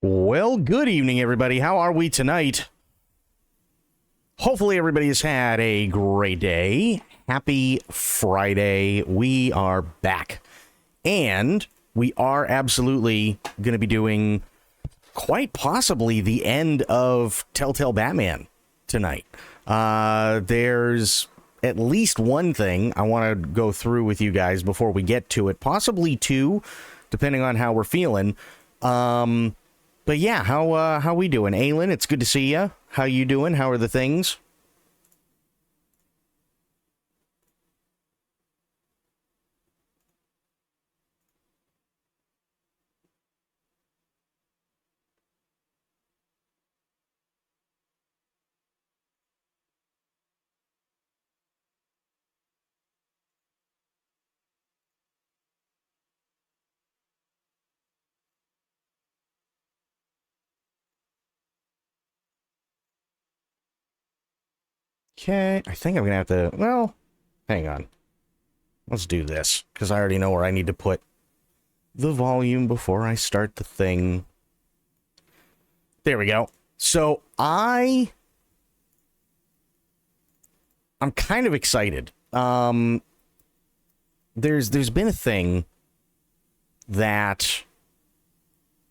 Well, good evening, everybody. How are we tonight? Hopefully, everybody has had a great day. Happy Friday. We are back. And we are absolutely going to be doing quite possibly the end of Telltale Batman tonight. There's at least one thing I want to go through with you guys before we get to it. Possibly two, depending on how we're feeling. But yeah, how we doing? Aylin, it's good to see you. How you doing? How are the things? Okay, I think I'm gonna have to, well, hang on. Let's do this, because I already know where I need to put the volume before I start the thing. There we go. So I'm kind of excited. There's been a thing that,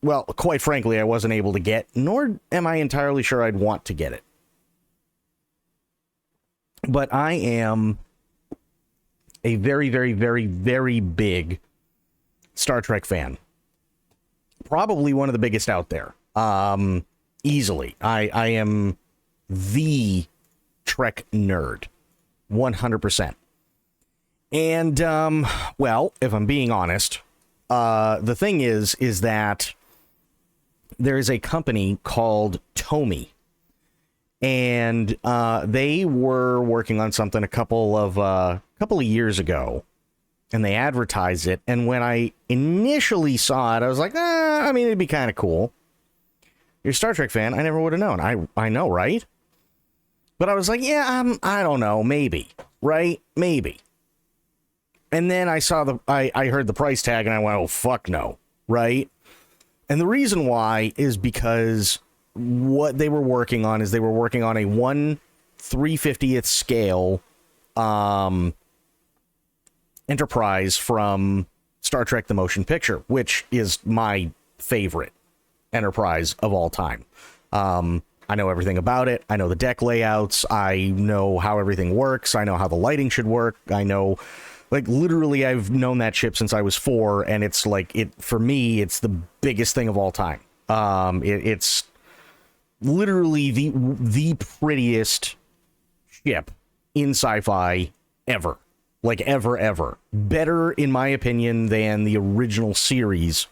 well, quite frankly, I wasn't able to get, nor am I entirely sure I'd want to get it. But I am a very, very, very, very big Star Trek fan. Probably one of the biggest out there. Easily. I am the Trek nerd. 100%. And, well, if I'm being honest, the thing is that there is a company called Tomy. And they were working on something a couple of years ago, and they advertised it. And when I initially saw it, I was like, I mean, it'd be kind of cool. You're a Star Trek fan. I never would have known. I know, right? But I was like, yeah, I don't know, maybe, right? Maybe. And then I saw I heard the price tag, and I went, oh, fuck no, right? And the reason why is because what they were working on is they were working on a 1/350th scale Enterprise from Star Trek the Motion Picture, which is my favorite Enterprise of all time. I know everything about it. I know the deck layouts. I know how everything works. I know how the lighting should work. I know, like, literally I've known that ship since I was 4, and it's like, for me, it's the biggest thing of all time. It's literally the prettiest ship in sci-fi ever. Like, ever. Better, in my opinion, than the original series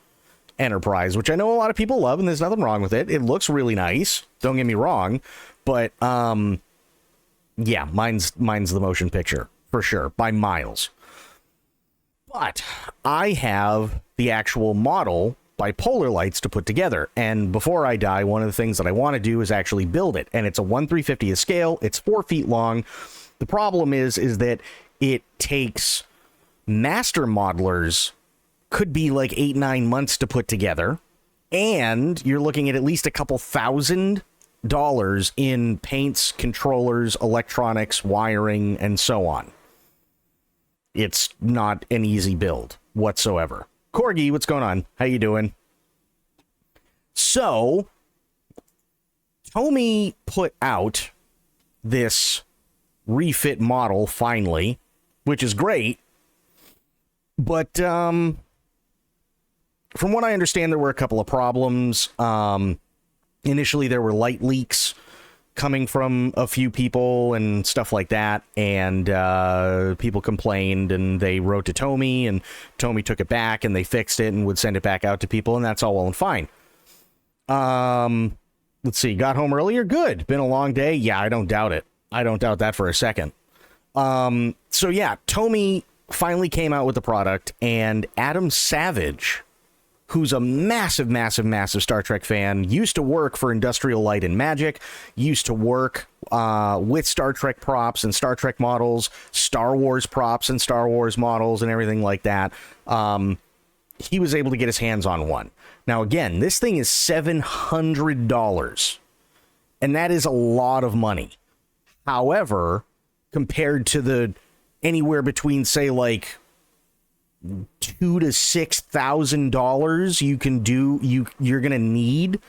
Enterprise, which I know a lot of people love, and there's nothing wrong with it. It looks really nice, don't get me wrong, but, yeah, mine's the motion picture, for sure, by miles. But I have the actual model bipolar lights to put together, and before I die, one of the things that I want to do is actually build it, and it's a 1/350th scale. It's 4 feet long. The problem is that it takes master modelers, could be like 8-9 months to put together, and you're looking at least a couple $1,000 in paints, controllers, electronics, wiring, and so on. It's not an easy build whatsoever. Corgi, what's going on? How you doing? So, Tomy put out this refit model finally, which is great. But from what I understand, there were a couple of problems. Initially, there were light leaks coming from a few people and stuff like that, and people complained, and they wrote to Tomy, and Tomy took it back, and they fixed it and would send it back out to people, and that's all well and fine. Let's see, got home earlier? Good. Been a long day? Yeah, I don't doubt it. I don't doubt that for a second. So yeah, Tomy finally came out with the product, and Adam Savage, who's a massive, massive, massive Star Trek fan, used to work for Industrial Light and Magic, used to work with Star Trek props and Star Trek models, Star Wars props and Star Wars models and everything like that. he was able to get his hands on one. Now, again, this thing is $700, and that is a lot of money. However, compared to the anywhere between, say, like $2,000 to $6,000 you're gonna need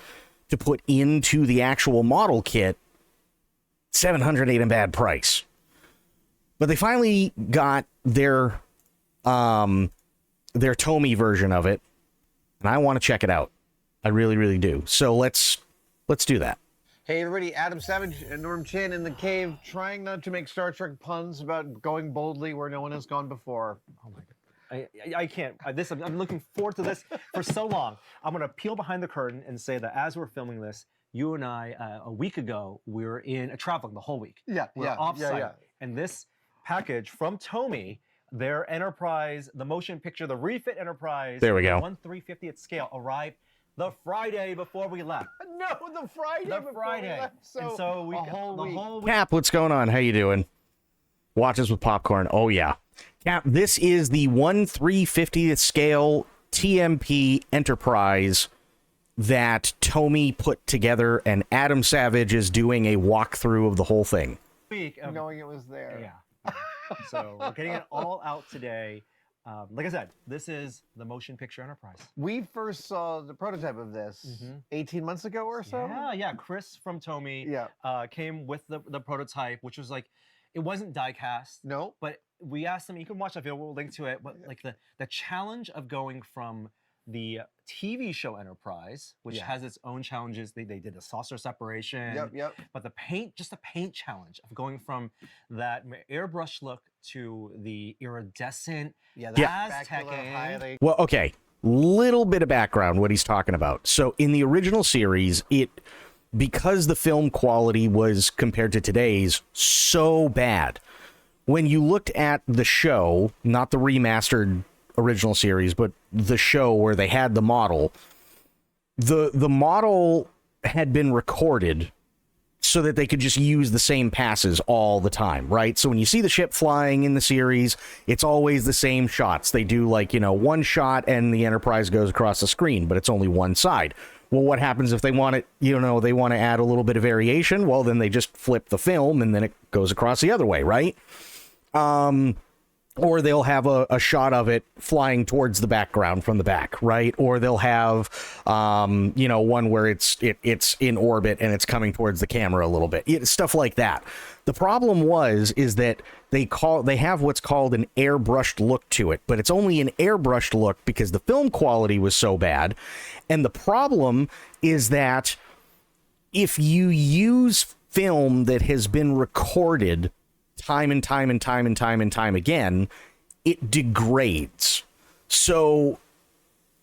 to put into the actual model kit, $700 ain't a bad price. But they finally got their Tomy version of it, and I want to check it out. I really, really do. So let's do that. Hey everybody, Adam Savage and Norm Chan in the cave, trying not to make Star Trek puns about going boldly where no one has gone before. Oh my god, I can't. I'm looking forward to this for so long. I'm gonna peel behind the curtain and say that as we're filming this, you and I a week ago we were traveling the whole week. We're off-site, and this package from Tomy, their Enterprise, the motion picture, the refit Enterprise, there we go, 1/350th scale, arrived the Friday before we left. No, the Friday before we left. So we a whole week. Cap, what's going on? How you doing? Watch us with popcorn. Oh yeah, Cap. This is the 1/350th scale TMP Enterprise that Tomy put together, and Adam Savage is doing a walkthrough of the whole thing. Knowing it was there. Yeah. So we're getting it all out today. Like I said, this is the Motion Picture Enterprise. We first saw the prototype of this 18 months ago or so. Yeah. Chris from Tomy came with the prototype, which was like, it wasn't die cast. No. But we asked them, you can watch that video, we'll link to it, but like the challenge of going from the TV show Enterprise, which has its own challenges. They did a saucer separation. Yep. But the paint challenge of going from that airbrush look to the iridescent, Aztec. Well, okay, little bit of background what he's talking about. So in the original series, because the film quality was compared to today's so bad, when you looked at the show, not the remastered original series, but the show where they had the model, the model had been recorded so that they could just use the same passes all the time, right? So when you see the ship flying in the series, it's always the same shots. They do like, one shot and the Enterprise goes across the screen, but it's only one side. Well, what happens if they want it, they want to add a little bit of variation? Well, then they just flip the film and then it goes across the other way, right? Or they'll have a shot of it flying towards the background from the back, right? Or they'll have, one where it's in orbit and it's coming towards the camera a little bit, stuff like that. The problem is that they have what's called an airbrushed look to it, but it's only an airbrushed look because the film quality was so bad. And the problem is that if you use film that has been recorded time and time again, it degrades. So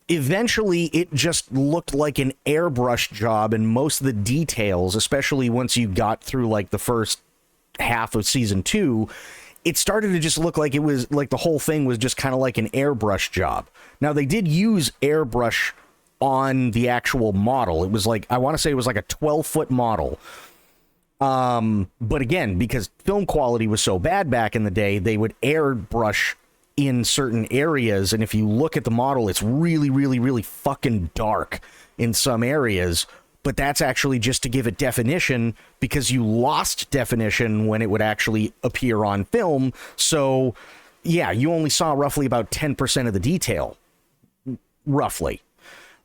eventually it just looked like an airbrush job, and most of the details, especially once you got through like the first half of season 2, it started to just look like it was like the whole thing was just kind of like an airbrush job. Now they did use airbrush on the actual model. It was like, I want to say it was like a 12-foot model. But again, because film quality was so bad back in the day, they would airbrush in certain areas. And if you look at the model, it's really, really, really fucking dark in some areas. But that's actually just to give it definition, because you lost definition when it would actually appear on film. So yeah, you only saw roughly about 10% of the detail, roughly.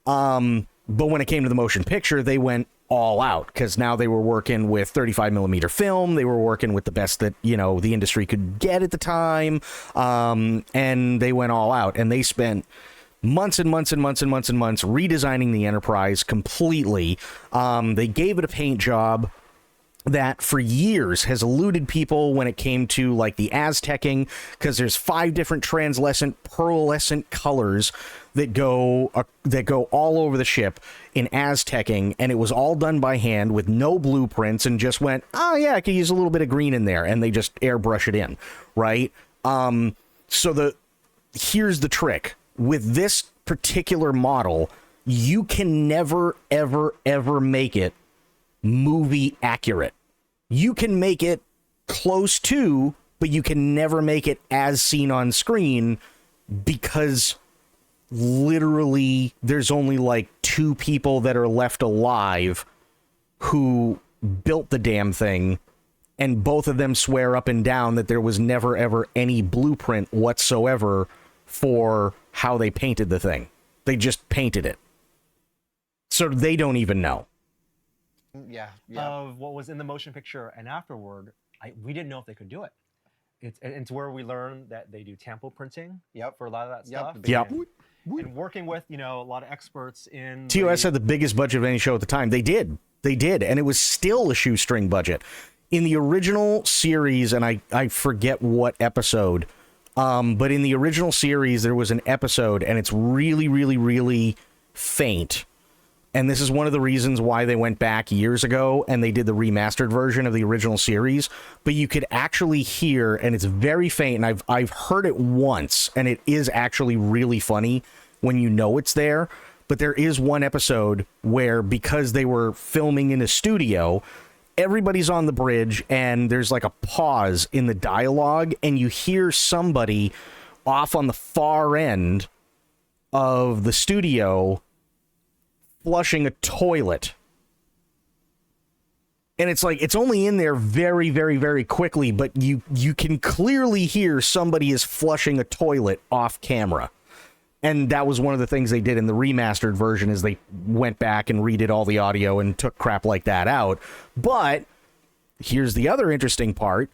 But when it came to the motion picture, they went all out, because now they were working with 35 millimeter film. They were working with the best that the industry could get at the time, and they went all out, and they spent months redesigning the Enterprise completely. They gave it a paint job that for years has eluded people when it came to like the Aztecing, because there's 5 different translucent pearlescent colors that go all over the ship in Aztecing, and it was all done by hand with no blueprints, and just went, oh yeah, I could use a little bit of green in there, and they just airbrush it in, right? So here's the trick with this particular model: you can never ever make it movie accurate. You can make it close to, but you can never make it as seen on screen, because literally there's only like 2 people that are left alive who built the damn thing, and both of them swear up and down that there was never ever any blueprint whatsoever for how they painted the thing. They just painted it. So they don't even know. Yeah. Of what was in the motion picture and afterward, we didn't know if they could do it. It's where we learned that they do tampo printing for a lot of that stuff. Yep. And working with, a lot of experts in... TOS had the biggest budget of any show at the time. They did. And it was still a shoestring budget. In the original series, and I forget what episode, but in the original series, there was an episode, and it's really, really, really faint. And this is one of the reasons why they went back years ago and they did the remastered version of the original series. But you could actually hear, and it's very faint, and I've heard it once, and it is actually really funny when you know it's there. But there is one episode where, because they were filming in a studio, everybody's on the bridge, and there's like a pause in the dialogue, and you hear somebody off on the far end of the studio flushing a toilet. And it's like, it's only in there very, very, very quickly, but you can clearly hear somebody is flushing a toilet off camera. And that was one of the things they did in the remastered version, is they went back and redid all the audio and took crap like that out. But here's the other interesting part.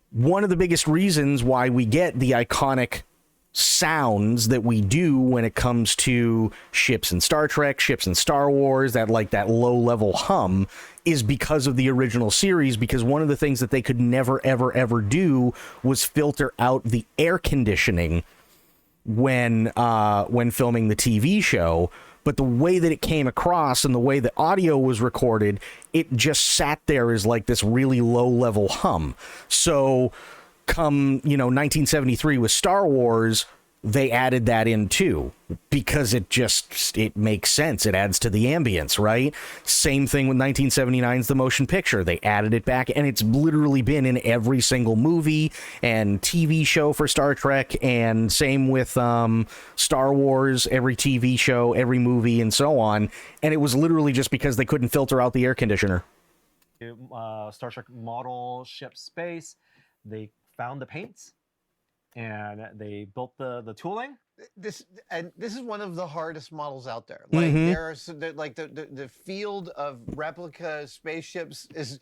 One of the biggest reasons why we get the iconic sounds that we do when it comes to ships in Star Trek, ships in Star Wars, that low-level hum, is because of the original series, because one of the things that they could never, ever, ever do was filter out the air conditioning when filming the TV show. But the way that it came across and the way the audio was recorded, it just sat there as like this really low-level hum. So come 1973 with Star Wars, they added that in too, because it makes sense. It adds to the ambience, right? Same thing with 1979's The Motion Picture. They added it back, and it's literally been in every single movie and TV show for Star Trek, and same with Star Wars, every TV show, every movie, and so on. And it was literally just because they couldn't filter out the air conditioner. Star Trek model ship space, they found the paints, and they built the tooling. This is one of the hardest models out there. Like there are the field of replica spaceships is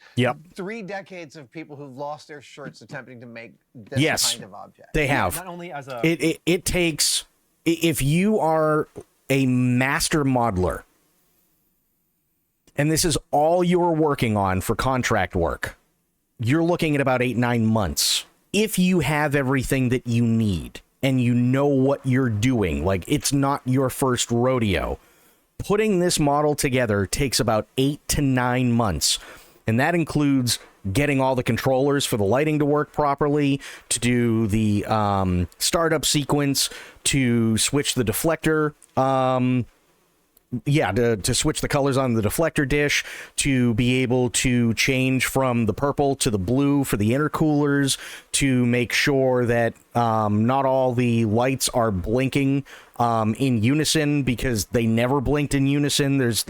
3 decades of people who've lost their shirts attempting to make this kind of object. They have. Not only as a it takes, if you are a master modeler and this is all you're working on for contract work, you're looking at about 8-9 months. If you have everything that you need and you know what you're doing, like it's not your first rodeo, putting this model together takes about 8 to 9 months. And that includes getting all the controllers for the lighting to work properly, to do the startup sequence, to switch the deflector, to switch the colors on the deflector dish, to be able to change from the purple to the blue for the intercoolers, to make sure that not all the lights are blinking in unison, because they never blinked in unison. There's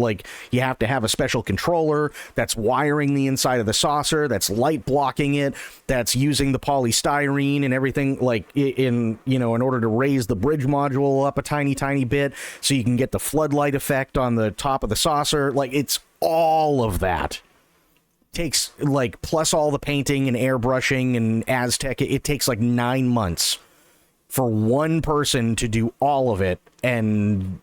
you have to have a special controller that's wiring the inside of the saucer, that's light blocking it, that's using the polystyrene and everything in order to raise the bridge module up a tiny bit so you can get the floodlight effect on the top of the saucer. It's all of that. Takes plus all the painting and airbrushing and Aztec, it takes 9 months for one person to do all of it, and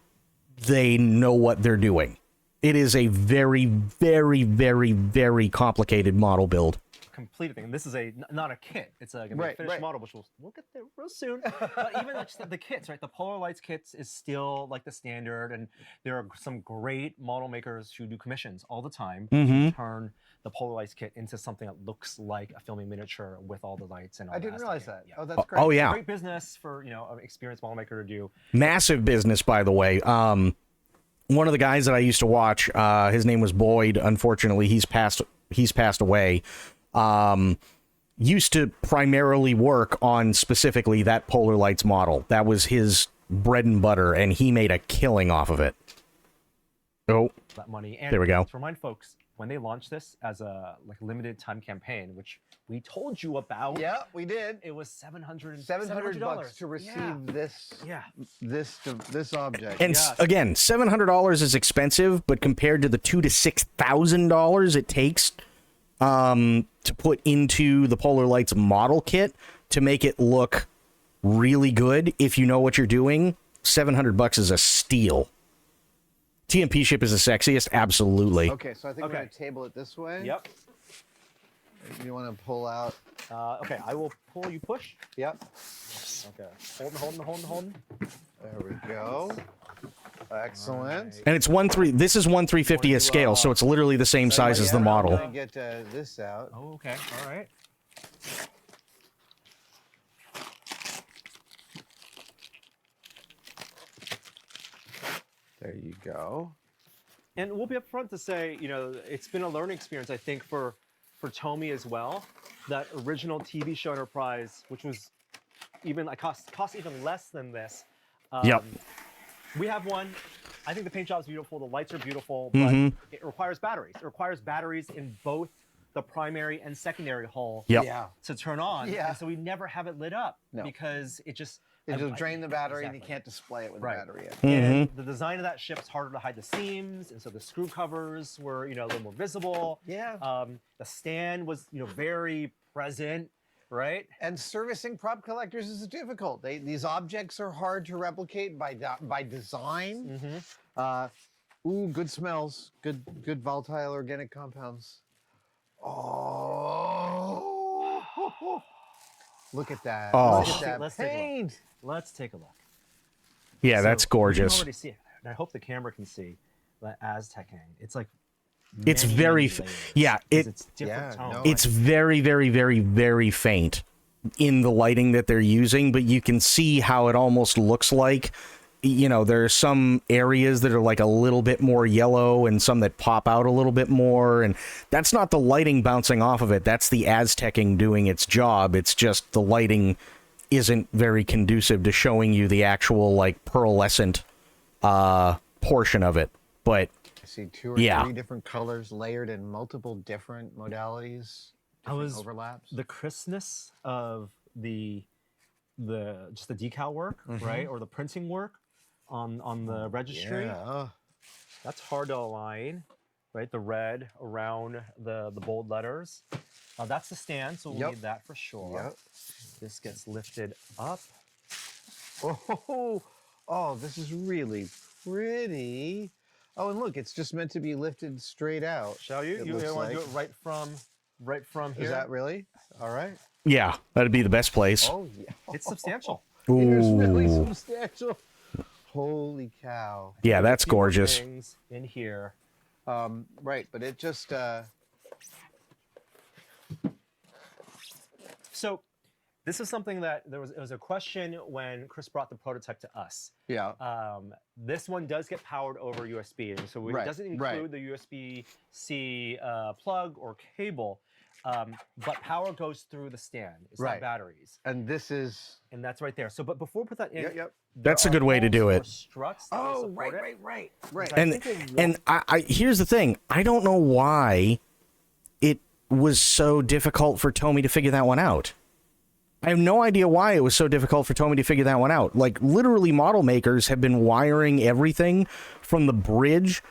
they know what they're doing. It is a very, very, very, very complicated model build. Completed thing. This is not a kit. It's a finished model, which we'll get there real soon. But even just the kits, right? The Polar Lights kits is still the standard, and there are some great model makers who do commissions all the time to turn the Polar Lights kit into something that looks like a filming miniature with all the lights and all. I didn't realize that. Yeah. Oh, that's great. Oh yeah, great business for an experienced model maker to do. Massive business, by the way. One of the guys that I used to watch, his name was Boyd. Unfortunately, he's passed away. Used to primarily work on specifically that Polar Lights model. That was his bread and butter, and he made a killing off of it. Oh, that money. And there we go. To remind folks, when they launched this as a limited time campaign, which we told you about. Yeah, we did. It was $700 to receive this object. And again, $700 is expensive, but compared to the $2,000 to $6,000 it takes to put into the Polar Lights model kit to make it look really good, if you know what you're doing, $700 is a steal. TMP ship is the sexiest, absolutely. Okay, so I think we're gonna table it this way. Yep. You want to pull out? Okay, I will pull. You push. Yep. Okay. Holding. There we go. Excellent. Right. And it's 1/3. This is 1/350th scale, so it's literally the same size as the model. I'm gonna get this out. Oh, okay. All right. There you go. And we'll be upfront to say, it's been a learning experience, I think, for Tomy as well. That original TV show Enterprise, which was even cost even less than this. Yep. We have one. I think the paint job is beautiful. The lights are beautiful, but it requires batteries. It requires batteries in both the primary and secondary hull to turn on. Yeah. And so we never have it lit up because it just... It'll drain the battery and you can't display it with the battery in. And the design of that ship's harder to hide the seams, and so the screw covers were, a little more visible. Yeah. The stand was, very present, right? And servicing prop collectors is difficult. These objects are hard to replicate by design. Ooh, good smells, good volatile organic compounds. Oh. Look at that. Oh. Look at that paint. Let's take a look. Yeah, that's gorgeous. You can already see it. And I hope the camera can see the Aztecing. It's like it's very it's different tones. It's very, very, very, very faint in the lighting that they're using, but you can see how it almost looks like, there are some areas that are like a little bit more yellow and some that pop out a little bit more, and that's not the lighting bouncing off of it. That's the Aztecing doing its job. It's just the lighting isn't very conducive to showing you the actual pearlescent portion of it. But I see 2 or 3 different colors layered in multiple different modalities. Overlaps. The crispness of the decal work, right, or the printing work on the registry. Yeah. That's hard to align, right? The red around the bold letters. That's the stand, so we'll need that for sure. Yep. This gets lifted up. Oh, this is really pretty. Oh, and look, it's just meant to be lifted straight out. Shall you? You want to do it right from here? Is that really? All right. Yeah, that'd be the best place. Oh, yeah. It's substantial. It is really substantial. Holy cow. Yeah, that's gorgeous. Things in here. Right, but it just... So this is something that it was a question when Chris brought the prototype to us. Yeah. This one does get powered over USB, and so it doesn't include the USB-C plug or cable, but power goes through the stand. It's not batteries. And this is... And that's right there. So, but before we put that in, that's a good way to do it. Struts right. And I here's the thing. I don't know why it was so difficult for Tomy to figure that one out. I have no idea why it was so difficult for Tomy to figure that one out. Literally, model makers have been wiring everything from the bridge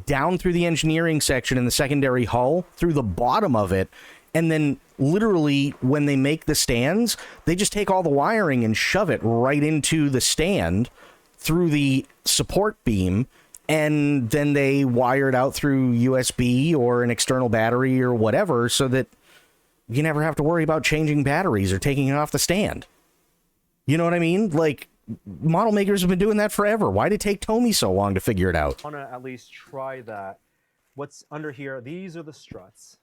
down through the engineering section in the secondary hull, through the bottom of it, and then literally when they make the stands, they just take all the wiring and shove it right into the stand through the support beam, and then they wire it out through USB or an external battery or whatever, so that you never have to worry about changing batteries or taking it off the stand. You know what I mean? Model makers have been doing that forever. Why did it take Tomy so long to figure it out? I want to at least try that. What's under here? These are the struts.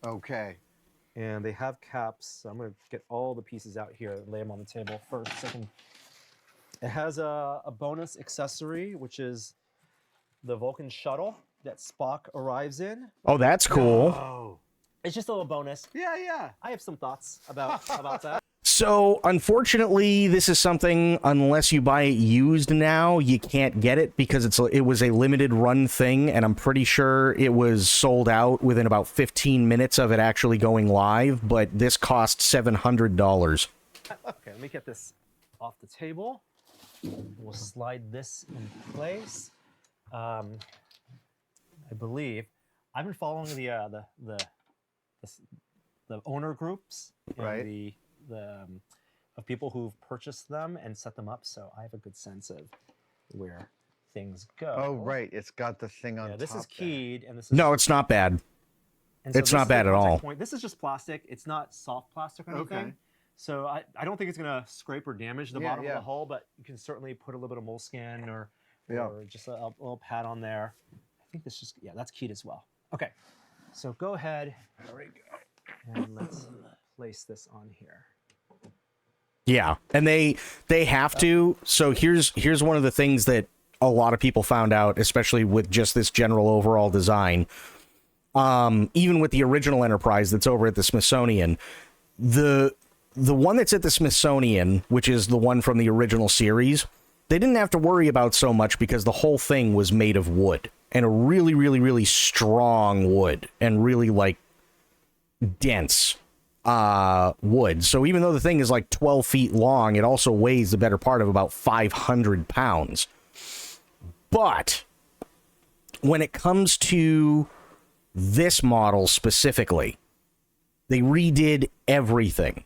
Okay. And they have caps. So I'm going to get all the pieces out here and lay them on the table first. It has a bonus accessory, which is the Vulcan shuttle that Spock arrives in. Oh, that's cool. Oh. It's just a little bonus. Yeah. I have some thoughts about that. So, unfortunately, this is something, unless you buy it used now, you can't get it because it was a limited run thing, and I'm pretty sure it was sold out within about 15 minutes of it actually going live, but this cost $700. Okay, let me get this off the table. We'll slide this in place. I believe I've been following the owner groups and of people who've purchased them and set them up, so I have a good sense of where things go. Oh, right. It's got the thing on top. This is keyed, and this is No, it's not bad. and so It's this not is the bad at all. contact point. This is just plastic. It's not soft plastic or anything. Okay. So I don't think it's gonna scrape or damage the bottom of the hull, but you can certainly put a little bit of moleskin or just a little pad on there. I think this just that's keyed as well. Okay, so go ahead. There we go. And let's place this on here. Yeah, and they have to. So here's one of the things that a lot of people found out, especially with just this general overall design. Even with the original Enterprise that's over at the Smithsonian, the one that's at the Smithsonian, which is the one from the original series, they didn't have to worry about so much because the whole thing was made of wood, and a really, really, really strong wood, and really like dense wood. So even though the thing is like 12 feet long, it also weighs the better part of about 500 pounds. But when it comes to this model specifically, they redid everything.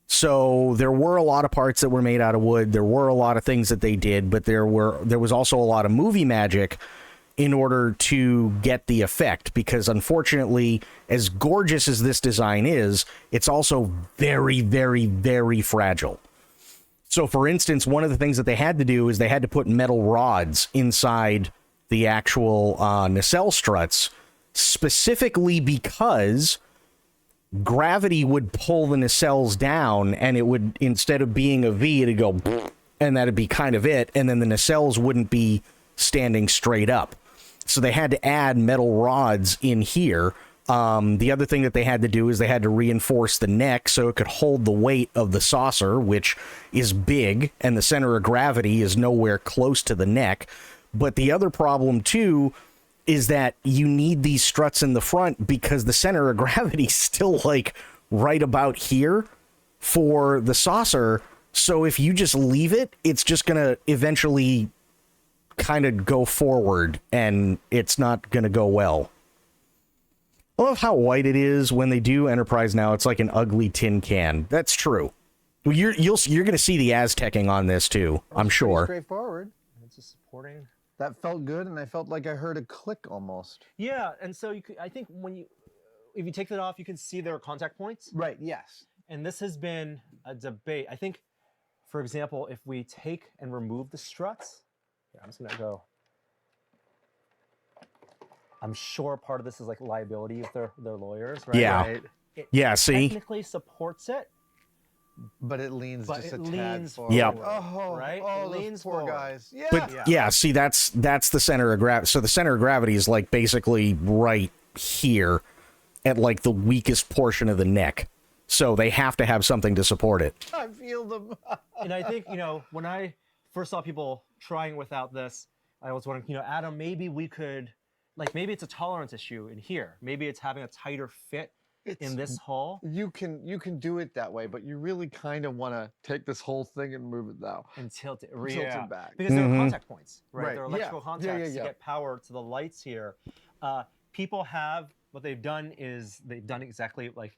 So there were a lot of parts that were made out of wood. There were a lot of things that they did, but there was also a lot of movie magic in order to get the effect, because unfortunately, as gorgeous as this design is, it's also very, very, very fragile. So for instance, one of the things that they had to do is they had to put metal rods inside the actual nacelle struts, specifically because gravity would pull the nacelles down, and it would, instead of being a V, it'd go, and that'd be kind of it, and then the nacelles wouldn't be standing straight up. So they had to add metal rods in here. The other thing that they had to do is they had to reinforce the neck so it could hold the weight of the saucer, which is big, and the center of gravity is nowhere close to the neck. But the other problem, too, is that you need these struts in the front because the center of gravity is still, like, right about here for the saucer. So if you just leave it, it's just going to eventually kind of go forward, and it's not going to go well. I love how white it is when they do Enterprise now. It's like an ugly tin can. That's true. Well, you're going to see the Aztecing on this too, I'm sure. Straightforward. It's just supporting. That felt good, and I felt like I heard a click almost. Yeah, and so I think if you take that off, you can see there are contact points. Right. Yes. And this has been a debate. I think, for example, if we take and remove the struts. Yeah, I'm just gonna go. I'm sure part of this is like liability with their lawyers, right? Yeah. Right. Yeah, see? Technically supports it, but it leans just a tad forward. Yep. Oh, right? Oh, It leans poor forward. guys. Yeah. But yeah, see, that's the center of gravity. So the center of gravity is like basically right here at like the weakest portion of the neck. So they have to have something to support it. I feel them. And I think, when I first saw people trying without this, I was wondering, Adam, maybe we could, maybe it's a tolerance issue in here. Maybe it's having a tighter fit in this hull. You can do it that way, but you really kind of want to take this whole thing and move it now. And tilt it back. Because there are contact points, right? Right. There are electrical contacts to get power to the lights here. People what they've done is they've done exactly like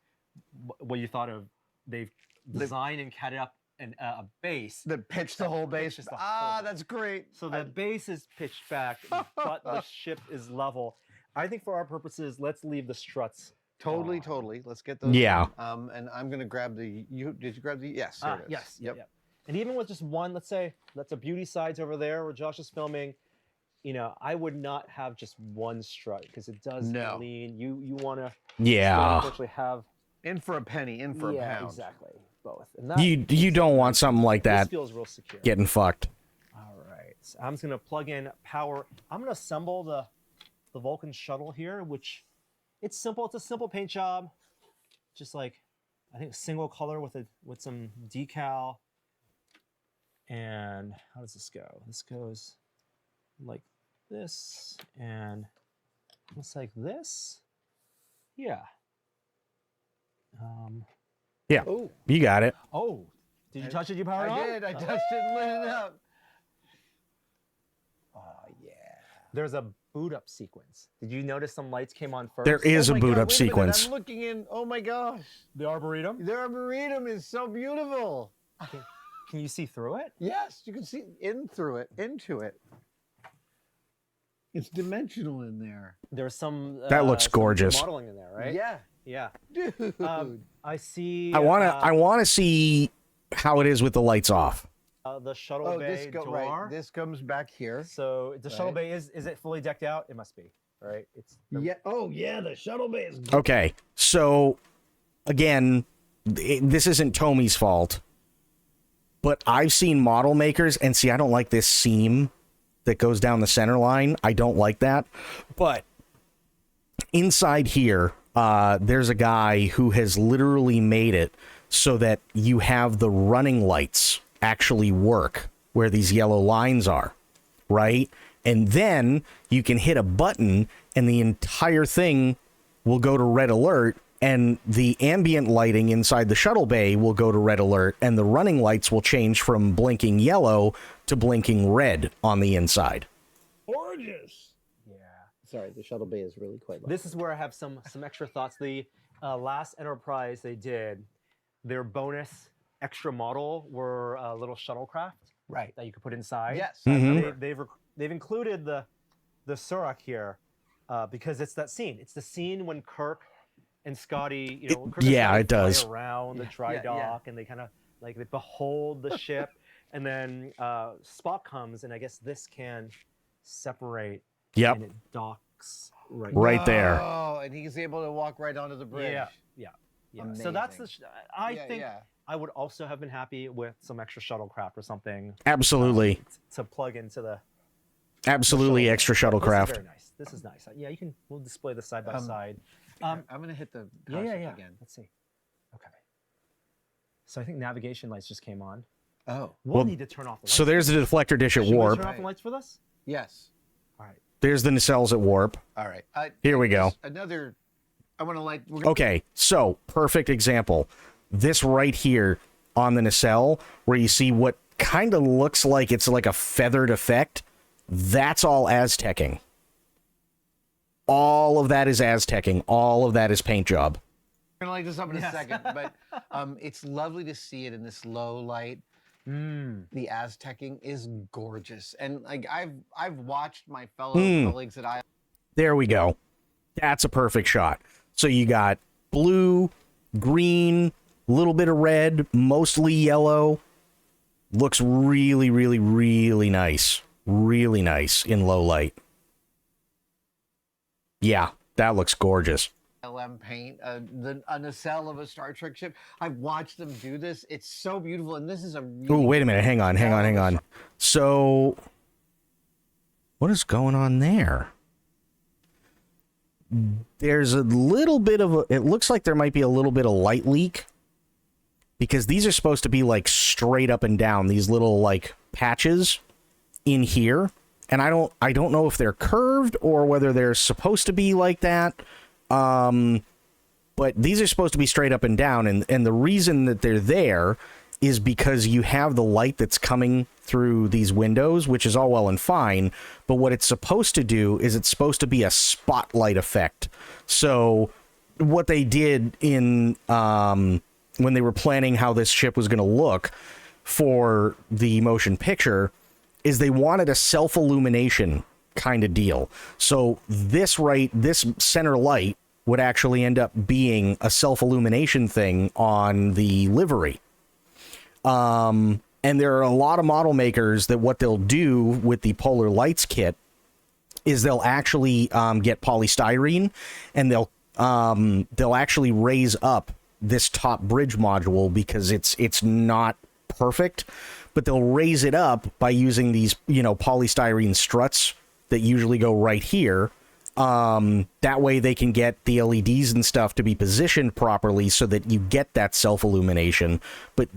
what you thought of. They've designed and catted up a base. That pitched the whole base. That's great. So the base is pitched back, but the ship is level. I think for our purposes, let's leave the struts. Totally. Let's get those. Yeah. And I'm gonna grab the. Did you grab the? Yes. Here it is. Yes. Yep. And even with just one, let's say that's a beauty sides over there where Josh is filming. I would not have just one strut because it does lean. You want to. Yeah. Actually have. In for a penny, in for a pound. Yeah, exactly. Both. And You don't want something like that. This feels real secure. Getting fucked. All right. So I'm just gonna plug in power. I'm gonna assemble the Vulcan shuttle here, which it's simple. It's a simple paint job, just like I think single color with some decal. And how does this go? This goes like this and looks like this. Yeah. Yeah. Oh, You got it. Oh, did you touch it? You powered on? I did. I touched it and lit it up. Oh yeah. There's a boot up sequence. Did you notice some lights came on first? There is Oh a my boot God, up wait a minute, sequence. I'm looking in. Oh my gosh. The Arboretum. The Arboretum is so beautiful. Can you see through it? Yes, you can see into it. It's dimensional in there. There's some. That looks some gorgeous. modeling in there, right? Yeah. Yeah. Dude. I see. I want to see how it is with the lights off. The shuttle bay door. Right. This comes back here. So the shuttle bay is it fully decked out? It must be, right? It's Yeah. Oh yeah, the shuttle bay is. Okay, so again, this isn't Tommy's fault, but I've seen model makers, and see, I don't like this seam that goes down the center line. I don't like that. But inside here, there's a guy who has literally made it so that you have the running lights actually work where these yellow lines are, right? And then you can hit a button and the entire thing will go to red alert, and the ambient lighting inside the shuttle bay will go to red alert, and the running lights will change from blinking yellow to blinking red on the inside. Gorgeous. yeah. Sorry, the shuttle bay is really quite. This is where I have some extra thoughts. The last Enterprise they did, their bonus extra model were a little shuttlecraft right that you could put inside. Yes. They've included the Surak here because it's that scene. It's the scene when Kirk and Scotty, Kirk and Scotty it does. fly around the dry dock, and they kind of like they behold the ship, and then Spock comes, and I guess this can separate. Yep. And it docks Right there. Oh, and he's able to walk right onto the bridge. Yeah. So that's the. I think yeah. I would also have been happy with some extra shuttlecraft or something Absolutely. to plug into the. Absolutely extra This is shuttlecraft. very nice. This is nice. Yeah, we'll display this side by side. I'm gonna hit the concept again. Let's see. Okay. So I think navigation lights just came on. Oh. We'll need to turn off the lights. So there's the deflector dish at Should we warp. turn off the lights for this? Yes. All right. There's the nacelles at warp. All right. Here we go. Another. I want to like. Okay, so perfect example. This right here on the nacelle, where you see what kind of looks like it's like a feathered effect, that's all Aztecing. All of that is Aztecing. All of that is paint job. I'm gonna light this up in a second, but it's lovely to see it in this low light. The Aztecing is gorgeous, and like I've watched my fellow colleagues that I. There we go. That's a perfect shot. So you got blue, green, little bit of red, mostly yellow. Looks really, really, really nice. Really nice in low light. Yeah, that looks gorgeous. LM paint, a nacelle of a Star Trek ship. I've watched them do this. It's so beautiful, and this is a. Really Oh, wait a minute. Hang on. So, what is going on there? There's a little bit of it looks like there might be a little bit of light leak, because these are supposed to be like straight up and down, these little like patches in here, and I don't know if they're curved or whether they're supposed to be like that. But these are supposed to be straight up and down, and the reason that they're there is because you have the light that's coming through these windows, which is all well and fine, but what it's supposed to do is it's supposed to be a spotlight effect. So what they did in when they were planning how this ship was going to look for the motion picture is they wanted a self-illumination kind of deal. So this center light would actually end up being a self-illumination thing on the livery. And there are a lot of model makers that what they'll do with the Polar Lights kit is they'll actually get polystyrene, and they'll actually raise up this top bridge module because it's not perfect, but they'll raise it up by using these polystyrene struts that usually go right here, That way they can get the LEDs and stuff to be positioned properly so that you get that self-illumination. But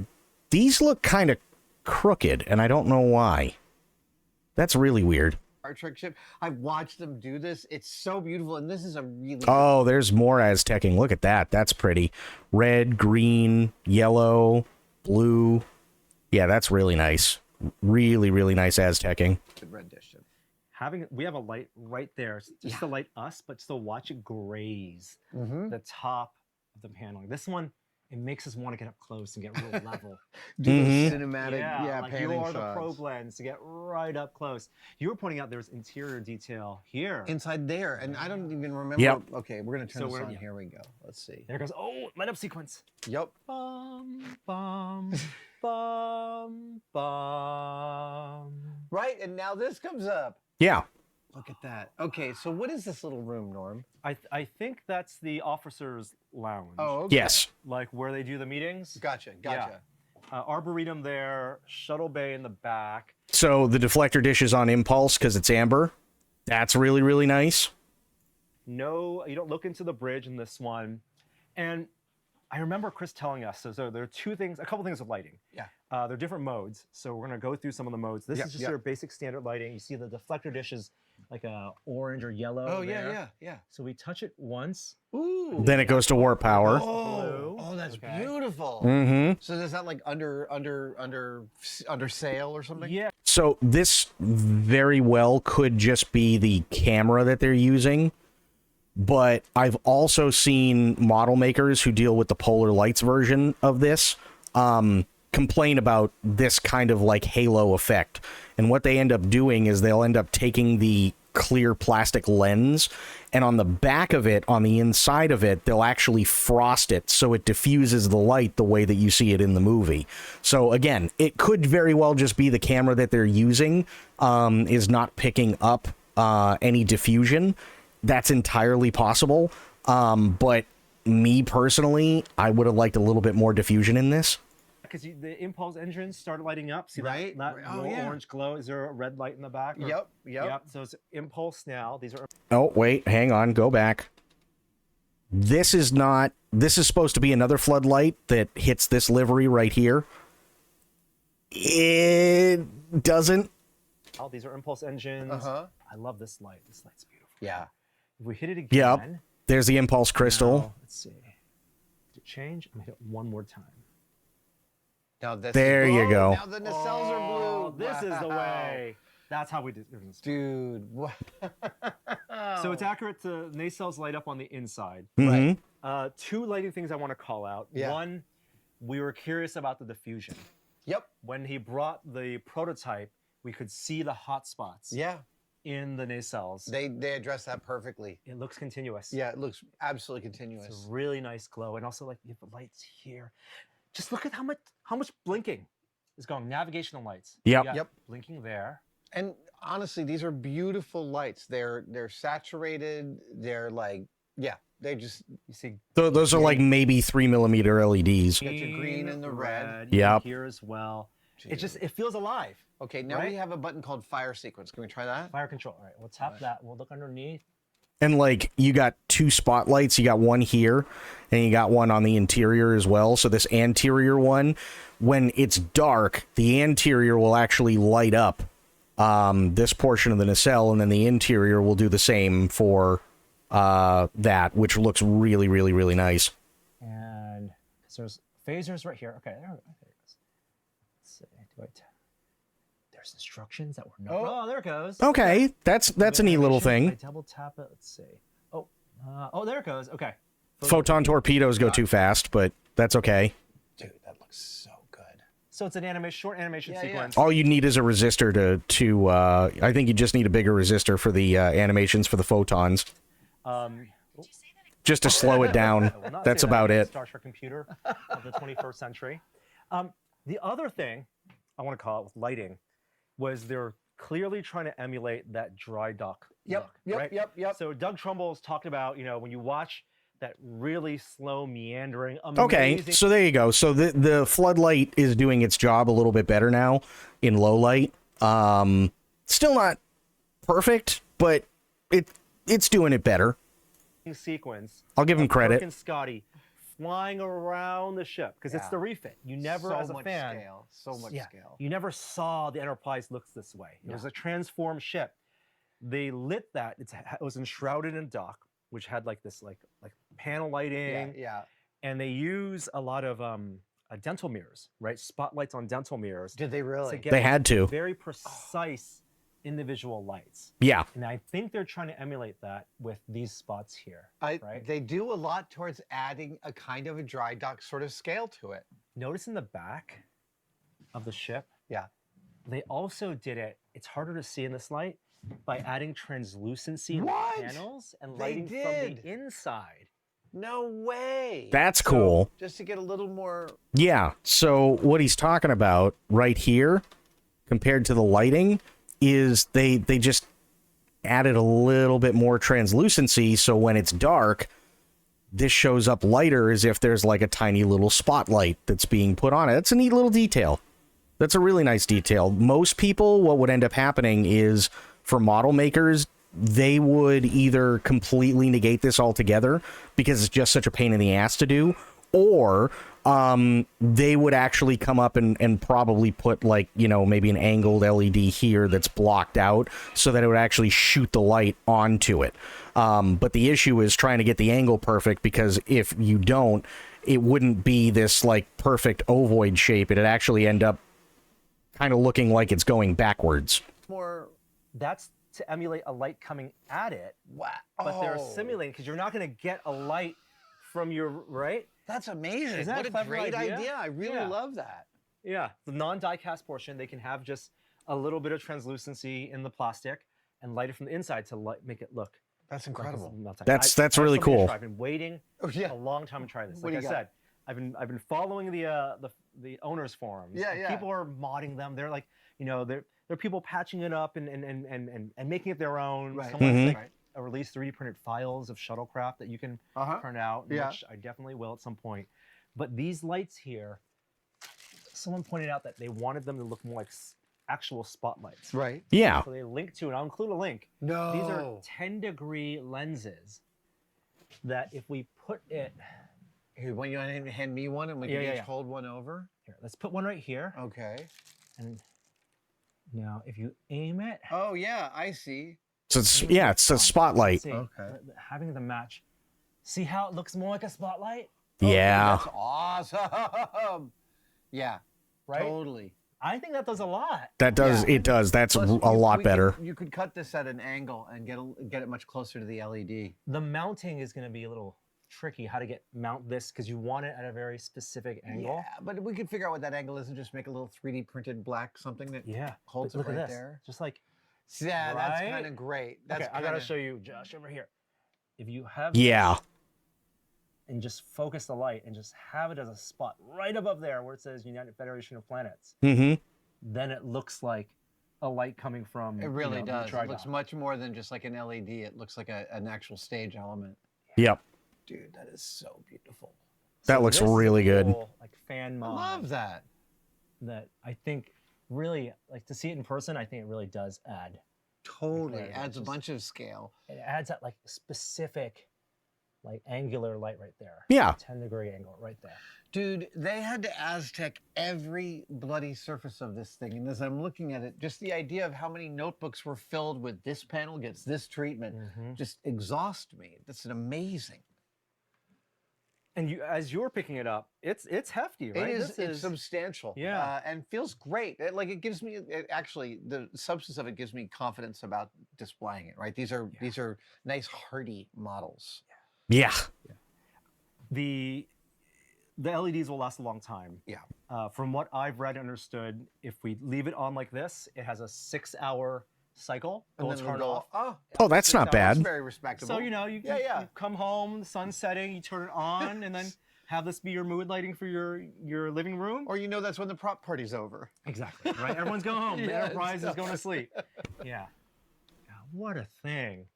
these look kind of crooked, and I don't know why. That's really weird. Star Trek ship. I've watched them do this. It's so beautiful, and this is a really... Oh, there's more Aztecing. Look at that. That's pretty. Red, green, yellow, blue. Yeah, that's really nice. Really, really nice Aztecing. Good rendition. We have a light right there just to light us, but still watch it graze the top of the paneling. This one, it makes us want to get up close and get real level. Do the cinematic, like panning you are the shots. probe lens to get right up close. You were pointing out there's interior detail here. Inside there, and I don't even remember. Yep. Okay, we're going to turn this on. Here we go. Let's see. There goes, light up sequence. Yep. Bum, bum, bum, bum. Right, and now this comes up. Yeah. Look at that. Okay, so what is this little room, Norm? I think that's the officers' lounge. Oh, okay. Yes. Like where they do the meetings. Gotcha. Arboretum there, shuttle bay in the back. So the deflector dish is on impulse because it's amber. That's really, really nice. No, you don't look into the bridge in this one. And I remember Chris telling us, so there are a couple things with lighting. Yeah. There are different modes. So we're going to go through some of the modes. This is just your basic standard lighting. You see the deflector dish is like a orange or yellow. Oh, there. yeah. So we touch it once. Ooh. Then it goes to warp power. Oh, that's beautiful. Mm-hmm. So is that like under sail or something? Yeah. So this very well could just be the camera that they're using. But I've also seen model makers who deal with the polar lights version of this complain about this kind of like halo effect. And what they end up doing is they'll end up taking the clear plastic lens, and on the back of it, on the inside of it, they'll actually frost it so it diffuses the light the way that you see it in the movie. So again, it could very well just be the camera that they're using is not picking up any diffusion. That's entirely possible. But me personally, I would have liked a little bit more diffusion in this. Because the impulse engines started lighting up. See Right. that orange glow? Is there a red light in the back? Yep. So it's impulse now. These are... Oh, wait, hang on, go back. This is supposed to be another floodlight that hits this livery right here. It doesn't. Oh, these are impulse engines. I love this light. This light's beautiful. Yeah. If we hit it again... Yep, there's the impulse crystal. Now, let's see. Did it change? I'm going to hit it one more time. Now this there you go. Now the nacelles are blue. This is the way. That's how we do this. Dude. Wow. So it's accurate to nacelles light up on the inside. Mm-hmm. Right. Two lighting things I want to call out. Yeah. One, we were curious about the diffusion. Yep. When he brought the prototype, we could see the hot spots. Yeah. In the nacelles. They address that perfectly. It looks continuous. Yeah, it looks absolutely continuous. It's a really nice glow. And also, like, you have the lights here. Just look at how much blinking is going. Navigational lights. Yep. Blinking there. And honestly, these are beautiful lights. They're saturated. They're like, they just, you see. Those are like maybe 3mm LEDs. You got your green and the red. Yep. Here as well. It feels alive. Okay, now we have a button called fire sequence. Can we try that? Fire control. All right, we'll tap that. We'll look underneath. And like you got two spotlights, you got one here and you got one on the interior as well. So this anterior one, when it's dark, the anterior will actually light up this portion of the nacelle, and then the interior will do the same for that, which looks really, really, really nice. And there's phasers right here. Okay, there it goes. Let's see. There's instructions that were not. Oh, there it goes. Okay, that's a neat little thing. I double tap it. Let's see. Oh, there it goes. Okay. Photon torpedoes go too fast, but that's okay. Dude, that looks so good. So it's an short animation sequence. All you need is a resistor to I think you just need a bigger resistor for the animations for the photons. Just to slow it down. That's about it. Star Trek computer of the 21st century. The other thing I want to call it with lighting was they're clearly trying to emulate that dry dock look. Yep. So Doug Trumbull's talked about, when you watch that really slow, meandering, amazing... Okay, so there you go. So the floodlight is doing its job a little bit better now in low light. Still not perfect, but it's doing it better. Sequence. I'll give him credit. Kirk and Scotty flying around the ship because it's the refit. You never, as a fan, so much scale. You never saw the Enterprise looks this way. It was a transformed ship. They lit that. It was enshrouded in dock, which had like this like panel lighting. Yeah. And they use a lot of dental mirrors, right? Spotlights on dental mirrors. Did they really? They had to. Very precise individual lights. Yeah. And I think they're trying to emulate that with these spots here, right? They do a lot towards adding a kind of a dry dock sort of scale to it. Notice in the back of the ship, they also did it, it's harder to see in this light, by adding translucency in the panels and lighting from the inside. No way. That's cool. Just to get a little more... Yeah, so what he's talking about right here, compared to the lighting, is they just added a little bit more translucency, so when it's dark, this shows up lighter as if there's like a tiny little spotlight that's being put on it. It's a neat little detail. That's a really nice detail. Most people, what would end up happening is, for model makers, they would either completely negate this altogether because it's just such a pain in the ass to do, or they would actually come up and probably put, like, you know, maybe an angled LED here that's blocked out so that it would actually shoot the light onto it. But the issue is trying to get the angle perfect, because if you don't, it wouldn't be this like perfect ovoid shape. It'd actually end up kind of looking like it's going backwards. That's to emulate a light coming at it. Wow. But they're simulating, because you're not going to get a light from your, right? That's amazing. Isn't that what a clever great idea? I really love that. Yeah. The non-die-cast portion, they can have just a little bit of translucency in the plastic and light it from the inside to make it look. That's incredible. That's really cool. I've been waiting a long time to try this. Like I said, I've been following the owners forums. Yeah. People are modding them. They're like, you know, there are people patching it up and making it their own. Right. Someone's like released 3D printed files of shuttlecraft that you can print out, which I definitely will at some point. But these lights here, someone pointed out that they wanted them to look more like actual spotlights. Right. Yeah. So they link to, and I'll include a link. No. These are 10-degree lenses that if we put it... Here, when you want to hand me one and we can each hold one over? Here, let's put one right here. Okay. And now if you aim it... Oh, yeah, I see. So it's a spotlight. See, having them match. See how it looks more like a spotlight? Yeah. That's awesome. Yeah. Right? Totally. I think that does a lot. That does. It does. That's Plus, a lot better. You could cut this at an angle and get it much closer to the LED. The mounting is going to be a little tricky, how to mount this, because you want it at a very specific angle. Yeah, but we could figure out what that angle is and just make a little 3D printed black something that holds it look right at this. there. Just like... Yeah, that's kind of great. Okay, I gotta show you, Josh, over here. If you have and just focus the light and just have it as a spot right above there where it says United Federation of Planets, then it looks like a light coming from... It really does. It looks much more than just like an LED. It looks like an actual stage element. Yep. Dude, that is so beautiful. That looks really good. Like fan mod. I love that. That I think really, like, to see it in person, I think it really does add. Totally. Adds a bunch of scale. It adds that like specific, like angular light right there. Yeah. 10-degree angle right there. Dude, they had to Aztec every bloody surface of this thing. And as I'm looking at it, just the idea of how many notebooks were filled with this panel gets this treatment just exhausts me. That's an amazing. And as you're picking it up, it's hefty, right? It's substantial. Yeah. And feels great. It gives me, actually, the substance of it gives me confidence about displaying it, right? These are nice, hardy models. Yeah. The LEDs will last a long time. Yeah. From what I've read and understood, if we leave it on like this, it has a 6-hour cycle. And then turn it'll off. Oh, that's not bad. That's very respectable. So, you know, you come home, the sun's setting, you turn it on, and then have this be your mood lighting for your living room. Or that's when the prop party's over. Exactly, right? Everyone's going home. The Enterprise is going to sleep. Yeah. What a thing.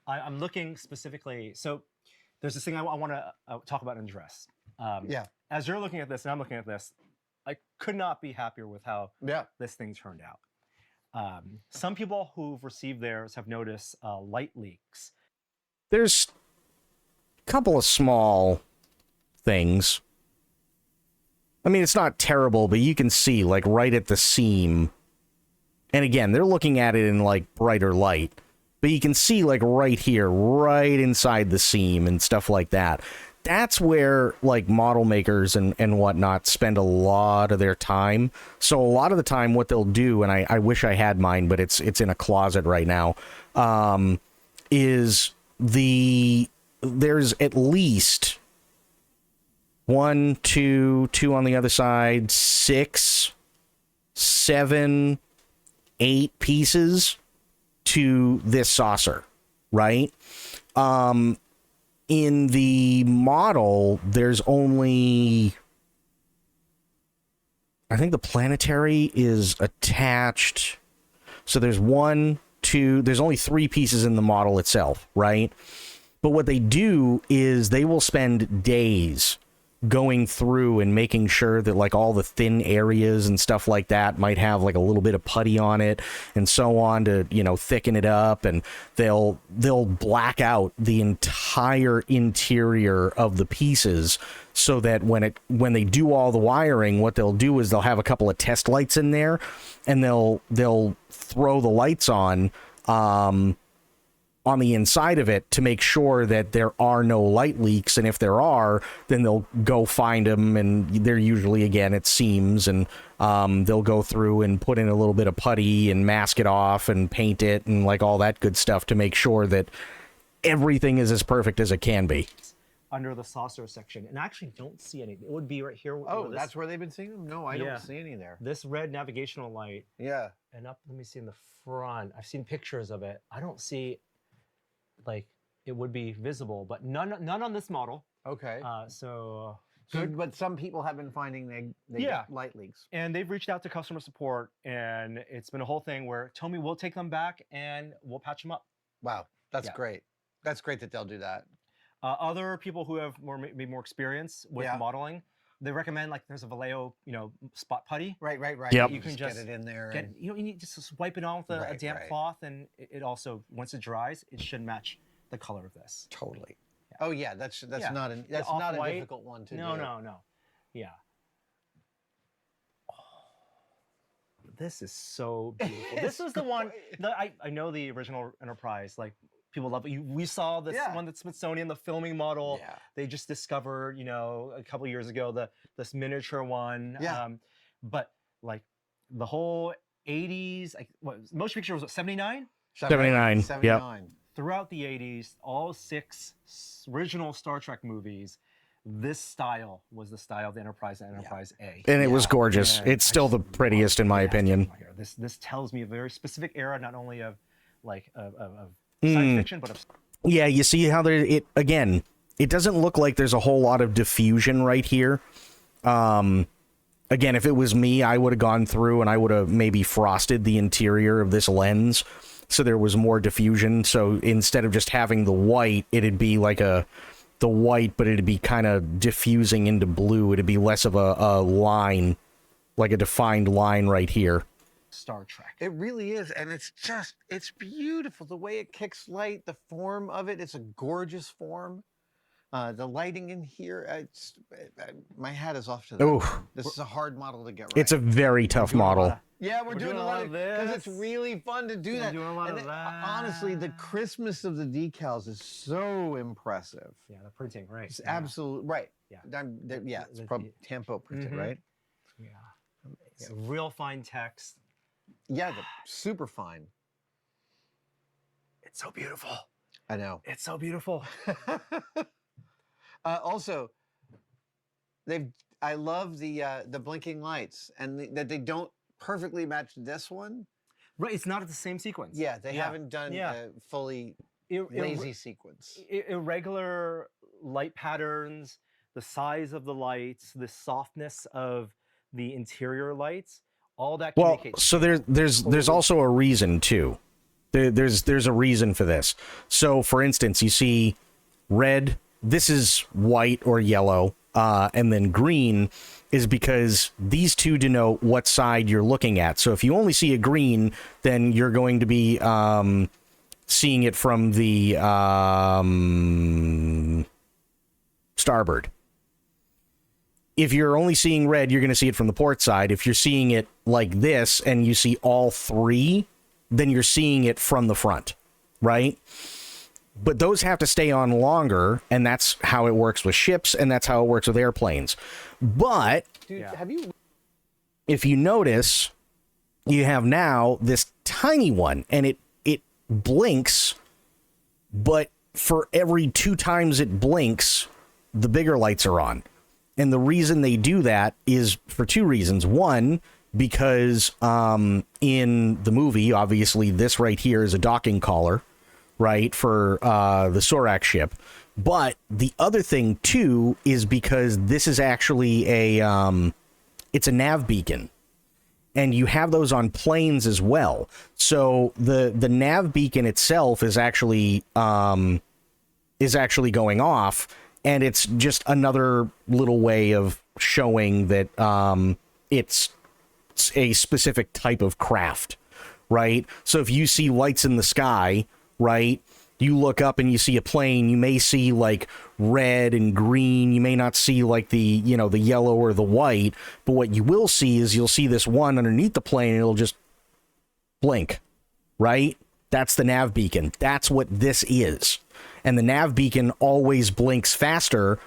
I'm looking specifically, so there's this thing I want to talk about and address. As you're looking at this and I'm looking at this, I could not be happier with how this thing turned out. Some people who've received theirs have noticed light leaks. There's a couple of small things. I mean, it's not terrible, but you can see, like, right at the seam. And again, they're looking at it in, like, brighter light. But you can see, like, right here, right inside the seam and stuff like that. That's where, like, model makers and whatnot spend a lot of their time. So a lot of the time what they'll do, and I wish I had mine, but it's in a closet right now, is there's at least 1, 2 on the other side, 6, 7, 8 pieces to this saucer, right? In the model, there's only, I think the planetary is attached. So there's 1, 2, there's only 3 pieces in the model itself, right? But what they do is they will spend days going through and making sure that, like, all the thin areas and stuff like that might have, like, a little bit of putty on it and so on to, you know, thicken it up, and they'll black out the entire interior of the pieces so that when they do all the wiring, what they'll do is they'll have a couple of test lights in there, and they'll throw the lights on the inside of it to make sure that there are no light leaks, and if there are, then they'll go find them, and they're usually, again, at seams, and they'll go through and put in a little bit of putty and mask it off and paint it and, like, all that good stuff to make sure that everything is as perfect as it can be. Under the saucer section, and I actually don't see any. It would be right here. Oh, that's where they've been seeing them? No, I don't see any there. This red navigational light. Yeah. And up, let me see in the front. I've seen pictures of it. I don't see, like, it would be visible, but none on this model. Okay. So but some people have been finding they get light leaks. And they've reached out to customer support, and it's been a whole thing where Tomy will take them back and we'll patch them up. Wow, that's great. That's great that they'll do that. Other people who have maybe more experience with modeling, they recommend, like, there's a Vallejo, you know, spot putty. Right. Yep. You can just get it in there. You need to just wipe it on with a damp cloth, and it also, once it dries, it should match the color of this. Totally. Yeah. Oh yeah, that's not a difficult one to do. No. Yeah. Oh, this is so beautiful. This is the one that I know the original Enterprise, like, people love it. We saw this one that's Smithsonian, the filming model. Yeah. They just discovered, you know, a couple of years ago, this miniature one. Yeah. But, like, the whole 80s, like, motion picture was what, 79? 79. Yep. Throughout the 80s, all 6 original Star Trek movies, this style was the style of the Enterprise and Enterprise A. And it was gorgeous. It's still the prettiest, in my opinion. This tells me a very specific era, not only of, like, of science fiction, but of... Yeah, you see how it doesn't look like there's a whole lot of diffusion right here. Again, if it was me, I would have gone through and I would have maybe frosted the interior of this lens so there was more diffusion. So instead of just having the white, it'd be like the white, but it'd be kind of diffusing into blue. It'd be less of a line, like a defined line right here. Star Trek. It really is, and it's beautiful. The way it kicks light, the form of it, it's a gorgeous form. The lighting in here, my hat is off to that. Oh, this is a hard model to get right. It's a very tough model. We're doing a lot of this because it's really fun to do that. Doing a lot of that. Honestly, the crispness of the decals is so impressive. Yeah, the printing, right? It's absolute right. Yeah, it's probably tempo printed, right? Yeah. Real fine text. Yeah, super fine. It's so beautiful. I know. It's so beautiful. Also, I love the blinking lights, and that they don't perfectly match this one. Right, it's not at the same sequence. Yeah, they haven't done a fully lazy sequence. Irregular light patterns, the size of the lights, the softness of the interior lights, all that communicates. So there's also a reason too. There's a reason for this. So for instance, you see red, this is white or yellow, and then green is because these two denote what side you're looking at. So if you only see a green, then you're going to be seeing it from the starboard. If you're only seeing red, you're going to see it from the port side. If you're seeing it like this and you see all three, then you're seeing it from the front, right? But those have to stay on longer, and that's how it works with ships, and that's how it works with airplanes. But Dude, if you notice, you have now this tiny one, and it blinks, but for every 2 times it blinks, the bigger lights are on. And the reason they do that is for 2 reasons. One, because in the movie, obviously, this right here is a docking collar, right, for the Sorak ship. But the other thing, too, is because this is actually it's a nav beacon. And you have those on planes as well. So the nav beacon itself is actually going off. And it's just another little way of showing that it's a specific type of craft, right? So if you see lights in the sky, right, you look up and you see a plane, you may see like red and green. You may not see like the yellow or the white. But what you will see is you'll see this one underneath the plane and it'll just blink, right? That's the nav beacon. That's what this is. And the nav beacon always blinks faster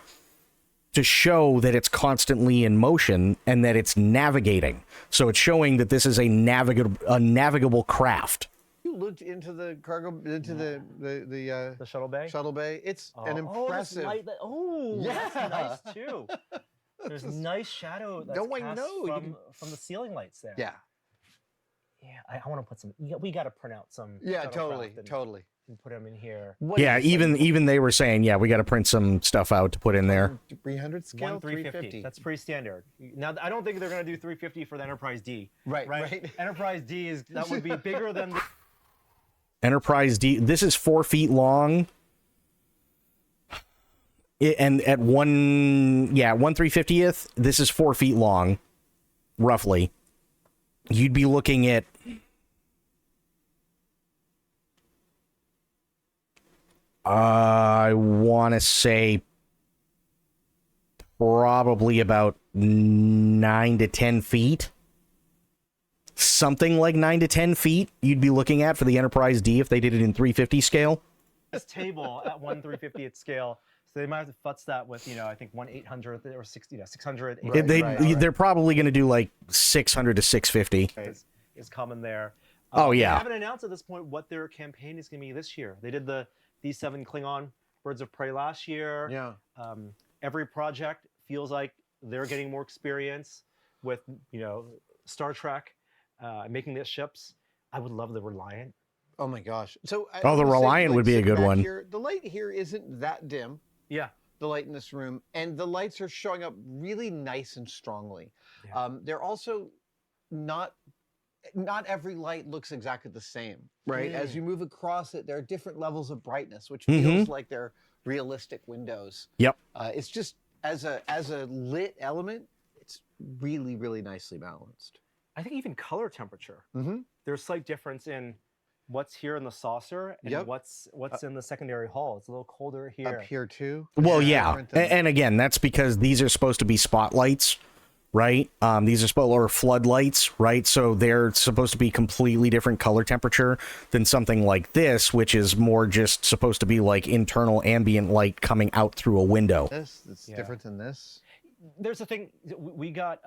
to show that it's constantly in motion and that it's navigating. So it's showing that this is a navigable craft. You looked into the the shuttle bay. Shuttle bay. It's an impressive. That's nice too. There's nice shadow that's cast from the ceiling lights there. Yeah. Yeah, I want to put some. We got to print out some. Yeah, totally. And put them in here. Even they were saying, we got to print some stuff out to put in there. 300 scale, 350. That's pretty standard. Now, I don't think they're going to do 350 for the Enterprise D. Right. Enterprise D that would be bigger than the Enterprise D. This is 4 feet long. And at 1/350th, this is 4 feet long, roughly. You'd be looking at I want to say probably about 9 to 10 feet. Something like 9 to 10 feet you'd be looking at for the Enterprise D if they did it in 350 scale. This table at 1/350th scale, so they might have to futz that with, I think 1/800th or 600. They're probably going to do like 600 to 650. Is coming there. They haven't announced at this point what their campaign is going to be this year. They did the D7 Klingon Birds of Prey last year. Yeah. Every project feels like they're getting more experience with, Star Trek, making the ships. I would love the Reliant. Oh my gosh. So the Reliant would be a good one. Here, the light here isn't that dim. Yeah. The light in this room, and the lights are showing up really nice and strongly. Yeah. They're also not every light looks exactly the same, right? As you move across it, there are different levels of brightness, which feels like they're realistic windows. Yep. It's just as a lit element, it's really, really nicely balanced. I think even color temperature. There's slight difference in what's here in the saucer and what's in the secondary hull. It's a little colder here. Up here too. Well, yeah, and again, that's because these are supposed to be spotlights, right? These are or floodlights, right? So they're supposed to be completely different color temperature than something like this, which is more just supposed to be like internal ambient light coming out through a window. It's different than this. There's a thing we got.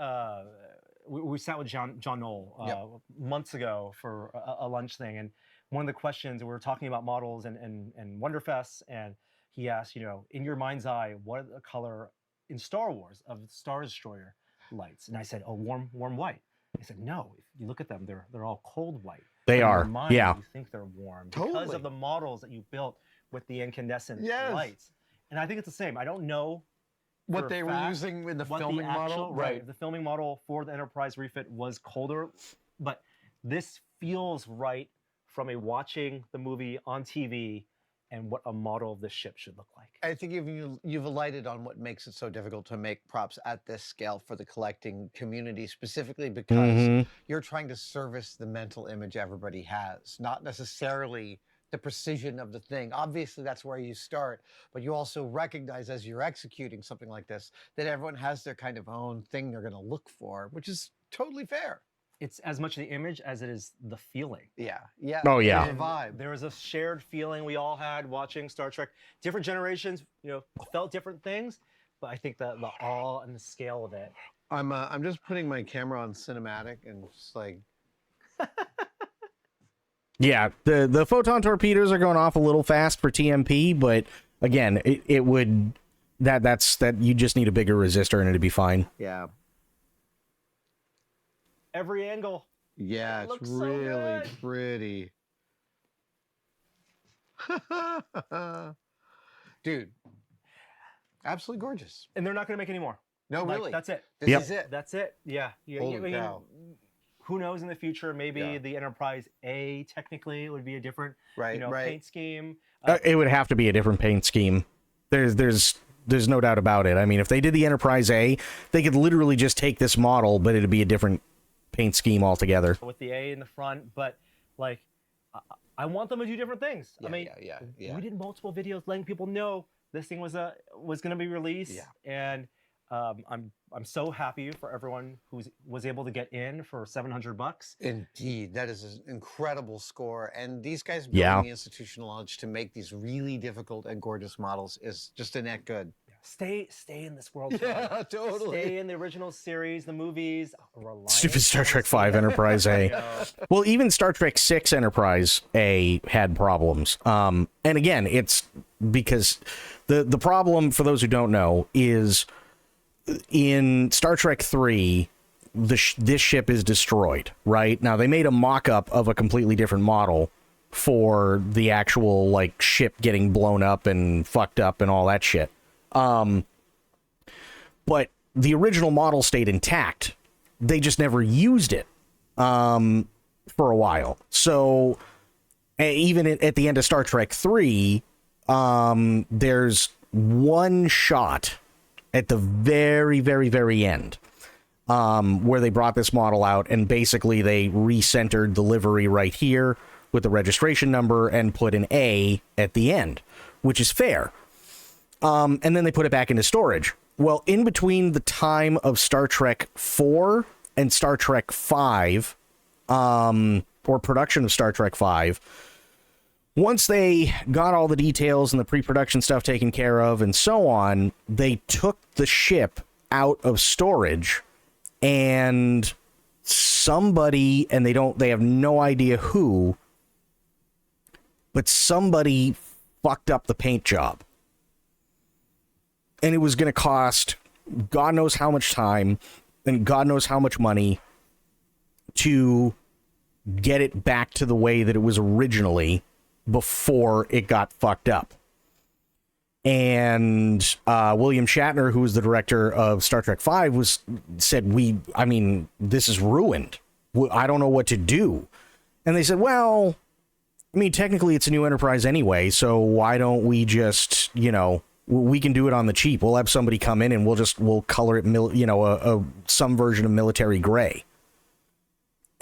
We sat with John Knoll months ago for a lunch thing, and one of the questions we were talking about models and Wonderfest, and he asked, in your mind's eye, what are the color in Star Wars of Star Destroyer lights? And I said, warm white. He said, no. If you look at them, they're all cold white. They in are. Your mind, yeah. You think they're warm because of the models that you built with the incandescent lights. And I think it's the same. I don't know what they were using in the filming model. Right. The filming model for the Enterprise refit was colder, but this feels right from watching the movie on TV and what a model of this ship should look like. I think you've alighted on what makes it so difficult to make props at this scale for the collecting community, specifically because you're trying to service the mental image everybody has, not necessarily the precision of the thing. Obviously, that's where you start, but you also recognize as you're executing something like this that everyone has their kind of own thing they're going to look for, which is totally fair. It's as much the image as it is the feeling. Yeah, yeah. Oh, yeah. There's a vibe. There was a shared feeling we all had watching Star Trek. Different generations, felt different things, but I think the awe and the scale of it. I'm just putting my camera on cinematic and just like. Yeah, the photon torpedoes are going off a little fast for TMP, but again, it would that's you just need a bigger resistor and it'd be fine. Yeah. Every angle. Yeah, it's so really good. pretty. Dude, absolutely gorgeous. And they're not going to make any more. No, really. That's it. This is it. That's it. Yeah. Holy cow. Who knows in the future? Maybe the Enterprise A technically would be a different paint scheme. It would have to be a different paint scheme. There's no doubt about it. I mean, if they did the Enterprise A, they could literally just take this model, but it'd be a different paint scheme altogether. With the A in the front, but like, I want them to do different things. Yeah, I mean, we did multiple videos letting people know this thing was going to be released, and I'm so happy for everyone who was able to get in for $700. Indeed, that is an incredible score, and these guys building the institutional knowledge to make these really difficult and gorgeous models is just a net good. Stay in this world. Yeah, totally. Stay in the original series, the movies. Stupid Star Trek V Enterprise A. Well, even Star Trek VI Enterprise A had problems. And again, it's because the problem, for those who don't know, is in Star Trek 3, this ship is destroyed, right? Now, they made a mock-up of a completely different model for the actual, like, ship getting blown up and fucked up and all that shit. But the original model stayed intact. They just never used it for a while. So even at the end of Star Trek 3, there's one shot at the very, very, very end where they brought this model out, and basically they recentered the livery right here with the registration number and put an A at the end, which is fair. And then they put it back into storage. Well, in between the time of Star Trek 4 and Star Trek 5, or production of Star Trek 5, once they got all the details and the pre-production stuff taken care of and so on, they took the ship out of storage, and somebody, and they have no idea who, but somebody fucked up the paint job. And it was going to cost God knows how much time and God knows how much money to get it back to the way that it was originally before it got fucked up. And William Shatner, who was the director of Star Trek V, said, this is ruined. I don't know what to do. And they said, well, I mean, technically it's a new Enterprise anyway, so why don't we just, we can do it on the cheap. We'll have somebody come in and we'll color it, some version of military gray.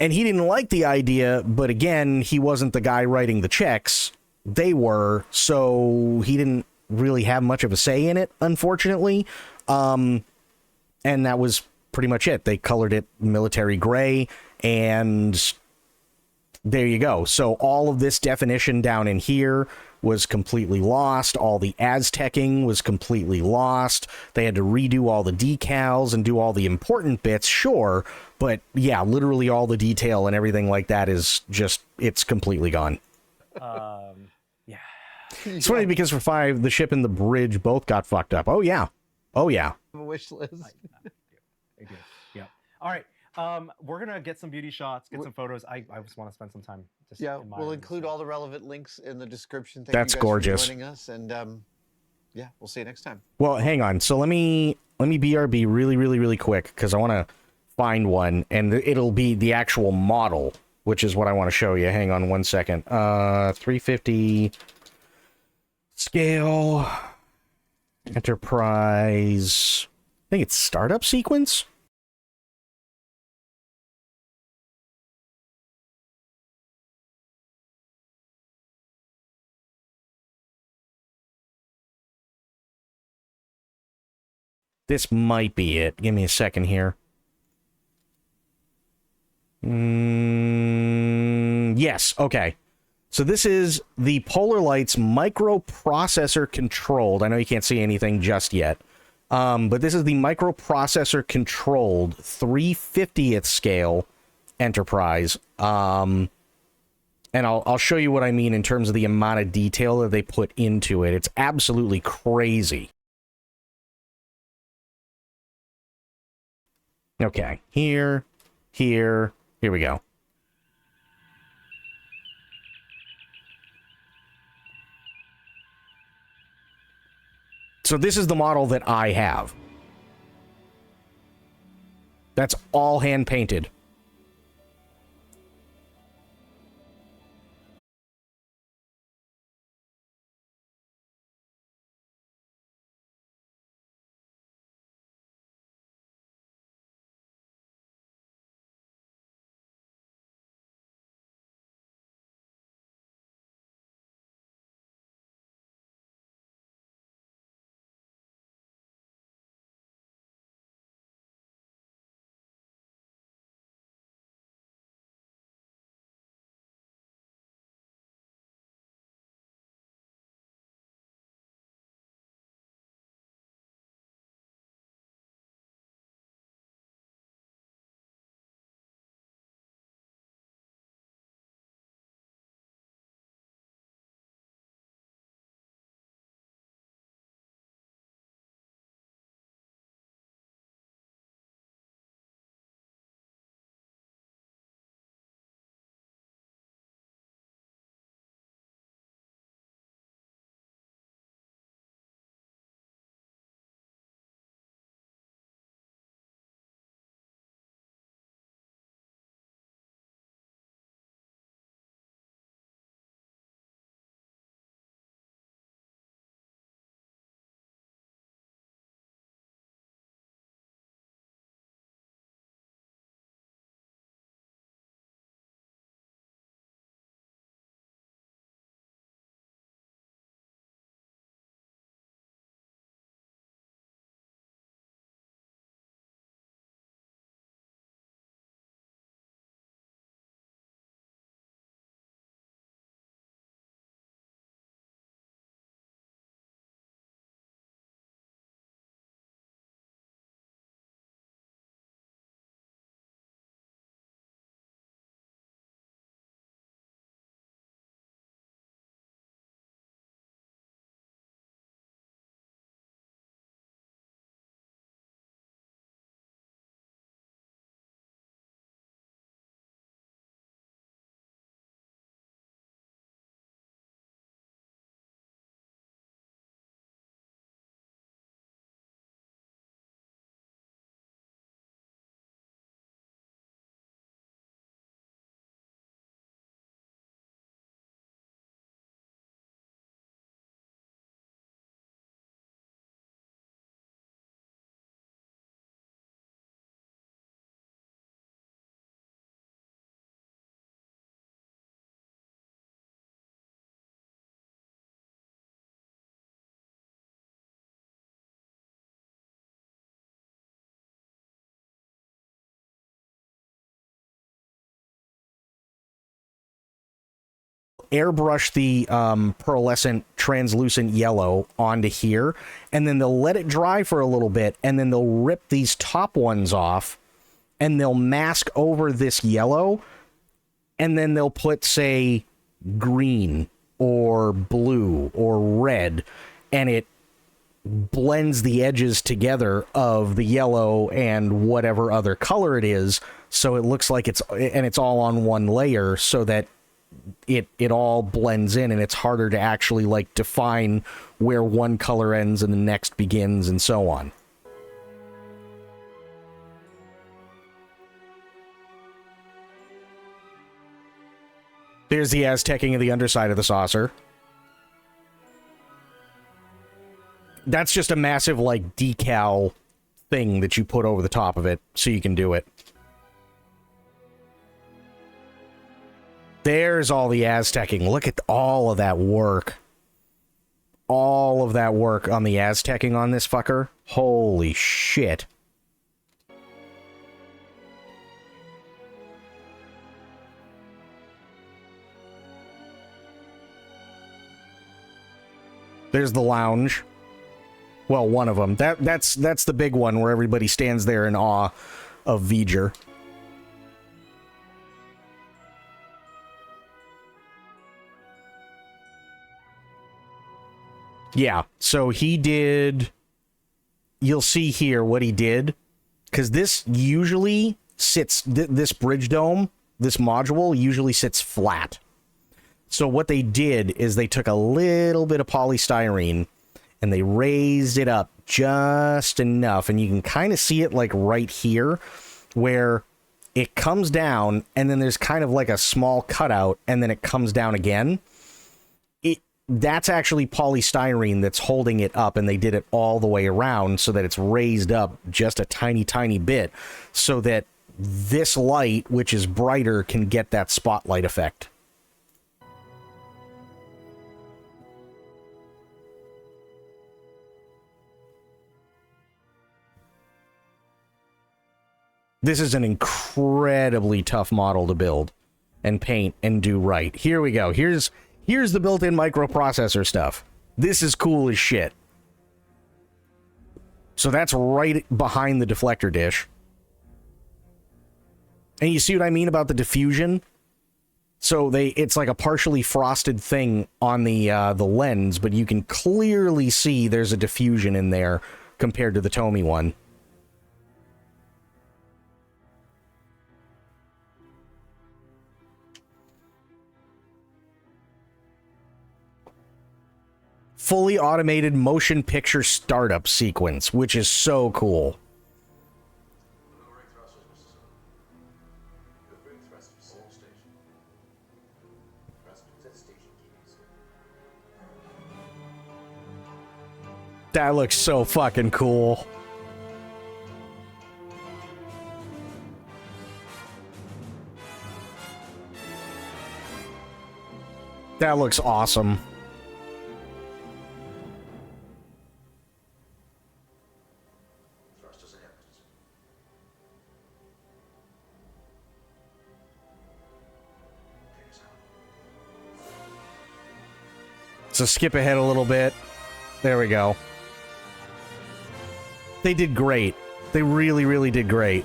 And he didn't like the idea, but again, he wasn't the guy writing the checks. They were, so he didn't really have much of a say in it, unfortunately. And that was pretty much it. They colored it military gray, and there you go. So all of this definition down in here was completely lost. All the Aztecing was completely lost. They had to redo all the decals and do all the important bits, sure, but yeah, literally all the detail and everything like that is just, it's completely gone. Yeah. It's funny because for 5, the ship and the bridge both got fucked up. Oh yeah. A wish list. I do. Yeah. All right. We're gonna get some beauty shots, get some photos. I just want to spend some time. We'll include all the relevant links in the description. Thank That's you guys gorgeous. for joining us, and we'll see you next time. Well, hang on. So let me BRB really, really, really quick because I want to find one, and it'll be the actual model, which is what I want to show you. Hang on one second. 350. Scale. Enterprise. I think it's startup sequence. This might be it. Give me a second here. Yes, okay. So this is the Polar Lights microprocessor controlled. I know you can't see anything just yet. But this is the microprocessor controlled 3/50th scale Enterprise. And I'll show you what I mean in terms of the amount of detail that they put into it. It's absolutely crazy. Okay, here we go. So this is the model that I have. That's all hand painted. Airbrush the pearlescent translucent yellow onto here, and then they'll let it dry for a little bit, and then they'll rip these top ones off, and they'll mask over this yellow, and then they'll put, say, green or blue or red, and it blends the edges together of the yellow and whatever other color it is, so it looks like it's all on one layer, so that it all blends in, and it's harder to actually like define where one color ends and the next begins and so on. There's the Aztecing of the underside of the saucer. That's just a massive, like, decal thing that you put over the top of it so you can do it. There's all the Aztecing. Look at all of that work. All of that work on the Aztecing on this fucker. Holy shit. There's the lounge. Well, one of them. That's the big one where everybody stands there in awe of V'ger. Yeah, so he did... You'll see here what he did. Because this usually sits... This bridge dome, this module, usually sits flat. So what they did is they took a little bit of polystyrene and they raised it up just enough. And you can kind of see it like right here where it comes down and then there's kind of like a small cutout and then it comes down again. That's actually polystyrene that's holding it up, and they did it all the way around so that it's raised up just a tiny, tiny bit so that this light, which is brighter, can get that spotlight effect. This is an incredibly tough model to build and paint and do right. Here we go. Here's the built-in microprocessor stuff. This is cool as shit. So that's right behind the deflector dish. And you see what I mean about the diffusion? So it's like a partially frosted thing on the lens, but you can clearly see there's a diffusion in there compared to the Tomy one. Fully automated motion picture startup sequence, which is so cool. That looks so fucking cool. That looks awesome. So skip ahead a little bit. There we go. They did great. They really, really did great.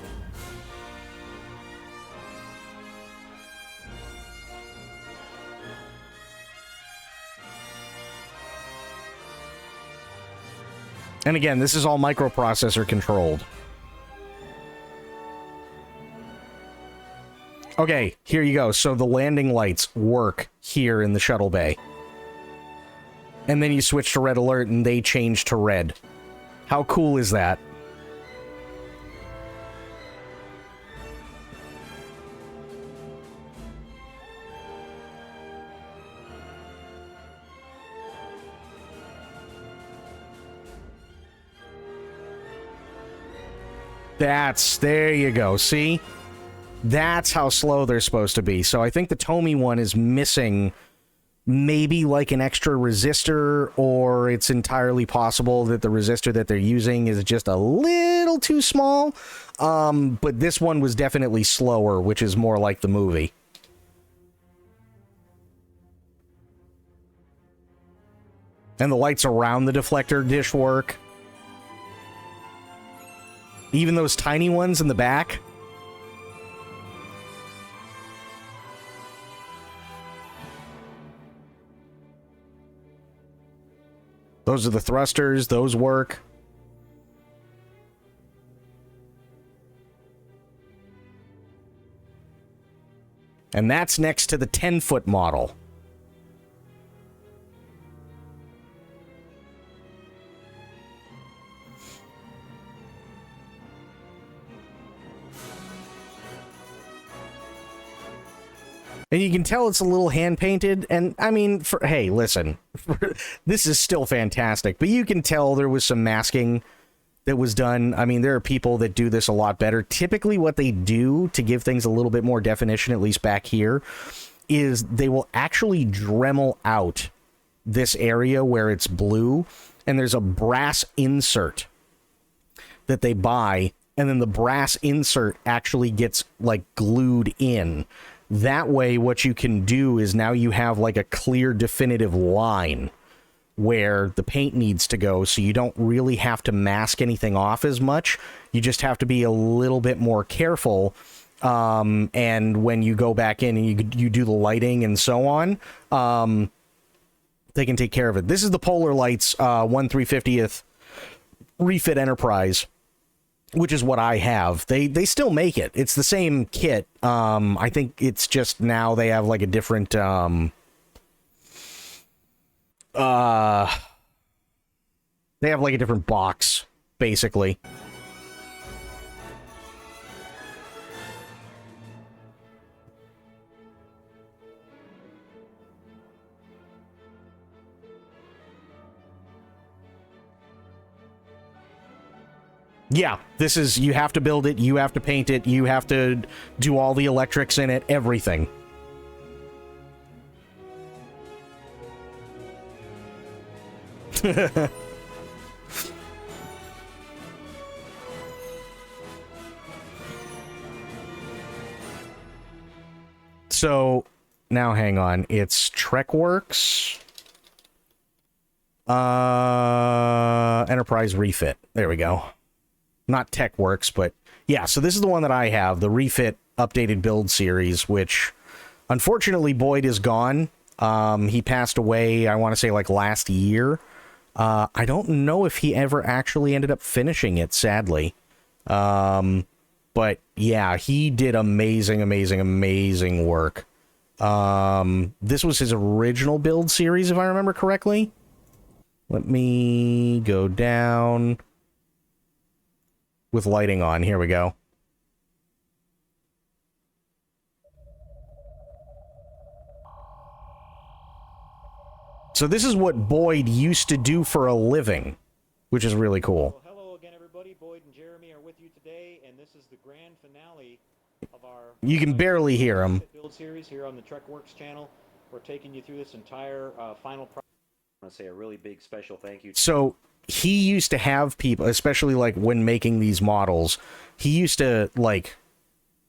And again, this is all microprocessor controlled. Okay, here you go. So the landing lights work here in the shuttle bay. And then you switch to red alert and they change to red. How cool is that? There you go. See? That's how slow they're supposed to be. So I think the Tomy one is missing maybe like an extra resistor, or it's entirely possible that the resistor that they're using is just a little too small. But this one was definitely slower, which is more like the movie. And the lights around the deflector dish work. Even those tiny ones in the back. Those are the thrusters. Those work. And that's next to the 10-foot model. And you can tell it's a little hand-painted, and I mean, hey, listen, this is still fantastic, but you can tell there was some masking that was done. I mean, there are people that do this a lot better. Typically, what they do to give things a little bit more definition, at least back here, is they will actually Dremel out this area where it's blue, and there's a brass insert that they buy, and then the brass insert actually gets, like, glued in. That way, what you can do is now you have like a clear, definitive line where the paint needs to go, so you don't really have to mask anything off as much. You just have to be a little bit more careful. And when you go back in and you do the lighting and so on, they can take care of it. This is the Polar Lights 1/350th Refit Enterprise, which is what I have. They still make it. It's the same kit. I think it's just now they have like a different they have like a different box, basically. Yeah, this is, you have to build it, you have to paint it, you have to do all the electrics in it, everything. So, now hang on, it's TrekWorks, Enterprise Refit, there we go. Not TechWorks, but yeah, so this is the one that I have, the Refit Updated Build Series, which unfortunately Boyd is gone. He passed away, I want to say, like last year. I don't know if he ever actually ended up finishing it, sadly. But yeah, he did amazing, amazing, amazing work. This was his original build series, if I remember correctly. Let me go down with lighting on. Here we go. So this is what Boyd used to do for a living, which is really cool. Well, hello again, everybody. Boyd and Jeremy are with you today, and this is the grand finale of our... You can barely hear him. ...build series here on the TrekWorks channel. We're taking you through this entire final process. I want to say a really big special thank you. So he used to have people, especially like when making these models, he used to like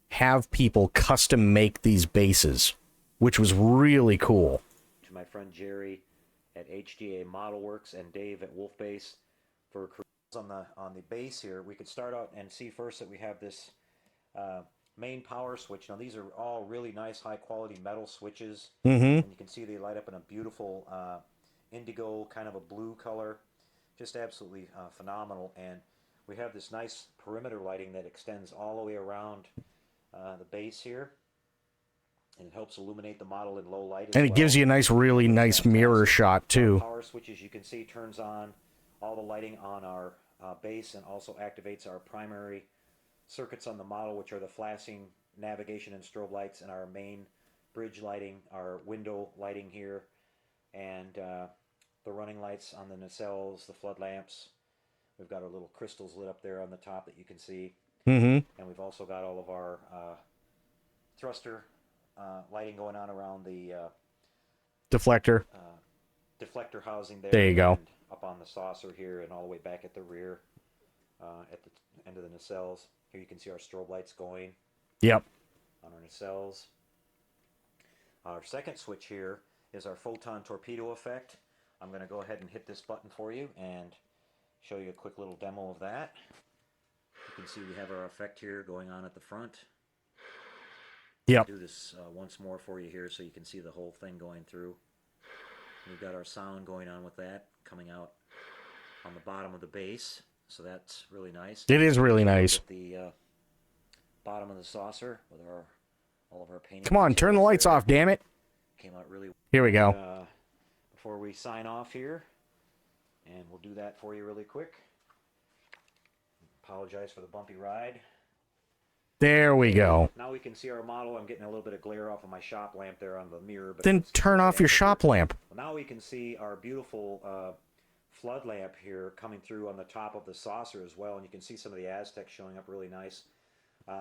have people custom make these bases, which was really cool. To my friend Jerry at HDA Model Works and Dave at Wolf Base for on the base here. We could start out and see first that we have this main power switch. Now these are all really nice high quality metal switches, and you can see they light up in a beautiful indigo kind of a blue color. Just absolutely phenomenal. And we have this nice perimeter lighting that extends all the way around the base here, and it helps illuminate the model in low light as and it gives you a nice, really nice mirror shot too. Power switch, as you can see, turns on all the lighting on our base and also activates our primary circuits on the model, which are the flashing navigation and strobe lights, and our main bridge lighting, our window lighting here, and the running lights on the nacelles, the flood lamps. We've got our little crystals lit up there on the top that you can see. And we've also got all of our thruster lighting going on around the deflector housing there. There you go. And up on the saucer here and all the way back at the rear at the end of the nacelles. Here you can see our strobe lights going. Yep. On our nacelles. Our second switch here is our photon torpedo effect. I'm going to go ahead and hit this button for you and show you a quick little demo of that. You can see we have our effect here going on at the front. Yep. I'll do this once more for you here so you can see the whole thing going through. We've got our sound going on with that coming out on the bottom of the base, so that's really nice. It is really nice. At the bottom of the saucer with all of our painting. Come on, turn the lights off, damn it. Came out really. Here we go. Before we sign off here, and we'll do that for you really quick. Apologize for the bumpy ride. There we go. Now we can see our model. I'm getting a little bit of glare off of my shop lamp there on the mirror. But Then turn off your shop lamp. Well, now we can see our beautiful flood lamp here coming through on the top of the saucer as well, and you can see some of the Aztecs showing up really nice.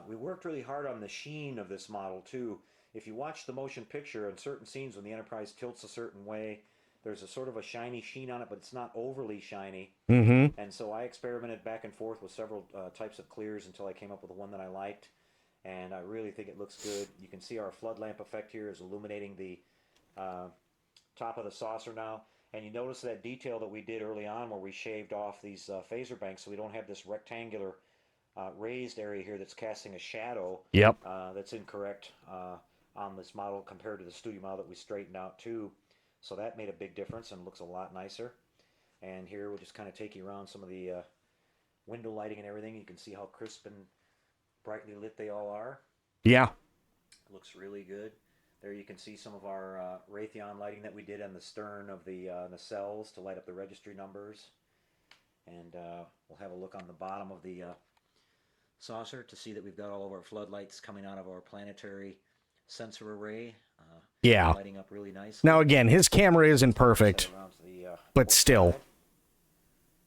We worked really hard on the sheen of this model too. If you watch the motion picture, in certain scenes when the Enterprise tilts a certain way, there's a sort of a shiny sheen on it, but it's not overly shiny. Mm-hmm. And so I experimented back and forth with several types of clears until I came up with the one that I liked. And I really think it looks good. You can see our flood lamp effect here is illuminating the top of the saucer now. And you notice that detail that we did early on where we shaved off these phaser banks so we don't have this rectangular raised area here that's casting a shadow. Yep. That's incorrect on this model compared to the studio model that we straightened out too. So that made a big difference and looks a lot nicer. And here we'll just kind of take you around some of the window lighting and everything. You can see how crisp and brightly lit they all are. Yeah. Looks really good. There you can see some of our Raytheon lighting that we did on the stern of the nacelles to light up the registry numbers. And we'll have a look on the bottom of the saucer to see that we've got all of our floodlights coming out of our planetary sensor array. Yeah. Lighting up really nice. Now again, his camera isn't perfect, but still.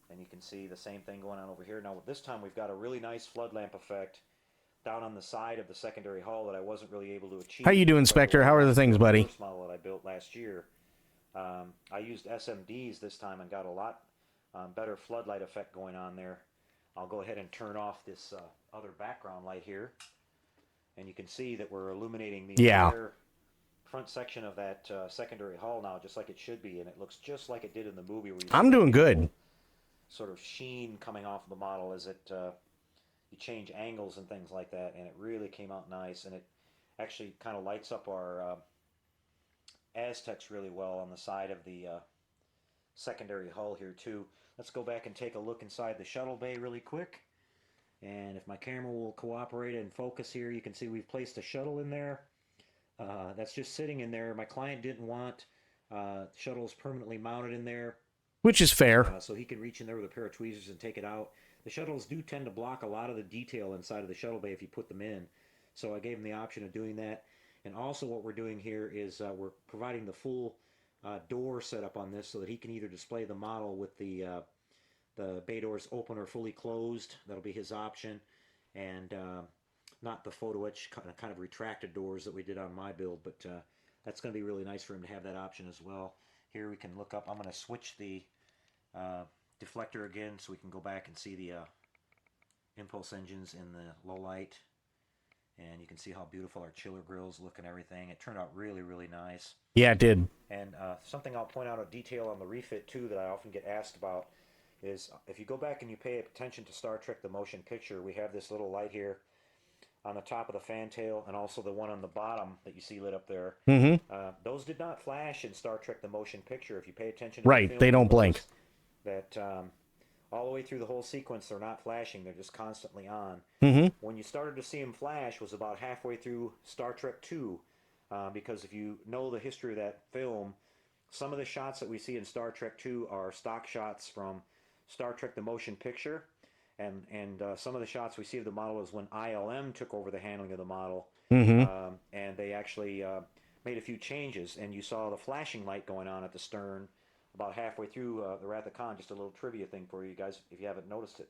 And you can see the same thing going on over here. Now this time we've got a really nice flood lamp effect down on the side of the secondary hull that I wasn't really able to achieve. How you doing, Spectre? How are the things, buddy? The first model that I built last year. I used SMDs this time and got a lot better floodlight effect going on there. I'll go ahead and turn off this other background light here. And you can see that we're illuminating the entire front section of that secondary hull now, just like it should be, and it looks just like it did in the movie. Where I'm doing good. Sort of sheen coming off of the model as it you change angles and things like that, and it really came out nice, and it actually kind of lights up our Aztecs really well on the side of the secondary hull here too. Let's go back and take a look inside the shuttle bay really quick. And if my camera will cooperate and focus here, you can see we've placed a shuttle in there. That's just sitting in there. My client didn't want shuttles permanently mounted in there. Which is fair. So he could reach in there with a pair of tweezers and take it out. The shuttles do tend to block a lot of the detail inside of the shuttle bay if you put them in. So I gave him the option of doing that. And also what we're doing here is we're providing the full door setup on this so that he can either display the model with the bay doors open or fully closed. That'll be his option. And not the photo etch kind of retracted doors that we did on my build, but that's going to be really nice for him to have that option as well. Here we can look up. I'm going to switch the deflector again so we can go back and see the impulse engines in the low light. And you can see how beautiful our chiller grills look and everything. It turned out really, really nice. Yeah, it did. And something I'll point out, a detail on the refit too that I often get asked about, is if you go back and you pay attention to Star Trek the Motion Picture, we have this little light here on the top of the fantail and also the one on the bottom that you see lit up there. Mm-hmm. Those did not flash in Star Trek the Motion Picture. If you pay attention to right, the film, they don't blink. That all the way through the whole sequence, they're not flashing. They're just constantly on. Mm-hmm. When you started to see them flash was about halfway through Star Trek II, because if you know the history of that film, some of the shots that we see in Star Trek II are stock shots from Star Trek the Motion Picture, and some of the shots we see of the model is when ILM took over the handling of the model, mm-hmm. And they actually made a few changes, and you saw the flashing light going on at the stern about halfway through the Wrath of Khan. Just a little trivia thing for you guys if you haven't noticed it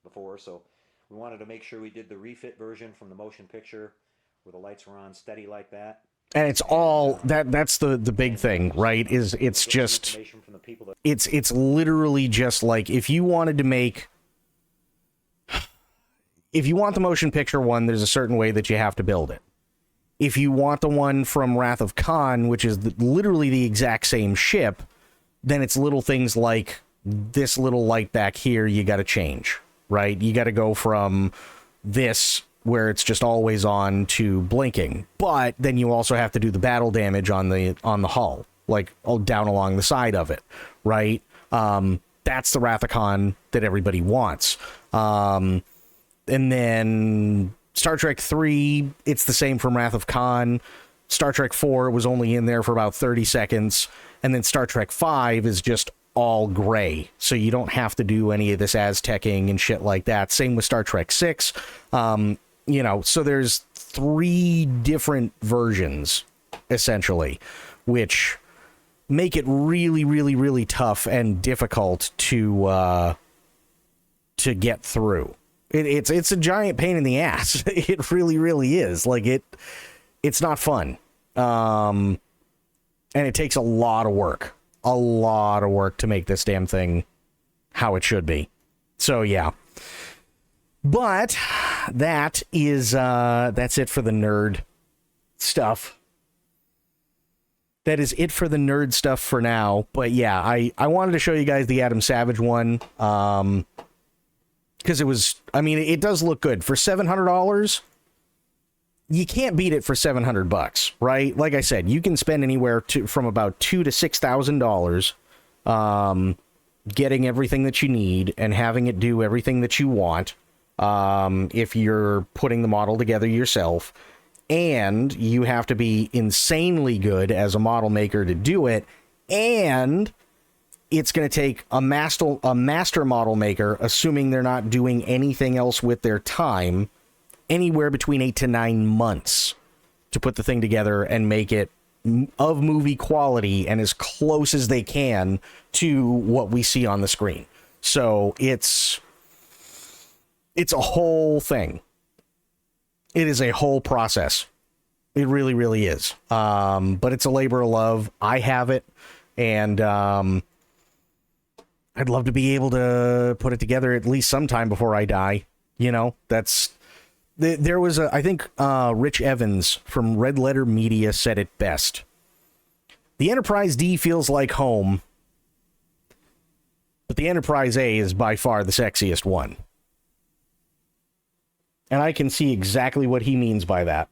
before. So we wanted to make sure we did the refit version from the motion picture where the lights were on steady like that. And it's all that's the big thing, right? Is it's just it's literally just like if you wanted to make, if you want the motion picture one, there's a certain way that you have to build it. If you want the one from Wrath of Khan, which is literally the exact same ship, then it's little things like this little light back here you got to change, right? You got to go from this where it's just always on to blinking, but then you also have to do the battle damage on the hull, like down along the side of it, right? That's the Wrath of Khan that everybody wants. And then Star Trek 3, it's the same from Wrath of Khan. Star Trek 4 was only in there for about 30 seconds. And then Star Trek 5 is just all gray. So you don't have to do any of this Aztecing and shit like that. Same with Star Trek 6. So there's 3 different versions, essentially, which make it really, really, really tough and difficult to get through. It's a giant pain in the ass. It really, really is. Like, it's not fun. And it takes a lot of work. A lot of work to make this damn thing how it should be. So, yeah. But that's it for the nerd stuff. That is it for the nerd stuff for now. But yeah, I wanted to show you guys the Adam Savage one. Because it does look good. For $700, you can't beat it for $700, right? Like I said, you can spend anywhere from about $2,000 to $6,000 getting everything that you need and having it do everything that you want. If you're putting the model together yourself, and you have to be insanely good as a model maker to do it, and it's going to take a master model maker, assuming they're not doing anything else with their time, anywhere between 8 to 9 months to put the thing together and make it of movie quality and as close as they can to what we see on the screen. So it's a whole thing. It is a whole process. It really, really is. But it's a labor of love. I have it, and I'd love to be able to put it together at least sometime before I die. There was I think Rich Evans from Red Letter Media said it best. The Enterprise D feels like home, but the Enterprise A is by far the sexiest one. And I can see exactly what he means by that.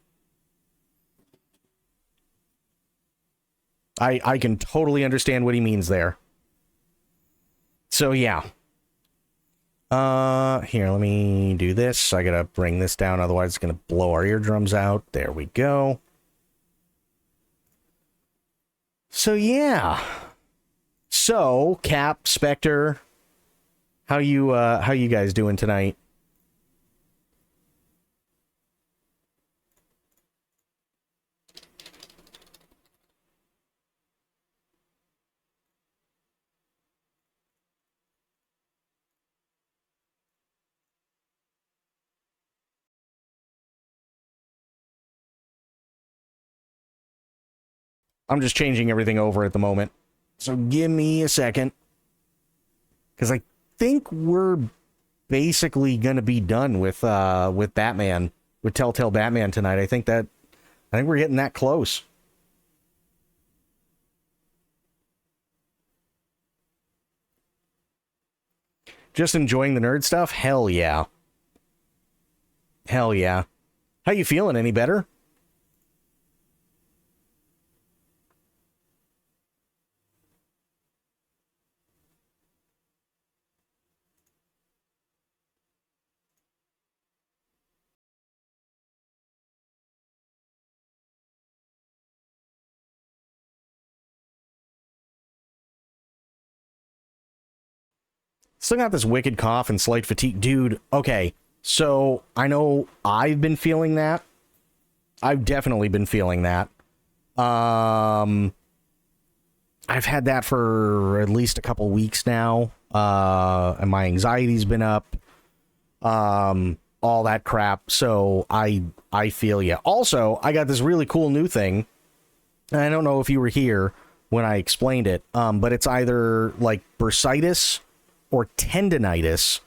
I can totally understand what he means there. So, yeah. Here, let me do this. I gotta bring this down, otherwise it's gonna blow our eardrums out. There we go. So, yeah. So, Cap, Spectre, how you guys doing tonight? I'm just changing everything over at the moment. So give me a second. Because I think we're basically going to be done with Batman, with Telltale Batman tonight. I think we're getting that close. Just enjoying the nerd stuff? Hell yeah. Hell yeah. How you feeling? Any better? Still got this wicked cough and slight fatigue. Dude, okay. So, I know I've been feeling that. I've definitely been feeling that. I've had that for at least a couple weeks now. And my anxiety's been up. All that crap. So, I feel ya. Also, I got this really cool new thing. And I don't know if you were here when I explained it. But it's either like bursitis or tendonitis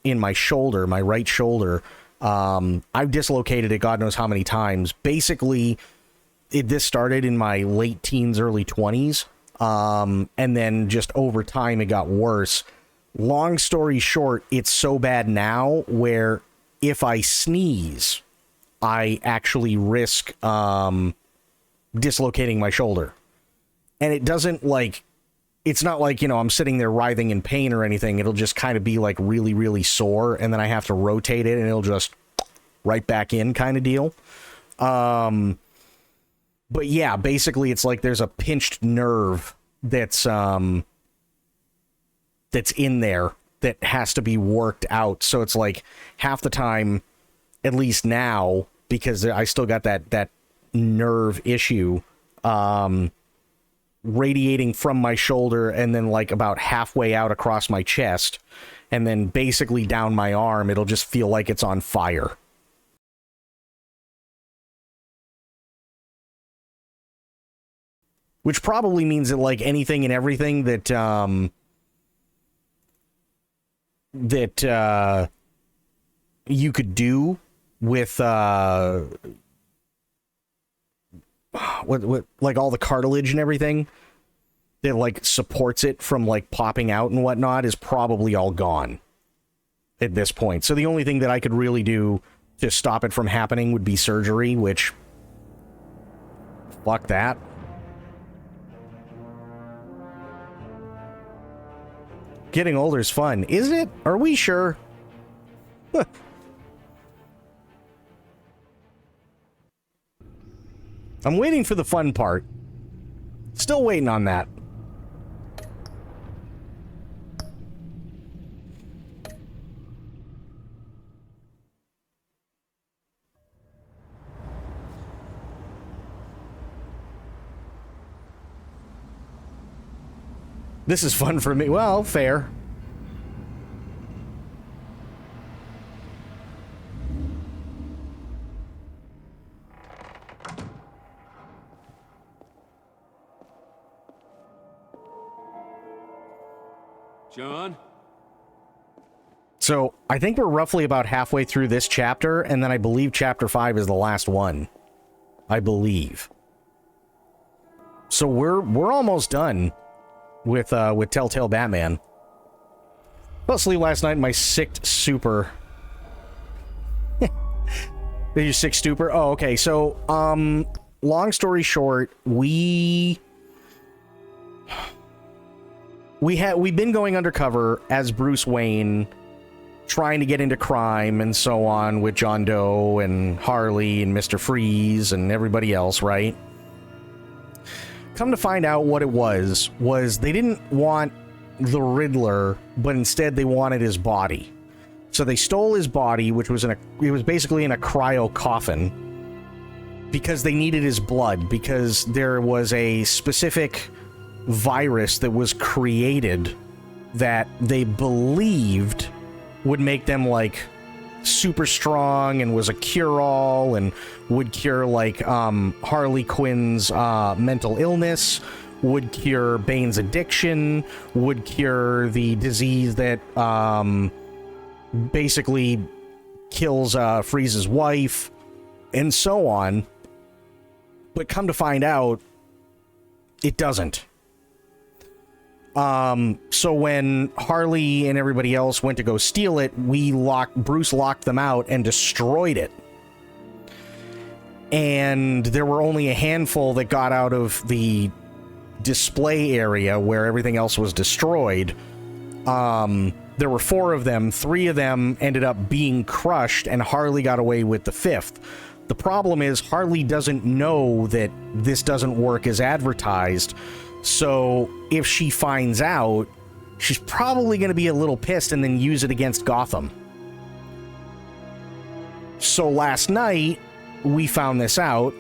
in my shoulder, my right shoulder. I've dislocated it God knows how many times. Basically, this started in my late teens, early 20s, and then just over time it got worse. Long story short, it's so bad now where if I sneeze, I actually risk dislocating my shoulder. And it doesn't it's not like, I'm sitting there writhing in pain or anything. It'll just kind of be like really, really sore, and then I have to rotate it and it'll just right back in kind of deal. But yeah, basically it's like there's a pinched nerve that's in there that has to be worked out. So it's like half the time at least now, because I still got that nerve issue radiating from my shoulder and then like about halfway out across my chest and then basically down my arm. It'll just feel like it's on fire. Which probably means that like anything and everything that you could do with what like all the cartilage and everything that like supports it from like popping out and whatnot is probably all gone at this point. So the only thing that I could really do to stop it from happening would be surgery, which fuck that. Getting older is fun, isn't it? Are we sure? I'm waiting for the fun part. Still waiting on that. This is fun for me. Well, fair. John? So, I think we're roughly about halfway through this chapter, and then I believe chapter 5 is the last one. I believe. So we're almost done with Telltale Batman. Fell asleep last night in my sick stupor. Did you sick stupor? Oh, okay. So, long story short, we've been going undercover as Bruce Wayne, trying to get into crime and so on with John Doe and Harley and Mr. Freeze and everybody else, right? Come to find out what it was they didn't want the Riddler, but instead they wanted his body. So they stole his body, which was it was basically in a cryo coffin, because they needed his blood, because there was a specific virus that was created that they believed would make them like super strong and was a cure-all and would cure like Harley Quinn's mental illness, would cure Bane's addiction, would cure the disease that basically kills Freeze's wife, and so on. But come to find out, it doesn't. So when Harley and everybody else went to go steal it, Bruce locked them out and destroyed it. And there were only a handful that got out of the display area where everything else was destroyed. There were 4 of them. 3 of them ended up being crushed, and Harley got away with the 5th. The problem is Harley doesn't know that this doesn't work as advertised. So if she finds out, she's probably going to be a little pissed and then use it against Gotham. So last night, we found this out,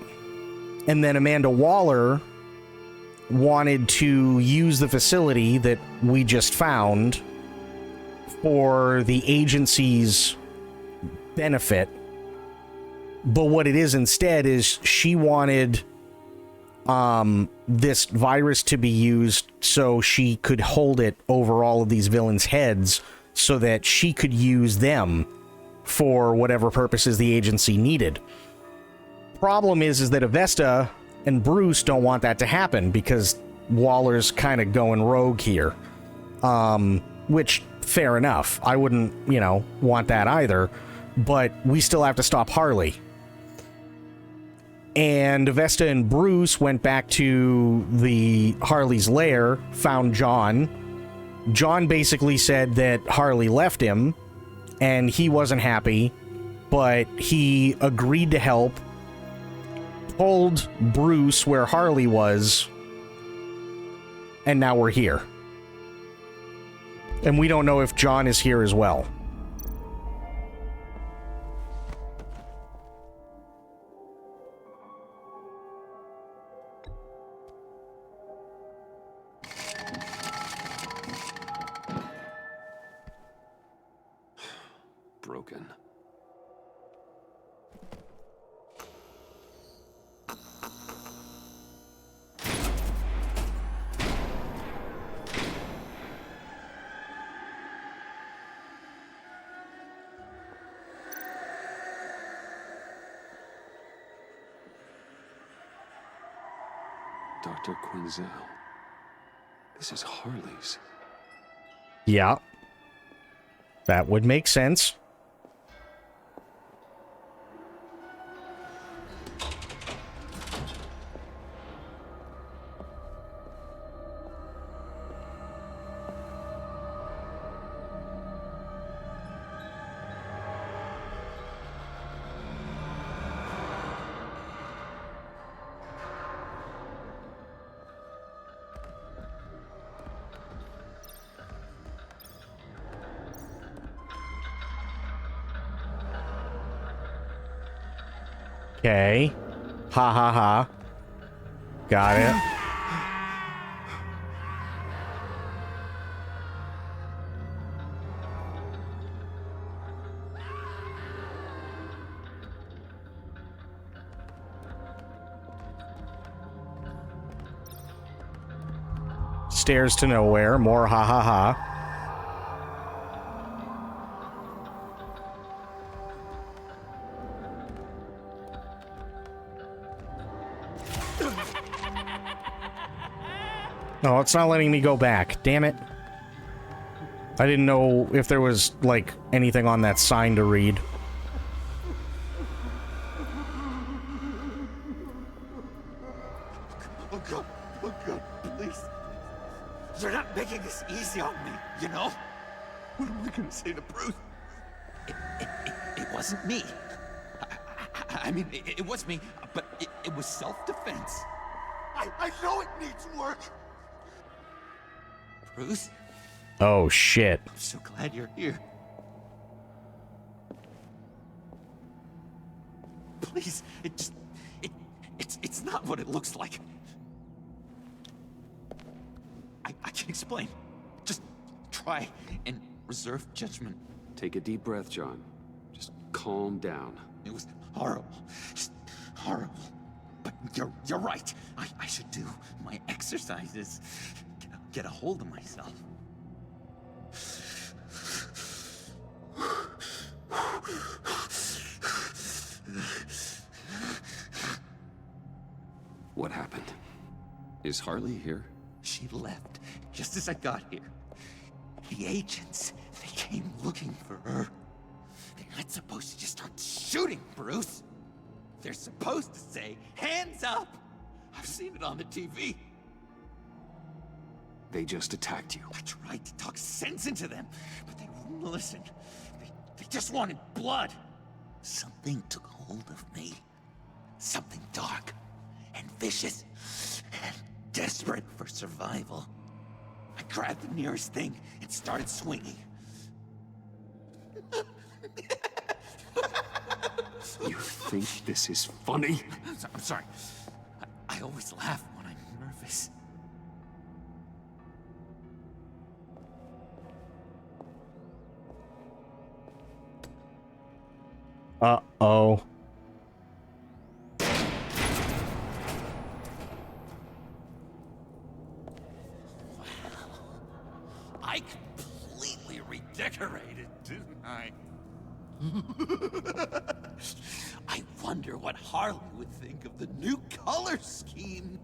and then Amanda Waller wanted to use the facility that we just found for the agency's benefit. But what it is instead is she wanted this virus to be used so she could hold it over all of these villains' heads so that she could use them for whatever purposes the agency needed. Problem is that Avesta and Bruce don't want that to happen because Waller's kind of going rogue here. Which, fair enough. I wouldn't, want that either. But we still have to stop Harley. And Avesta and Bruce went back to the Harley's lair, found John. John basically said that Harley left him, and he wasn't happy, but he agreed to help, told Bruce where Harley was, and now we're here. And we don't know if John is here as well. broken. Dr. Quinzel. This is Harley's. Yeah. That would make sense. Okay. Ha ha ha. Got it. Stairs to nowhere. More ha ha ha. No, it's not letting me go back. Damn it. I didn't know if there was, like, anything on that sign to read. Oh God, please. You're not making this easy on me, you know? What am I gonna say to Bruce? It wasn't me. I mean, it was me, but it was self-defense. I know it needs work. Bruce? Oh, shit. I'm so glad you're here. Please, it's not what it looks like. I can explain. Just try and reserve judgment. Take a deep breath, John. Just calm down. It was horrible. Just horrible. But you're right. I should do my exercises. Get a hold of myself. What happened? Is Harley here? She left just as I got here. The agents, they came looking for her. They're not supposed to just start shooting, Bruce. They're supposed to say, hands up! I've seen it on the TV. They just attacked you. I tried to talk sense into them, but they wouldn't listen. They just wanted blood. Something took hold of me. Something dark and vicious and desperate for survival. I grabbed the nearest thing and started swinging. You think this is funny? I'm sorry. I always laugh when I'm nervous. Uh-oh. I completely redecorated, didn't I? I wonder what Harley would think of the new color scheme.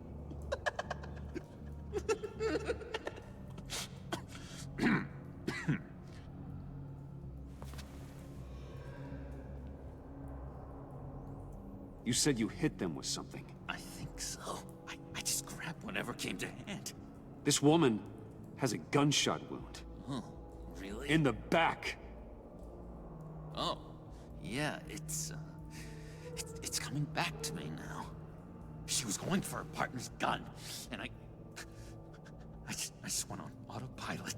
You said you hit them with something. I think so. I just grabbed whatever came to hand. This woman has a gunshot wound. Oh, really? In the back. Oh, yeah, it's coming back to me now. She was going for her partner's gun, and I just went on autopilot.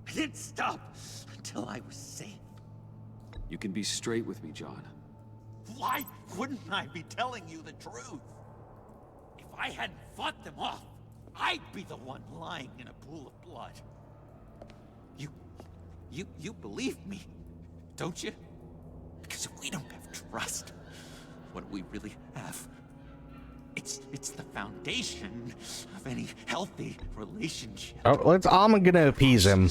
I didn't stop until I was safe. You can be straight with me, John. Why wouldn't I be telling you the truth? If I hadn't fought them off, I'd be the one lying in a pool of blood. You believe me, don't you? Because if we don't have trust, what do we really have? It's the foundation of any healthy relationship. Oh, I'm gonna appease him.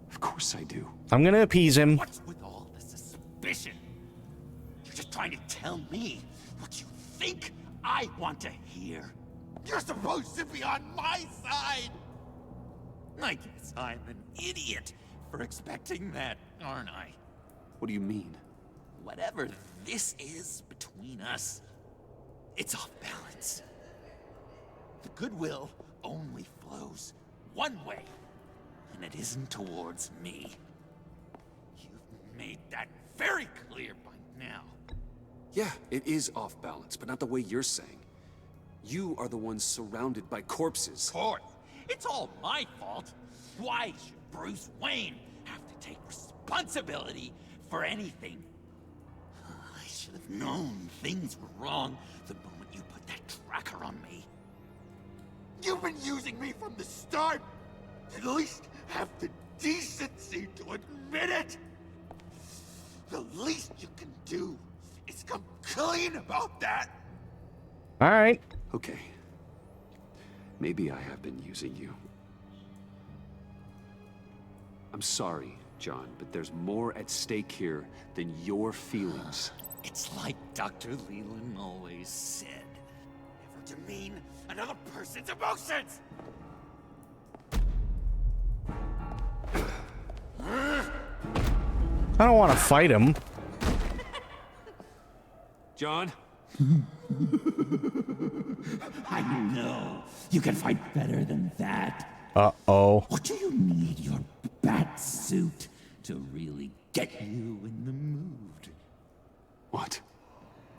Of course I do. I'm gonna appease him. What's with all the suspicion? You're just trying to tell me what you think I want to hear. You're supposed to be on my side. I guess I'm an idiot for expecting that, aren't I? What do you mean? Whatever this is between us, it's off balance. The goodwill only flows one way, and it isn't towards me. You've made that very clear by now. Yeah, it is off balance, but not the way you're saying. You are the ones surrounded by corpses. Of course, it's all my fault. Why should Bruce Wayne have to take responsibility for anything? I should have known things were wrong the moment you put that tracker on me. You've been using me from the start. At least have the decency to admit it. The least you can do is come clean about that. All right. Okay. Maybe I have been using you. I'm sorry, John, but there's more at stake here than your feelings. It's like Dr. Leland always said. Never demean another person's emotions! I don't want to fight him. John? I know. You can fight better than that. Uh-oh. What do you need your bat suit to really get you in the mood? What?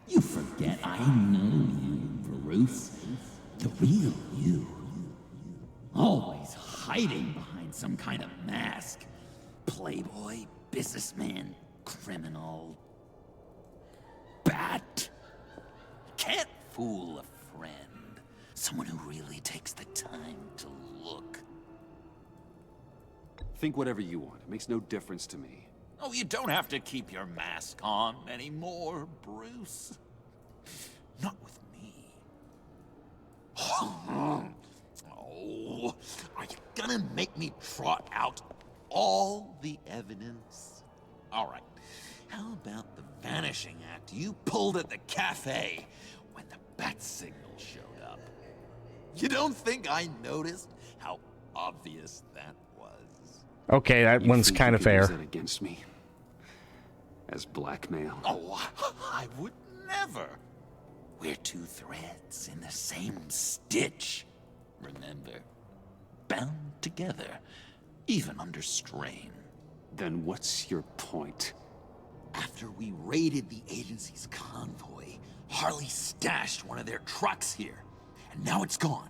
You forget I know you, Bruce. The real you. Always hiding behind some kind of mask. Playboy, businessman, criminal. Bat. Can't fool a friend. Someone who really takes the time to look. Think whatever you want. It makes no difference to me. Oh, you don't have to keep your mask on anymore, Bruce. Not with me. Oh, are you gonna make me trot out all the evidence? All right. How about the vanishing act you pulled at the cafe when the bat signal showed up? You don't think I noticed how obvious that was? Okay, that You one's think kind you of can use fair. that against me? As blackmail? Oh, I would never. We're two threads in the same stitch. Remember? Bound together, even under strain. Then what's your point? After we raided the agency's convoy, Harley stashed one of their trucks here. And now it's gone,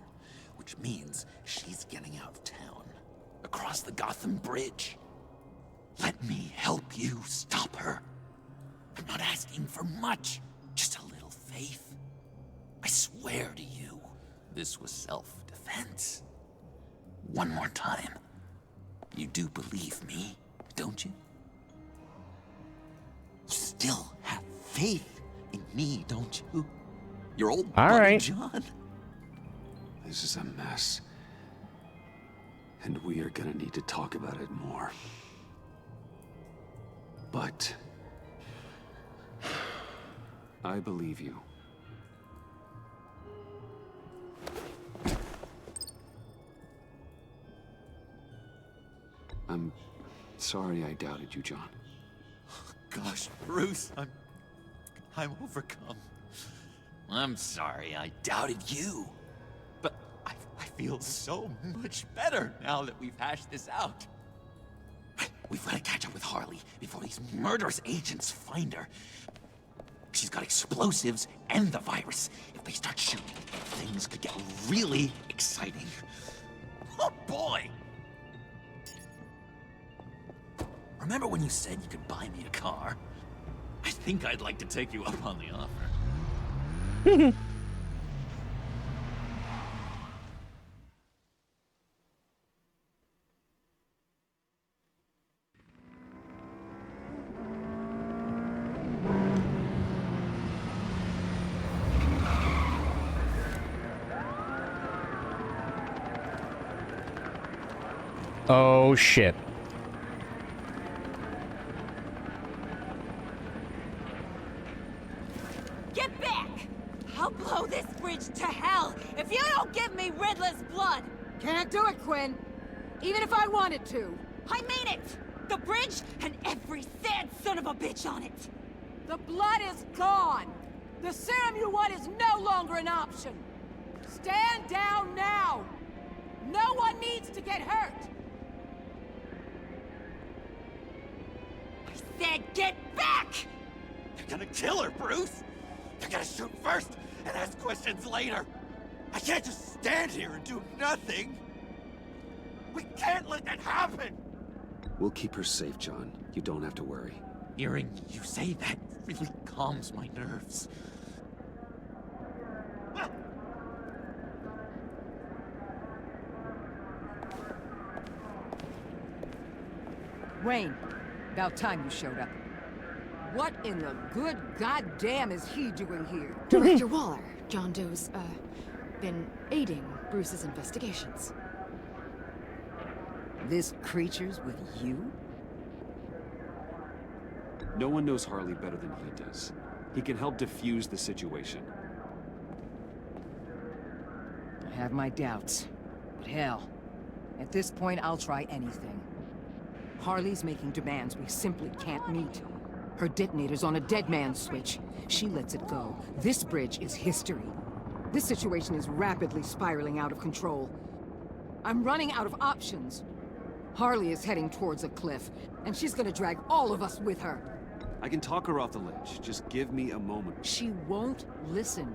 which means she's getting out of town. Across the Gotham Bridge. Let me help you stop her. I'm not asking for much, just a little faith. I swear to you, this was self-defense. One more time. You do believe me, don't you? You still have faith in me, don't you? Your old All buddy right. John? This is a mess. And we are gonna need to talk about it more. But I believe you. I'm sorry I doubted you, John. Gosh, Bruce, I'm overcome. I'm sorry I doubted you. But I feel so much better now that we've hashed this out. We've got to catch up with Harley before these murderous agents find her. She's got explosives and the virus. If they start shooting, things could get really exciting. Oh boy! Remember when you said you could buy me a car? I think I'd like to take you up on the offer. Oh, shit. Get back! I'll blow this bridge to hell if you don't give me Riddler's blood! Can't do it, Quinn. Even if I wanted to. I mean it! The bridge and every sad son of a bitch on it! The blood is gone! The serum you want is no longer an option! Stand down now! No one needs to get hurt! I said get back! You're gonna kill her, Bruce! You're gonna shoot first and ask questions later! I can't just stand here and do nothing! We can't let that happen! We'll keep her safe, John. You don't have to worry. Hearing you say that really calms my nerves. Wayne, about time you showed up. What in the good goddamn is he doing here? Director Waller, John Doe's, been aiding Bruce's investigations. This creature's with you? No one knows Harley better than he does. He can help defuse the situation. I have my doubts. But hell, at this point I'll try anything. Harley's making demands we simply can't meet. Her detonator's on a dead man's switch. She lets it go. This bridge is history. This situation is rapidly spiraling out of control. I'm running out of options. Harley is heading towards a cliff, and she's gonna drag all of us with her. I can talk her off the ledge. Just give me a moment. She won't listen.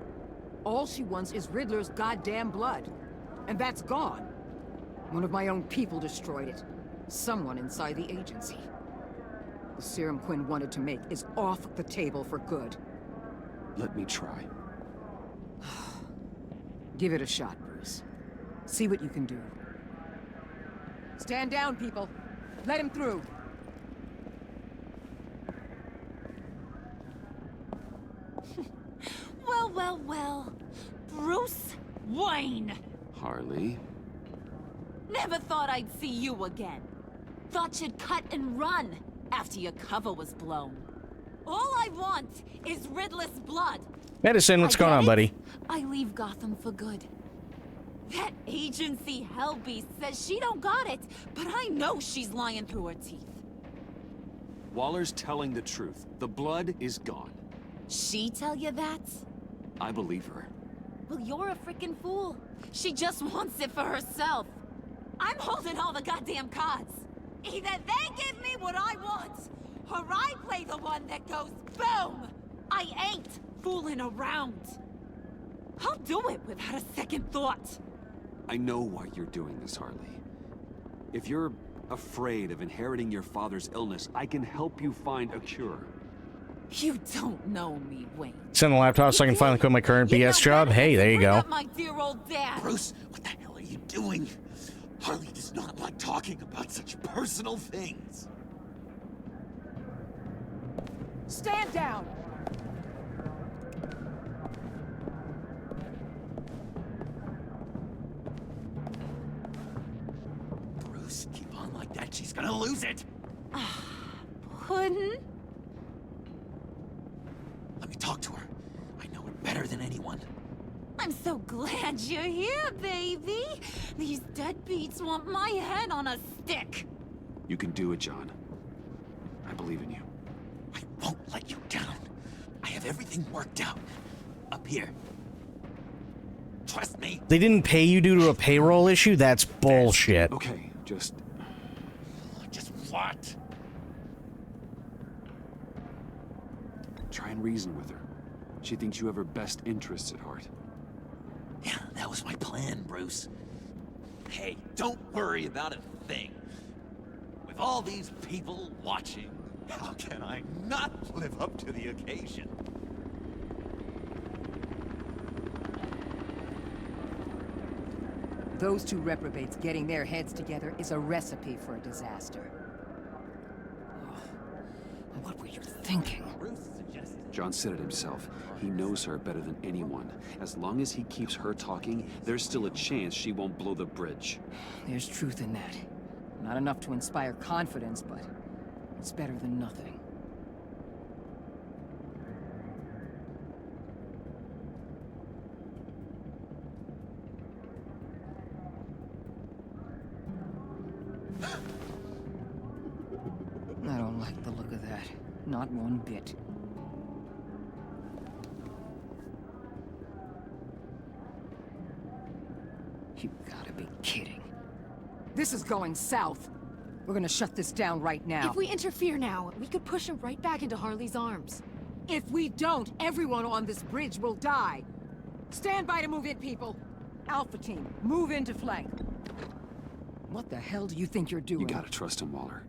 All she wants is Riddler's goddamn blood. And that's gone. One of my own people destroyed it. Someone inside the agency. The serum Quinn wanted to make is off the table for good. Let me try. Give it a shot, Bruce. See what you can do. Stand down, people. Let him through. Well, well, well. Bruce Wayne. Harley? Never thought I'd see you again. Thought you'd cut and run after your cover was blown. All I want is Riddler's blood. Edison, what's going on, buddy? I leave Gotham for good. That agency hellbeast says she don't got it, but I know she's lying through her teeth. Waller's telling the truth. The blood is gone. She tell you that? I believe her. Well, you're a freaking fool. She just wants it for herself. I'm holding all the goddamn cards. Either they give me what I want, or I play the one that goes boom! I ain't fooling around. I'll do it without a second thought. I know why you're doing this, Harley. If you're afraid of inheriting your father's illness, I can help you find a cure. You don't know me, Wayne. Send the laptop so I can finally quit my current BS job. Hey, there you go. My dear old dad. Bruce, what the hell are you doing? Harley does not like talking about such personal things. Stand down! Bruce, keep on like that, she's gonna lose it. Puddin'? Let me talk to her. I know it better than anyone. I'm so glad you're here, baby. These deadbeats want my head on a stick. You can do it, John. I believe in you. I won't let you down. I have everything worked out. Up here. Trust me. They didn't pay you due to a payroll issue? That's bullshit. Okay, just what? try and reason with her. She thinks you have her best interests at heart. Yeah, that was my plan, Bruce. Hey, don't worry about a thing. With all these people watching, how can I not live up to the occasion? Those two reprobates getting their heads together is a recipe for a disaster. What were you thinking? John said it himself. He knows her better than anyone. As long as he keeps her talking, there's still a chance she won't blow the bridge. There's truth in that. Not enough to inspire confidence, but it's better than nothing. I don't like the look of that. Not one bit. You gotta be kidding. This is going south. We're gonna shut this down right now. If we interfere now, we could push him right back into Harley's arms. If we don't, everyone on this bridge will die. Stand by to move in, people. Alpha team, move into flank. What the hell do you think you're doing? You gotta trust him, Waller.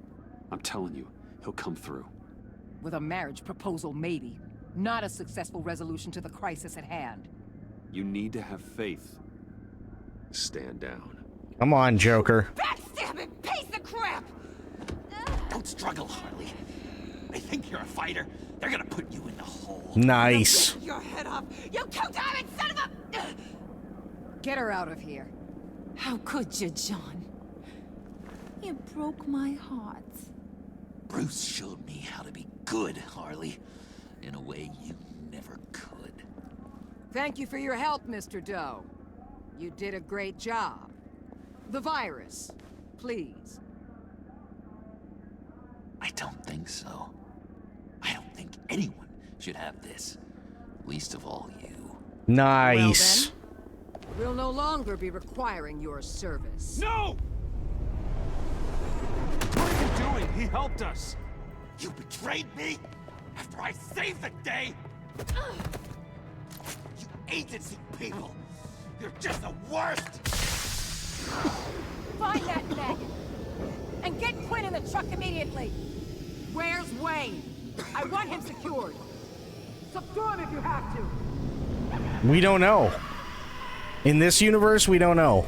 I'm telling you, he'll come through. With a marriage proposal, maybe. Not a successful resolution to the crisis at hand. You need to have faith. Stand down. Come on, Joker. Backstabbing piece of crap! Don't struggle, Harley. They think you're a fighter. They're gonna put you in the hole. Nice. Your head off, you two-diamond son of a... Get her out of here. How could you, John? You broke my heart. Bruce showed me how to be good, Harley. In a way you never could. Thank you for your help, Mr. Doe. You did a great job. The virus, please. I don't think so. I don't think anyone should have this. Least of all you. Nice. Well, then, we'll no longer be requiring your service. No! What are you doing? He helped us. You betrayed me after I saved the day! You agency people! You're just the worst! Find that bag! And get Quinn in the truck immediately! Where's Wayne? I want him secured! Subdue him if you have to! We don't know. In this universe, we don't know.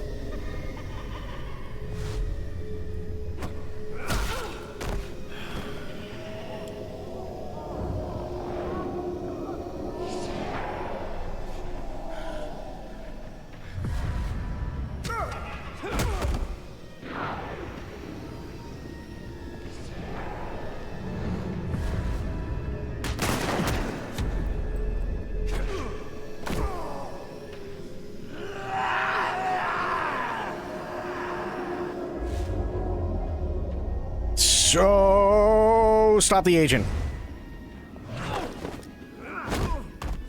So, stop the agent.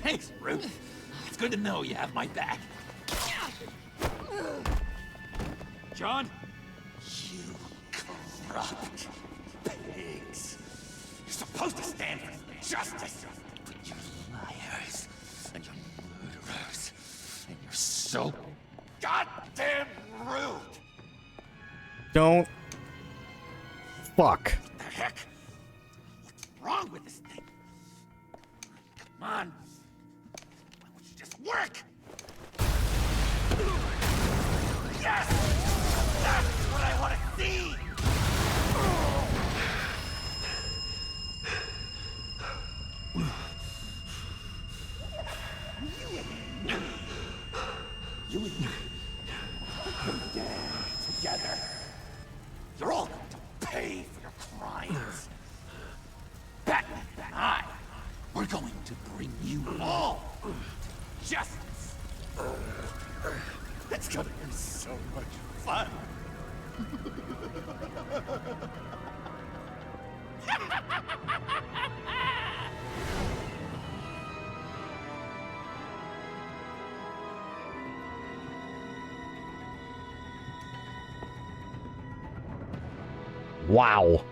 Thanks, Ruth. It's good to know you have my back. John? You corrupt pigs. You're supposed to stand for justice, but you're liars, and you're murderers, and you're so goddamn rude. Don't. Fuck. What the heck? What's wrong with this thing? Come on. Why don't you just work? Yes! That's what I want to see! You and me. Together. You're all going to pay for your crimes. Batman and I, we're going to bring you all to justice. It's gonna be so much fun. Wow.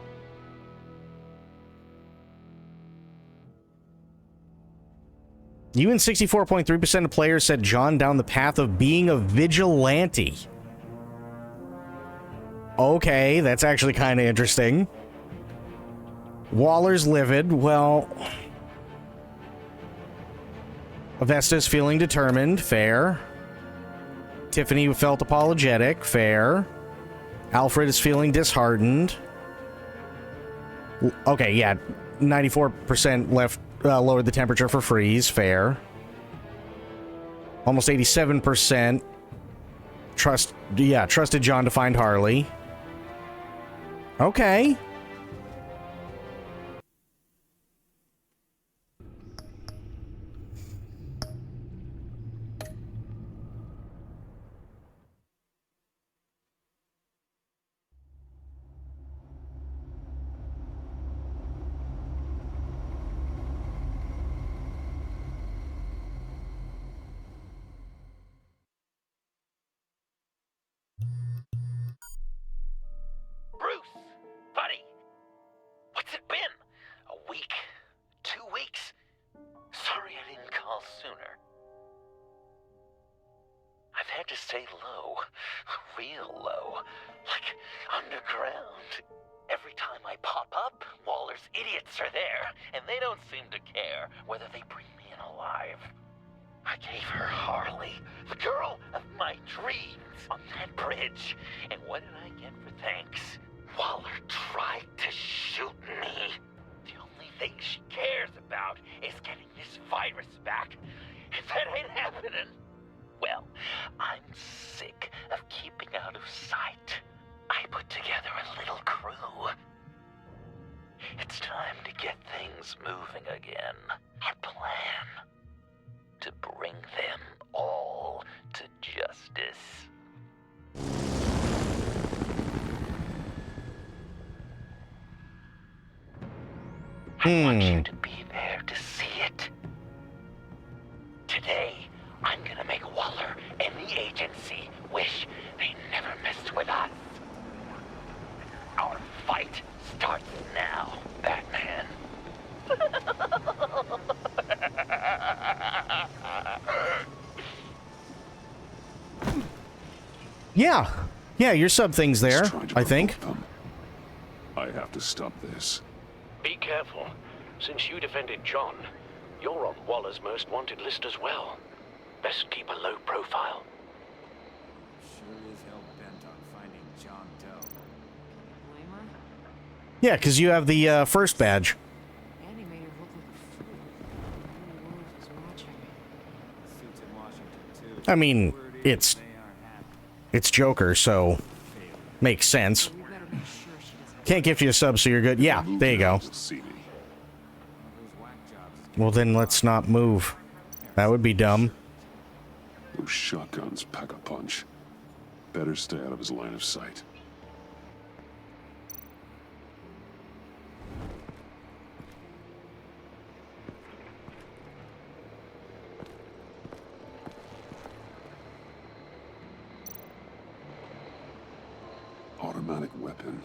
Even 64.3% of players set John down the path of being a vigilante. Okay, that's actually kind of interesting. Waller's livid. Well, Avesta's feeling determined. Fair. Tiffany felt apologetic. Fair. Alfred is feeling disheartened. Okay, yeah. 94% left, lowered the temperature for Freeze. Fair. Almost 87% trusted John to find Harley. Okay. Bruce, buddy, what's it been? A week? 2 weeks? Sorry I didn't call sooner. I've had to stay low, real low, like underground. Every time I pop up, Waller's idiots are there, and they don't seem to care whether they bring me in alive. I gave her Harley, the girl of my dreams, on that bridge. And what did I get for thanks? Waller tried to shoot me. The only thing she cares about is getting this virus back. If that ain't happening, well, I'm sick of keeping out of sight. I put together a little crew. It's time to get things moving again. Our plan: to bring them all to justice. I want you to be there to see it. Today, I'm gonna make Waller and the agency wish they never messed with us. Our fight starts now, Batman. Yeah. Yeah, your sub thing's there, I think. I have to stop this. Be careful. Since you defended John, you're on Waller's most wanted list as well. Best keep a low profile. Sure is hell-bent on finding John Doe. Blame her? Yeah, because you have the first badge. Andy made her look like a fool. Who knows who's watching? Suits in Washington, too. I mean, it's Joker, so makes sense. We better make sure she doesn't. Can't gift you a sub, so you're good. Yeah, there you go. See me. Well, then let's not move. That would be dumb. Those shotguns pack a punch. Better stay out of his line of sight. Automatic weapon.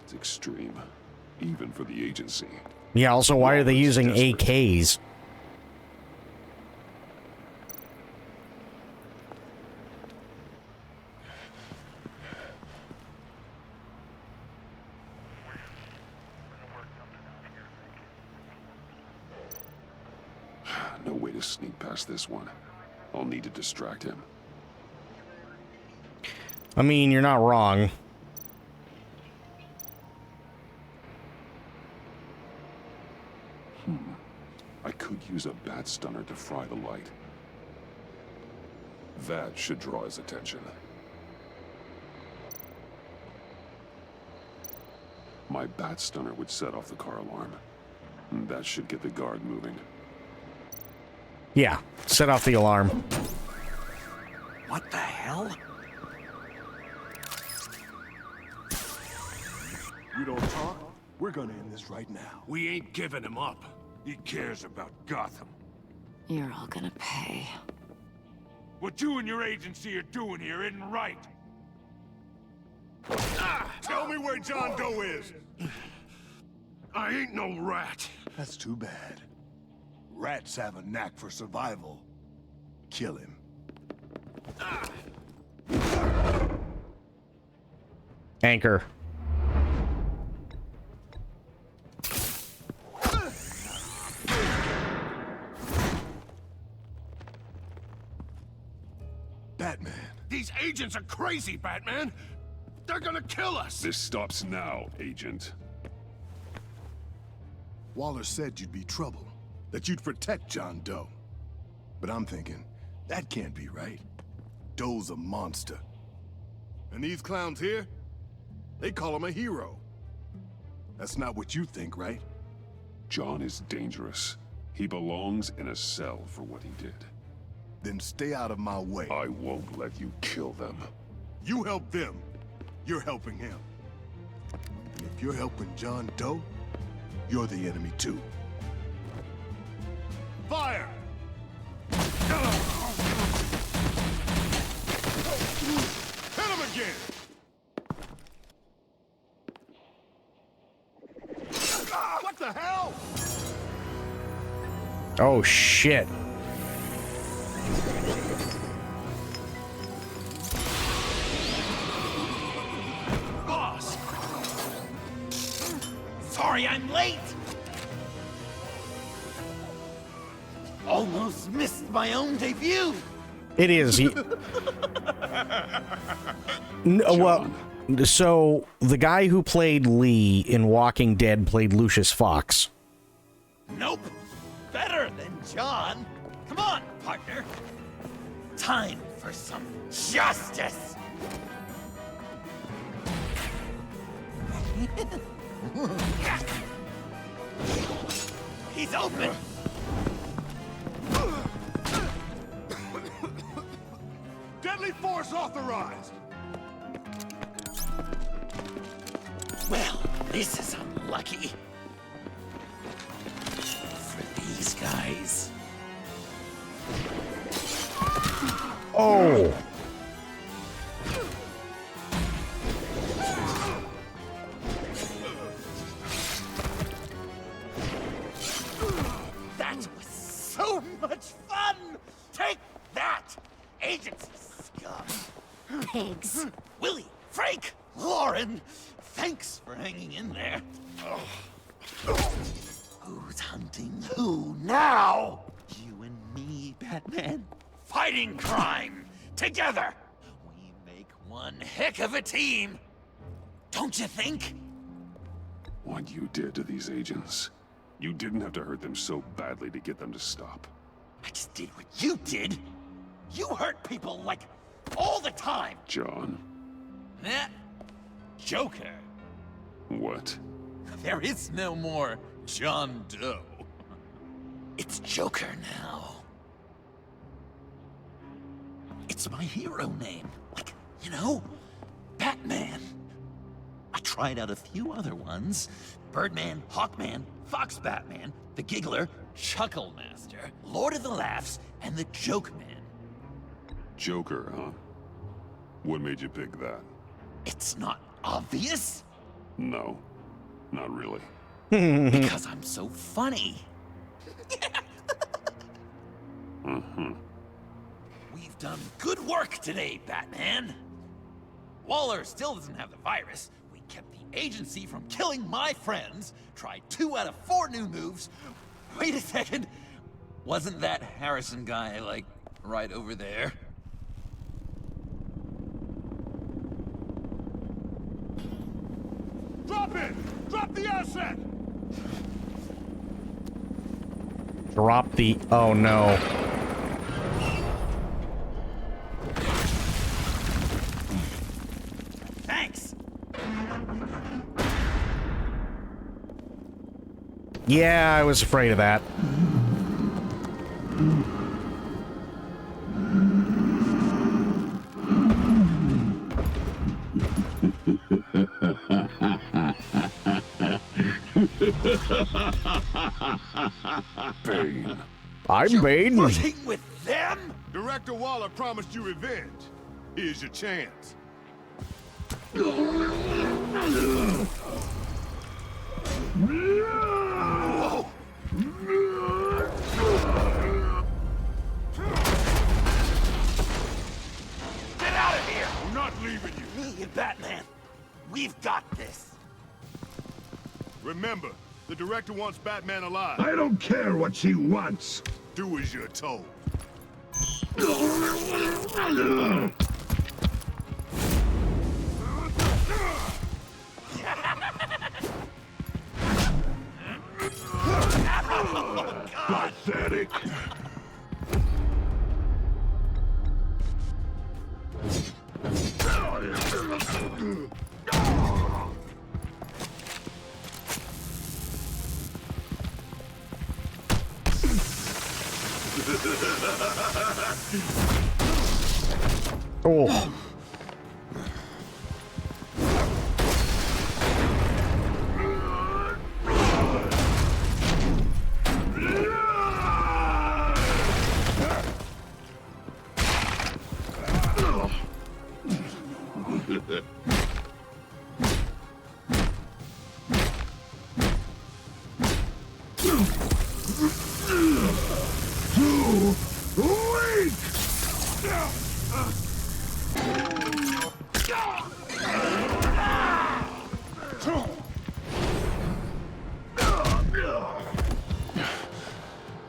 It's extreme, even for the agency. Yeah, also, why are they using AKs? No way to sneak past this one. I'll need to distract him. I mean, you're not wrong. I could use a bat stunner to fry the light. That should draw his attention. My bat stunner would set off the car alarm. That should get the guard moving. Yeah, set off the alarm. What the hell? You don't talk? We're gonna end this right now. We ain't giving him up. He cares about Gotham. You're all gonna pay. What you and your agency are doing here isn't right. Tell me where John Doe is. I ain't no rat. That's too bad. Rats have a knack for survival. Kill him. Anchor. Batman. These agents are crazy, Batman. They're gonna kill us. This stops now, Agent. Waller said you'd be trouble, that you'd protect John Doe. But I'm thinking, that can't be right. Doe's a monster. And these clowns here, they call him a hero. That's not what you think, right? John is dangerous. He belongs in a cell for what he did. Then stay out of my way. I won't let you kill them. You help them, you're helping him. And if you're helping John Doe, you're the enemy too. Fire! Hit him again! What the hell? Oh, shit. Boss! Sorry I'm late! Almost missed my own debut! It is. Well, so the guy who played Lee in Walking Dead played Lucius Fox. Nope. Better than John. Come on, partner. Time for some justice. He's open. Deadly force authorized! Well, this is unlucky. For these guys. Oh! That was so much fun! Take that, agency scum! Pigs. Willie, Frank, Lauren, thanks for hanging in there. Who's hunting who now? You and me, Batman. Fighting crime together. We make one heck of a team. Don't you think? What you did to these agents, you didn't have to hurt them so badly to get them to stop. I just did what you did. You hurt people like all the time. John. Eh? Joker. What? There is no more John Doe. It's Joker now. It's my hero name. Like, you know, Batman. I tried out a few other ones. Birdman, Hawkman, Fox Batman, the Giggler, Chuckle Master, Lord of the Laughs, and the Joke Man. Joker, huh? What made you pick that? It's not obvious. No, not really. Because I'm so funny. We've done good work today, Batman. Waller still doesn't have the virus. We kept the agency from killing my friends. Tried 2 out of 4 new moves. Wait a second. Wasn't that Harrison guy, like, right over there? Drop it! Drop the asset! Drop the... Oh, no. Thanks. Yeah, I was afraid of that. Bane. I'm Bane. Working with them? Director Waller promised you revenge. Here's your chance. Whoa. Get out of here! I'm not leaving you. Me and Batman, we've got this. Remember, the director wants Batman alive. I don't care what she wants. Do as you're told. Pathetic. Oh.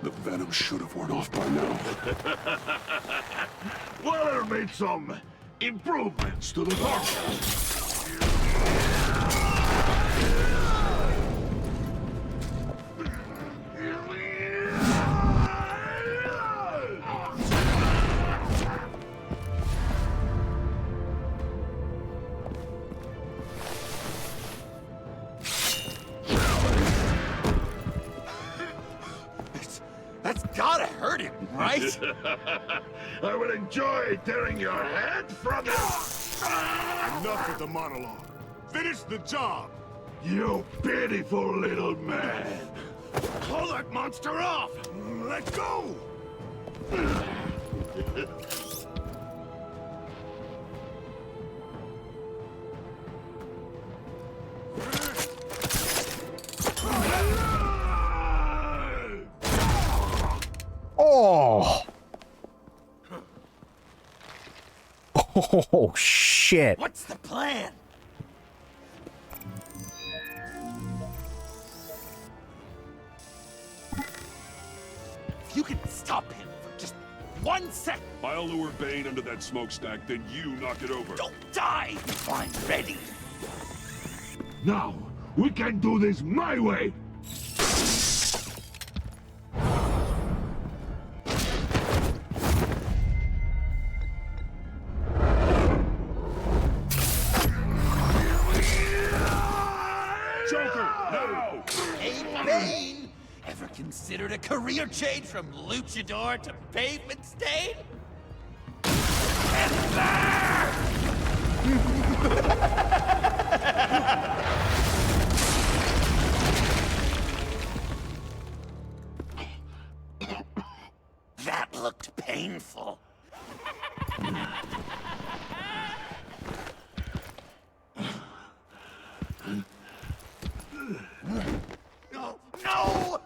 The venom should have worn off by now. Waller made some improvements to the formula. That's gotta hurt him, right? I will enjoy tearing your head from it. Enough with the monologue. Finish the job. You pitiful little man. Pull that monster off. Let go. Oh. Oh, shit. What's the plan? If you can stop him for just 1 second. I'll lure Bane under that smokestack, then you knock it over. Don't die if I'm ready. Now, we can do this my way. Ever considered a career change from luchador to pavement stain? Get there! That looked painful. No! No!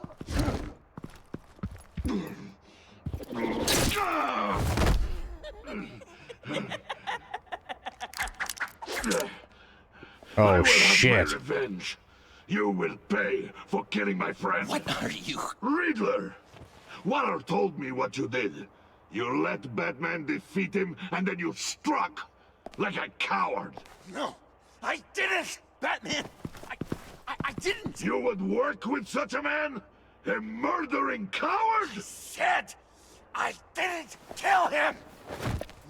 Oh, shit. My revenge. You will pay for killing my friend. What are you? Riddler! Waller told me what you did. You let Batman defeat him, and then you struck like a coward. No, I didn't, Batman. I didn't. You would work with such a man? A murdering coward? I said I didn't kill him.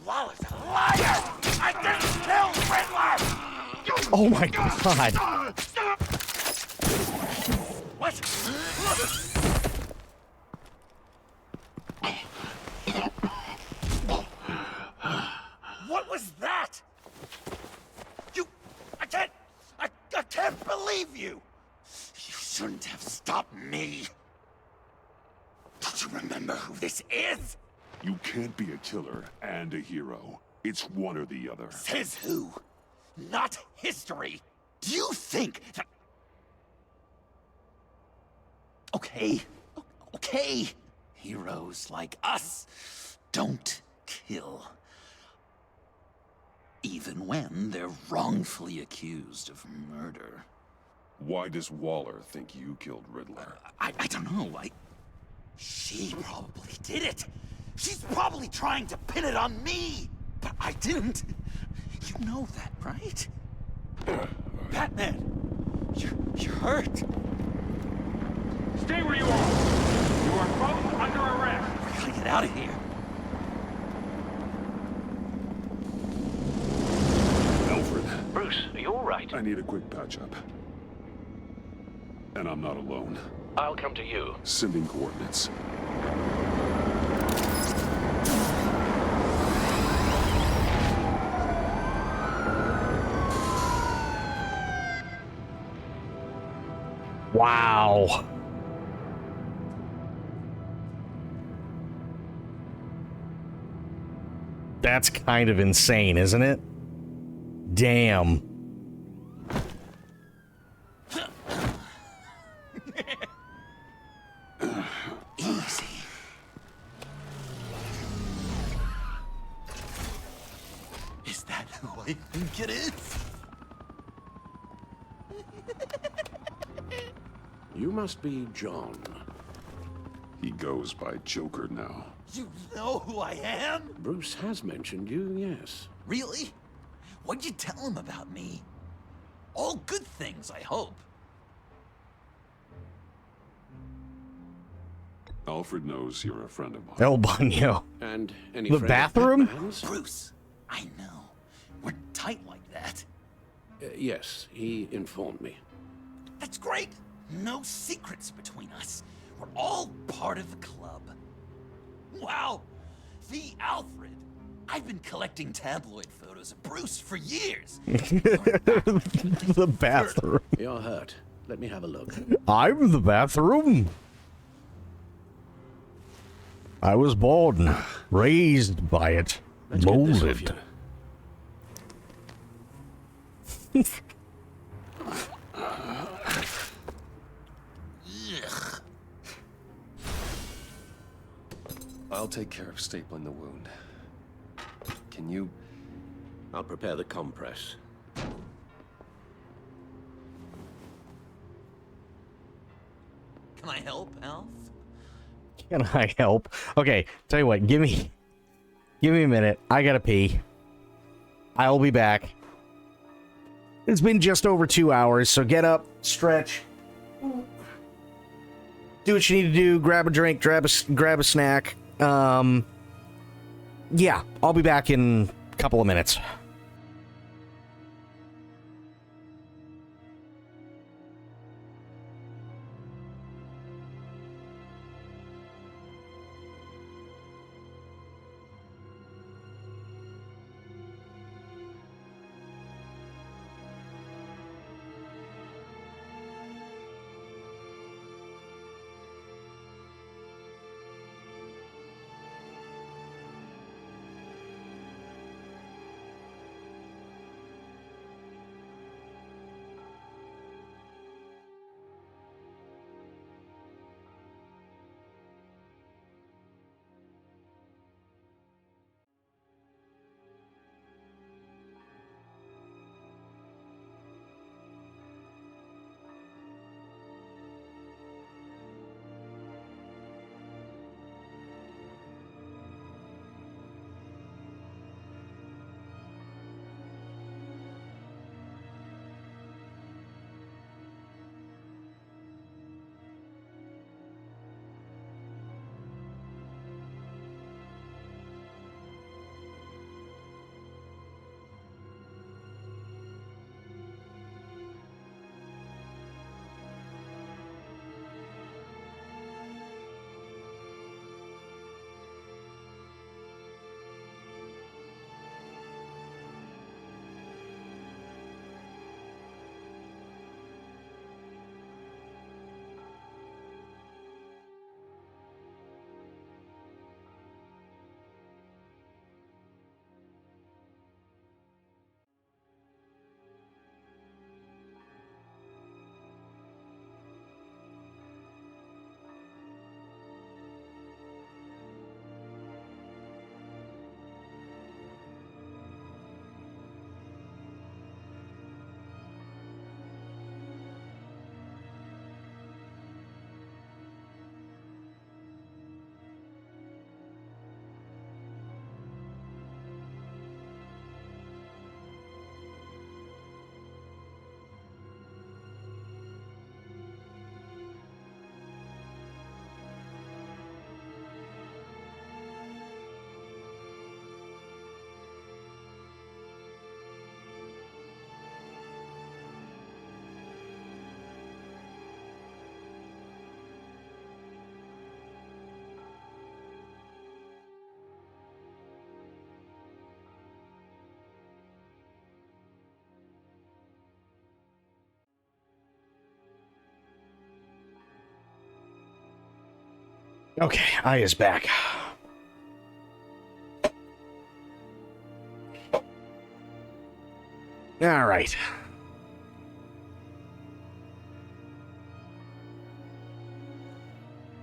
Waller's a liar. I didn't kill Riddler. Oh my god. What? What was that? I can't believe you. You shouldn't have stopped me. Don't you remember who this is? You can't be a killer and a hero. It's one or the other. Says who? Not history. Do you think that... Okay. Okay. Heroes like us don't kill. Even when they're wrongfully accused of murder. Why does Waller think you killed Riddler? I don't know. She probably did it. She's probably trying to pin it on me. But I didn't. You know that, right? Batman, you're hurt. Stay where you are. You are both under arrest. We gotta get out of here. Alfred. Bruce, are you all right? I need a quick patch-up. And I'm not alone. I'll come to you. Sending coordinates. Wow. That's kind of insane, isn't it? Damn. Easy. Is that who I think it is? You must be John. He goes by Joker now. You know who I am? Bruce has mentioned you, yes. Really? What'd you tell him about me? All good things, I hope. Alfred knows you're a friend of mine. El Baño. And any The friend of bathroom? Batman's? Bruce, I know. We're tight like that. Yes, he informed me. That's great. No secrets between us. We're all part of the club. Wow, the Alfred. I've been collecting tabloid photos of Bruce for years. The bathroom. You're hurt. Let me have a look. I'm the bathroom. I was born, raised by it, Let's get this off molded. Ugh. I'll take care of stapling the wound. Can you... I'll prepare the compress. Can I help, Alf? Can I help? Okay, tell you what, give me a minute. I gotta pee. I'll be back. It's been just over 2 hours, so get up, stretch, do what you need to do, grab a drink, grab a snack. Yeah, I'll be back in a couple of minutes. Okay, Aya's back. All right.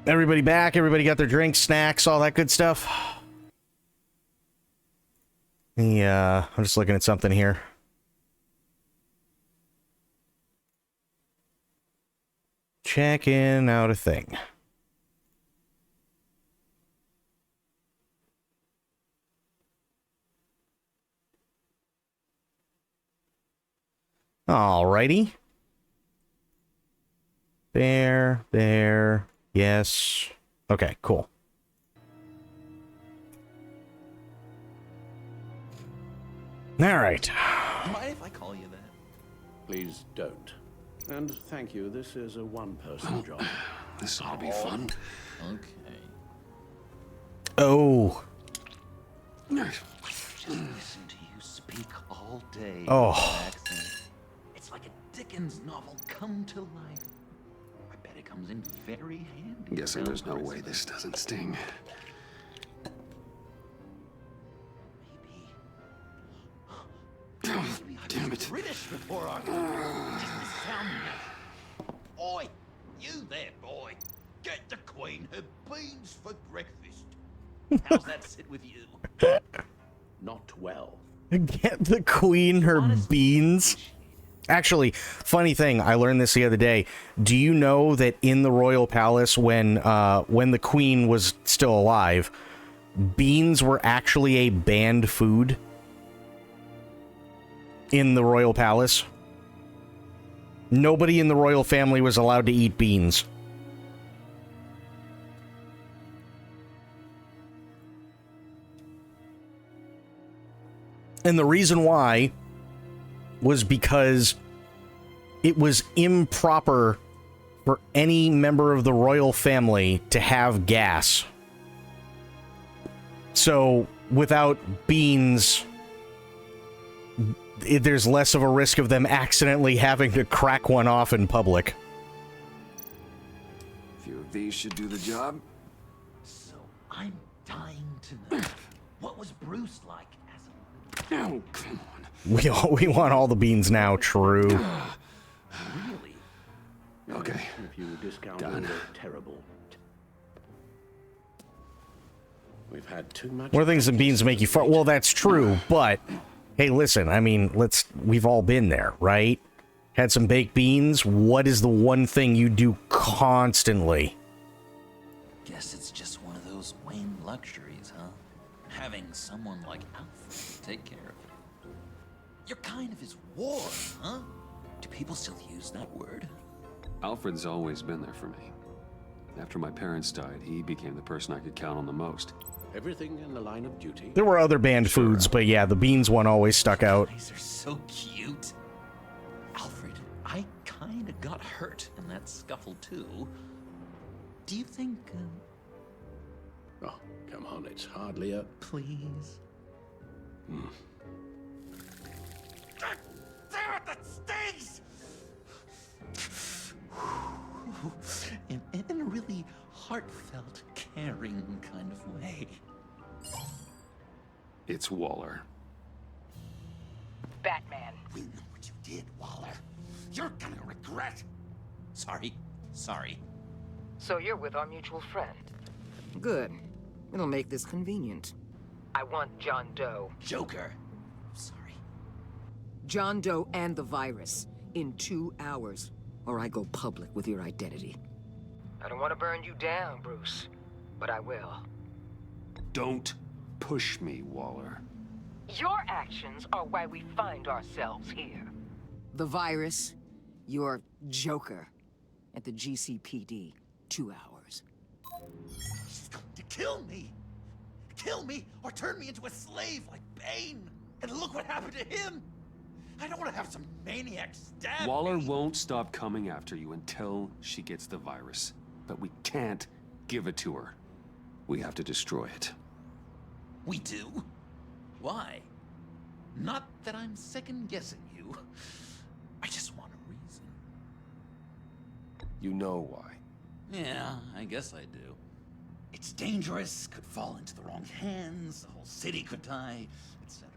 Everybody back? Everybody got their drinks, snacks, all that good stuff? Yeah, I'm just looking at something here. Checking out a thing. Alrighty. There. Yes. Okay, cool. All right. Mind if I call you that? Please don't. And thank you, this is a one-person job. This ought to be fun. Okay. Oh. Just listen to you speak all day. Oh. with that accent. It's like a Dickens novel come to life. I bet it comes in very handy. Guessing there's no way this doesn't sting. Maybe I Damn was it. British before our just the sound. Oi, you there, boy. Get the Queen her beans for breakfast. How's that sit with you? Not well. Get the queen her beans. Actually, funny thing, I learned this the other day. Do you know that in the royal palace, when the queen was still alive, beans were actually a banned food in the royal palace? Nobody in the royal family was allowed to eat beans. And the reason why was because it was improper for any member of the royal family to have gas. So without beans, there's less of a risk of them accidentally having to crack one off in public. A few of these should do the job. So I'm dying to know. What was Bruce like as a... Oh, come on. We want all the beans now, true. Really? Okay. If you discount Done. the terrible. We've had too much. One of the things that beans make you fart. Well, that's true, but hey, listen, I mean, we've all been there, right? Had some baked beans. What is the one thing you do constantly? Guess it's just one of those Wayne luxuries, huh? Having someone like Alfred take care of you. You're kind of his ward, huh? Do people still use that word? Alfred's always been there for me. After my parents died, he became the person I could count on the most. Everything in the line of duty. There were other banned foods, but yeah, the beans one always stuck out. Guys are so cute. Alfred, I kind of got hurt in that scuffle too. Do you think... Oh, come on, it's hardly a... Please? Damn it, that stings! In a really heartfelt, caring kind of way. It's Waller. Batman. We know what you did, Waller. You're gonna regret. Sorry. So you're with our mutual friend. Good. It'll make this convenient. I want John Doe. Joker. Sorry. John Doe and the virus in 2 hours, or I go public with your identity. I don't want to burn you down, Bruce, but I will. Don't push me, Waller. Your actions are why we find ourselves here. The virus, your Joker, at the GCPD, 2 hours. She's going to kill me. Kill me or turn me into a slave like Bane. And look what happened to him. I don't want to have some maniac stab Waller me. won't stop coming after you until she gets the virus. But we can't give it to her. We have to destroy it. We do? Why? Not that I'm second-guessing you. I just want a reason. You know why. Yeah, I guess I do. It's dangerous, could fall into the wrong hands, the whole city could die, etc.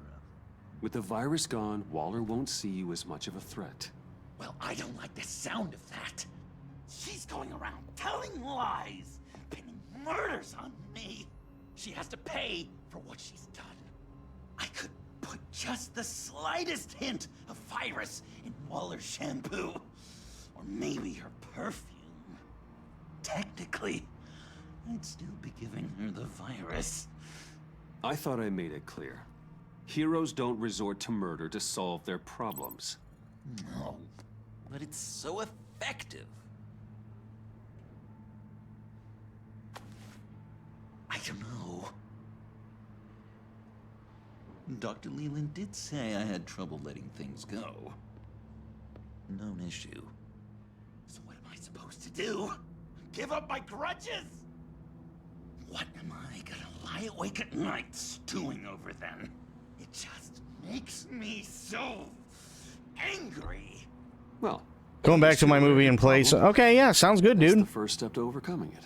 With the virus gone, Waller won't see you as much of a threat. Well, I don't like the sound of that. She's going around telling lies, pinning murders on me. She has to pay for what she's done. I could put just the slightest hint of virus in Waller's shampoo. Or maybe her perfume. Technically, I'd still be giving her the virus. I thought I made it clear. Heroes don't resort to murder to solve their problems. No, but it's so effective. I don't know. Dr. Leland did say I had trouble letting things go. Known issue. So what am I supposed to do? Give up my grudges? What am I gonna lie awake at night stewing over then? It just makes me so angry. Well, going back to my movie in place. Okay, yeah, sounds good, dude. That's the first step to overcoming it.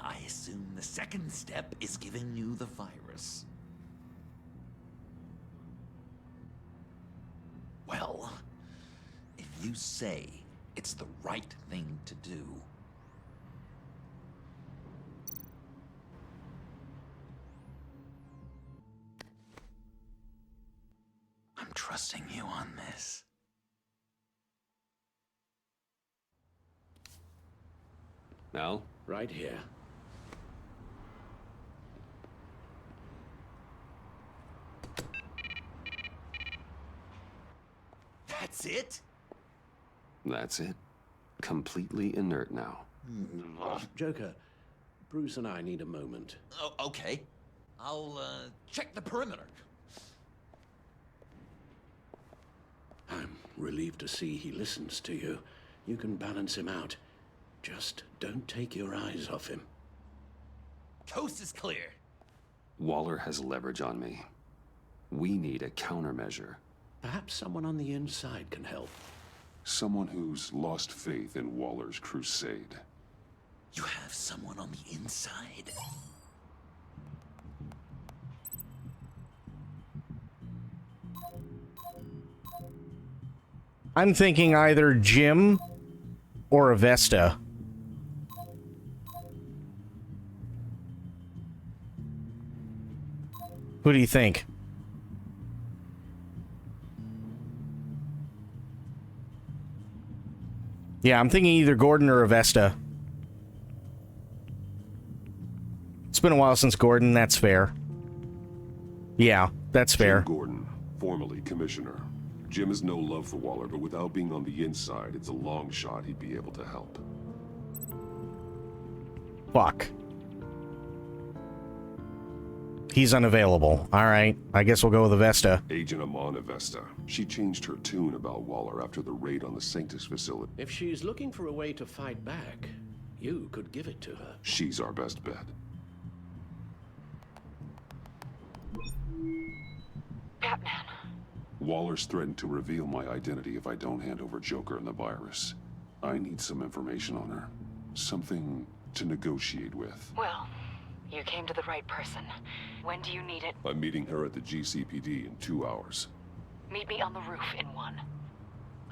I assume the second step is giving you the virus. Well, if you say it's the right thing to do, I'm trusting you on this. Al? Right here. That's it? That's it. Completely inert now. Joker, Bruce and I need a moment. Oh, okay. I'll check the perimeter. I'm relieved to see he listens to you. You can balance him out. Just don't take your eyes off him. Coast is clear. Waller has leverage on me. We need a countermeasure. Perhaps someone on the inside can help. Someone who's lost faith in Waller's crusade. You have someone on the inside? I'm thinking either Jim or Avesta. Who do you think? Yeah, I'm thinking either Gordon or Avesta. It's been a while since Gordon, that's fair. Yeah, that's fair. Jim Gordon, formerly commissioner. Jim has no love for Waller, but without being on the inside, it's a long shot he'd be able to help. Fuck. He's unavailable. Alright, I guess we'll go with Avesta. Agent Amon Avesta. She changed her tune about Waller after the raid on the Sanctus facility. If she's looking for a way to fight back, you could give it to her. She's our best bet. Batman. Waller's threatened to reveal my identity if I don't hand over Joker and the virus. I need some information on her. Something to negotiate with. Well, you came to the right person. When do you need it? I'm meeting her at the GCPD in 2 hours. Meet me on the roof in 1.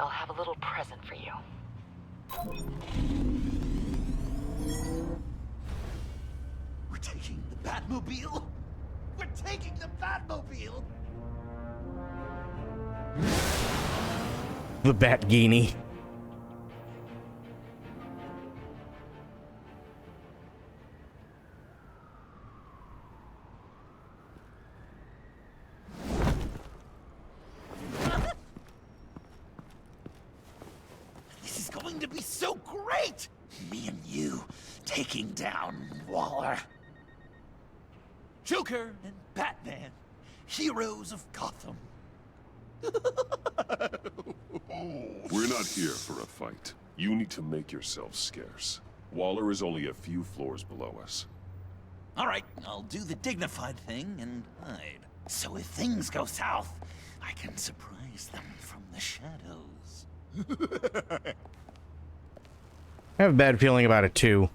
I'll have a little present for you. We're taking the Batmobile? We're taking the Batmobile? The Bat-Genie. This is going to be so great! Me and you taking down Waller. Joker and Batman, heroes of Gotham. We're not here for a fight. You need to make yourself scarce. Waller is only a few floors below us. All right, I'll do the dignified thing and hide. So if things go south, I can surprise them from the shadows. I have a bad feeling about it, too.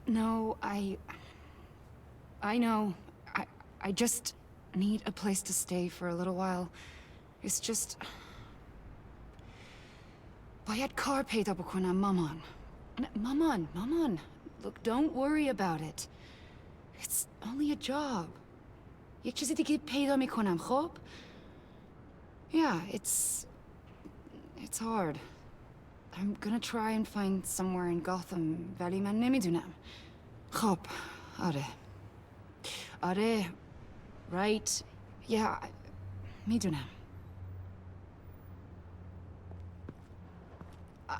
No, I know. I just need a place to stay for a little while. It's just... Bayad kar peyda bukonam maman. Maman. Look, don't worry about it. It's only a job. Yek chizi digi peyda mikonam, khob? Yeah, it's hard. I'm gonna try and find somewhere in Gotham vali man nemidunam. Khob, are, right? Yeah, midunam.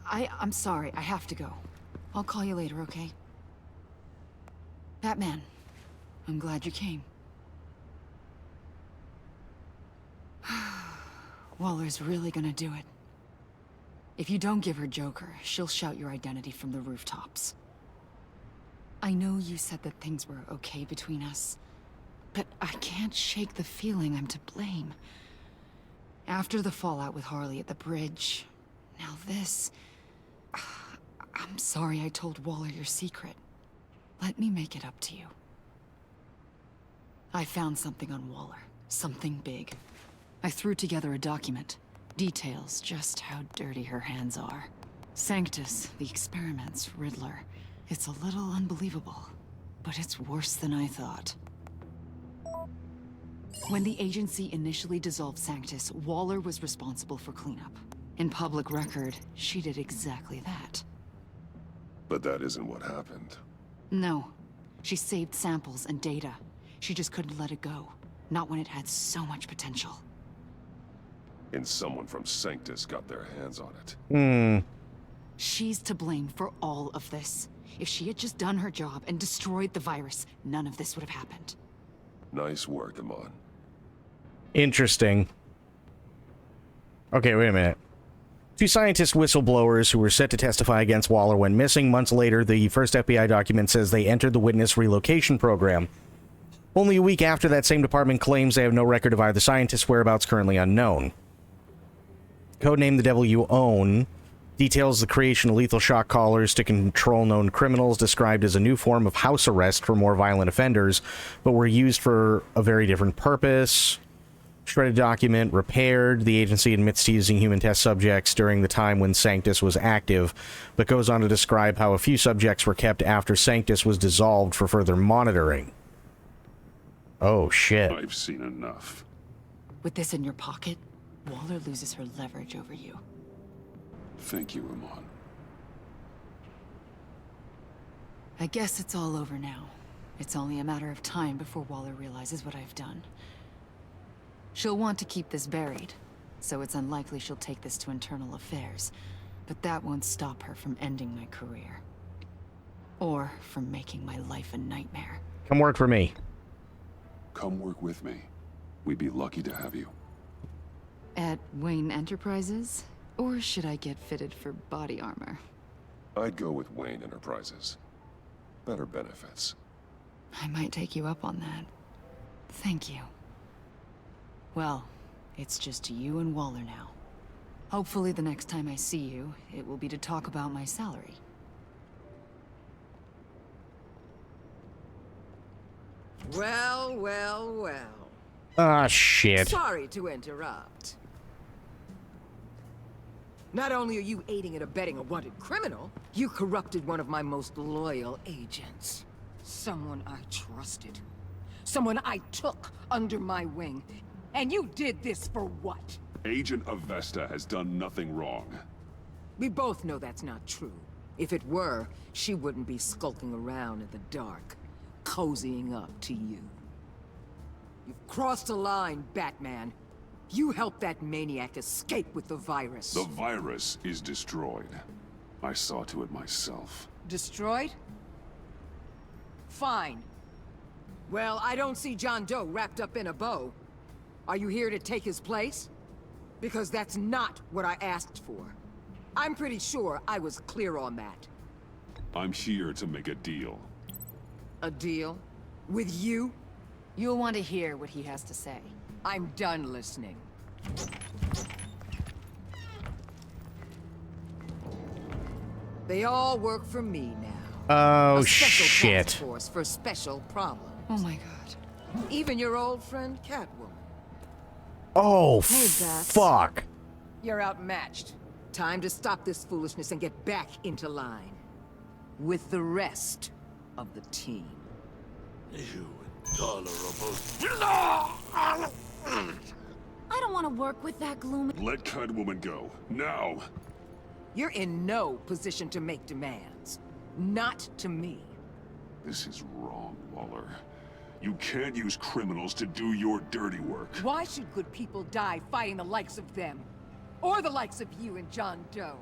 I'm sorry, I have to go. I'll call you later, okay? Batman, I'm glad you came. Waller's really gonna do it. If you don't give her Joker, she'll shout your identity from the rooftops. I know you said that things were okay between us, but I can't shake the feeling I'm to blame. After the fallout with Harley at the bridge, now this... I'm sorry I told Waller your secret. Let me make it up to you. I found something on Waller. Something big. I threw together a document. Details just how dirty her hands are. Sanctus, the experiments, Riddler. It's a little unbelievable, but it's worse than I thought. When the agency initially dissolved Sanctus, Waller was responsible for cleanup. In public record, she did exactly that. But that isn't what happened. No. She saved samples and data. She just couldn't let it go. Not when it had so much potential. And someone from Sanctus got their hands on it. She's to blame for all of this. If she had just done her job and destroyed the virus, none of this would have happened. Nice work, Amon. Interesting. Okay, wait a minute. Two scientist whistleblowers who were set to testify against Waller went missing. Months later, the first FBI document says they entered the witness relocation program. Only a week after, that same department claims they have no record of either scientist's whereabouts, currently unknown. Codename The Devil You Own details the creation of lethal shock collars to control known criminals, described as a new form of house arrest for more violent offenders, but were used for a very different purpose. Shredded document repaired. The agency admits to using human test subjects during the time when Sanctus was active, but goes on to describe how a few subjects were kept after Sanctus was dissolved for further monitoring. Oh, shit. I've seen enough. With this in your pocket, Waller loses her leverage over you. Thank you, Amon. I guess it's all over now. It's only a matter of time before Waller realizes what I've done. She'll want to keep this buried, so it's unlikely she'll take this to internal affairs. But that won't stop her from ending my career. Or from making my life a nightmare. Come work for me. Come work with me. We'd be lucky to have you. At Wayne Enterprises? Or should I get fitted for body armor? I'd go with Wayne Enterprises. Better benefits. I might take you up on that. Thank you. Well, it's just you and Waller now. Hopefully the next time I see you, it will be to talk about my salary. Well. Ah, shit. Sorry to interrupt. Not only are you aiding and abetting a wanted criminal, you corrupted one of my most loyal agents. Someone I trusted. Someone I took under my wing. And you did this for what? Agent Avesta has done nothing wrong. We both know that's not true. If it were, she wouldn't be skulking around in the dark, cozying up to you. You've crossed a line, Batman. You helped that maniac escape with the virus. The virus is destroyed. I saw to it myself. Destroyed? Fine. Well, I don't see John Doe wrapped up in a bow. Are you here to take his place? Because that's not what I asked for. I'm pretty sure I was clear on that. I'm here to make a deal. A deal? With you? You'll want to hear what he has to say. I'm done listening. They all work for me now. Oh, a special shit. task force for special problems. Oh my god. Even your old friend Catwoman. Oh, Hey, Bats. fuck. You're outmatched. Time to stop this foolishness and get back into line. With the rest of the team. You intolerable... I don't want to work with that gloomy... Let Catwoman go. Now! You're in no position to make demands. Not to me. This is wrong, Waller. You can't use criminals to do your dirty work. Why should good people die fighting the likes of them? Or the likes of you and John Doe?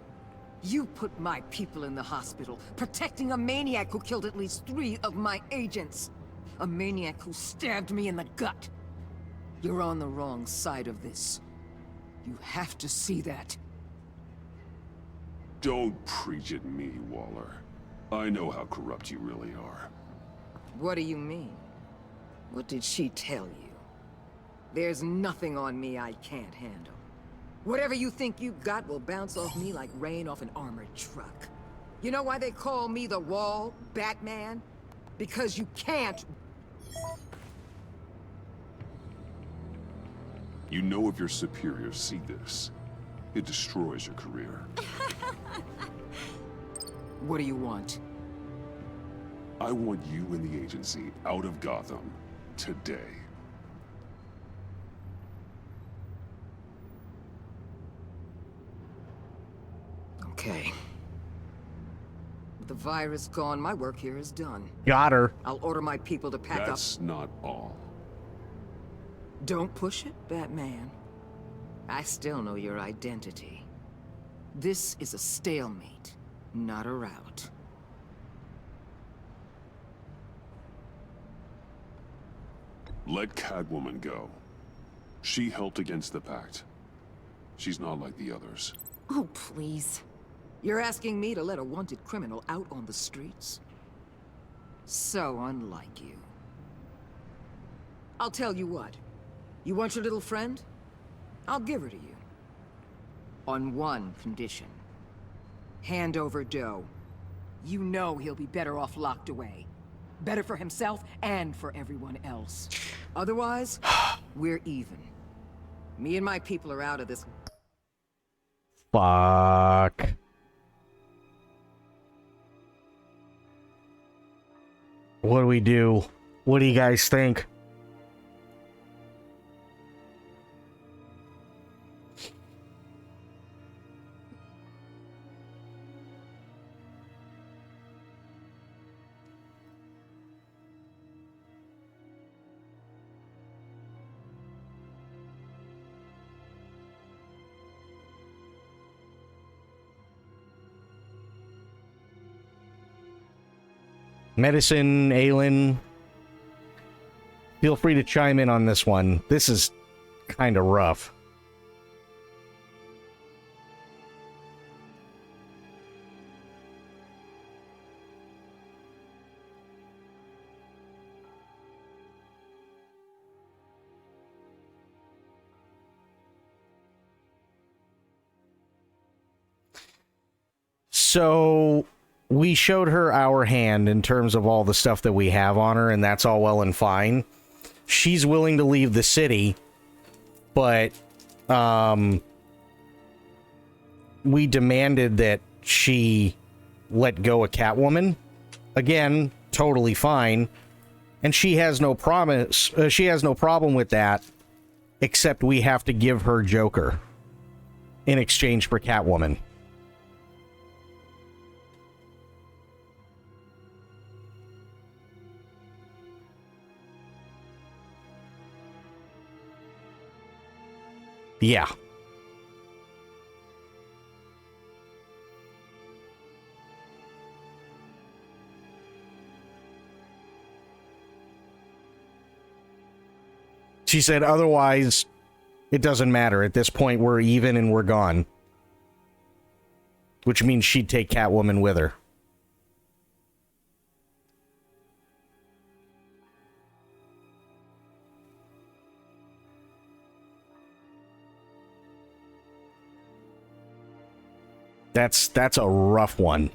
You put my people in the hospital, protecting a maniac who killed at least 3 of my agents. A maniac who stabbed me in the gut. You're on the wrong side of this. You have to see that. Don't preach at me, Waller. I know how corrupt you really are. What do you mean? What did she tell you? There's nothing on me I can't handle. Whatever you think you got will bounce off me like rain off an armored truck. You know why they call me the Wall, Batman? Because you can't... You know if your superiors see this, it destroys your career. What do you want? I want you and the agency out of Gotham today. Okay. With the virus gone, my work here is done. Got her. I'll order my people to pack up. That's not all. Don't push it, Batman. I still know your identity. This is a stalemate, not a rout. Let Catwoman go. She helped against the Pact. She's not like the others. Oh, please. You're asking me to let a wanted criminal out on the streets? So unlike you. I'll tell you what. You want your little friend? I'll give her to you. On one condition. Hand over Doe. You know he'll be better off locked away. Better for himself and for everyone else. Otherwise, we're even. Me and my people are out of this. Fuck. What do we do? What do you guys think? Medicine, Aylin, feel free to chime in on this one. This is kind of rough. So we showed her our hand in terms of all the stuff that we have on her, and that's all well and fine. She's willing to leave the city, but we demanded that she let go of Catwoman. Again, totally fine. And she has no she has no problem with that, except we have to give her Joker in exchange for Catwoman. Yeah. She said, otherwise, it doesn't matter. At this point, we're even and we're gone. Which means she'd take Catwoman with her. That's a rough one.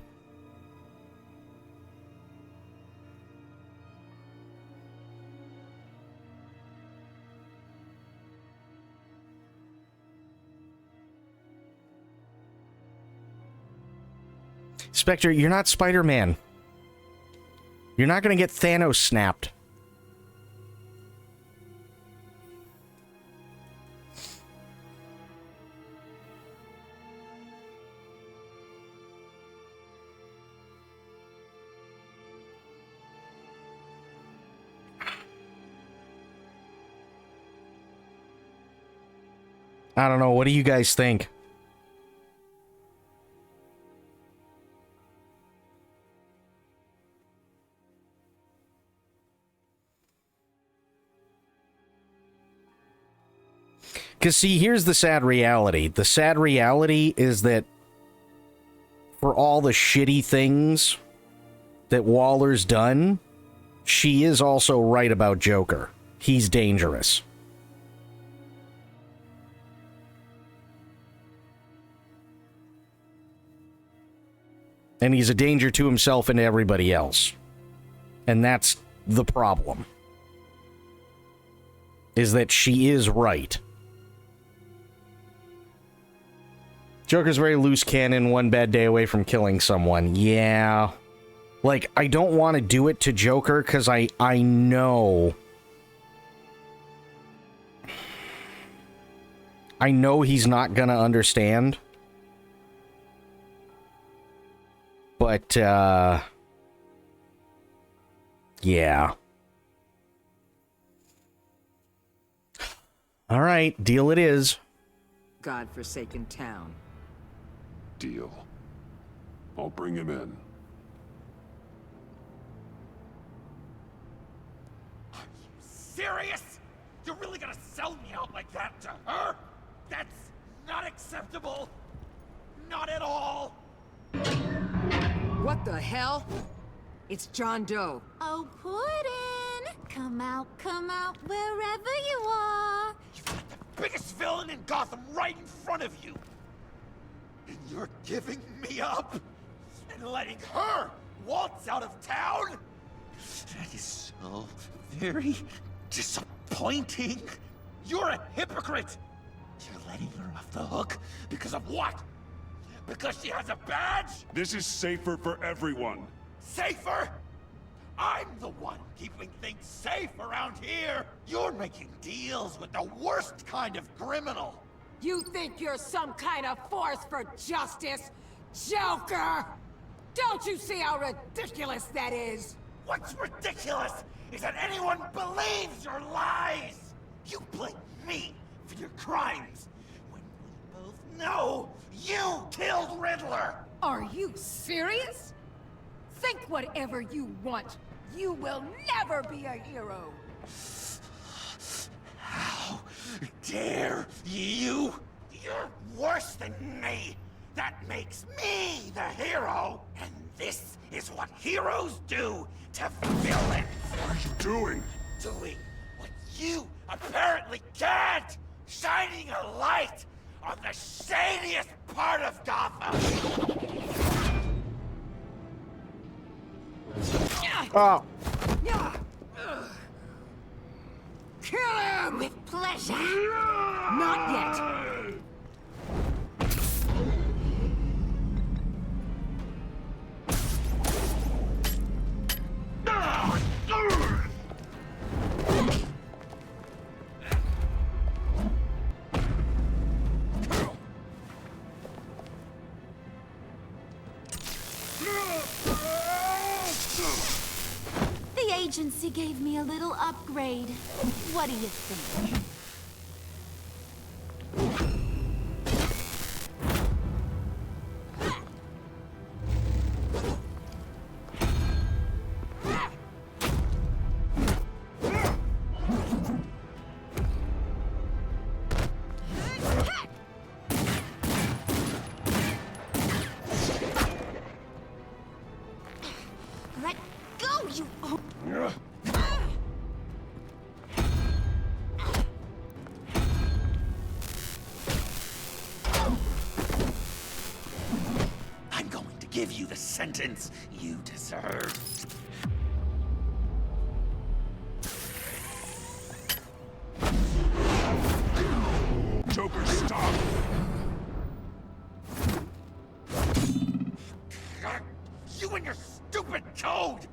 Spectre, you're not Spider-Man. You're not going to get Thanos snapped. I don't know. What do you guys think? Because, see, here's the sad reality. The sad reality is that for all the shitty things that Waller's done, she is also right about Joker. He's dangerous. And he's a danger to himself and to everybody else. And that's the problem. Is that she is right. Joker's very loose cannon, one bad day away from killing someone. Yeah. Like, I don't want to do it to Joker because I know... I know he's not gonna understand. But, yeah. All right, deal it is. God-forsaken town. Deal. I'll bring him in. Are you serious? You're really gonna sell me out like that to her? That's not acceptable. Not at all. What the hell? It's John Doe. Oh, Puddin'! Come out, wherever you are. You've got the biggest villain in Gotham right in front of you. And you're giving me up? And letting her waltz out of town? That is so very disappointing. You're a hypocrite. You're letting her off the hook because of what? Because she has a badge? This is safer for everyone. Safer? I'm the one keeping things safe around here. You're making deals with the worst kind of criminal. You think you're some kind of force for justice, Joker? Don't you see how ridiculous that is? What's ridiculous is that anyone believes your lies. You blame me for your crimes when we both know you killed Riddler. Are you serious? Think whatever you want. You will never be a hero. How dare you? You're worse than me. That makes me the hero. And this is what heroes do to villains. What are you doing? Doing what you apparently can't. Shining a light on the shadiest part of Gotham. Oh. Kill him! With pleasure. Not yet. The agency gave me a little upgrade. What do you think? Let go, you... I'm going to give you the sentence you deserve. Joker, stop! You and your stupid code!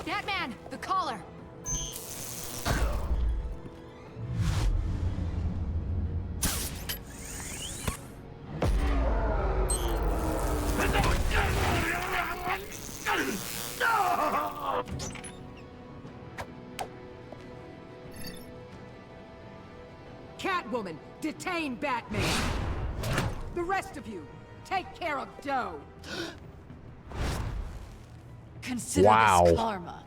Batman, the collar! Catwoman, detain Batman! The rest of you, take care of Doe! Consider Wow. this karma.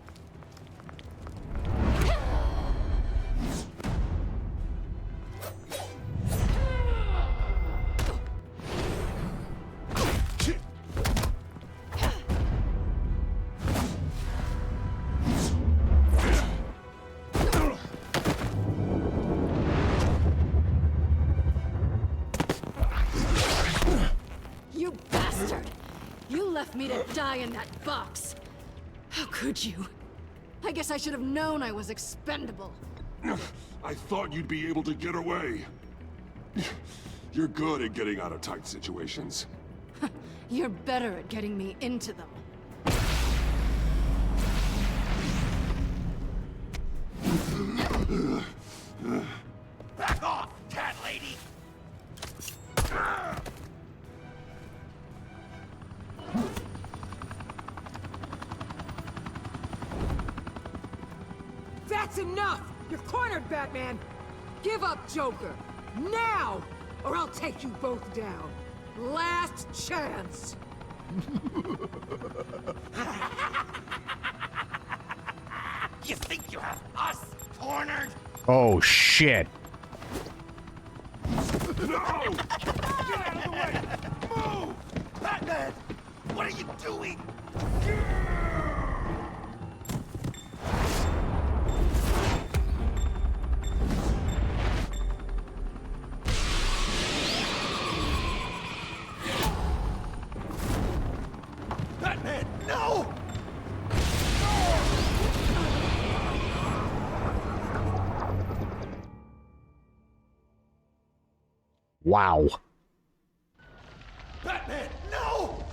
You bastard! You left me to die in that box. How could you? I guess I should have known I was expendable. I thought you'd be able to get away. You're good at getting out of tight situations. You're better at getting me into them. Back off, cat lady! That's enough! You're cornered, Batman! Give up, Joker! Now! Or I'll take you both down. Last chance! You think you have us cornered? Oh, shit. No! Get out of the way! Move! Batman! What are you doing? Batman, no! Wow. Batman, no!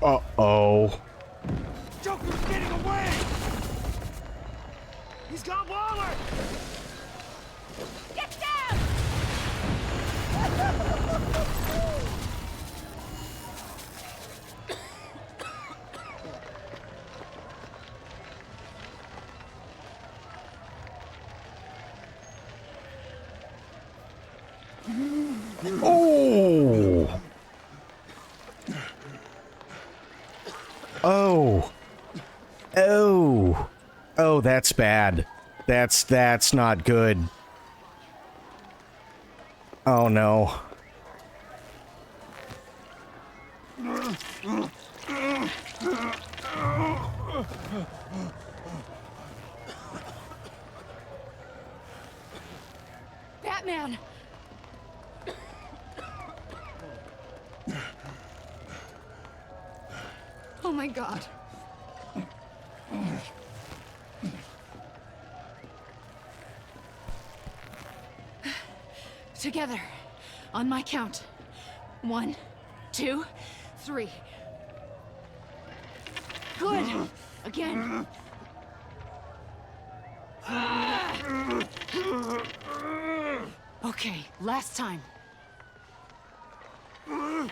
Uh-oh. Joker's getting away! He's got Waller! Get down! Oh. Oh. Oh. Oh, that's bad. That's not good. Oh no. Batman! Oh my god. Together, on my count. 1, 2, 3. Good. Again. Okay, last time. Oh.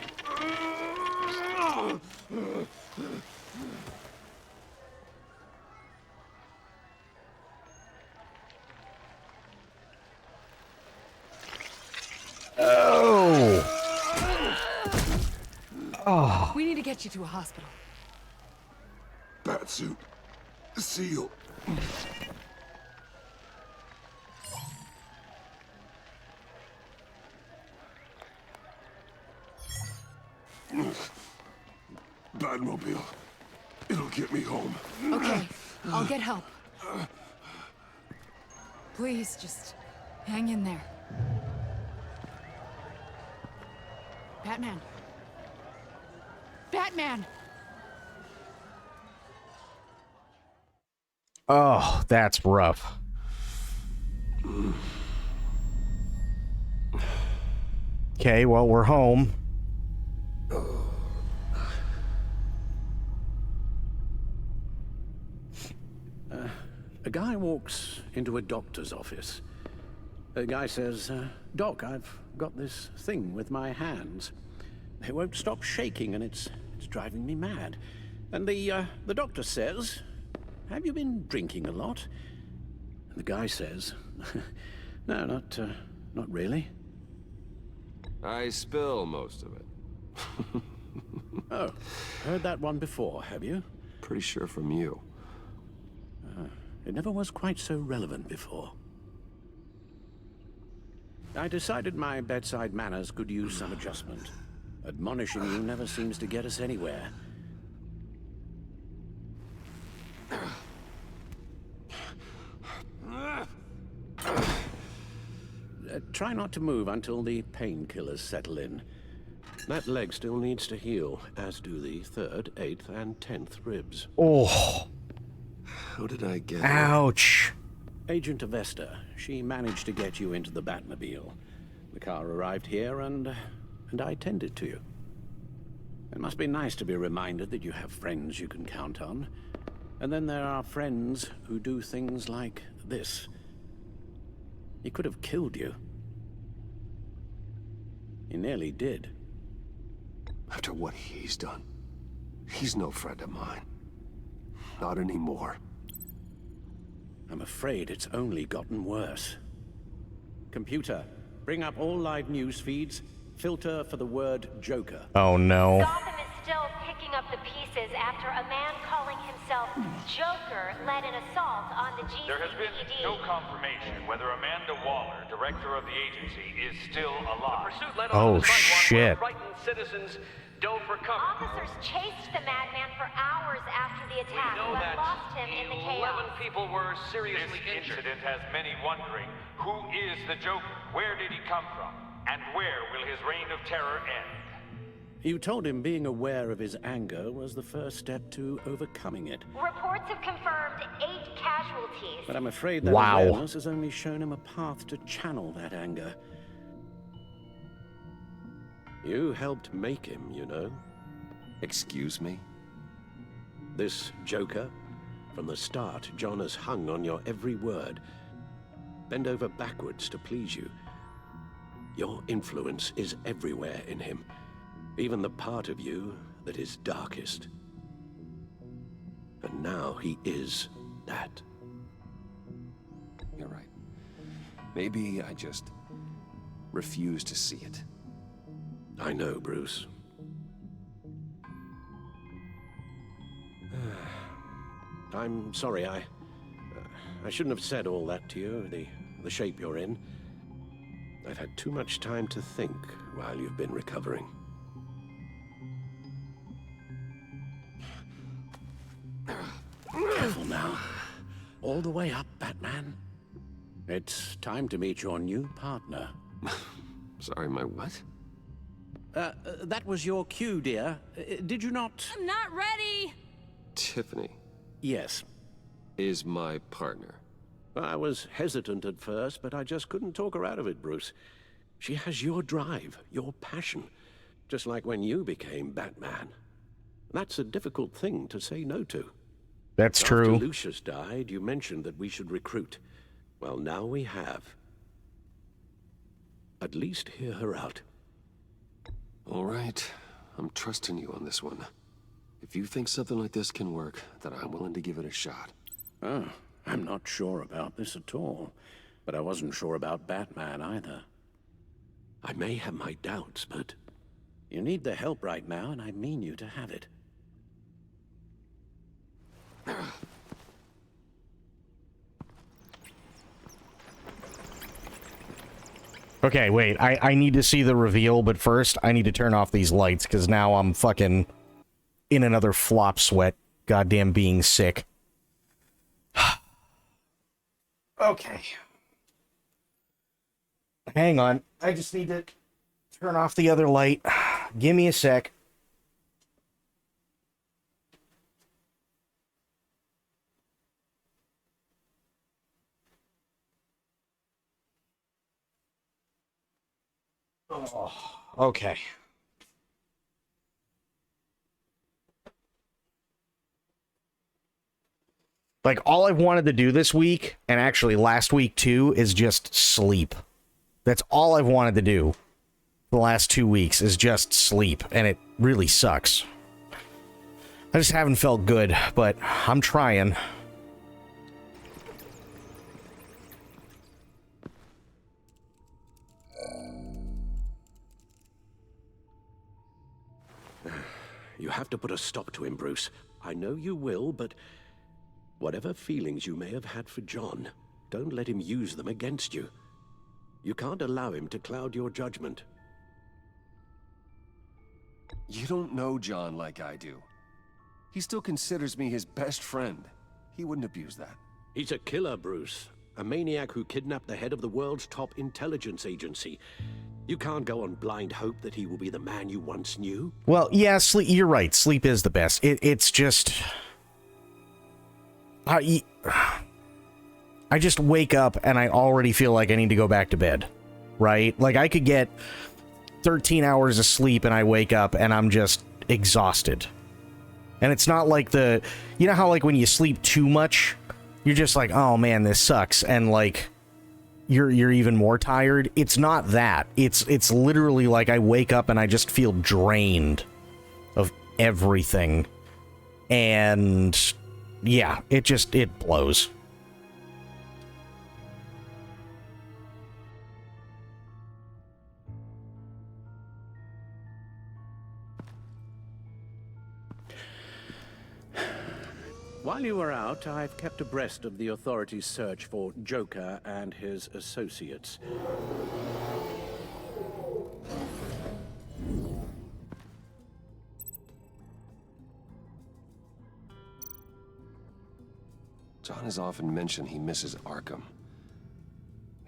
Oh. We need to get you to a hospital. Batsuit. Seal. Batmobile. It'll get me home. Okay, I'll get help. Please, just hang in there. Batman, Batman! Oh, that's rough. Okay, well, we're home. A guy walks into a doctor's office. The guy says, Doc, I've got this thing with my hands. They won't stop shaking and it's driving me mad. And the doctor says, have you been drinking a lot? And the guy says, no, not really. I spill most of it. Oh, heard that one before, have you? Pretty sure from you. It never was quite so relevant before. I decided my bedside manners could use some adjustment. Admonishing you never seems to get us anywhere. Try not to move until the painkillers settle in. That leg still needs to heal, as do the 3rd, 8th, and 10th ribs. Oh. How did I get Ouch. Agent Avesta, she managed to get you into the Batmobile. The car arrived here and I tended to you. It must be nice to be reminded that you have friends you can count on. And then there are friends who do things like this. He could have killed you. He nearly did. After what he's done, he's no friend of mine. Not anymore. I'm afraid it's only gotten worse. Computer, bring up all live news feeds. Filter for the word Joker. Oh no. Gotham is still picking up the pieces after a man calling himself Joker led an assault on the GCPD. There has been no confirmation whether Amanda Waller, director of the agency, is still alive. The pursuit led Oh on to the sidewalk shit. where frightened citizens dove for cover. Officers chased the madman for hours after the attack, We know but that lost him in the chaos. 11 people were seriously This injured. incident has many wondering, who is the Joker? Where did he come from? And where will his reign of terror end? You told him being aware of his anger was the first step to overcoming it. Reports have confirmed 8 casualties. But I'm afraid that Wow. awareness has only shown him a path to channel that anger. You helped make him, you know. Excuse me? This Joker, from the start, John has hung on your every word. Bend over backwards to please you. Your influence is everywhere in him, even the part of you that is darkest. And now he is that. You're right. Maybe I just refuse to see it. I know, Bruce. I'm sorry, I shouldn't have said all that to you, the shape you're in. I've had too much time to think while you've been recovering. Careful now. All the way up, Batman. It's time to meet your new partner. Sorry, my what? That was your cue, dear. Did you not? I'm not ready. Tiffany Yes. is my partner. I was hesitant at first, but I just couldn't talk her out of it, Bruce. She has your drive, your passion, just like when you became Batman. That's a difficult thing to say no to. That's true. After Lucius died, you mentioned that we should recruit. Well, now we have. At least hear her out. All right. I'm trusting you on this one. If you think something like this can work, then I'm willing to give it a shot. Oh, I'm not sure about this at all. But I wasn't sure about Batman either. I may have my doubts, but you need the help right now, and I mean you to have it. Okay, wait. I need to see the reveal, but first I need to turn off these lights, because now I'm fucking in another flop sweat. Goddamn being sick. Okay. Hang on. I just need to turn off the other light. Give me a sec. Oh, okay. Like, all I've wanted to do this week, and actually last week too, is just sleep. That's all I've wanted to do the last 2 weeks, is just sleep, and it really sucks. I just haven't felt good, but I'm trying. You have to put a stop to him, Bruce. I know you will, but whatever feelings you may have had for John, don't let him use them against you. You can't allow him to cloud your judgment. You don't know John like I do. He still considers me his best friend. He wouldn't abuse that. He's a killer, Bruce. A maniac who kidnapped the head of the world's top intelligence agency. You can't go on blind hope that he will be the man you once knew. Well, yeah, sleep. You're right. Sleep is the best. It's just... I just wake up and I already feel like I need to go back to bed, right? Like, I could get 13 hours of sleep and I wake up and I'm just exhausted. And it's not like you know how, like, when you sleep too much, you're just like, oh man, this sucks, and like you're even more tired. It's not that. It's literally like I wake up and I just feel drained of everything. And yeah, it blows. While you were out, I've kept abreast of the authorities' search for Joker and his associates. John has often mentioned he misses Arkham.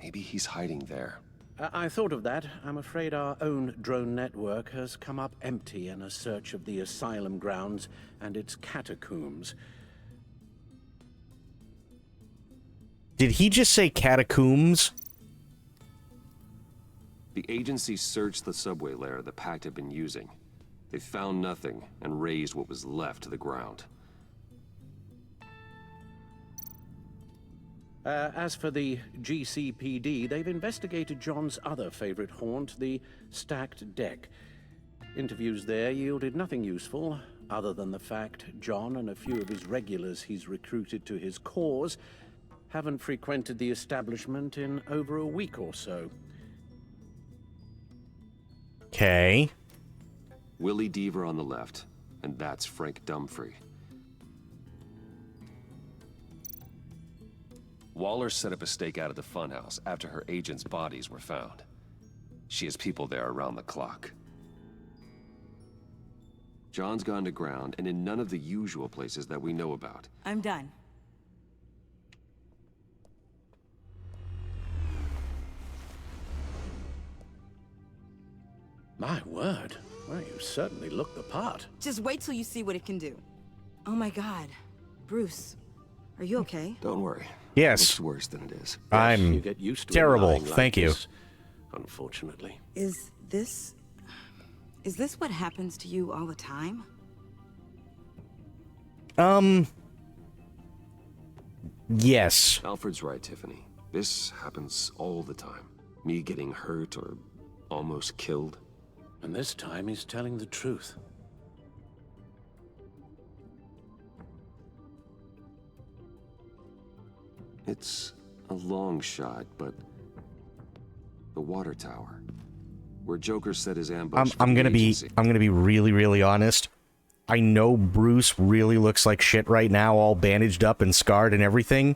Maybe he's hiding there. I thought of that. I'm afraid our own drone network has come up empty in a search of the asylum grounds and its catacombs. Did he just say catacombs? The agency searched the subway lair the Pact had been using. They found nothing and razed what was left to the ground. As for the GCPD, they've investigated John's other favorite haunt, the stacked deck. Interviews there yielded nothing useful, other than the fact John and a few of his regulars he's recruited to his cause haven't frequented the establishment in over a week or so. Okay. Willie Deaver on the left, and that's Frank Dumfrey. Waller set up a stakeout at the funhouse after her agents' bodies were found. She has people there around the clock. John's gone to ground and in none of the usual places that we know about. I'm done. My word. Well, you certainly look the part. Just wait till you see what it can do. Oh my God. Bruce, are you okay? Don't worry. Yes. It's worse than it is. I'm You get used to terrible. lying like Thank you. this, unfortunately. Is this what happens to you all the time? Yes. Alfred's right, Tiffany. This happens all the time. Me getting hurt or almost killed. And this time he's telling the truth. It's a long shot, but the water tower, where Joker set his ambush. I'm gonna be really, really honest. I know Bruce really looks like shit right now, all bandaged up and scarred and everything.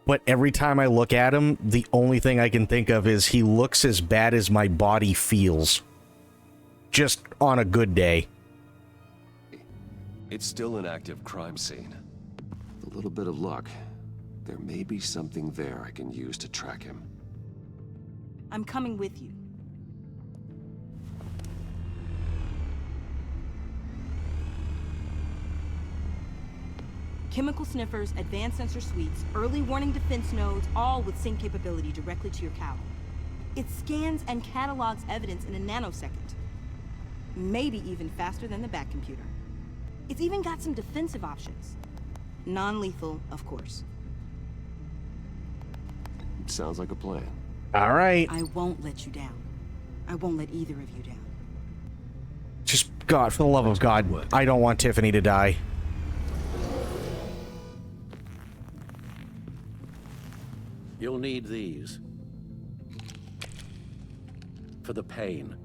But every time I look at him, the only thing I can think of is he looks as bad as my body feels. Just on a good day. It's still an active crime scene. With a little bit of luck, there may be something there I can use to track him. I'm coming with you. Chemical sniffers, advanced sensor suites, early warning defense nodes, all with sync capability directly to your cowl. It scans and catalogs evidence in a nanosecond. Maybe even faster than the Bat computer. It's even got some defensive options. Non-lethal, of course. Sounds like a plan. All right. I won't let you down. I won't let either of you down. Just, God, for the love of God, I don't want Tiffany to die. You'll need these. For the pain.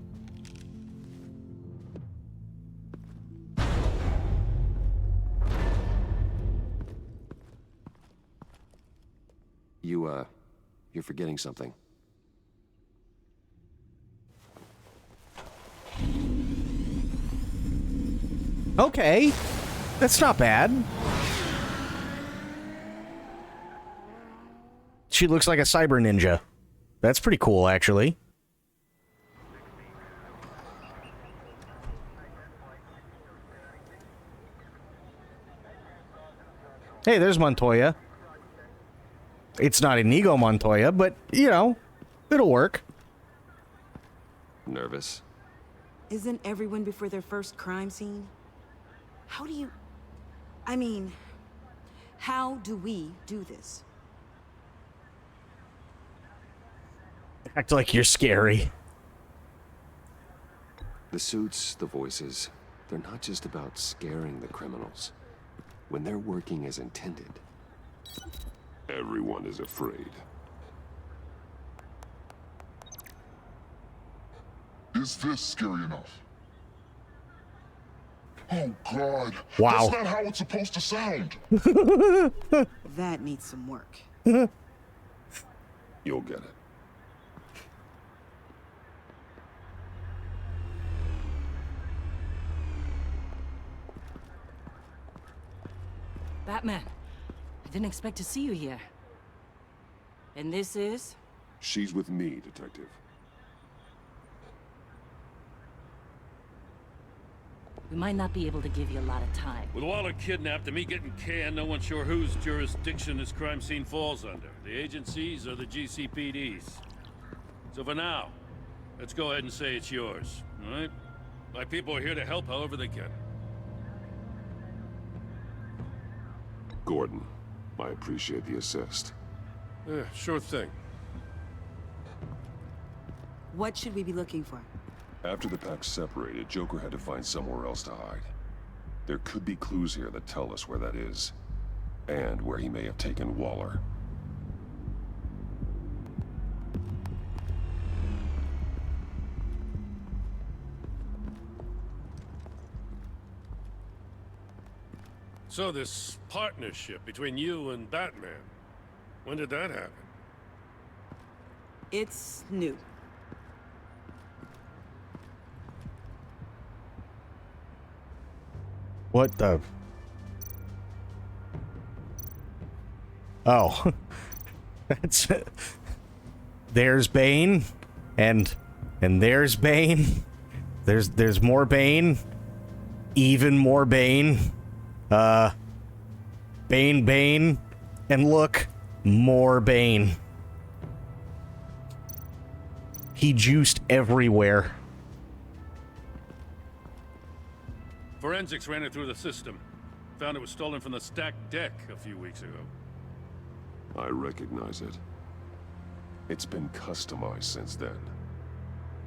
You're forgetting something. Okay. That's not bad. She looks like a cyber ninja. That's pretty cool, actually. Hey, there's Montoya. It's not Inigo Montoya, but, you know, it'll work. Nervous? Isn't everyone before their first crime scene? How do you... I mean, how do we do this? Act like you're scary. The suits, the voices, they're not just about scaring the criminals. When they're working as intended, everyone is afraid. Is this scary enough? Oh, God. Wow. That's not how it's supposed to sound. That needs some work. You'll get it. Batman, I didn't expect to see you here. And this is? She's with me, Detective. We might not be able to give you a lot of time. With Waller kidnapped and me getting canned, no one's sure whose jurisdiction this crime scene falls under. The agencies or the GCPD's. So for now, let's go ahead and say it's yours, all right? My people are here to help however they can. Gordon, I appreciate the assist. Yeah, sure thing. What should we be looking for? After the pack separated, Joker had to find somewhere else to hide. There could be clues here that tell us where that is, and where he may have taken Waller. So this partnership between you and Batman, when did that happen? It's new. What the? Oh. That's... There's Bane. And there's Bane. There's more Bane. Even more Bane. Bane. And look, more Bane. He juiced everywhere. Forensics ran it through the system. Found it was stolen from the stacked deck a few weeks ago. I recognize it. It's been customized since then.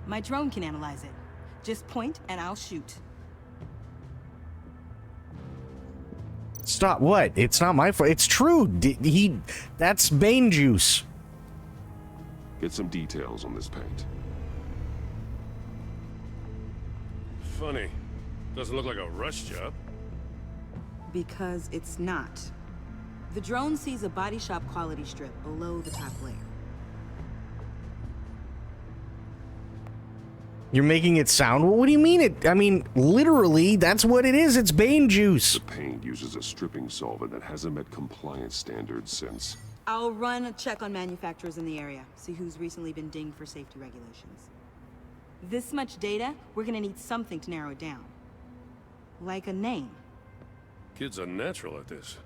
My drone can analyze it. Just point and I'll shoot. Stop what? It's not my fault. It's true. That's Bane juice. Get some details on this paint. Funny. Doesn't look like a rush job. Because it's not. The drone sees a body shop quality strip below the top layer. You're making it sound... What do you mean it... I mean, literally, that's what it is. It's Bane juice. The paint uses a stripping solvent that hasn't met compliance standards since... I'll run a check on manufacturers in the area, see who's recently been dinged for safety regulations. This much data, we're gonna need something to narrow it down. Like a name. Kids are natural at this.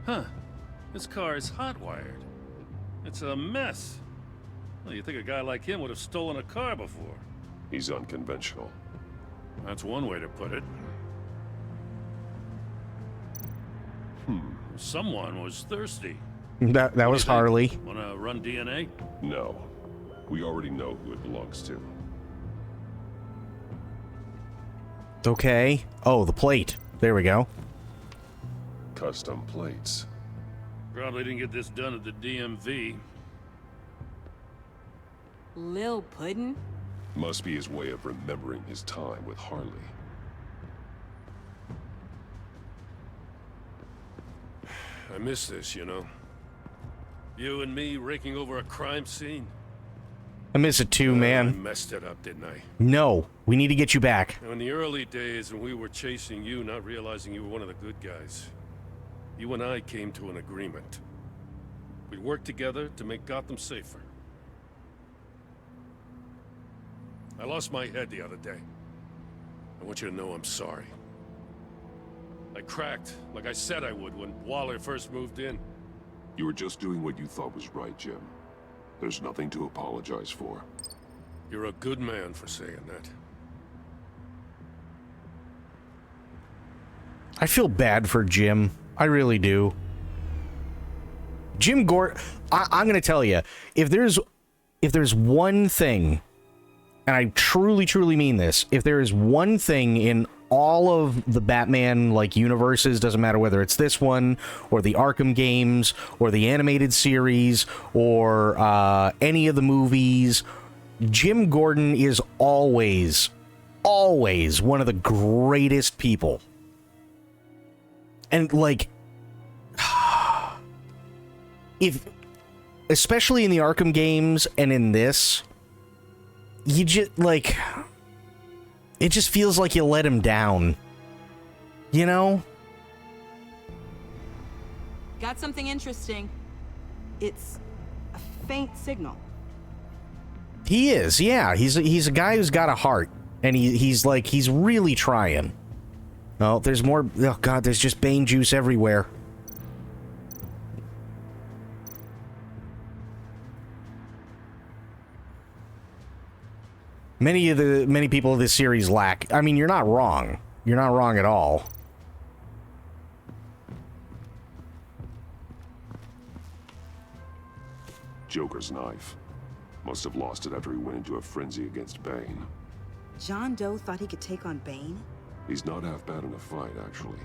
Huh. This car is hot-wired. It's a mess. Well, you think a guy like him would have stolen a car before? He's unconventional. That's one way to put it. Someone was thirsty. That was Harley. Wanna run DNA? No. We already know who it belongs to. Okay. Oh, the plate. There we go. Custom plates. Probably didn't get this done at the DMV. Lil Puddin'? Must be his way of remembering his time with Harley. I miss this, you know. You and me raking over a crime scene. I miss it too, I man. messed it up, didn't I? No, we need to get you back. Now, in the early days when we were chasing you, not realizing you were one of the good guys, you and I came to an agreement. We'd work together to make Gotham safer. I lost my head the other day. I want you to know I'm sorry. I cracked, like I said I would when Waller first moved in. You were just doing what you thought was right, Jim. There's nothing to apologize for. You're a good man for saying that. I feel bad for Jim. I really do. Jim Gordon, I'm going to tell you, if there's one thing, and I truly, truly mean this, if there is one thing in all of the Batman universes, doesn't matter whether it's this one or the Arkham games or the animated series or any of the movies, Jim Gordon is always one of the greatest people. And especially in the Arkham games and in this, you just it just feels like you let him down. You know? Got something interesting. It's a faint signal. He is, yeah. He's a guy who's got a heart, and he's really trying. Oh, there's more. Oh God, there's just Bane juice everywhere. Many people of this series lack. I mean, you're not wrong. You're not wrong at all. Joker's knife. Must have lost it after he went into a frenzy against Bane. John Doe thought he could take on Bane? He's not half bad in a fight, actually.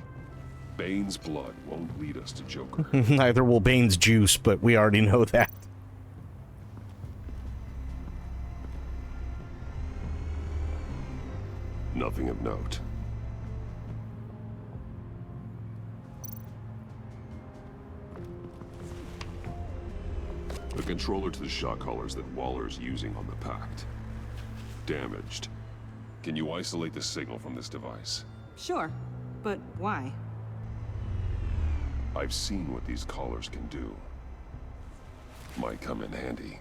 Bane's blood won't lead us to Joker. Neither will Bane's juice, but we already know that. Nothing of note. The controller to the shot collars that Waller's using on the Pact. Damaged. Can you isolate the signal from this device? Sure, but why? I've seen what these collars can do. Might come in handy.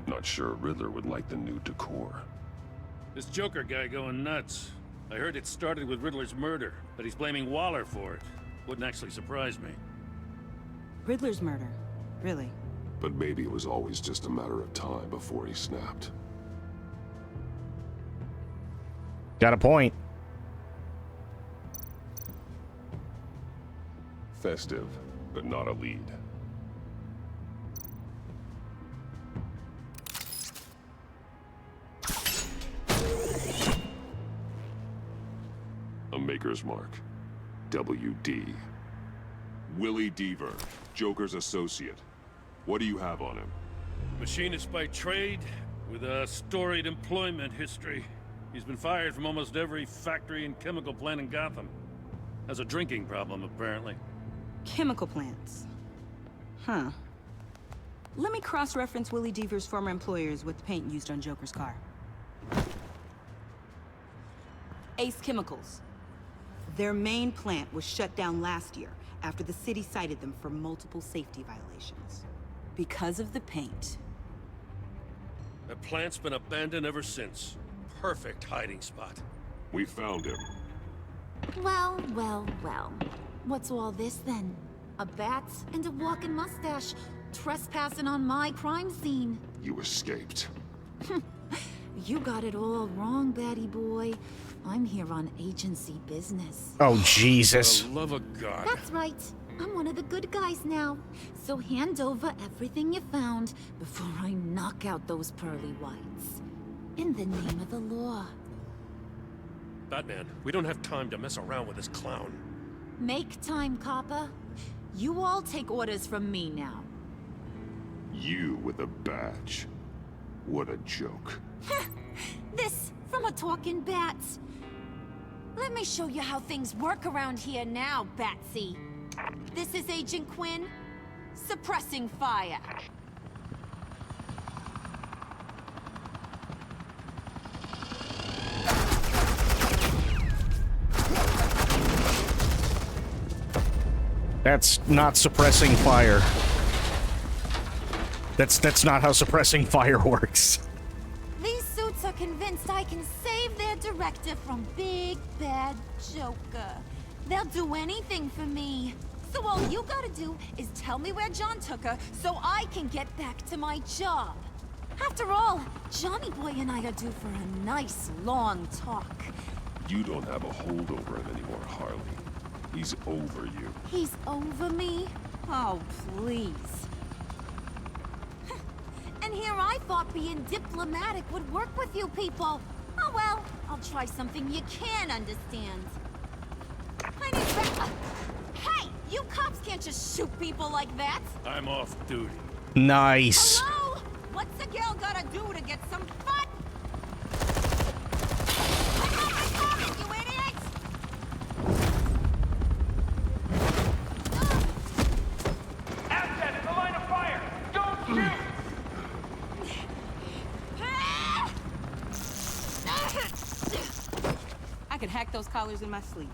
Not sure Riddler would like the new decor. This Joker guy going nuts. I heard it started with Riddler's murder, but he's blaming Waller for it. Wouldn't actually surprise me. Riddler's murder? Really? But maybe it was always just a matter of time before he snapped. Got a point. Festive, but not a lead. A Maker's Mark. WD. Willie Deaver, Joker's associate. What do you have on him? Machinist by trade, with a storied employment history. He's been fired from almost every factory and chemical plant in Gotham. Has a drinking problem, apparently. Chemical plants. Huh. Let me cross-reference Willie Deaver's former employers with the paint used on Joker's car. Ace Chemicals. Their main plant was shut down last year after the city cited them for multiple safety violations. Because of the paint. The plant's been abandoned ever since. Perfect hiding spot. We found him. Well, well, well. What's all this then? A bat and a walking mustache trespassing on my crime scene. You escaped. You got it all wrong, Batty boy. I'm here on agency business. Oh, Jesus. For the love of God. That's right. I'm one of the good guys now. So hand over everything you found before I knock out those pearly whites. In the name of the law. Batman, we don't have time to mess around with this clown. Make time, copper. You all take orders from me now. You with a badge. What a joke. This from a talking bat. Let me show you how things work around here now, Batsy. This is Agent Quinn, suppressing fire. That's not suppressing fire. That's not how suppressing fire works. These suits are convinced I can save their director from Big Bad Joker. They'll do anything for me. So all you gotta do is tell me where John took her so I can get back to my job. After all, Johnny Boy and I are due for a nice long talk. You don't have a hold over him anymore, Harley. He's over you. He's over me? Oh, please. And here I thought being diplomatic would work with you people. Oh well, I'll try something you can understand. I need Hey, you cops can't just shoot people like that. I'm off duty. Nice. Hello? What's a girl gotta do to get some fun? You idiots! Asset in the line of fire! Don't shoot! I could hack those collars in my sleep.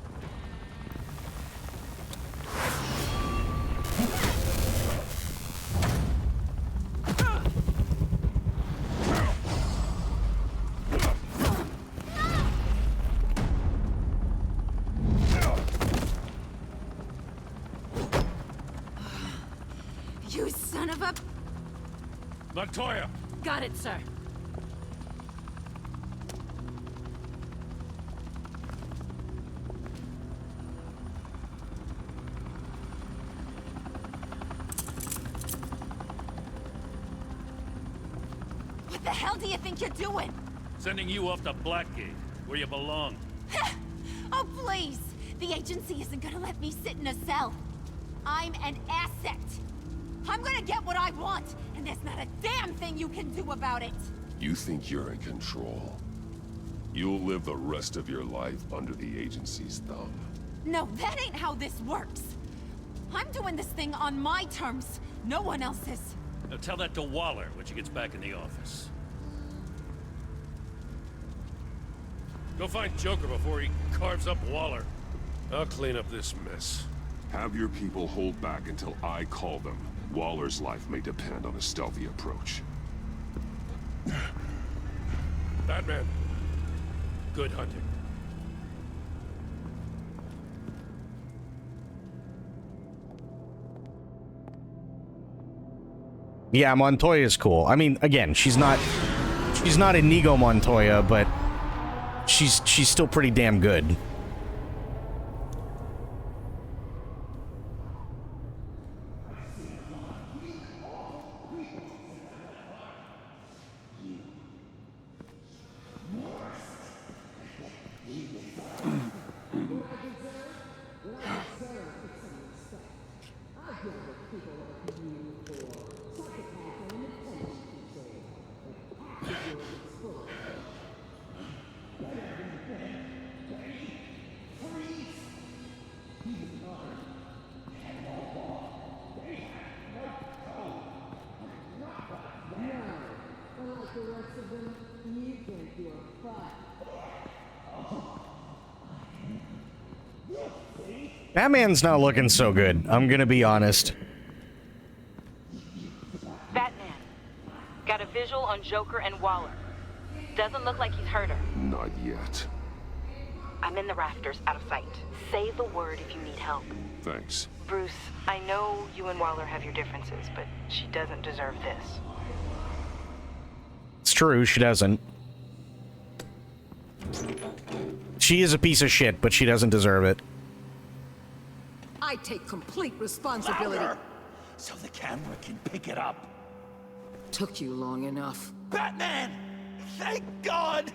You son of a... Montoya! Got it, sir. What the hell do you think you're doing? Sending you off to Blackgate, where you belong. Oh, please! The agency isn't gonna let me sit in a cell. I'm an asset. I'm gonna get what I want, and there's not a damn thing you can do about it. You think you're in control? You'll live the rest of your life under the agency's thumb. No, that ain't how this works. I'm doing this thing on my terms, no one else's. Now tell that to Waller when she gets back in the office. Go find Joker before he carves up Waller. I'll clean up this mess. Have your people hold back until I call them. Waller's life may depend on a stealthy approach. Batman, good hunting. Yeah, Montoya's cool. I mean, again, she's not Inigo Montoya, but she's still pretty damn good. Batman's not looking so good. I'm gonna be honest. Batman, got a visual on Joker and Waller. Doesn't look like he's hurt her. Not yet. I'm in the rafters, out of sight. Say the word if you need help. Thanks. Bruce, I know you and Waller have your differences, but she doesn't deserve this. It's true, she doesn't. She is a piece of shit, but she doesn't deserve it. I take complete responsibility. Louder, so the camera can pick it up. Took you long enough. Batman! Thank God!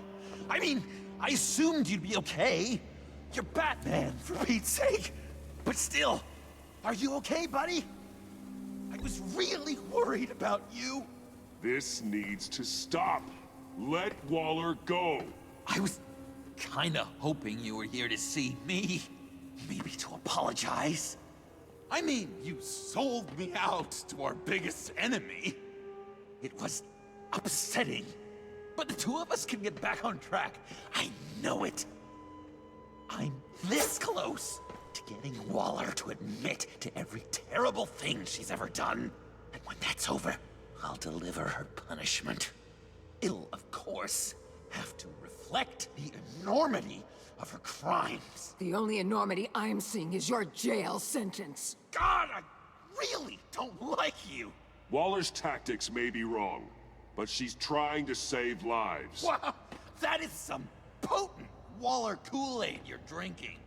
I mean, I assumed you'd be okay. You're Batman, for Pete's sake. But still, are you okay, buddy? I was really worried about you. This needs to stop. Let Waller go. I was kinda hoping you were here to see me. Maybe to apologize. I mean, you sold me out to our biggest enemy. It was upsetting. But the two of us can get back on track. I know it. I'm this close to getting Waller to admit to every terrible thing she's ever done. And when that's over, I'll deliver her punishment. It'll, of course, have to reflect the enormity of her crimes. The only enormity I'm seeing is your jail sentence. God, I really don't like you. Waller's tactics may be wrong, but she's trying to save lives. Wow, that is some potent Waller Kool-Aid you're drinking.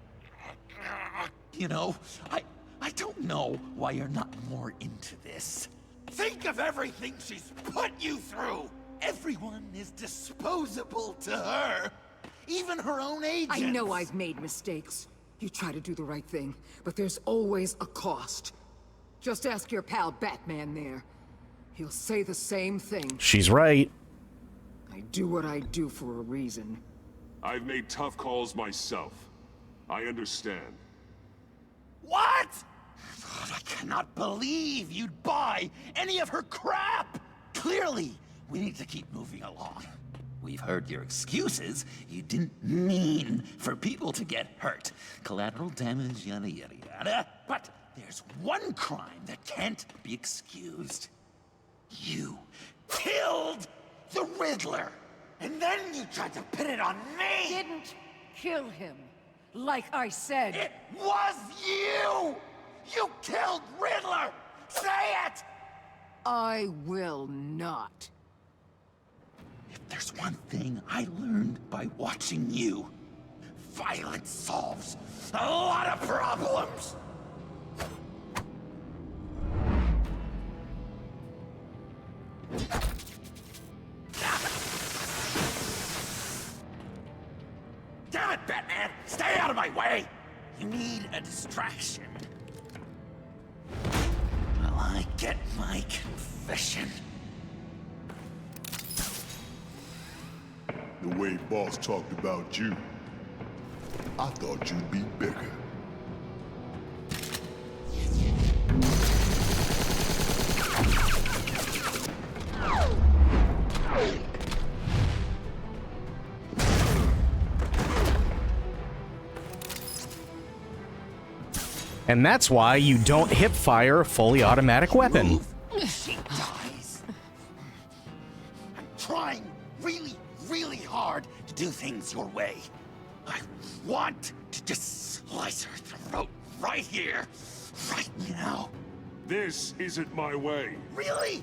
You know, I don't know why you're not more into this. Think of everything she's put you through! Everyone is disposable to her. Even her own agents. I know I've made mistakes. You try to do the right thing, but there's always a cost. Just ask your pal Batman there. He'll say the same thing. She's right. I do what I do for a reason. I've made tough calls myself. I understand. What? God, I cannot believe you'd buy any of her crap! Clearly, we need to keep moving along. We've heard your excuses. You didn't mean for people to get hurt. Collateral damage, yada yada yada. But there's one crime that can't be excused. You killed the Riddler! And then you tried to pin it on me! Didn't kill him. Like I said. It was you! You killed Riddler! Say it! I will not. If there's one thing I learned by watching you, violence solves a lot of problems! Damn it, Batman! Stay out of my way! You need a distraction. Well, I get my confession. The way Boss talked about you, I thought you'd be bigger. And that's why you don't hip fire a fully automatic weapon. She dies. I'm trying really hard to do things your way. I want to just slice her throat right here, right now. This isn't my way. Really?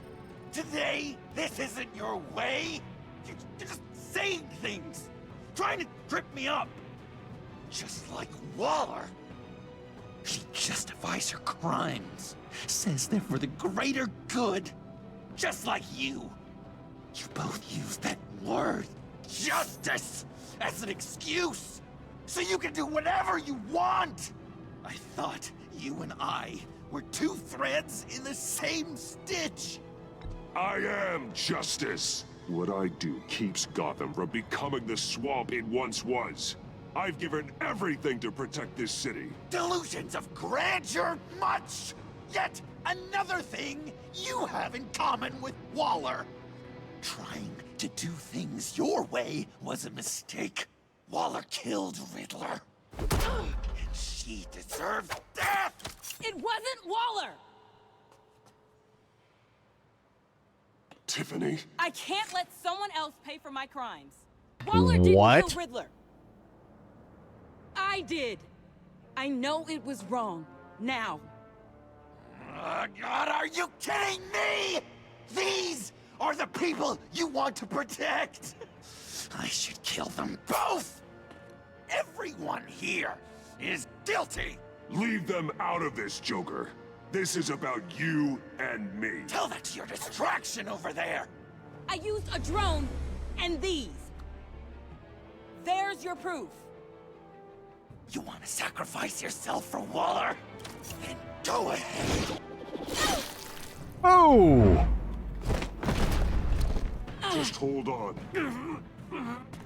Today, this isn't your way? You're just saying things, trying to trip me up. Just like Waller. She justifies her crimes, says they're for the greater good, just like you. You both use that word, justice, as an excuse, so you can do whatever you want. I thought you and I were two threads in the same stitch. I am justice. What I do keeps Gotham from becoming the swamp it once was. I've given everything to protect this city. Delusions of grandeur, much! Yet another thing you have in common with Waller. Trying to do things your way was a mistake. Waller killed Riddler. And She deserves death! It wasn't Waller! Tiffany? I can't let someone else pay for my crimes. Waller didn't kill Riddler. I did. I know it was wrong. Now. God, are you kidding me? These are the people you want to protect. I should kill them both. Everyone here is guilty. Leave them out of this, Joker. This is about you and me. Tell that to your distraction over there. I used a drone and these. There's your proof. You want to sacrifice yourself for Waller? Then go ahead. Oh! Just hold on.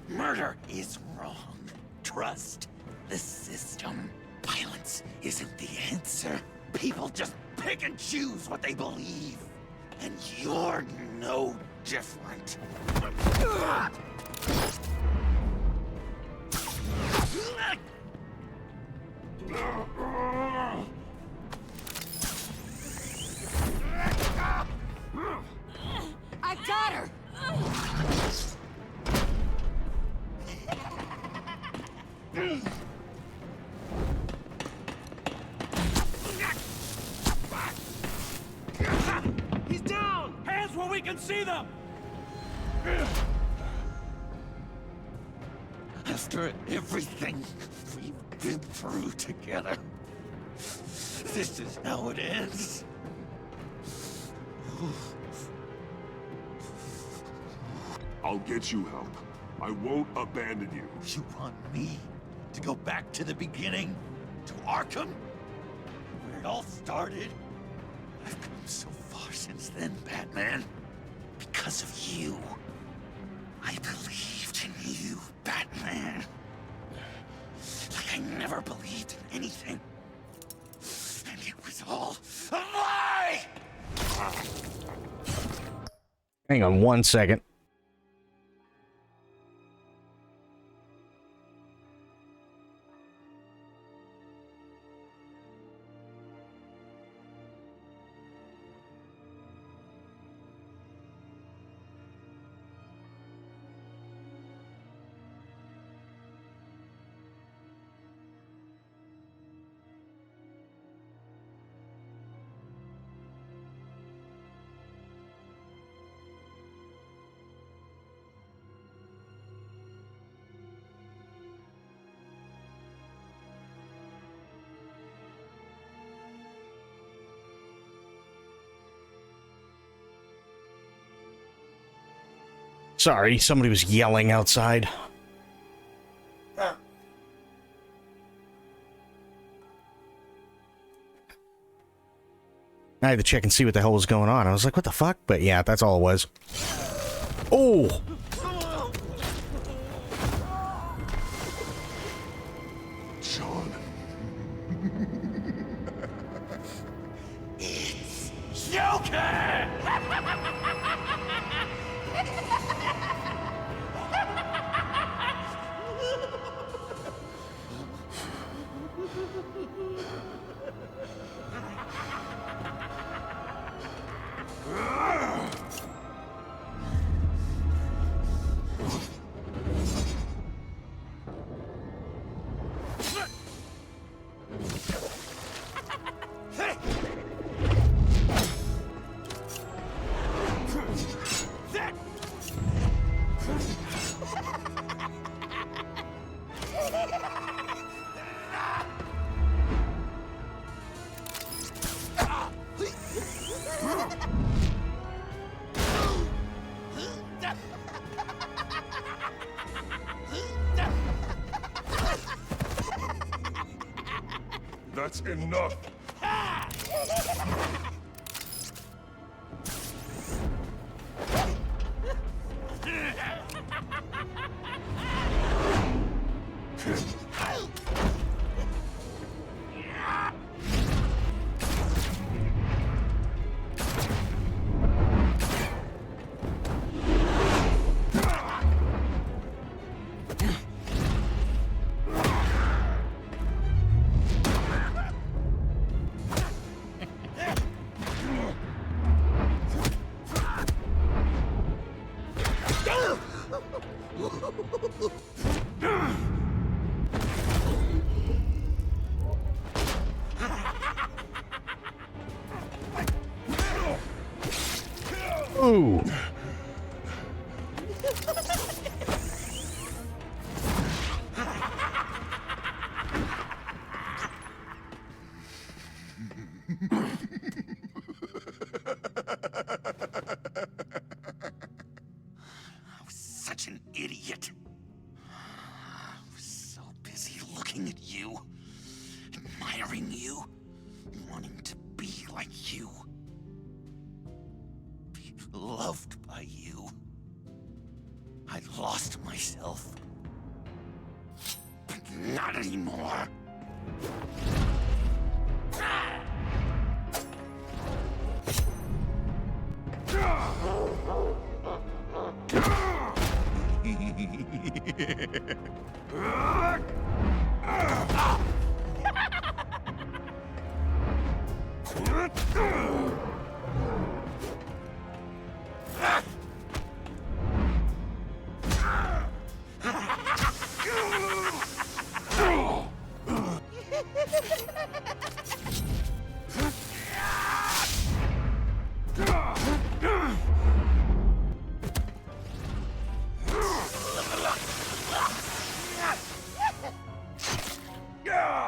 Murder is wrong. Trust the system. Violence isn't the answer. People just pick and choose what they believe. And you're no different. I got her! He's down! Hands where we can see them! After everything we've been through together, this is how it ends. I'll get you help. I won't abandon you. You want me to go back to the beginning? To Arkham? Where it all started? I've come so far since then, Batman. Because of you. I believed in you, Batman. Like I never believed in anything. And it was all a lie! Hang on one second. Sorry, somebody was yelling outside. I had to check and see what the hell was going on. I was like, what the fuck? But yeah, that's all it was. Oh! John. It's Joker! That's enough. Ooh. I was such an idiot. I was so busy looking at you, admiring you, wanting to be like you, be loved by you. I lost myself. But not anymore.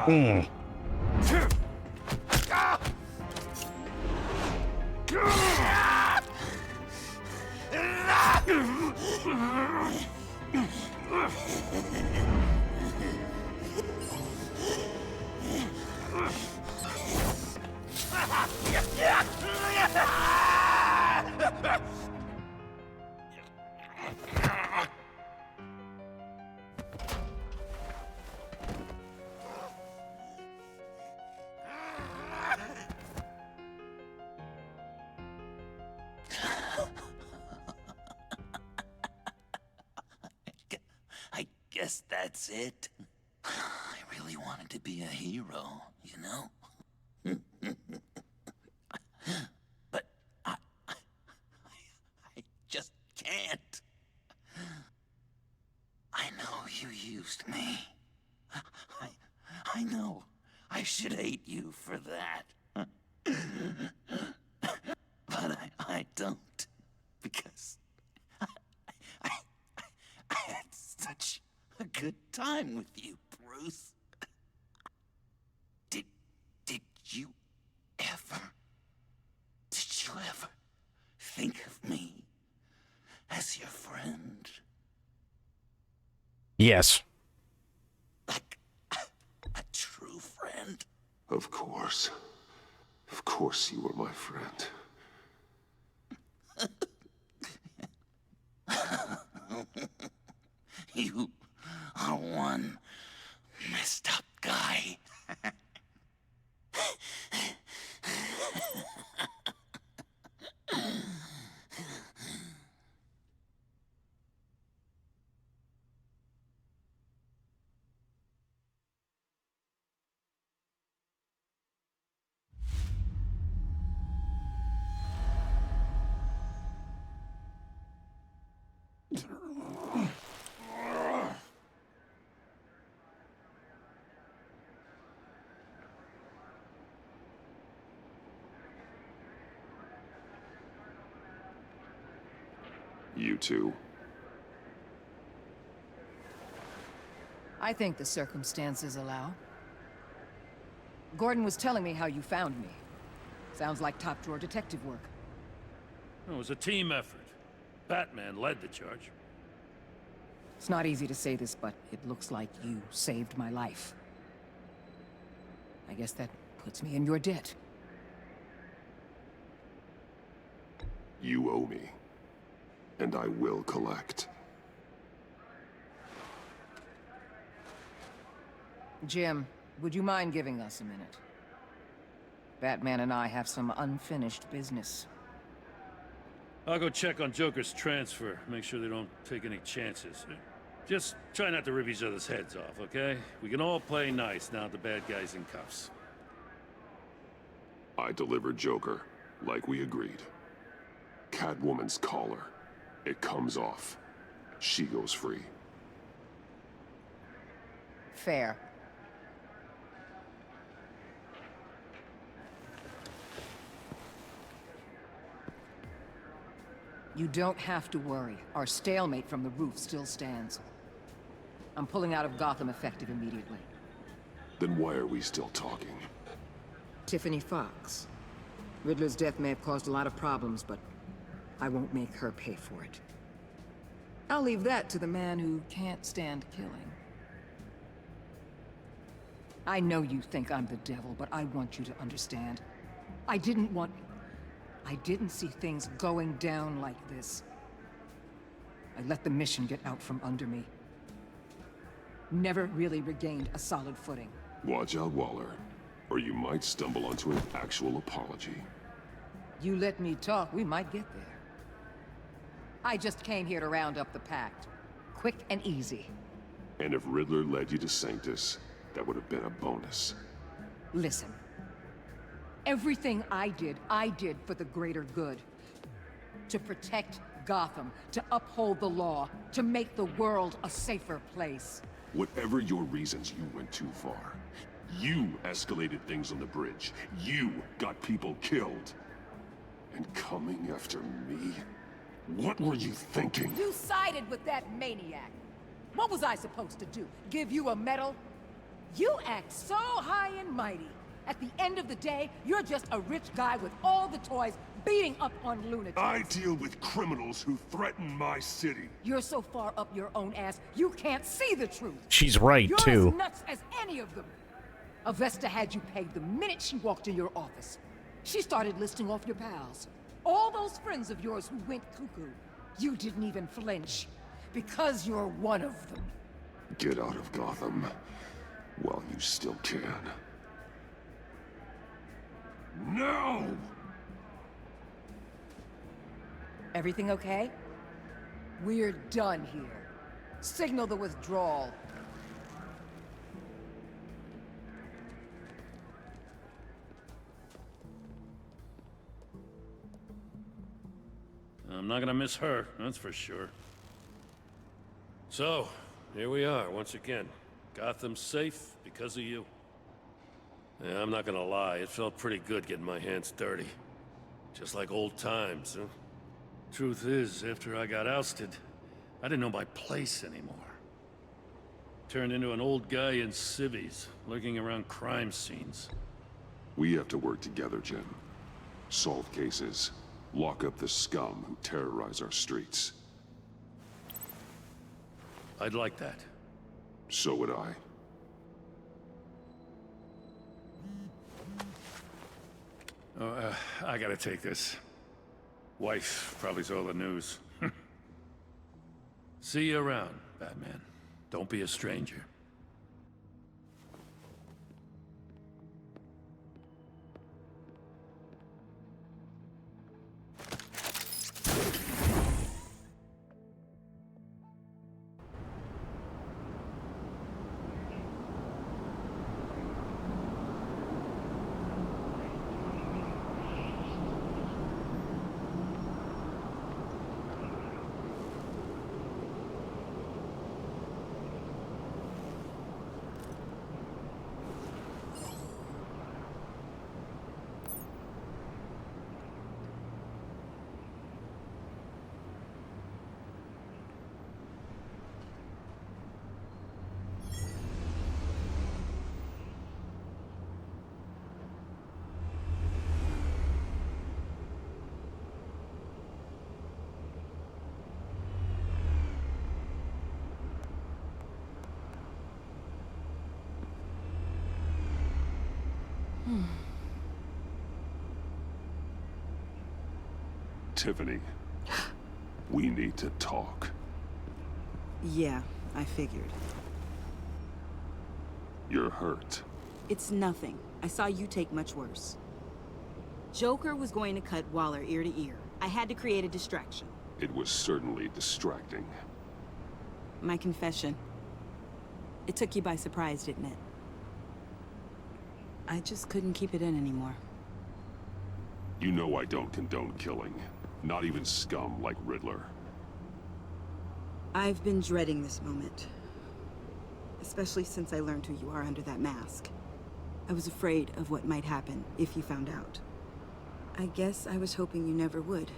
Mm. I guess that's it. I really wanted to be a hero, you know? But I just can't. I know you used me. I know. I should hate you for that. But I don't. Because I had such a good time with you, Bruce. Did you ever think of me as your friend? Yes. Like a true friend? Of course. Of course you were my friend. You are one messed up guy. You too. I think the circumstances allow. Gordon was telling me how you found me. Sounds like top-drawer detective work. It was a team effort. Batman led the charge. It's not easy to say this, but it looks like you saved my life. I guess that puts me in your debt. You owe me. And I will collect. Jim, would you mind giving us a minute? Batman and I have some unfinished business. I'll go check on Joker's transfer, make sure they don't take any chances. Just try not to rip each other's heads off, okay? We can all play nice now the bad guy's in cuffs. I delivered Joker, like we agreed. Catwoman's collar. It comes off. She goes free. Fair. You don't have to worry. Our stalemate from the roof still stands. I'm pulling out of Gotham effective immediately. Then why are we still talking? Tiffany Fox. Riddler's death may have caused a lot of problems, but I won't make her pay for it. I'll leave that to the man who can't stand killing. I know you think I'm the devil, but I want you to understand. I didn't see things going down like this. I let the mission get out from under me. Never really regained a solid footing. Watch out, Waller, or you might stumble onto an actual apology. You let me talk, we might get there. I just came here to round up the Pact. Quick and easy. And if Riddler led you to Sanctus, that would have been a bonus. Listen. Everything I did for the greater good. To protect Gotham, to uphold the law, to make the world a safer place. Whatever your reasons, you went too far. You escalated things on the bridge. You got people killed. And coming after me? What were you thinking? You sided with that maniac. What was I supposed to do? Give you a medal? You act so high and mighty. At the end of the day, you're just a rich guy with all the toys beating up on lunatics. I deal with criminals who threaten my city. You're so far up your own ass, you can't see the truth. She's right, you're too. You're as nuts as any of them. Avesta had you pegged the minute she walked in your office. She started listing off your pals. All those friends of yours who went cuckoo. You didn't even flinch. Because you're one of them. Get out of Gotham while you still can. No! Everything okay? We're done here. Signal the withdrawal. I'm not gonna miss her, that's for sure. So, here we are, once again. Gotham's safe because of you. Yeah, I'm not gonna lie, it felt pretty good getting my hands dirty. Just like old times, huh? Truth is, after I got ousted, I didn't know my place anymore. Turned into an old guy in civvies, lurking around crime scenes. We have to work together, Jim. Solve cases. Lock up the scum who terrorize our streets. I'd like that. So would I. Oh, I gotta take this. Wife probably saw the news. See you around, Batman. Don't be a stranger. Tiffany, we need to talk. Yeah, I figured. You're hurt. It's nothing. I saw you take much worse. Joker was going to cut Waller ear to ear. I had to create a distraction. It was certainly distracting. My confession. It took you by surprise, didn't it? I just couldn't keep it in anymore. You know I don't condone killing. Not even scum like Riddler. I've been dreading this moment. Especially since I learned who you are under that mask. I was afraid of what might happen if you found out. I guess I was hoping you never would.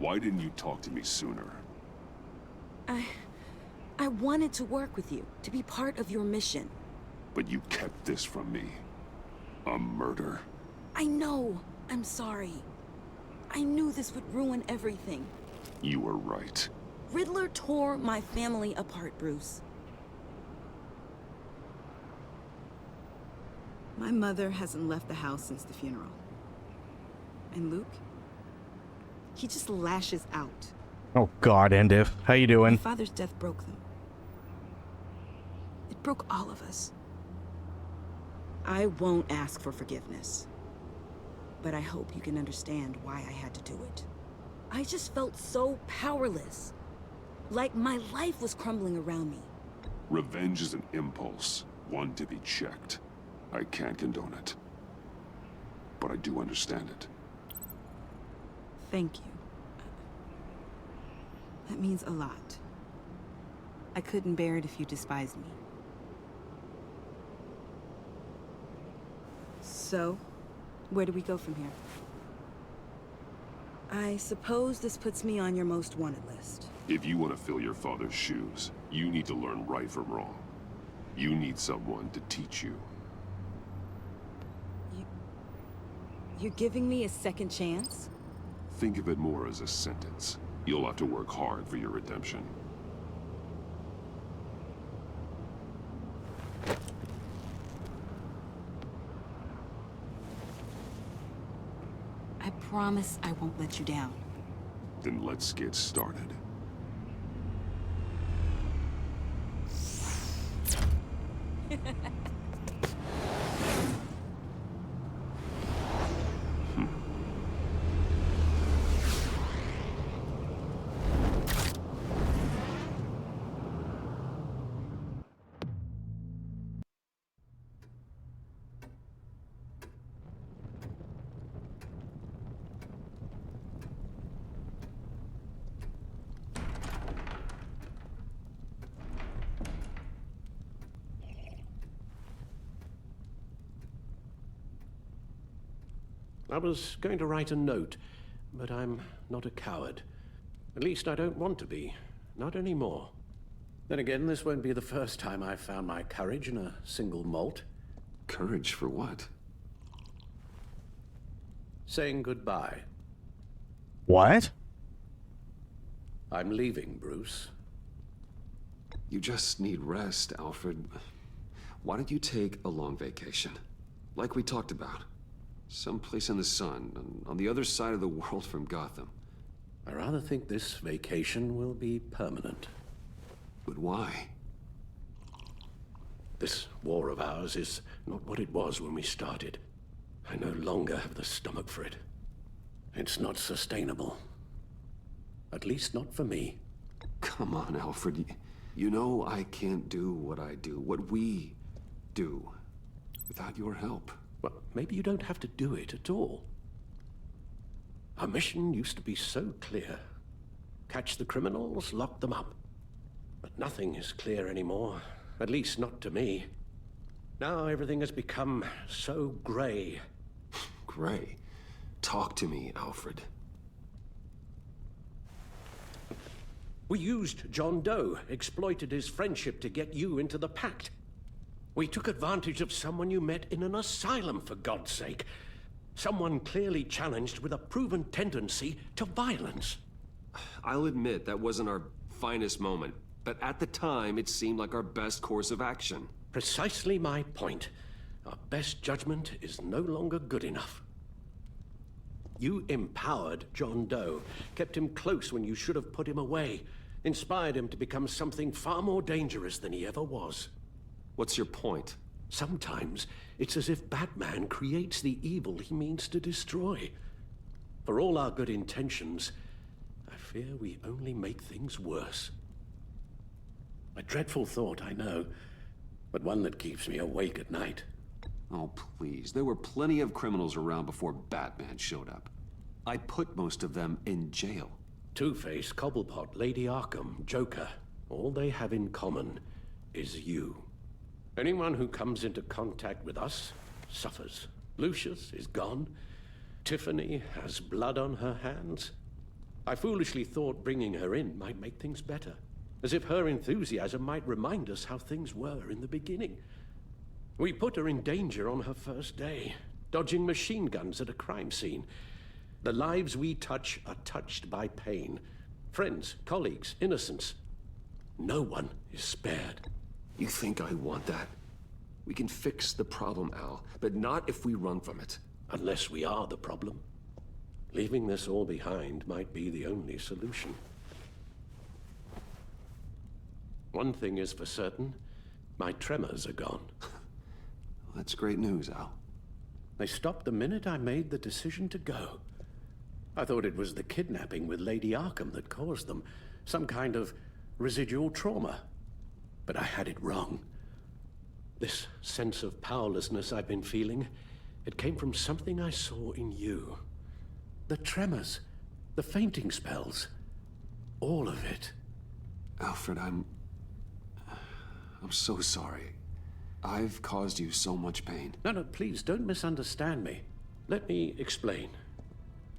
Why didn't you talk to me sooner? I wanted to work with you, to be part of your mission. But you kept this from me. A murder? I know. I'm sorry. I knew this would ruin everything. You were right. Riddler tore my family apart, Bruce. My mother hasn't left the house since the funeral. And Luke? He just lashes out. Oh God, Endiv. How you My doing? father's death broke them. It broke all of us. I won't ask for forgiveness. But I hope you can understand why I had to do it. I just felt so powerless. Like my life was crumbling around me. Revenge is an impulse, one to be checked. I can't condone it. But I do understand it. Thank you. That means a lot. I couldn't bear it if you despised me. So, where do we go from here? I suppose this puts me on your most wanted list. If you want to fill your father's shoes, you need to learn right from wrong. You need someone to teach you. You're giving me a second chance? Think of it more as a sentence. You'll have to work hard for your redemption. I promise I won't let you down. Then let's get started. I was going to write a note, but I'm not a coward. At least I don't want to be. Not anymore. Then again, this won't be the first time I've found my courage in a single malt. Courage for what? Saying goodbye. What? I'm leaving, Bruce. You just need rest, Alfred. Why don't you take a long vacation? Like we talked about. Someplace in the sun, on the other side of the world from Gotham. I rather think this vacation will be permanent. But why? This war of ours is not what it was when we started. I no longer have the stomach for it. It's not sustainable. At least not for me. Come on, Alfred. You know I can't do what I do, what we do, without your help. Well, maybe you don't have to do it at all. Our mission used to be so clear. Catch the criminals, lock them up. But nothing is clear anymore, at least not to me. Now everything has become so gray. Gray? Talk to me, Alfred. We used John Doe, exploited his friendship to get you into the pact. We took advantage of someone you met in an asylum, for God's sake. Someone clearly challenged with a proven tendency to violence. I'll admit that wasn't our finest moment, but at the time it seemed like our best course of action. Precisely my point. Our best judgment is no longer good enough. You empowered John Doe, kept him close when you should have put him away, inspired him to become something far more dangerous than he ever was. What's your point? Sometimes it's as if Batman creates the evil he means to destroy. For all our good intentions, I fear we only make things worse. A dreadful thought, I know, but one that keeps me awake at night. Oh, please. There were plenty of criminals around before Batman showed up. I put most of them in jail. Two-Face, Cobblepot, Lady Arkham, Joker, all they have in common is you. Anyone who comes into contact with us suffers. Lucius is gone. Tiffany has blood on her hands. I foolishly thought bringing her in might make things better, as if her enthusiasm might remind us how things were in the beginning. We put her in danger on her first day, dodging machine guns at a crime scene. The lives we touch are touched by pain. Friends, colleagues, innocents. No one is spared. You think I want that? We can fix the problem, Al, but not if we run from it. Unless we are the problem. Leaving this all behind might be the only solution. One thing is for certain, my tremors are gone. That's great news, Al. They stopped the minute I made the decision to go. I thought it was the kidnapping with Lady Arkham that caused them, some kind of residual trauma. But I had it wrong. This sense of powerlessness I've been feeling, it came from something I saw in you. The tremors, the fainting spells, all of it. Alfred, I'm so sorry. I've caused you so much pain. No, please, don't misunderstand me. Let me explain.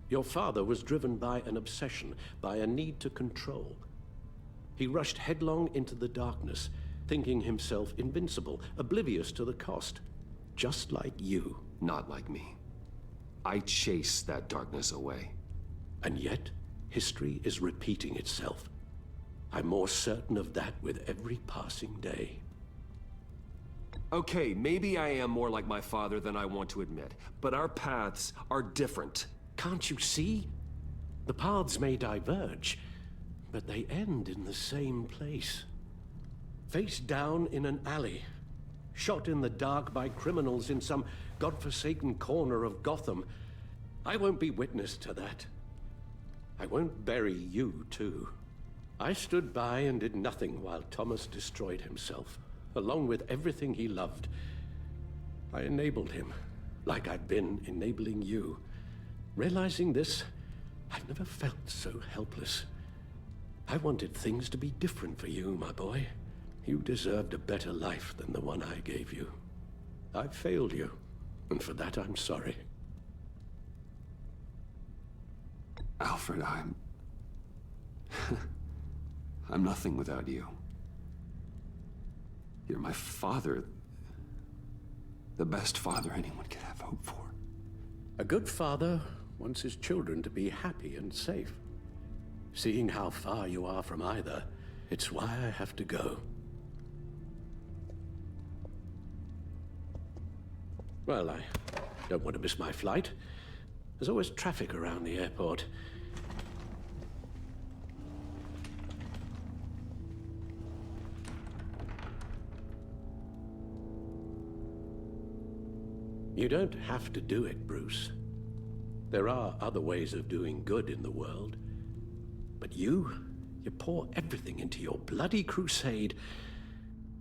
Your father was driven by an obsession, by a need to control. He rushed headlong into the darkness, thinking himself invincible, oblivious to the cost. Just like you. Not like me. I chase that darkness away. And yet, history is repeating itself. I'm more certain of that with every passing day. Okay, maybe I am more like my father than I want to admit, but our paths are different. Can't you see? The paths may diverge, but they end in the same place. Face down in an alley, shot in the dark by criminals in some godforsaken corner of Gotham. I won't be witness to that. I won't bury you, too. I stood by and did nothing while Thomas destroyed himself, along with everything he loved. I enabled him, like I'd been enabling you. Realizing this, I've never felt so helpless. I wanted things to be different for you, my boy. You deserved a better life than the one I gave you. I failed you, and for that I'm sorry. Alfred, I'm nothing without you. You're my father. The best father anyone could have hope for. A good father wants his children to be happy and safe. Seeing how far you are from either, it's why I have to go. Well, I don't want to miss my flight. There's always traffic around the airport. You don't have to do it, Bruce. There are other ways of doing good in the world. But you pour everything into your bloody crusade,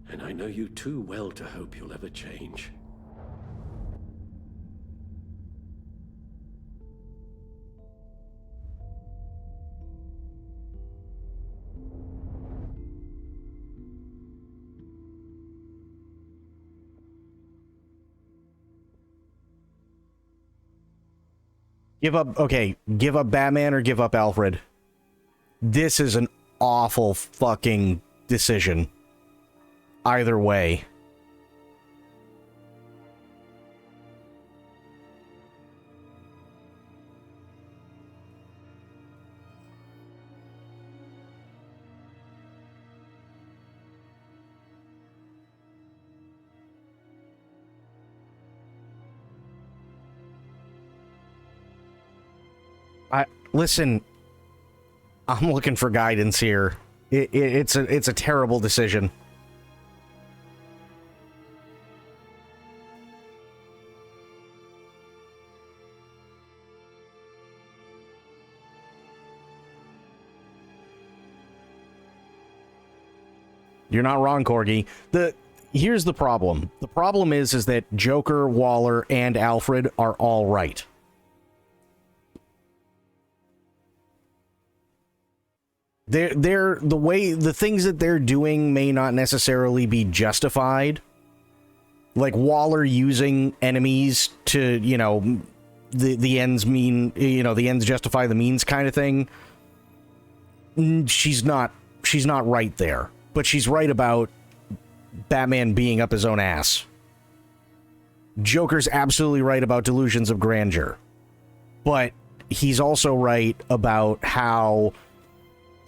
and I know you too well to hope you'll ever change. Give up Batman or give up Alfred. This is an awful fucking decision. Either way. Listen, I'm looking for guidance here. It's a terrible decision. You're not wrong, Corgi. Here's the problem. The problem is that Joker, Waller, and Alfred are all right. The things that they're doing may not necessarily be justified. Like Waller using enemies to, the ends mean, the ends justify the means kind of thing. she's not right there, but she's right about Batman being up his own ass. Joker's absolutely right about delusions of grandeur, but he's also right about how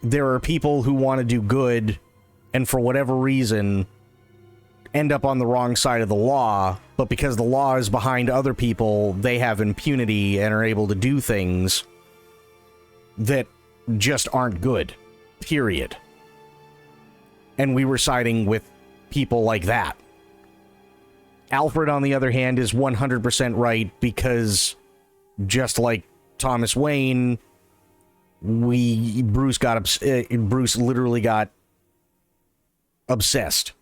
there are people who want to do good and for whatever reason end up on the wrong side of the law, but because the law is behind other people, they have impunity and are able to do things that just aren't good, period. And we were siding with people like that. Alfred, on the other hand, is 100% right because just like Thomas Wayne, Bruce literally got obsessed.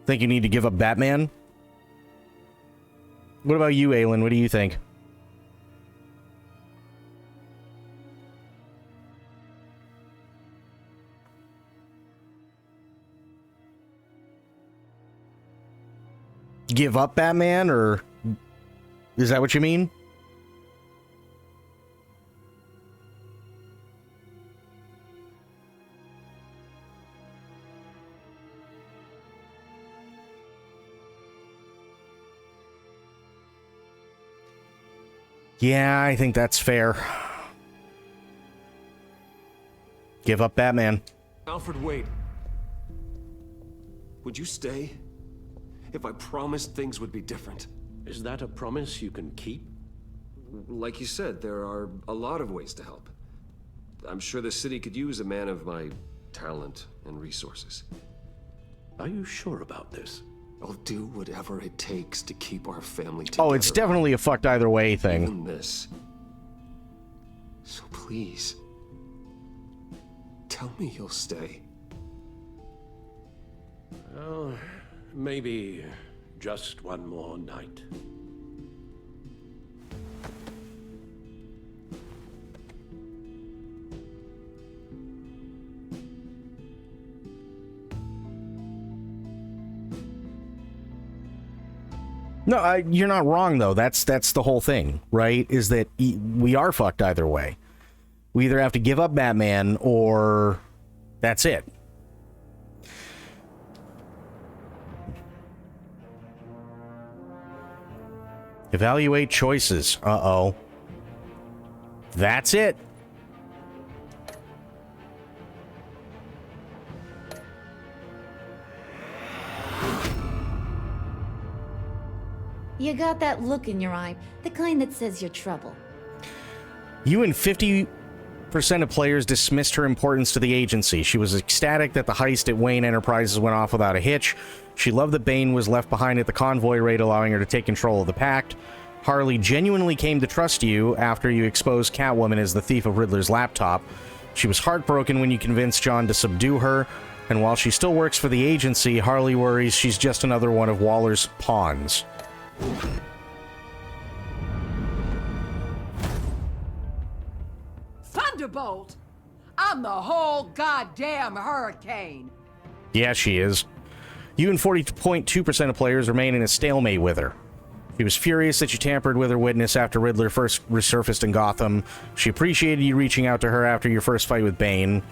Think you need to give up Batman? What about you, Aylin? What do you think? Give up Batman, or is that what you mean? Yeah, I think that's fair. Give up Batman. Alfred, wait. Would you stay? If I promised things would be different. Is that a promise you can keep? Like you said, there are a lot of ways to help. I'm sure the city could use a man of my talent and resources. Are you sure about this? I'll do whatever it takes to keep our family together. Oh, it's definitely a fucked either way thing. Even this. So please, tell me you'll stay. Well, maybe just one more night. No, you're not wrong, though. That's the whole thing, right? Is that we are fucked either way. We either have to give up Batman or that's it. Evaluate choices. Uh-oh. That's it. You got that look in your eye, the kind that says you're trouble. You and 50% of players dismissed her importance to the agency. She was ecstatic that the heist at Wayne Enterprises went off without a hitch. She loved that Bane was left behind at the convoy raid, allowing her to take control of the Pact. Harley genuinely came to trust you after you exposed Catwoman as the thief of Riddler's laptop. She was heartbroken when you convinced John to subdue her. And while she still works for the agency, Harley worries she's just another one of Waller's pawns. Thunderbolt! I'm the whole goddamn hurricane! Yeah, she is. You and 40.2% of players remain in a stalemate with her. She was furious that you tampered with her witness after Riddler first resurfaced in Gotham. She appreciated you reaching out to her after your first fight with Bane.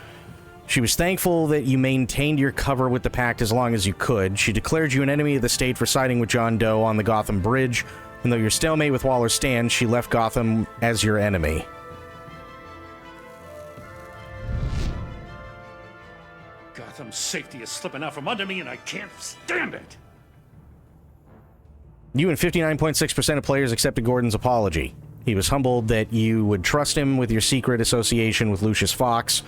She was thankful that you maintained your cover with the Pact as long as you could. She declared you an enemy of the state for siding with John Doe on the Gotham Bridge. And though your stalemate with Waller stands, she left Gotham as your enemy. Gotham's safety is slipping out from under me and I can't stand it! You and 59.6% of players accepted Gordon's apology. He was humbled that you would trust him with your secret association with Lucius Fox.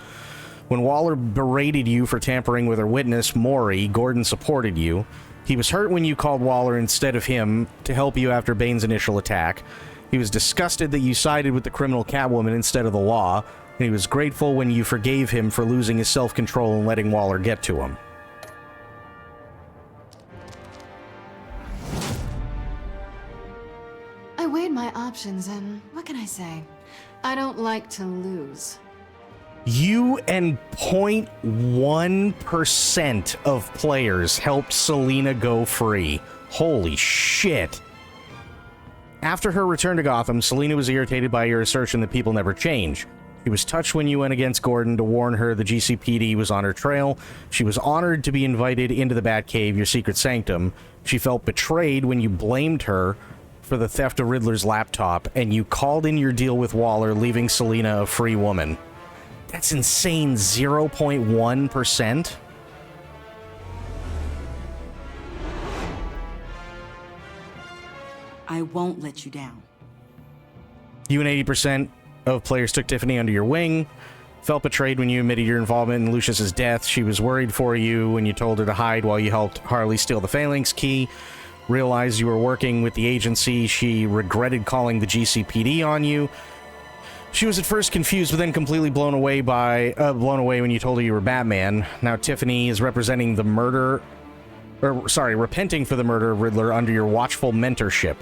When Waller berated you for tampering with her witness, Maury, Gordon supported you. He was hurt when you called Waller instead of him to help you after Bane's initial attack. He was disgusted that you sided with the criminal Catwoman instead of the law, and he was grateful when you forgave him for losing his self-control and letting Waller get to him. I weighed my options, and what can I say? I don't like to lose. You and 0.1% of players helped Selina go free. Holy shit. After her return to Gotham, Selina was irritated by your assertion that people never change. She was touched when you went against Gordon to warn her the GCPD was on her trail. She was honored to be invited into the Batcave, your secret sanctum. She felt betrayed when you blamed her for the theft of Riddler's laptop, and you called in your deal with Waller, leaving Selina a free woman. That's insane. 0.1%? I won't let you down. You and 80% of players took Tiffany under your wing. Felt betrayed when you admitted your involvement in Lucius's death. She was worried for you when you told her to hide while you helped Harley steal the Phalanx key. Realized you were working with the agency. She regretted calling the GCPD on you. She was at first confused, but then completely blown away when you told her you were Batman. Now Tiffany is representing the murder, repenting for the murder of Riddler under your watchful mentorship.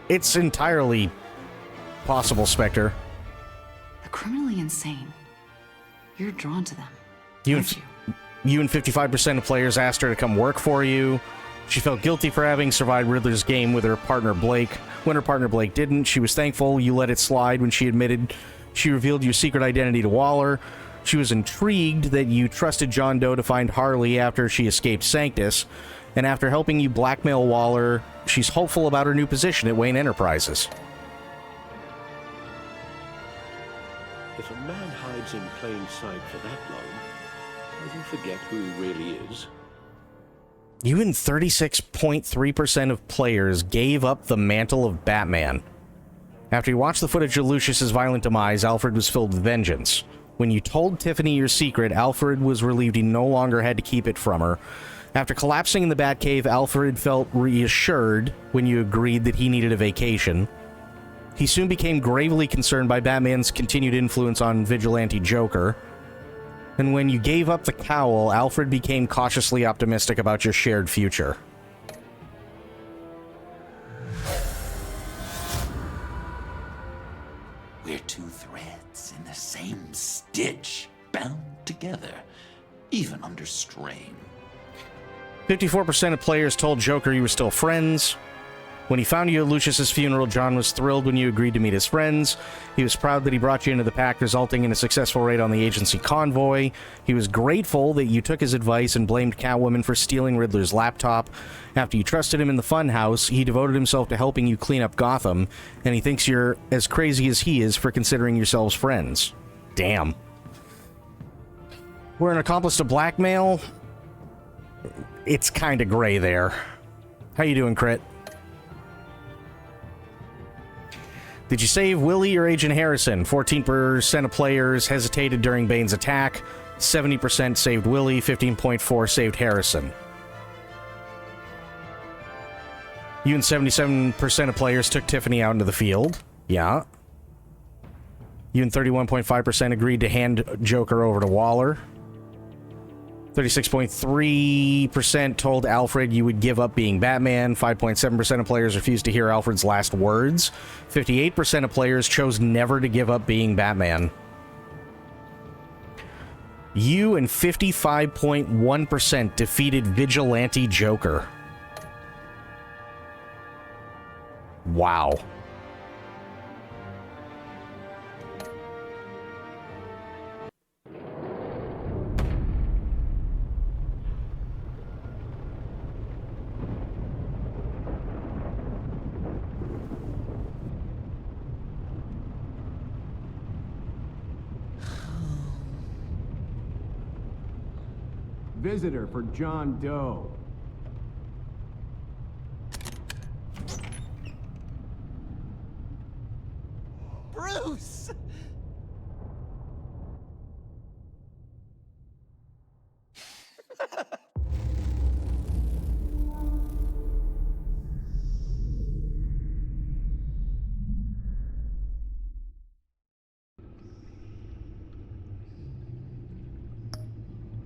It's entirely possible, Spectre. They're criminally insane. You're drawn to them. You and 55% of players asked her to come work for you. She felt guilty for having survived Riddler's game with her partner Blake. When her partner Blake didn't, she was thankful you let it slide when she admitted she revealed your secret identity to Waller. She was intrigued that you trusted John Doe to find Harley after she escaped Sanctus. And after helping you blackmail Waller, she's hopeful about her new position at Wayne Enterprises. If a man hides in plain sight for that long, does he forget who he really is? You and 36.3% of players gave up the mantle of Batman. After you watched the footage of Lucius's violent demise, Alfred was filled with vengeance. When you told Tiffany your secret, Alfred was relieved he no longer had to keep it from her. After collapsing in the Batcave, Alfred felt reassured when you agreed that he needed a vacation. He soon became gravely concerned by Batman's continued influence on Vigilante Joker. And when you gave up the cowl, Alfred became cautiously optimistic about your shared future. We're two threads in the same stitch, bound together, even under strain. 54% of players told Joker you were still friends. When he found you at Lucius's funeral, John was thrilled when you agreed to meet his friends. He was proud that he brought you into the pack, resulting in a successful raid on the agency convoy. He was grateful that you took his advice and blamed Catwoman for stealing Riddler's laptop. After you trusted him in the funhouse, he devoted himself to helping you clean up Gotham, and he thinks you're as crazy as he is for considering yourselves friends. Damn. We're an accomplice to blackmail? It's kind of gray there. How you doing, Crit? Did you save Willie or Agent Harrison? 14% of players hesitated during Bane's attack. 70% saved Willie. 15.4% saved Harrison. You and 77% of players took Tiffany out into the field. Yeah. You and 31.5% agreed to hand Joker over to Waller. 36.3% told Alfred you would give up being Batman. 5.7% of players refused to hear Alfred's last words. 58% of players chose never to give up being Batman. You and 55.1% defeated Vigilante Joker. Wow. Visitor for John Doe. Bruce!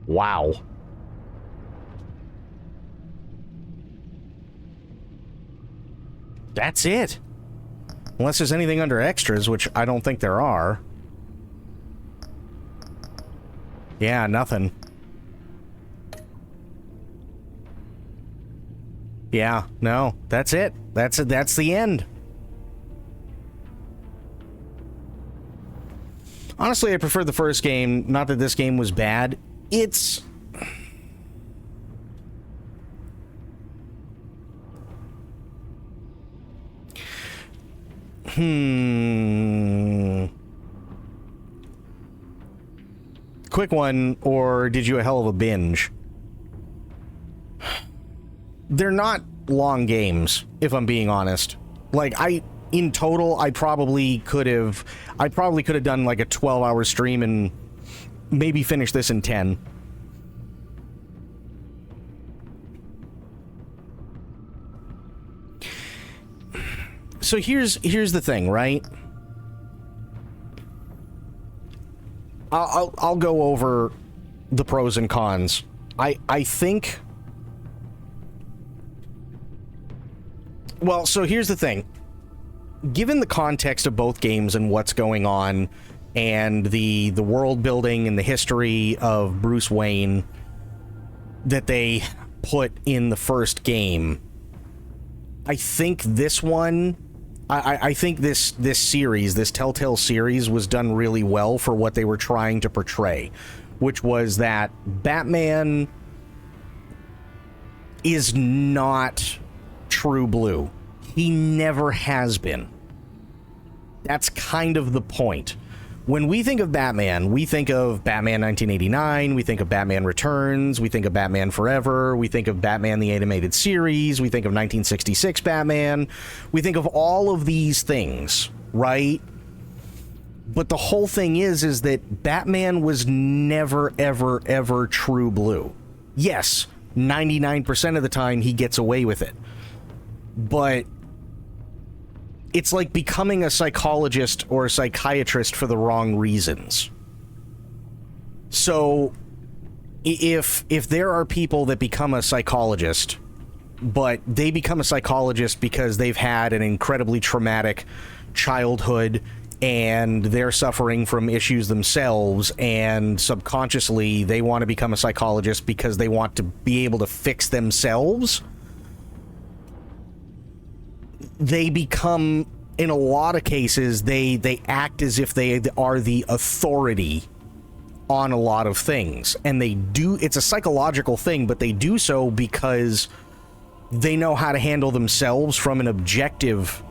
Wow. That's it. Unless there's anything under extras, which I don't think there are. Yeah, nothing. Yeah, no, that's it. That's the end. Honestly, I prefer the first game. Not that this game was bad. It's... Quick one, or did you a hell of a binge? They're not long games, if I'm being honest. Like, in total, I probably could have done like a 12-hour stream and maybe finish this in 10. So here's the thing, right? I'll go over the pros and cons. I think... Well, so here's the thing. Given the context of both games and what's going on, and the world building and the history of Bruce Wayne that they put in the first game, I think this one... I think this series, this Telltale series, was done really well for what they were trying to portray, which was that Batman is not true blue. He never has been. That's kind of the point. When we think of Batman, we think of Batman 1989, we think of Batman Returns, we think of Batman Forever, we think of Batman the Animated Series, we think of 1966 Batman, we think of all of these things, right? But the whole thing is that Batman was never, ever, ever true blue. Yes, 99% of the time he gets away with it. But it's like becoming a psychologist or a psychiatrist for the wrong reasons. So if there are people that become a psychologist, but they become a psychologist because they've had an incredibly traumatic childhood and they're suffering from issues themselves, and subconsciously they want to become a psychologist because they want to be able to fix themselves, they become, in a lot of cases, they act as if they are the authority on a lot of things. And they do, it's a psychological thing, but they do so because they know how to handle themselves from an objective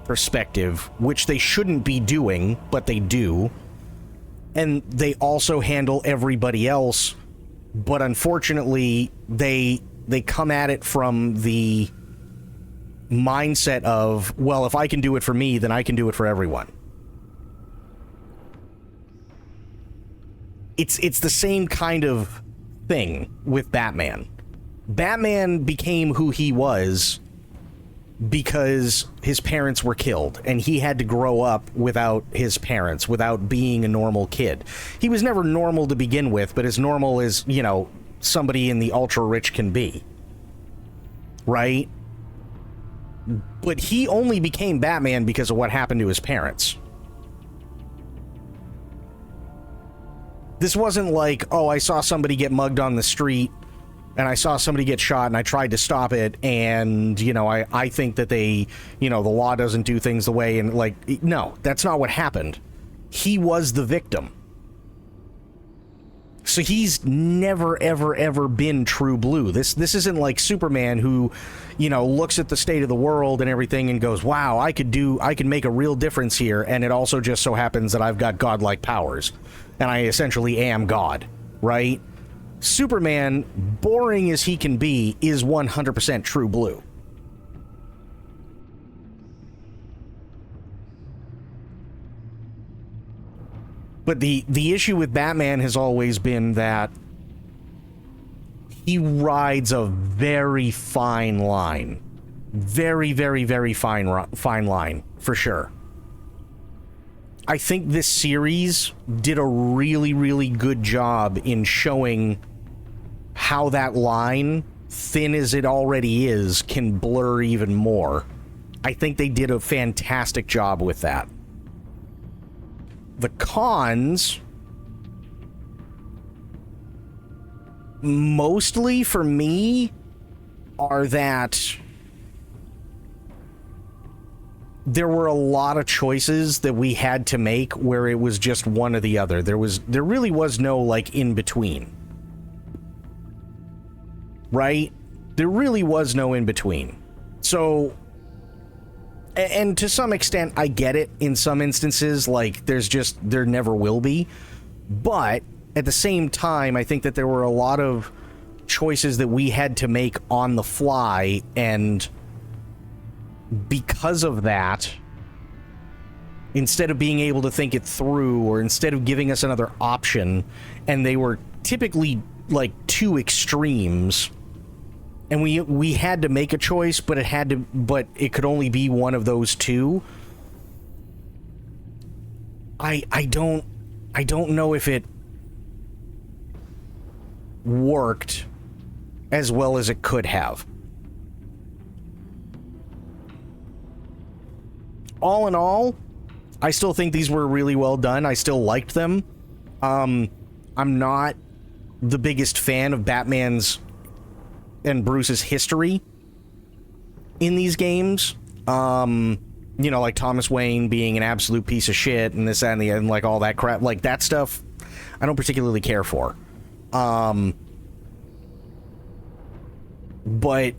perspective, which they shouldn't be doing, but they do. And they also handle everybody else, but unfortunately, they come at it from the mindset of, well, if I can do it for me, then I can do it for everyone. It's the same kind of thing with Batman. Batman became who he was because his parents were killed, and he had to grow up without his parents, without being a normal kid. He was never normal to begin with, but as normal as, you know, somebody in the ultra-rich can be. Right? But he only became Batman because of what happened to his parents. This wasn't like, oh, I saw somebody get mugged on the street, and I saw somebody get shot, and I tried to stop it, and, you know, I think that they, you know, the law doesn't do things the way, and, like, no, that's not what happened. He was the victim. So he's never, ever, ever been true blue. This isn't like Superman, who, you know, looks at the state of the world and everything and goes, wow, I could make a real difference here, and it also just so happens that I've got godlike powers, and I essentially am God, right? Superman, boring as he can be, is 100% true blue. But the issue with Batman has always been that he rides a very fine line. Very, very, very fine line, for sure. I think this series did a really, really good job in showing how that line, thin as it already is, can blur even more I think they did a fantastic job with that. The cons, mostly for me, are that there were a lot of choices that we had to make where it was just one or the other. There really was no, like, in between. Right? There really was no in between. So, and to some extent, I get it in some instances, like, there never will be. But at the same time, I think that there were a lot of choices that we had to make on the fly, and because of that, instead of being able to think it through, or instead of giving us another option, and they were typically like two extremes, and we had to make a choice, but it could only be one of those two. I don't know if it worked as well as it could have. All in all, I still think these were really well done. I still liked them. I'm not the biggest fan of Batman's and Bruce's history in these games. You know, like Thomas Wayne being an absolute piece of shit and this, that, and the, and like all that crap. Like that stuff, I don't particularly care for. But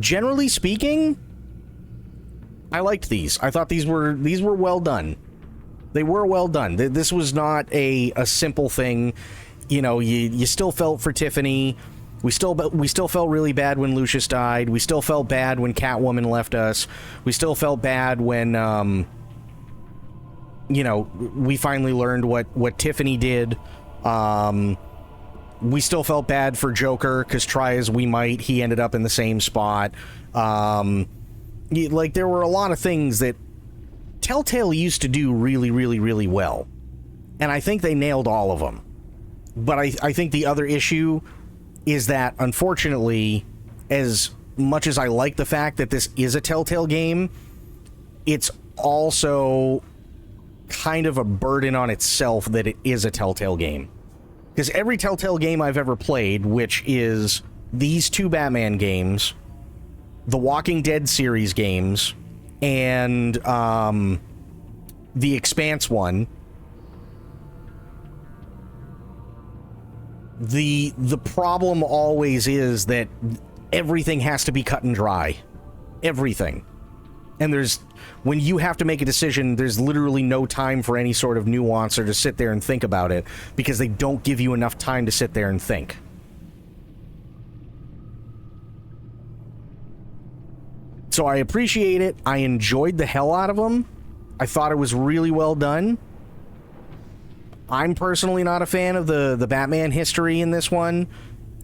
generally speaking, I liked these. I thought these were well done. They were well done. This was not a simple thing. You know, you still felt for Tiffany. We still felt really bad when Lucius died. We still felt bad when Catwoman left us. We still felt bad when you know, we finally learned what Tiffany did. We still felt bad for Joker, because try as we might, he ended up in the same spot. Like, there were a lot of things that Telltale used to do really, really, really well. And I think they nailed all of them. But I think the other issue is that, unfortunately, as much as I like the fact that this is a Telltale game, it's also kind of a burden on itself that it is a Telltale game. Because every Telltale game I've ever played, which is these two Batman games, the Walking Dead series games, and the Expanse one, the problem always is that everything has to be cut and dry. Everything. And when you have to make a decision, there's literally no time for any sort of nuance or to sit there and think about it, because they don't give you enough time to sit there and think. So I appreciate it. I enjoyed the hell out of them. I thought it was really well done. I'm personally not a fan of the Batman history in this one.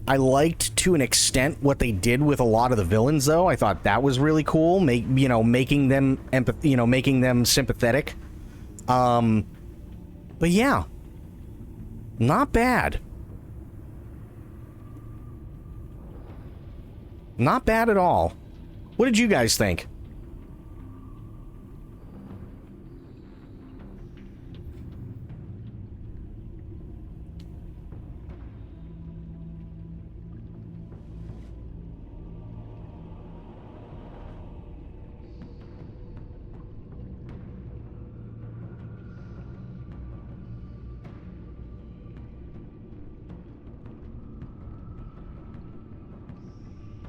I liked, to an extent, what they did with a lot of the villains, though. I thought that was really cool, making them sympathetic. But yeah, not bad. Not bad at all. What did you guys think?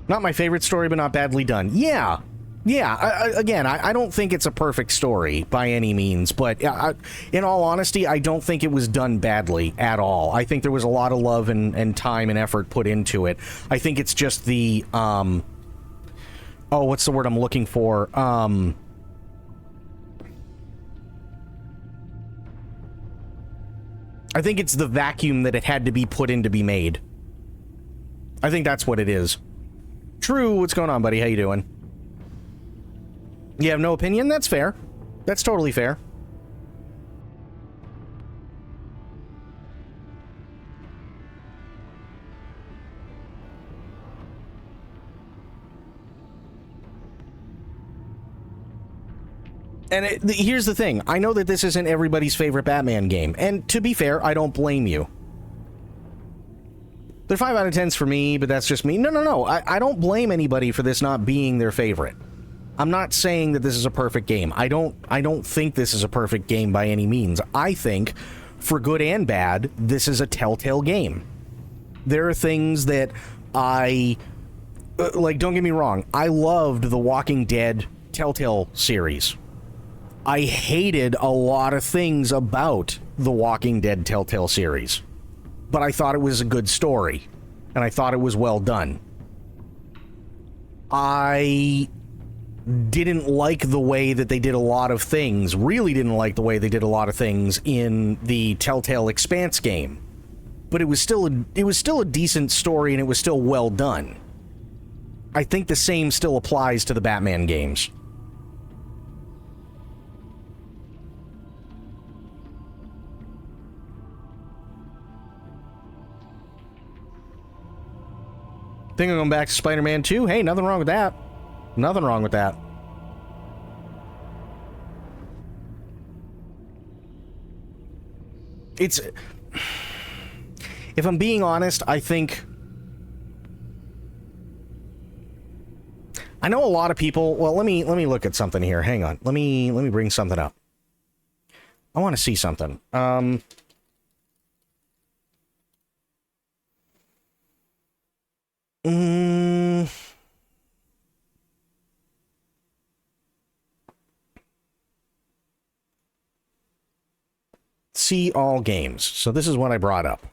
Not my favorite story, but not badly done. Yeah. I don't think it's a perfect story by any means, but in all honesty, I don't think it was done badly at all. I think there was a lot of love and time and effort put into it. I think it's just the what's the word I'm looking for? I think it's the vacuum that it had to be put in to be made. I think that's what it is. True, what's going on, buddy? How you doing? You have no opinion? That's fair. That's totally fair. And here's the thing. I know that this isn't everybody's favorite Batman game. And to be fair, I don't blame you. They're 5 out of 10s for me, but that's just me. No. I don't blame anybody for this not being their favorite. I'm not saying that this is a perfect game. I don't think this is a perfect game by any means. I think, for good and bad, this is a Telltale game. There are things that like, don't get me wrong, I loved the Walking Dead Telltale series. I hated a lot of things about the Walking Dead Telltale series. But I thought it was a good story, and I thought it was well done. I didn't like the way that they did a lot of things, really didn't like the way they did a lot of things in the Telltale Expanse game. But it was still a decent story, and it was still well done. I think the same still applies to the Batman games. Think I'm going back to Spider-Man 2? Hey, nothing wrong with that. Nothing wrong with that. It's... If I'm being honest, I think... I know a lot of people... Well, let me look at something here. Hang on. Let me bring something up. I want to see something. See all games. So this is what I brought up.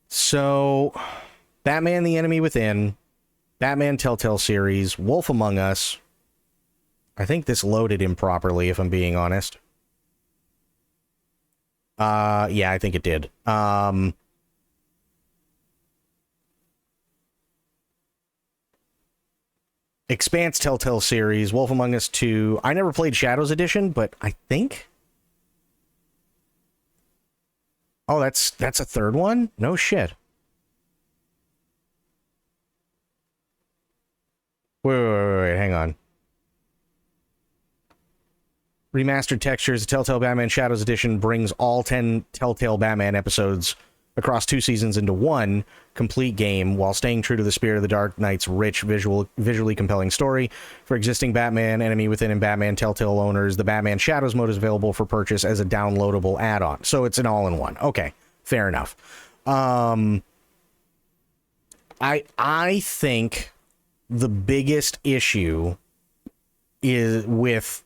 So, Batman the Enemy Within, Batman Telltale series, Wolf Among Us. I think this loaded improperly, if I'm being honest. Yeah, I think it did. Expanse Telltale series, Wolf Among Us 2. I never played Shadows Edition, but I think... Oh, that's a third one? No shit. Wait, hang on. Remastered textures, Telltale Batman Shadows Edition brings all 10 Telltale Batman episodes across 2 seasons into one complete game while staying true to the spirit of the Dark Knight's rich, visually compelling story. For existing Batman, Enemy Within, and Batman Telltale owners, the Batman Shadows mode is available for purchase as a downloadable add-on. So it's an all-in-one. Okay, fair enough. I think the biggest issue is with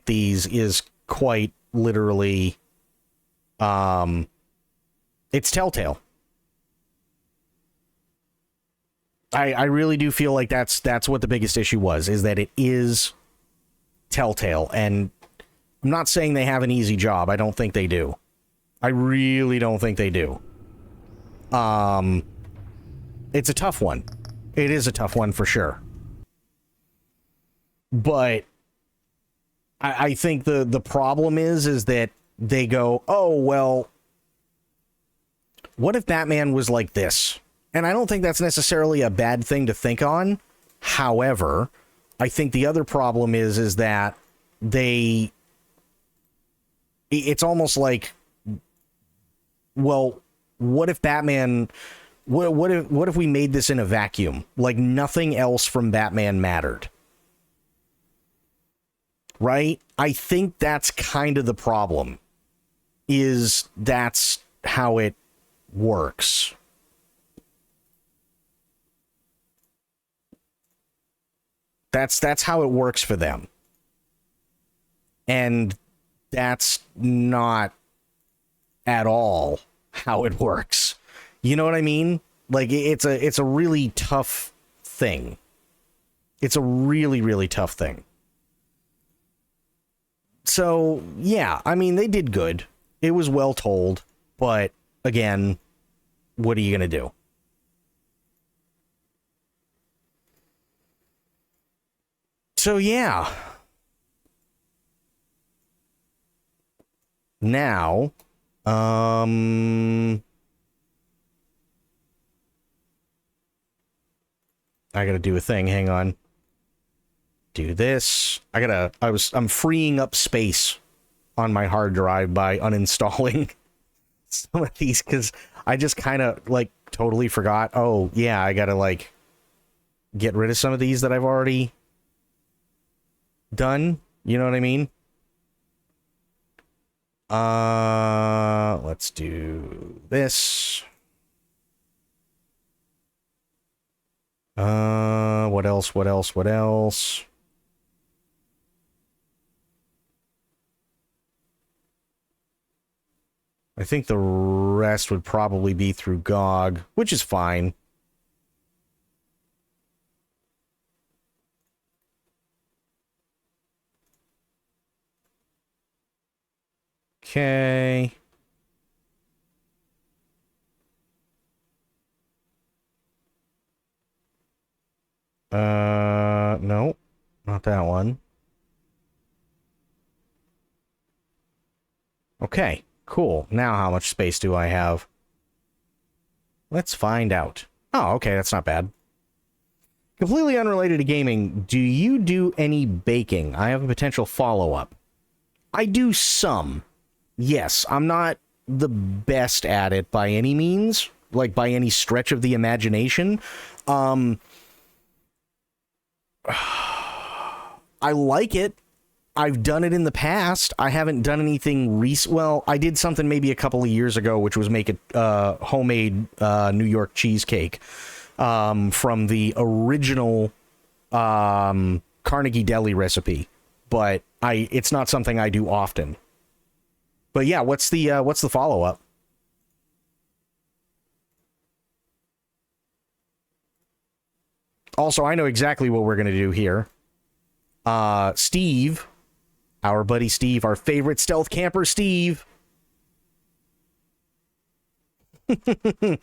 these is quite literally it's Telltale. I really do feel like that's what the biggest issue was, is that it is Telltale, and I'm not saying they have an easy job. I don't think they do. I really don't think they do. It's a tough one. It is a tough one for sure. But I think the problem is that they go, oh, well, what if Batman was like this? And I don't think that's necessarily a bad thing to think on. However, I think the other problem is that it's almost like, well, what if Batman, what if we made this in a vacuum? Like nothing else from Batman mattered. Right? I think that's kind of the problem. That's how it works. That's how it works for them. And that's not at all how it works. You know what I mean? Like it's a really tough thing. It's a really, really tough thing. So, yeah, I mean, they did good. It was well told, but again, what are you going to do? So, yeah. Now, I gotta do a thing. Hang on. do this. I'm freeing up space on my hard drive by uninstalling some of these because I just kind of like totally forgot. Oh yeah, I gotta like get rid of some of these that I've already done. You know what I mean? Let's do this. What else? What else? What else? I think the rest would probably be through GOG, which is fine. Okay. No, not that one. Okay, cool. Now how much space do I have? Let's find out. Oh, okay, that's not bad. Completely unrelated to gaming, do you do any baking? I have a potential follow-up. I do some. Yes, I'm not the best at it by any means, like by any stretch of the imagination. I like it. I've done it in the past. I haven't done anything recent. Well, I did something maybe a couple of years ago, which was make a homemade New York cheesecake from the original Carnegie Deli recipe. But it's not something I do often. But yeah, what's the follow-up? Also, I know exactly what we're going to do here. Steve, our buddy Steve, our favorite stealth camper, Steve. Do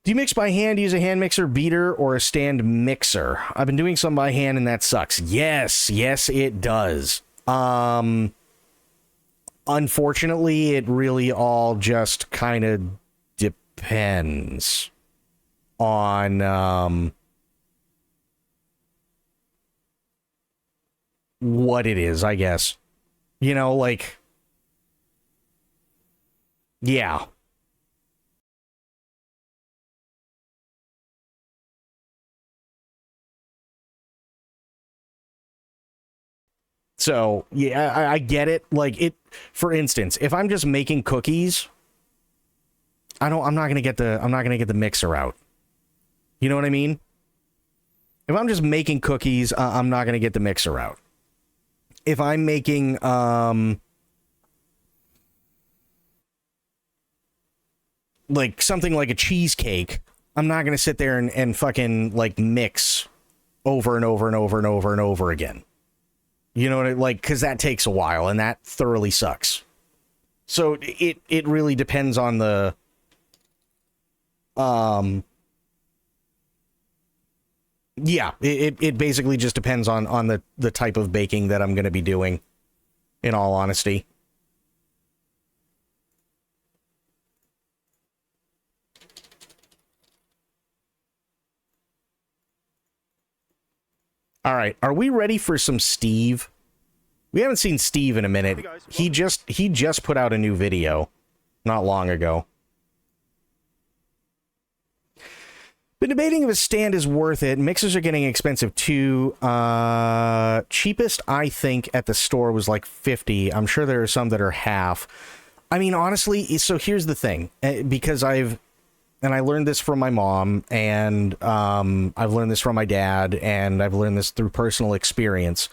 you mix by hand, use a hand mixer, beater, or a stand mixer? I've been doing some by hand and that sucks. Yes, it does. Unfortunately, it really all just kind of depends on what it is, I guess. You know, like, yeah. So, yeah, I get it. Like, for instance, if I'm just making cookies, I'm not gonna get the mixer out. You know what I mean? If I'm just making cookies, I'm not gonna get the mixer out. If I'm making like something like a cheesecake, I'm not gonna sit there and fucking like mix over and over and over and over and over again. You know what I like? Because that takes a while and that thoroughly sucks. So it really depends on the yeah, it basically just depends on the type of baking that I'm going to be doing, in all honesty. All right, are we ready for some Steve? We haven't seen Steve in a minute. Hey guys, he just put out a new video not long ago. Been debating if a stand is worth it. Mixers are getting expensive too. Cheapest, I think, at the store was like $50. I'm sure there are some that are half. I mean, honestly, so here's the thing. Because I learned this from my mom, and I've learned this from my dad, and I've learned this through personal experience.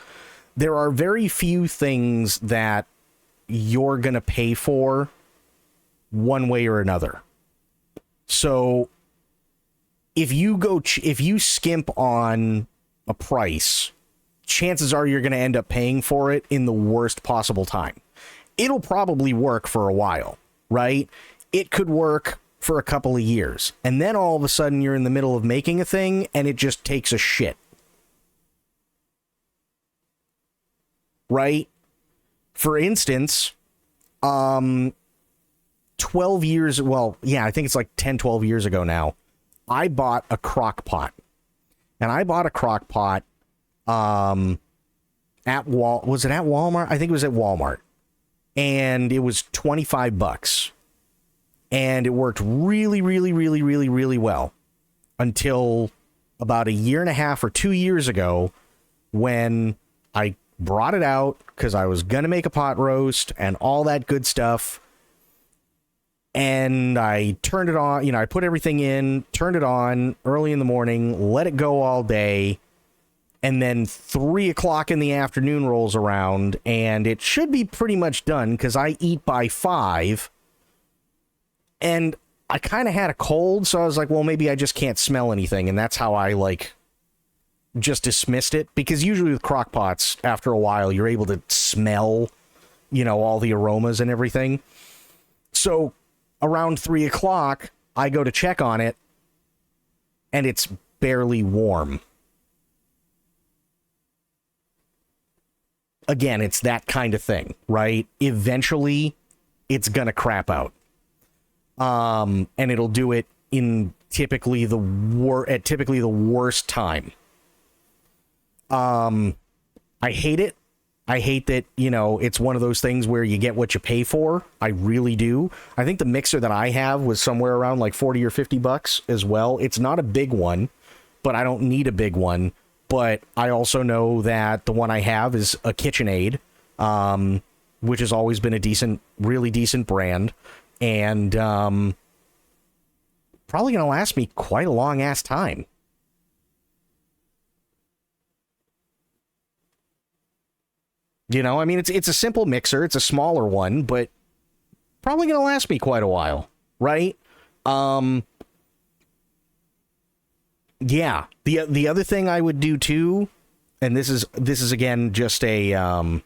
There are very few things that you're going to pay for one way or another. So if you skimp on a price, chances are you're going to end up paying for it in the worst possible time. It'll probably work for a while, right? It could work for a couple of years, and then all of a sudden you're in the middle of making a thing and it just takes a shit. Right? For instance, 12 years, well, yeah, I think it's like 10, 12 years ago now, I bought a crock pot. And I bought a crock pot was it at Walmart? I think it was at Walmart. And it was $25. And it worked really, really, really, really, really well until about a year and a half or 2 years ago when I brought it out because I was going to make a pot roast and all that good stuff. And I turned it on, I put everything in, turned it on early in the morning, let it go all day. And then 3 o'clock in the afternoon rolls around and it should be pretty much done because I eat by 5. And I kind of had a cold, so I was like, well, maybe I just can't smell anything. And that's how I, just dismissed it. Because usually with crock pots, after a while, you're able to smell, all the aromas and everything. So around 3 o'clock, I go to check on it, and it's barely warm. Again, it's that kind of thing, right? Eventually, it's gonna crap out. And it'll do it in typically the worst time. I hate it. I hate that, it's one of those things where you get what you pay for. I really do. I think the mixer that I have was somewhere around like $40 or $50 as well. It's not a big one, but I don't need a big one. But I also know that the one I have is a KitchenAid, which has always been a really decent brand. And probably going to last me quite a long ass time. It's a simple mixer. It's a smaller one, but probably going to last me quite a while, right? Yeah. The other thing I would do too, and this is again just a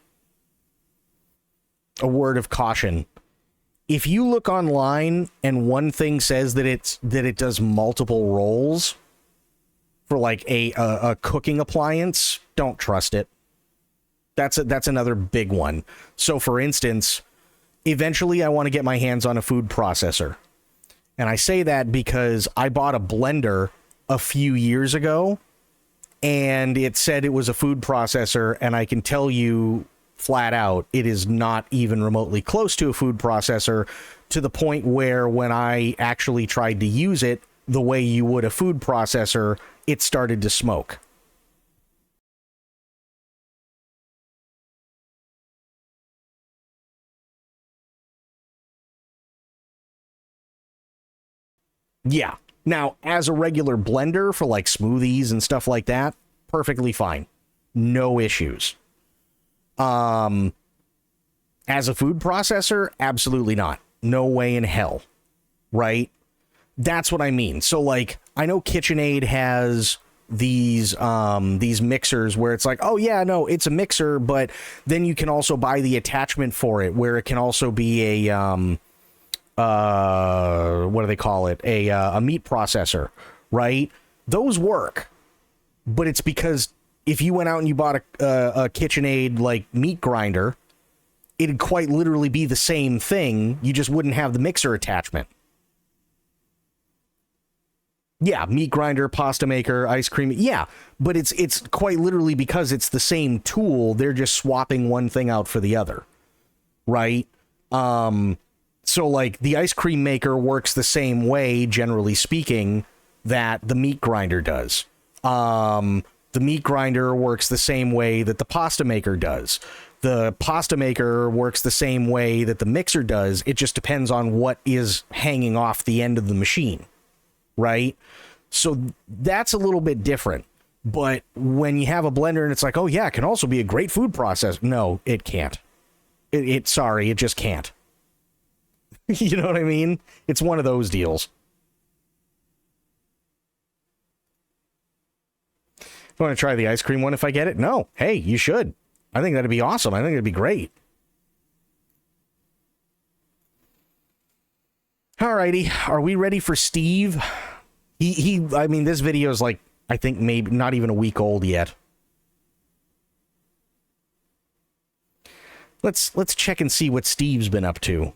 word of caution. If you look online and one thing says that it does multiple rolls for like a cooking appliance, don't trust it. That's another big one. So for instance, eventually I want to get my hands on a food processor. And I say that because I bought a blender a few years ago and it said it was a food processor, and I can tell you flat out, it is not even remotely close to a food processor, to the point where when I actually tried to use it the way you would a food processor, it started to smoke. Yeah. Now, as a regular blender for like smoothies and stuff like that, perfectly fine. No issues. As a food processor, absolutely not. No way in hell. Right? That's what I mean. So like, I know KitchenAid has these mixers where it's like, oh yeah, no, it's a mixer, but then you can also buy the attachment for it where it can also be a what do they call it? A meat processor, right? Those work. But it's because if you went out and you bought a KitchenAid like meat grinder, it'd quite literally be the same thing. You just wouldn't have the mixer attachment. Yeah, meat grinder, pasta maker, ice cream. Yeah, but it's quite literally because it's the same tool. They're just swapping one thing out for the other, right? So like the ice cream maker works the same way, generally speaking, that the meat grinder does. The meat grinder works the same way that the pasta maker does. The pasta maker works the same way that the mixer does. It just depends on what is hanging off the end of the machine, right? So that's a little bit different. But when you have a blender and it's like, oh yeah, it can also be a great food processor. No, it can't. Sorry, it just can't. You know what I mean? It's one of those deals. You want to try the ice cream one if I get it? No. Hey, you should. I think that'd be awesome. I think it'd be great. Alrighty. Are we ready for Steve? I mean, this video is like, I think maybe not even a week old yet. Let's check and see what Steve's been up to.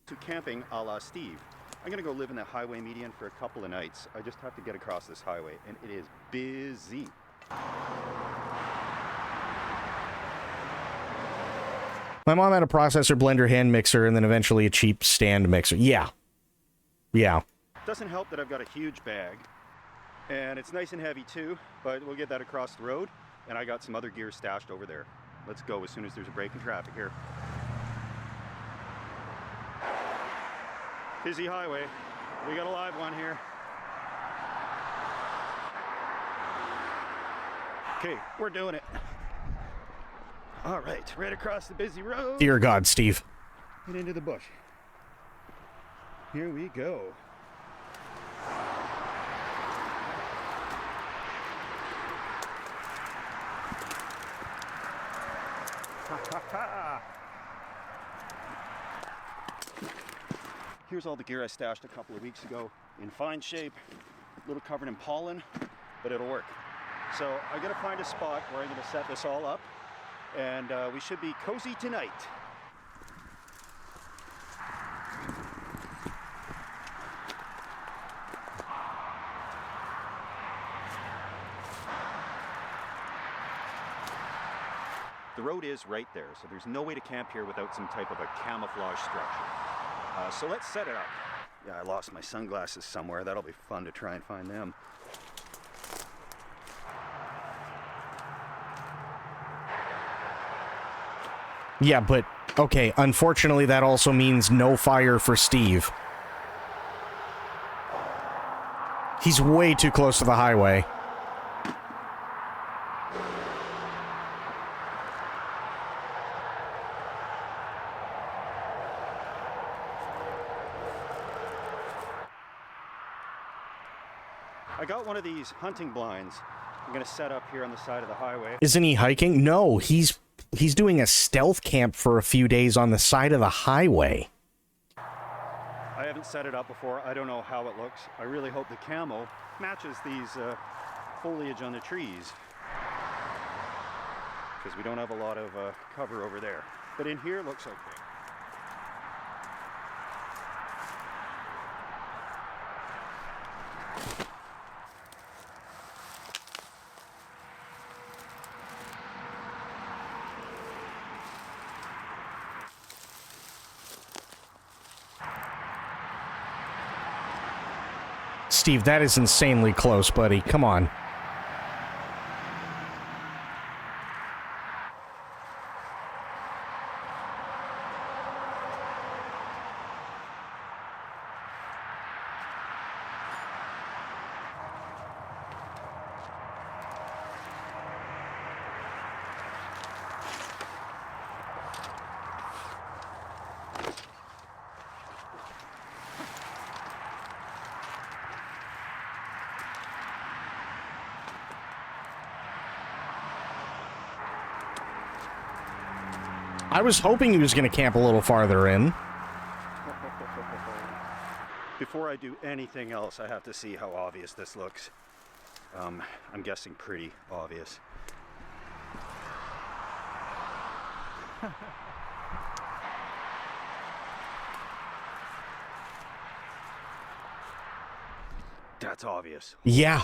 To camping a la Steve. I'm gonna go live in the highway median for a couple of nights. I just have to get across this highway, and it is busy. My mom had a processor, blender, hand mixer, and then eventually a cheap stand mixer. Yeah. Yeah. Doesn't help that I've got a huge bag, and it's nice and heavy too, but we'll get that across the road, and I got some other gear stashed over there. Let's go as soon as there's a break in traffic here. Busy highway. We got a live one here. Okay, we're doing it. All right, right across the busy road. Dear God, Steve. And into the bush. Here we go. Ha ha ha! Here's all the gear I stashed a couple of weeks ago. In fine shape, a little covered in pollen, but it'll work. So I gotta find a spot where I'm gonna set this all up, and we should be cozy tonight. The road is right there, so there's no way to camp here without some type of a camouflage structure. So let's set it up. Yeah, I lost my sunglasses somewhere. That'll be fun to try and find them. Yeah, but, okay, unfortunately that also means no fire for Steve. He's way too close to the highway. I got one of these hunting blinds. I'm gonna set up here on the side of the highway. Isn't he hiking? No, he's doing a stealth camp for a few days on the side of the highway. I haven't set it up before. I don't know how it looks. I really hope the camo matches these foliage on the trees, because we don't have a lot of cover over there. But in here, it looks okay. Steve, that is insanely close, buddy. Come on. I was hoping he was going to camp a little farther in. Before I do anything else, I have to see how obvious this looks. I'm guessing pretty obvious. That's obvious. Yeah.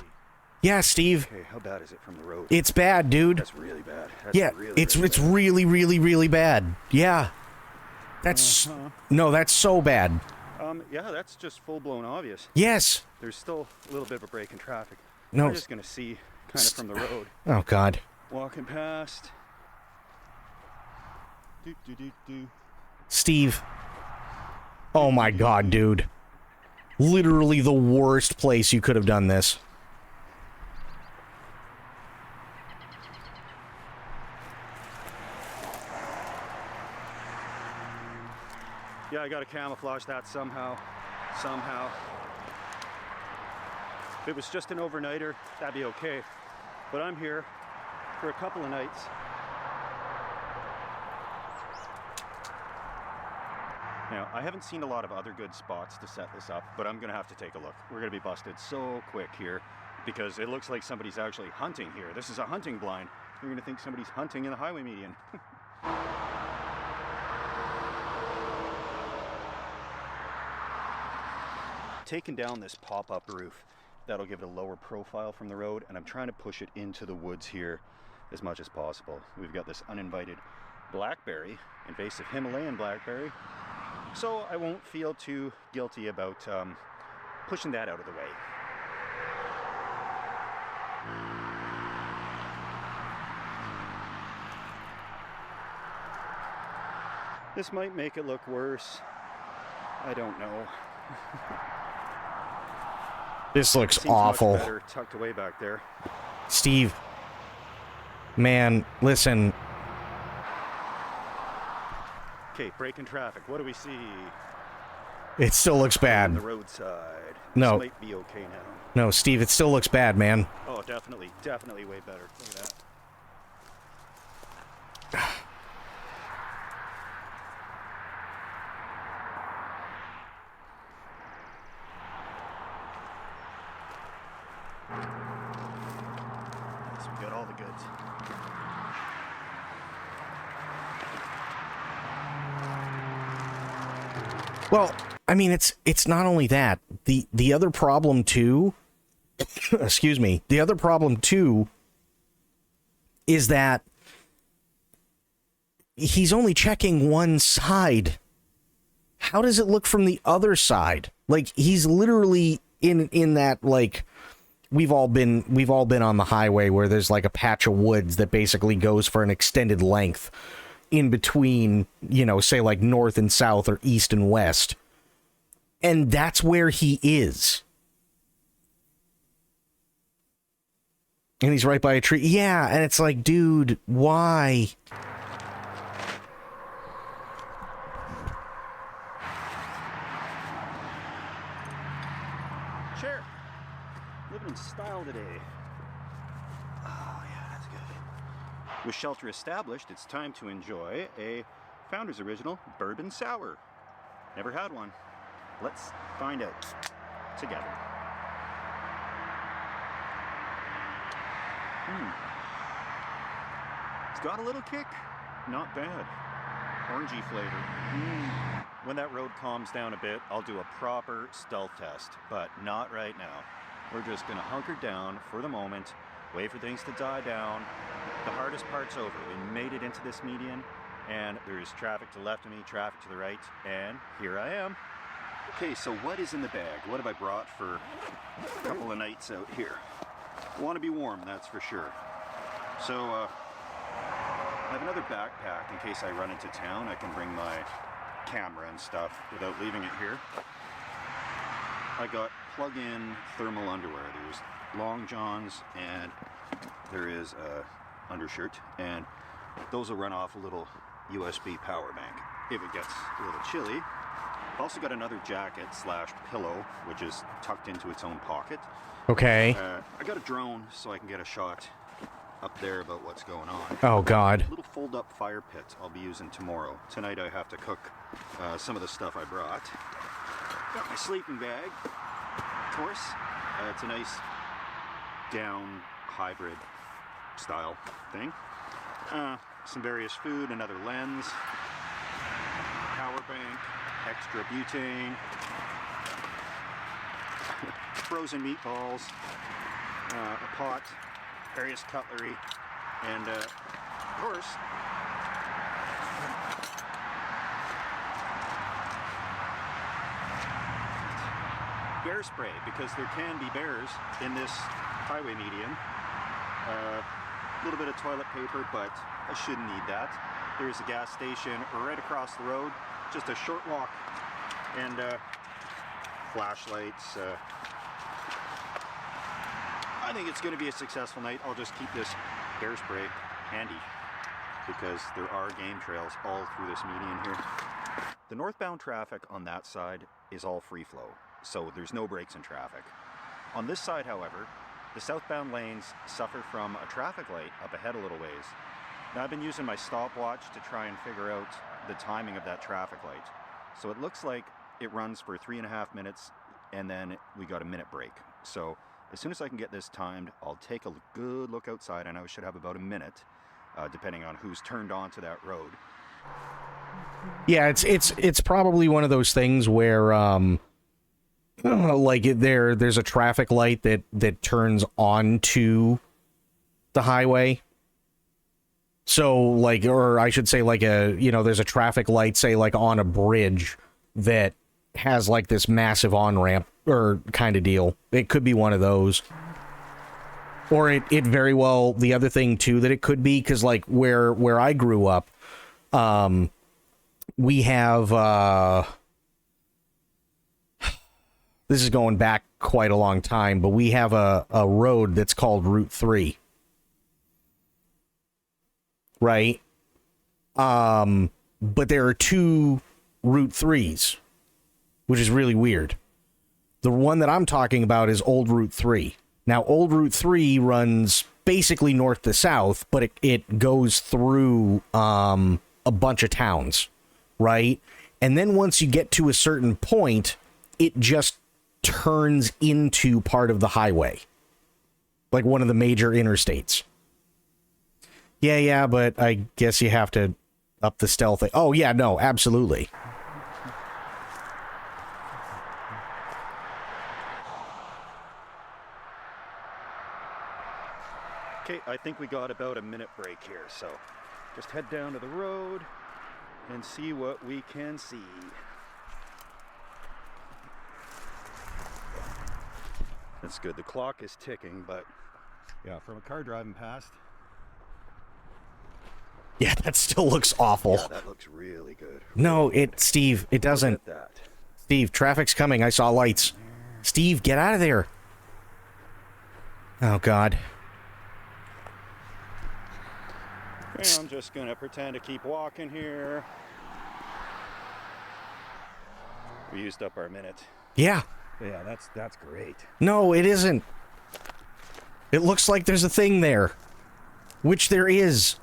Yeah, Steve. Okay, how bad is it from the road? It's bad, dude. That's really bad. That's yeah, really, it's really bad. really, really, really bad. Yeah. That's... No, that's so bad. Yeah, that's just full-blown obvious. Yes. There's still a little bit of a break in traffic. No. I'm just gonna see kind of from the road. Oh, God. Walking past. Do, do, do, do. Steve. Oh, my God, dude. Literally the worst place you could have done this. Yeah, I gotta camouflage that somehow. If it was just an overnighter, that'd be okay. But I'm here for a couple of nights. Now, I haven't seen a lot of other good spots to set this up, but I'm gonna have to take a look. We're gonna be busted so quick here because it looks like somebody's actually hunting here. This is a hunting blind. You're gonna think somebody's hunting in the highway median. taken down this pop-up roof. That'll give it a lower profile from the road, and I'm trying to push it into the woods here as much as possible. We've got this uninvited blackberry, invasive Himalayan blackberry, so I won't feel too guilty about pushing that out of the way. This might make it look worse. I don't know. This looks Seems awful. Much better tucked away back there. Steve, man, listen. Okay, breaking traffic. What do we see? It still looks On bad. the roadside. No. This might be okay now. No, Steve, it still looks bad, man. Oh, definitely way better. Look at that. Yes, we got all the goods. Well, I mean, it's not only that. The other problem too, excuse me, the other problem too is that he's only checking one side. How does it look from the other side? Like, he's literally in that, like, we've all been on the highway where there's like a patch of woods that basically goes for an extended length in between, you know, say like north and south or east and west. And that's where he is. And he's right by a tree. Yeah, and it's like, dude, why? Sure. Living in style today. Oh, yeah, that's good. With shelter established, it's time to enjoy a Founders Original Bourbon Sour. Never had one. Let's find out together. It's got a little kick. Not bad. Orangey flavor. When that road calms down a bit, I'll do a proper stealth test, but not right now. We're just gonna hunker down for the moment, wait for things to die down. The hardest part's over. We made it into this median, and there's traffic to the left of me, traffic to the right, and here I am. Okay, so what is in the bag? What have I brought for a couple of nights out here? I want to be warm, that's for sure. So, I have another backpack in case I run into town. I can bring my camera and stuff without leaving it here. I got plug-in thermal underwear. There's long johns and there is a undershirt, and those will run off a little USB power bank if it gets a little chilly. I've also got another jacket / pillow, which is tucked into its own pocket. Okay. I got a drone so I can get a shot up there about what's going on. Oh, God. A little fold-up fire pit I'll be using tomorrow. Tonight I have to cook some of the stuff I brought. Got my sleeping bag, of course. It's a nice down hybrid style thing. Some various food, another lens, power bank, extra butane, frozen meatballs, a pot, various cutlery, and of course, bear spray, because there can be bears in this highway median. A little bit of toilet paper, but I shouldn't need that. There's a gas station right across the road, just a short walk, and flashlights. I think it's going to be a successful night. I'll just keep this bear spray handy because there are game trails all through this median here. The northbound traffic on that side is all free flow, so there's no breaks in traffic. On this side, however, the southbound lanes suffer from a traffic light up ahead a little ways. Now, I've been using my stopwatch to try and figure out the timing of that traffic light. So it looks like it runs for 3.5 minutes, and then we got a minute break. So as soon as I can get this timed, I'll take a good look outside, and I should have about a minute, depending on who's turned onto that road. Yeah, it's probably one of those things where there's a traffic light that turns onto the highway. So like, or I should say like there's a traffic light, say like on a bridge that has like this massive on-ramp or kind of deal. It could be one of those. Or it very well, the other thing too that it could be, because like where I grew up, we have this is going back quite a long time, but we have a road that's called Route 3. Right? But there are two Route 3s, which is really weird. The one that I'm talking about is Old Route 3. Now, Old Route 3 runs basically north to south, but it goes through a bunch of towns, right? And then once you get to a certain point, it just turns into part of the highway, like one of the major interstates. Yeah, but I guess you have to up the stealth. Oh, yeah, no, absolutely. Okay, I think we got about a minute break here, so just head down to the road and see what we can see. That's good. The clock is ticking, but yeah, from a car driving past. Yeah, that still looks awful. Yeah, that looks really good. No, Steve, it doesn't. Look at that. Steve, traffic's coming. I saw lights. Steve, get out of there. Oh, God. Okay, I'm just gonna pretend to keep walking here. We used up our minute. Yeah. Yeah, that's great. No, it isn't. It looks like there's a thing there. Which there is.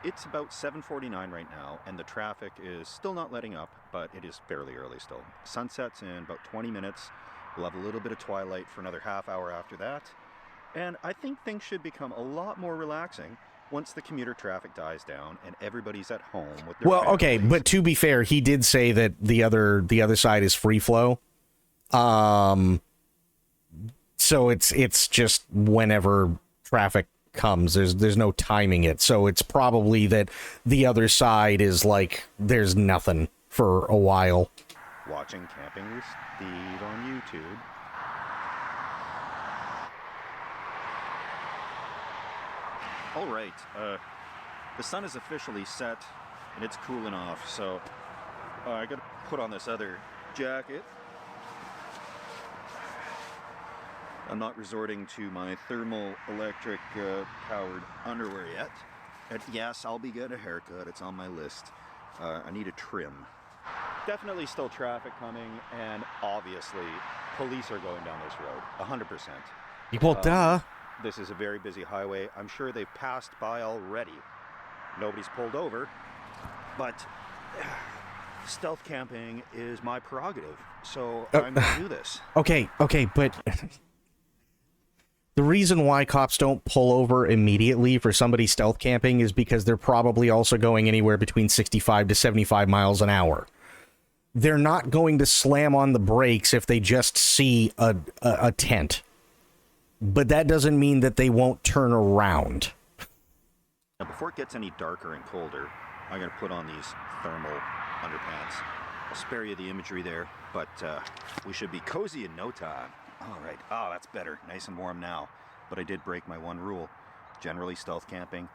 It's about 7:49 right now, and the traffic is still not letting up, but it is fairly early still. Sunset's in about 20 minutes. We'll have a little bit of twilight for another half hour after that. And I think things should become a lot more relaxing once the commuter traffic dies down and everybody's at home with their families. Okay, but to be fair, he did say that the other side is free flow. So it's just whenever traffic comes, there's no timing it, so it's probably that the other side is like there's nothing for a while. Watching Camping with Steve on YouTube. All right, the sun is officially set and it's cooling off, so I gotta put on this other jacket. I'm not resorting to my thermal electric powered underwear yet. Yes, I'll be getting a haircut. It's on my list. I need a trim. Definitely still traffic coming, and obviously police are going down this road. 100%. Well, duh. This is a very busy highway. I'm sure they've passed by already. Nobody's pulled over, but stealth camping is my prerogative, so I'm going to do this. Okay, but the reason why cops don't pull over immediately for somebody stealth camping is because they're probably also going anywhere between 65 to 75 miles an hour. They're not going to slam on the brakes if they just see a tent. But that doesn't mean that they won't turn around. Now, before it gets any darker and colder, I'm going to put on these thermal underpants. I'll spare you the imagery there, but we should be cozy in no time. All right. Oh, that's better. Nice and warm now. But I did break my one rule. Generally, stealth camping,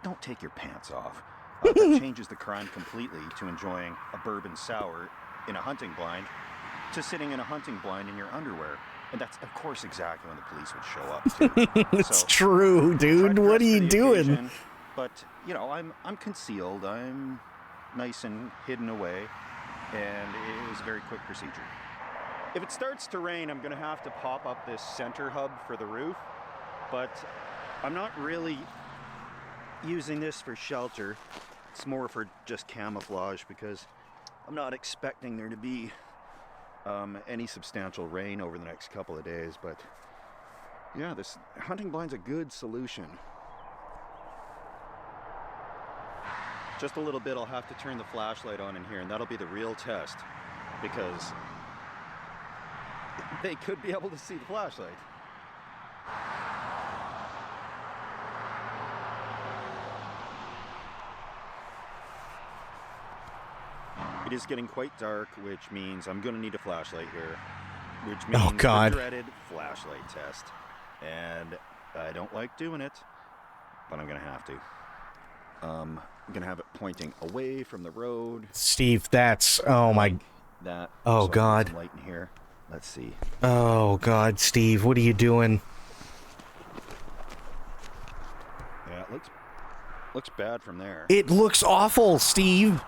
don't take your pants off. That changes the crime completely to enjoying a bourbon sour in a hunting blind to sitting in a hunting blind in your underwear. And that's, of course, exactly when the police would show up, too. It's true, dude. What are you doing? Occasion, but, you know, I'm concealed. I'm nice and hidden away. And it was a very quick procedure. If it starts to rain, I'm going to have to pop up this center hub for the roof, but I'm not really using this for shelter. It's more for just camouflage because I'm not expecting there to be any substantial rain over the next couple of days, but yeah, this hunting blind's a good solution. Just a little bit, I'll have to turn the flashlight on in here, and that'll be the real test, because they could be able to see the flashlight. It is getting quite dark, which means I'm going to need a flashlight here, which means the dreaded flashlight test. And I don't like doing it, but I'm going to have to. I'm going to have it pointing away from the road. Steve, that's... Oh, my... That. Oh, so God. Light in here. Let's see. Oh, God, Steve, what are you doing? Yeah, it looks bad from there. It looks awful, Steve.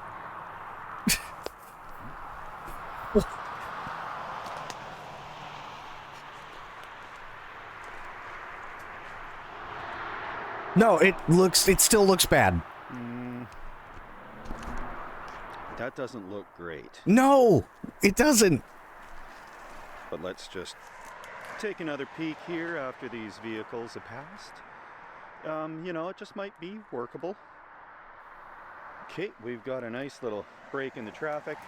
No, it still looks bad. That doesn't look great. No, it doesn't. But let's just take another peek here after these vehicles have passed. You know, it just might be workable. Okay, we've got a nice little break in the traffic.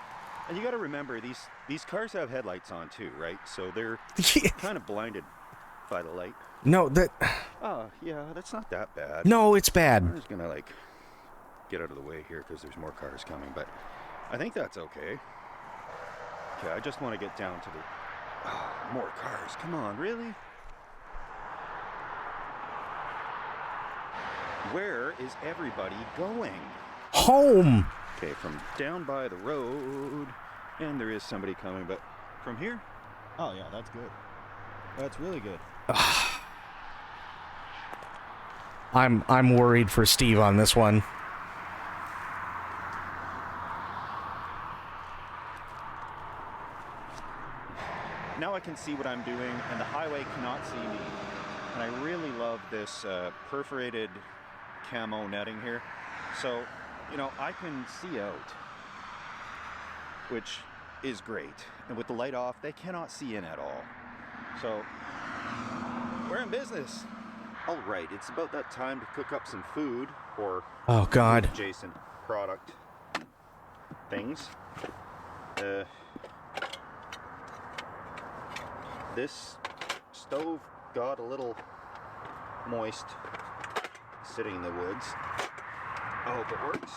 And you got to remember, these cars have headlights on too, right? So they're kind of blinded by the light. No, that... Oh, yeah, that's not that bad. No, it's bad. I'm just going to, like, get out of the way here because there's more cars coming, but I think that's okay. Okay, I just want to get down to the... Oh, more cars. Come on, really? Where is everybody going? Home! Okay, from down by the road, and there is somebody coming, but from here? Oh, yeah, that's good. That's really good. I'm worried for Steve on this one. Now I can see what I'm doing, and the highway cannot see me. And I really love this perforated camo netting here. So, you know, I can see out, which is great. And with the light off, they cannot see in at all. So, we're in business. All right, it's about that time to cook up some food, or oh God, adjacent product things. This stove got a little moist sitting in the woods. I hope it works.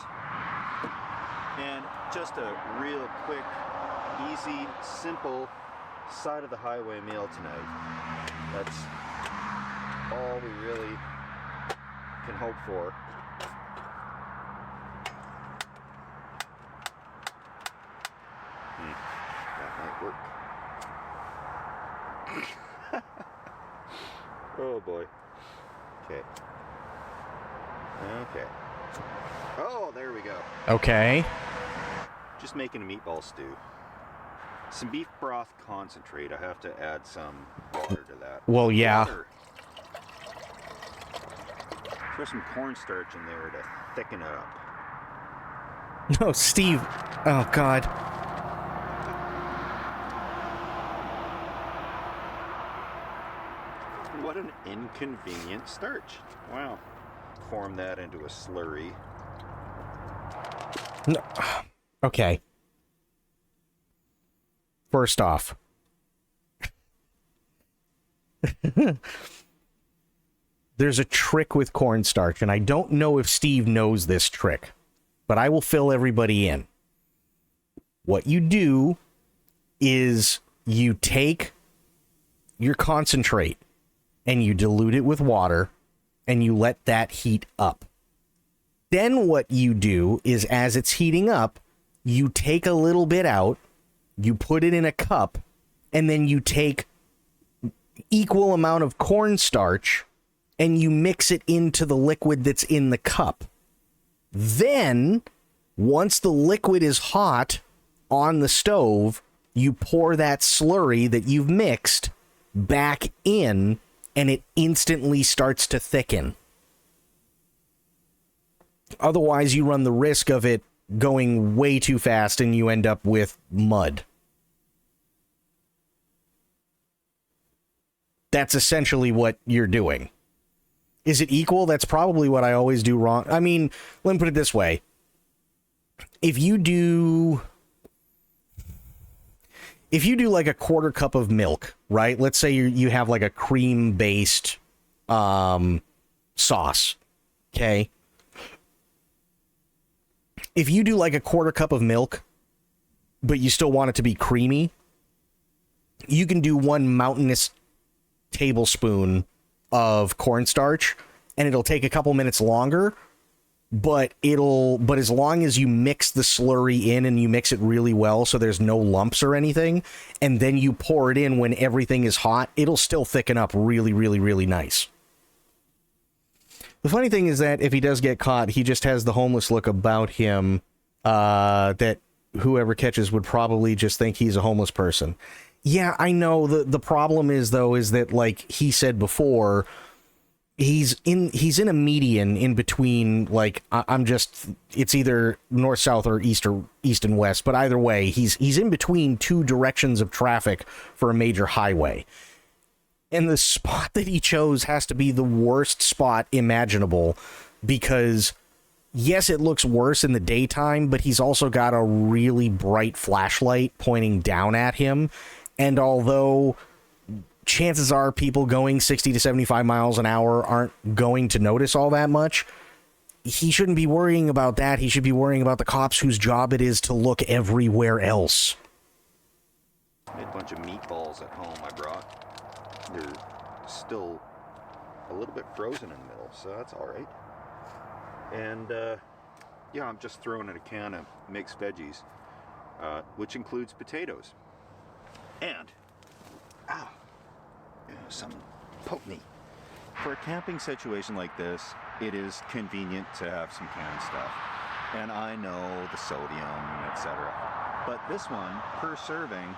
And just a real quick, easy, simple side of the highway meal tonight. That's all we really can hope for. That might work. Oh boy. Okay. Okay. Oh, there we go. Okay. Just making a meatball stew. Some beef broth concentrate. I have to add some water to that. Well, yeah. Water. Throw some cornstarch in there to thicken it up. No, Steve. Oh, God. What an inconvenient starch. Wow. Form that into a slurry. No. Okay. First off. There's a trick with cornstarch, and I don't know if Steve knows this trick, but I will fill everybody in. What you do is you take your concentrate and you dilute it with water and you let that heat up. Then what you do is, as it's heating up, you take a little bit out, you put it in a cup, and then you take equal amount of cornstarch and you mix it into the liquid that's in the cup. Then, once the liquid is hot on the stove, you pour that slurry that you've mixed back in, and it instantly starts to thicken. Otherwise, you run the risk of it going way too fast and you end up with mud. That's essentially what you're doing. Is it equal? That's probably what I always do wrong. I mean, let me put it this way. If you do like a quarter cup of milk, right? Let's say you have like a cream-based sauce, okay? If you do like a quarter cup of milk, but you still want it to be creamy, you can do 1 mountainous tablespoon of cornstarch, and it'll take a couple minutes longer, but as long as you mix the slurry in and you mix it really well so there's no lumps or anything, and then you pour it in when everything is hot, it'll still thicken up really, really, really nice. The funny thing is that if he does get caught, he just has the homeless look about him that whoever catches would probably just think he's a homeless person. Yeah, I know. The problem is, though, is that, like he said before, he's in a median in between, like, it's either north, south, or east and west, but either way, he's in between 2 directions of traffic for a major highway. And the spot that he chose has to be the worst spot imaginable because, yes, it looks worse in the daytime, but he's also got a really bright flashlight pointing down at him. And although chances are people going 60 to 75 miles an hour aren't going to notice all that much, he shouldn't be worrying about that. He should be worrying about the cops whose job it is to look everywhere else. I made a bunch of meatballs at home I brought. They're still a little bit frozen in the middle, so that's all right. And, yeah, I'm just throwing in a can of mixed veggies, which includes potatoes. And, some poke me. For a camping situation like this, it is convenient to have some canned stuff. And I know the sodium, etc. But this one, per serving,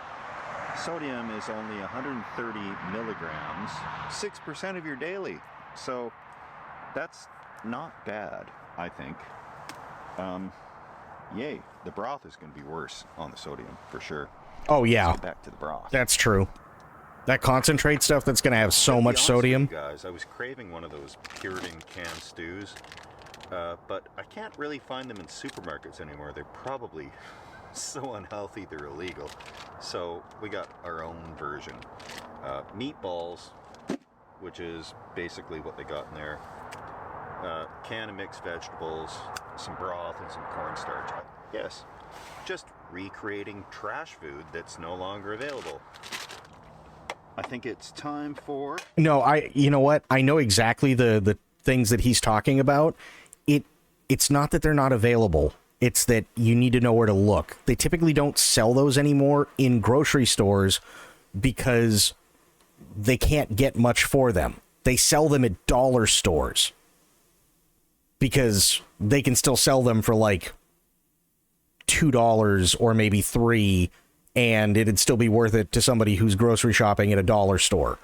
sodium is only 130 milligrams, 6% of your daily. So that's not bad, I think. Yay, the broth is going to be worse on the sodium, for sure. Oh, yeah. Let's get back to the broth. That's true. That concentrate stuff, that's going to have so much sodium. Guys, I was craving one of those Puritan canned stews, but I can't really find them in supermarkets anymore. They're probably so unhealthy they're illegal. So we got our own version. Meatballs, which is basically what they got in there. Can of mixed vegetables, some broth, and some cornstarch. Yes, just recreating trash food that's no longer available. I think it's time for... No, you know what? I know exactly the things that he's talking about. It's not that they're not available. It's that you need to know where to look. They typically don't sell those anymore in grocery stores because they can't get much for them. They sell them at dollar stores because they can still sell them for like $2 or maybe $3, and it'd still be worth it to somebody who's grocery shopping at a dollar store.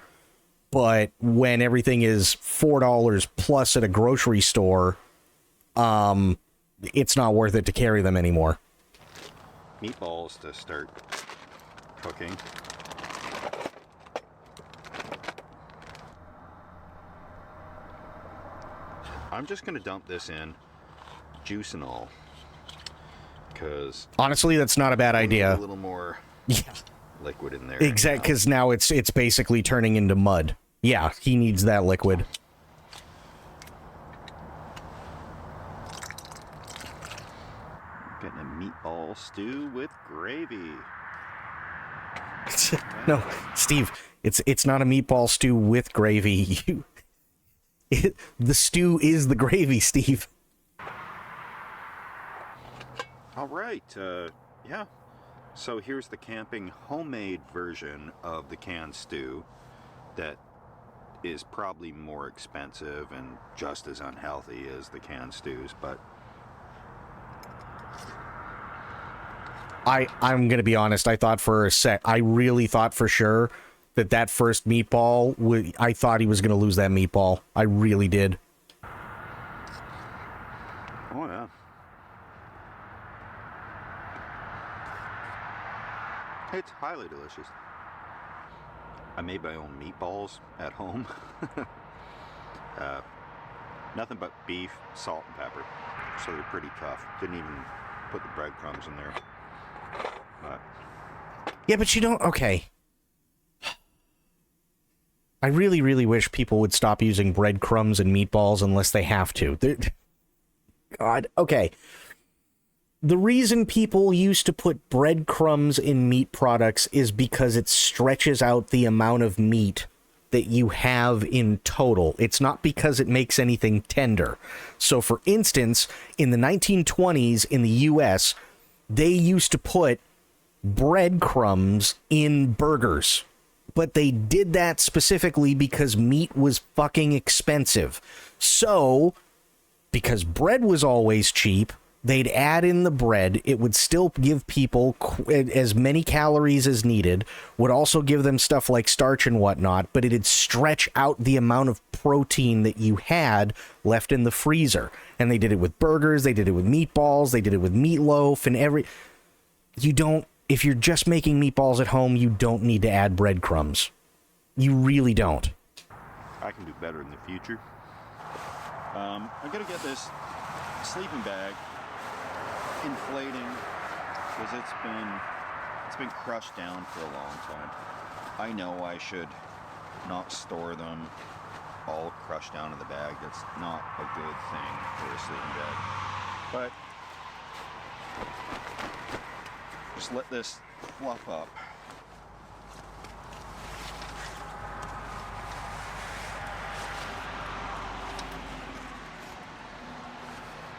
But when everything is $4 plus at a grocery store, it's not worth it to carry them anymore. Meatballs to start cooking. I'm just going to dump this in, juice and all, because... Honestly, that's not a bad idea. A little more liquid in there. Exactly, because now it's basically turning into mud. Yeah, he needs that liquid. Getting a meatball stew with gravy. No, Steve, it's not a meatball stew with gravy. The stew is the gravy, Steve. All right, yeah. So here's the camping homemade version of the canned stew that is probably more expensive and just as unhealthy as the canned stews, but... I'm going to be honest, I really thought for sure that first meatball, I thought he was going to lose that meatball. I really did. Oh, It's highly delicious. I made my own meatballs at home. Nothing but beef, salt, and pepper. So they're pretty tough. Didn't even put the breadcrumbs in there. But Yeah, but you don't... Okay. I really, really wish people would stop using breadcrumbs and meatballs unless they have to. God, okay. The reason people used to put breadcrumbs in meat products is because it stretches out the amount of meat that you have in total. It's not because it makes anything tender. So, for instance, in the 1920s in the US, they used to put breadcrumbs in burgers. But they did that specifically because meat was fucking expensive. So, because bread was always cheap, they'd add in the bread. It would still give people as many calories as needed, would also give them stuff like starch and whatnot, but it'd stretch out the amount of protein that you had left in the freezer. And they did it with burgers, they did it with meatballs, they did it with meatloaf, and you don't, if you're just making meatballs at home, you don't need to add breadcrumbs. You really don't. I can do better in the future. I'm gonna get this sleeping bag inflating because it's been crushed down for a long time. I know I should not store them all crushed down in the bag. That's not a good thing for a sleeping bag. But just let this fluff up.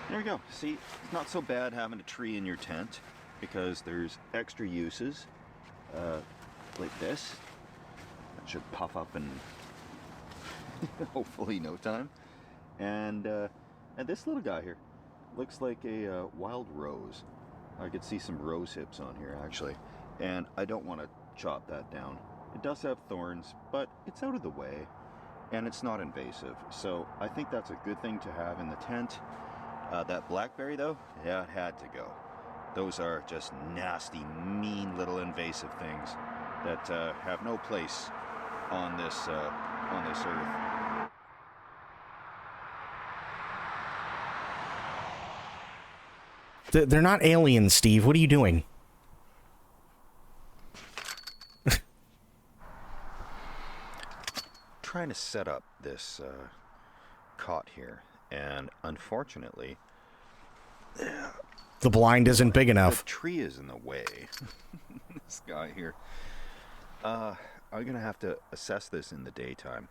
There we go. See, it's not so bad having a tree in your tent because there's extra uses like this. That should puff up in hopefully no time. And this little guy here looks like a wild rose. I could see some rose hips on here actually, and I don't want to chop that down. It does have thorns, but it's out of the way and it's not invasive. So I think that's a good thing to have in the tent. That blackberry though, yeah, it had to go. Those are just nasty, mean little invasive things that have no place on this earth. They're not aliens, Steve. What are you doing? Trying to set up this cot here, and unfortunately, the blind isn't big enough. The tree is in the way. This guy here. I'm gonna have to assess this in the daytime.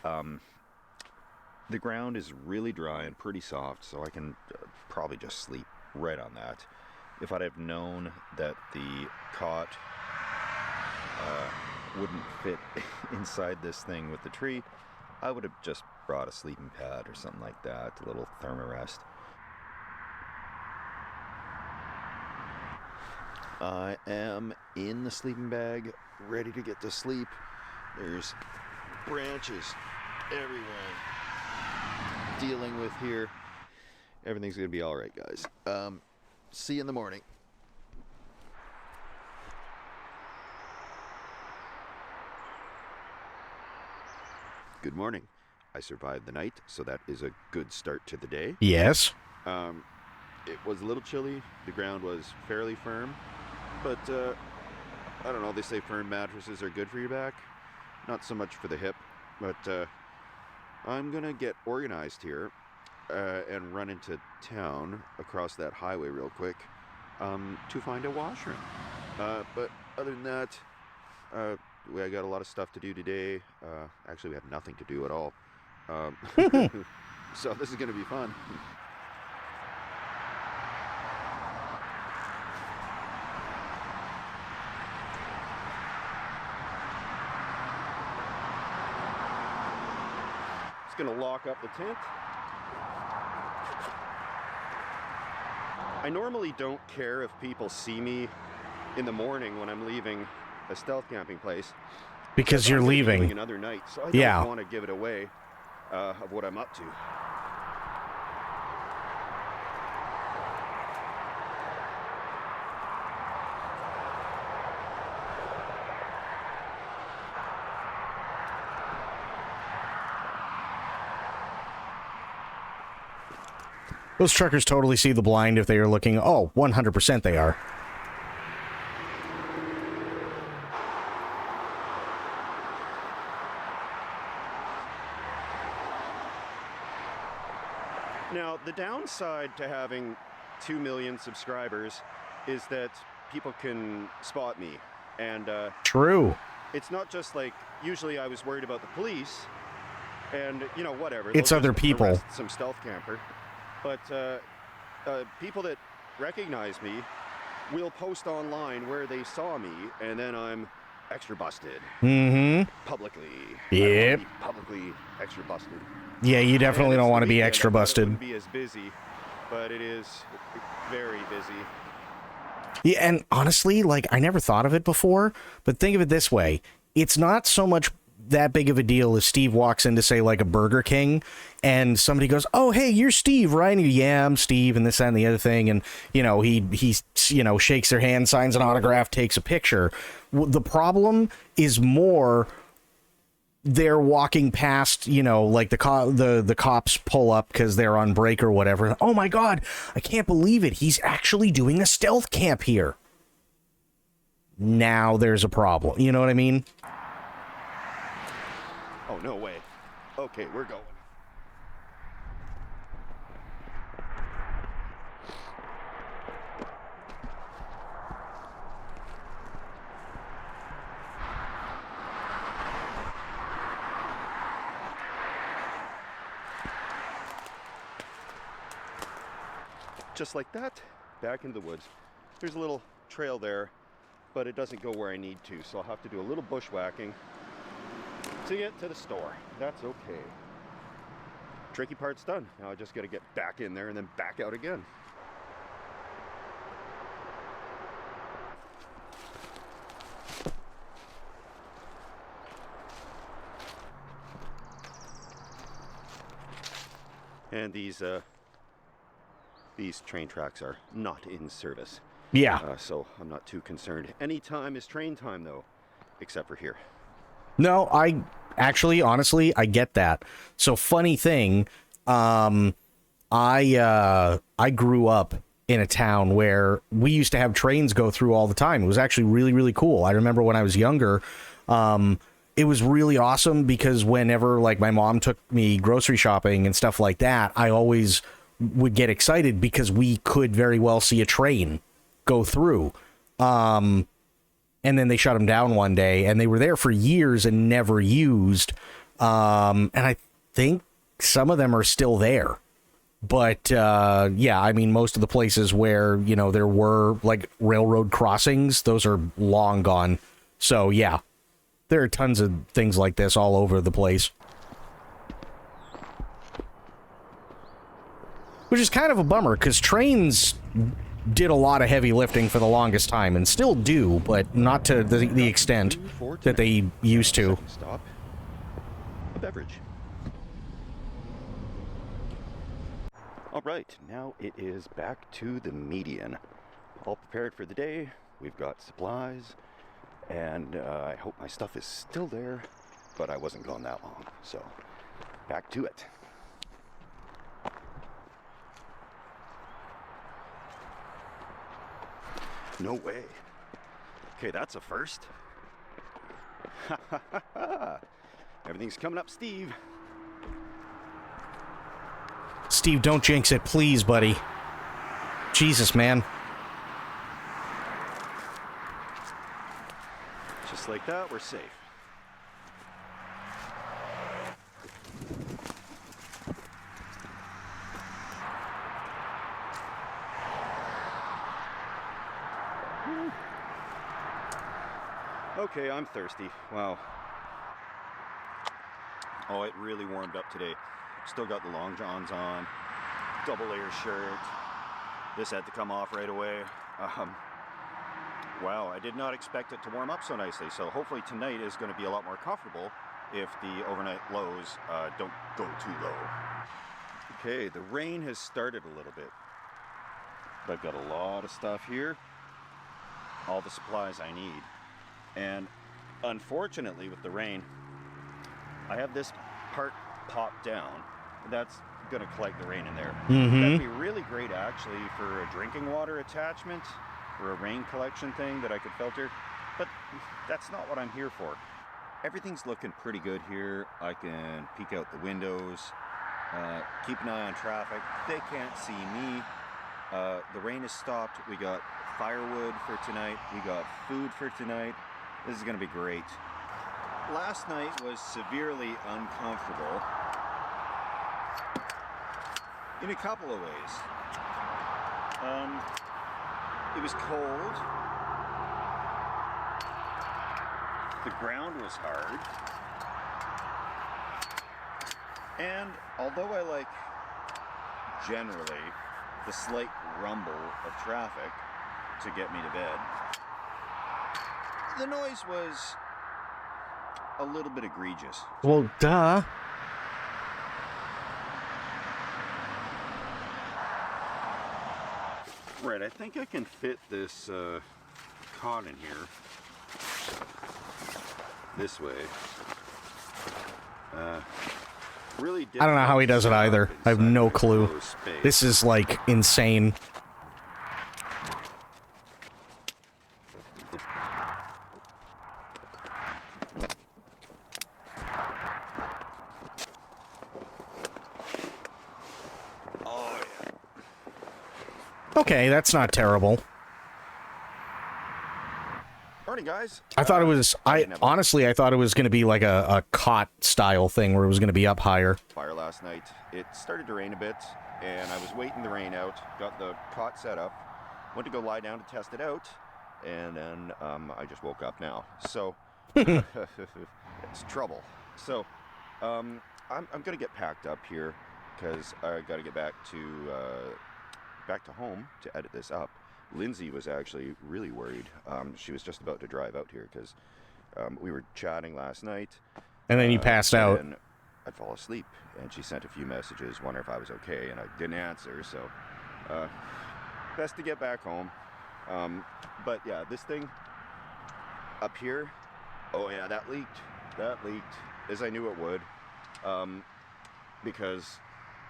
The ground is really dry and pretty soft, so I can probably just sleep right on that. If I'd have known that the cot wouldn't fit inside this thing with the tree, I would have just brought a sleeping pad or something like that, a little thermarest. I am in the sleeping bag, ready to get to sleep. There's branches everywhere I'm dealing with here. Everything's gonna be all right, guys. See you in the morning. Good morning. I survived the night, so that is a good start to the day. Yes. It was a little chilly. The ground was fairly firm, but I don't know. They say firm mattresses are good for your back. Not so much for the hip, but I'm gonna get organized here and run into town across that highway real quick to find a washroom. But other than that, I got a lot of stuff to do today. Actually, we have nothing to do at all. So this is gonna be fun. Just gonna lock up the tent. I normally don't care if people see me in the morning when I'm leaving a stealth camping place. Because you're leaving. Another night, so I don't want to give it away of what I'm up to. Those truckers totally see the blind if they are looking. Oh, 100% they are. Now, the downside to having 2 million subscribers is that people can spot me. And true. It's not just like, usually I was worried about the police and, you know, whatever. It's they'll other just people. arrest some stealth camper. But people that recognize me will post online where they saw me, and then I'm extra busted. Mm-hmm. Publicly. Yep. Publicly extra busted. Yeah, you definitely don't want to be extra busted. It wouldn't be as busy, but it is very busy. Yeah, and honestly, like, I never thought of it before, but think of it this way. It's not so much that big of a deal as Steve walks into, say, like a Burger King, and somebody goes, "Oh, hey, you're Steve, right?" And yeah, I'm Steve, and this, that, and the other thing, and, you know, he you know, shakes their hand, signs an autograph, takes a picture. The problem is more they're walking past, you know, like the cops pull up because they're on break or whatever. Oh my God, I can't believe it. He's actually doing a stealth camp here. Now there's a problem. You know what I mean? Oh, no way. Okay, we're going. Just like that, back into the woods. There's a little trail there, but it doesn't go where I need to, so I'll have to do a little bushwhacking to get to the store. That's okay. Tricky part's done. Now I just got to get back in there and then back out again. And these train tracks are not in service. Yeah. So I'm not too concerned. Any time is train time, though, except for here. No, I actually, honestly, I get that. So funny thing, I grew up in a town where we used to have trains go through all the time. It was actually really, really cool. I remember when I was younger, it was really awesome because whenever, like, my mom took me grocery shopping and stuff like that, I always would get excited because we could very well see a train go through. And then they shut them down one day, and they were there for years and never used. And I think some of them are still there. But, yeah, I mean, most of the places where, you know, there were, like, railroad crossings, those are long gone. So, yeah, there are tons of things like this all over the place. Which is kind of a bummer, because trains did a lot of heavy lifting for the longest time, and still do, but not to the extent that they used to. Stop. A beverage. All right, now it is back to the median. All prepared for the day. We've got supplies, and I hope my stuff is still there, but I wasn't gone that long, so back to it. No way. Okay, that's a first. Everything's coming up, Steve. Steve, don't jinx it, please, buddy. Jesus, man. Just like that, we're safe. Okay, I'm thirsty. Wow. Oh, it really warmed up today. Still got the long johns on, double layer shirt. This had to come off right away. Wow, I did not expect it to warm up so nicely. So hopefully tonight is going to be a lot more comfortable if the overnight lows don't go too low. Okay, the rain has started a little bit. But I've got a lot of stuff here. All the supplies I need. And unfortunately with the rain, I have this part popped down that's going to collect the rain in there. Mm-hmm. That'd be really great, actually, for a drinking water attachment or a rain collection thing that I could filter. But that's not what I'm here for. Everything's looking pretty good here. I can peek out the windows, keep an eye on traffic. They can't see me. The rain has stopped. We got firewood for tonight. We got food for tonight. This is going to be great. Last night was severely uncomfortable in a couple of ways. It was cold. The ground was hard. And although I like, generally, the slight rumble of traffic to get me to bed, the noise was a little bit egregious. Well, duh. Right, I think I can fit this cot in here this way. Really, I don't know how he does it either. I have no clue. This is, like, insane. Okay, that's not terrible. Morning, guys. I thought it was, honestly, I thought it was going to be like a cot style thing where it was going to be up higher. Fire last night. It started to rain a bit, and I was waiting the rain out, got the cot set up, went to go lie down to test it out, and then I just woke up now. So, it's trouble. So, I'm going to get packed up here, because I got to get back to home to edit this up. Lindsay was actually really worried. She was just about to drive out here because we were chatting last night. And then you passed out. And I'd fall asleep, and she sent a few messages, wondering if I was okay, and I didn't answer, so best to get back home. But yeah, this thing up here, oh yeah, that leaked, as I knew it would, because,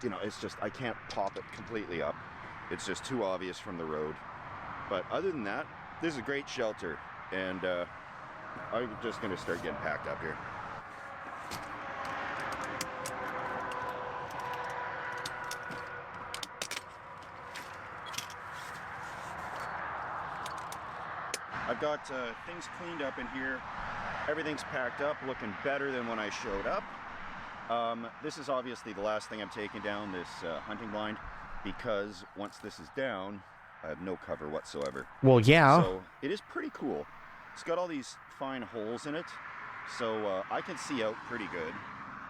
you know, it's just, I can't pop it completely up. It's just too obvious from the road. But other than that, this is a great shelter, and I'm just going to start getting packed up here. I've got things cleaned up in here. Everything's packed up, looking better than when I showed up. This is obviously the last thing I'm taking down, this hunting blind, because once this is down, I have no cover whatsoever. Well, yeah. So it is pretty cool. It's got all these fine holes in it, so I can see out pretty good,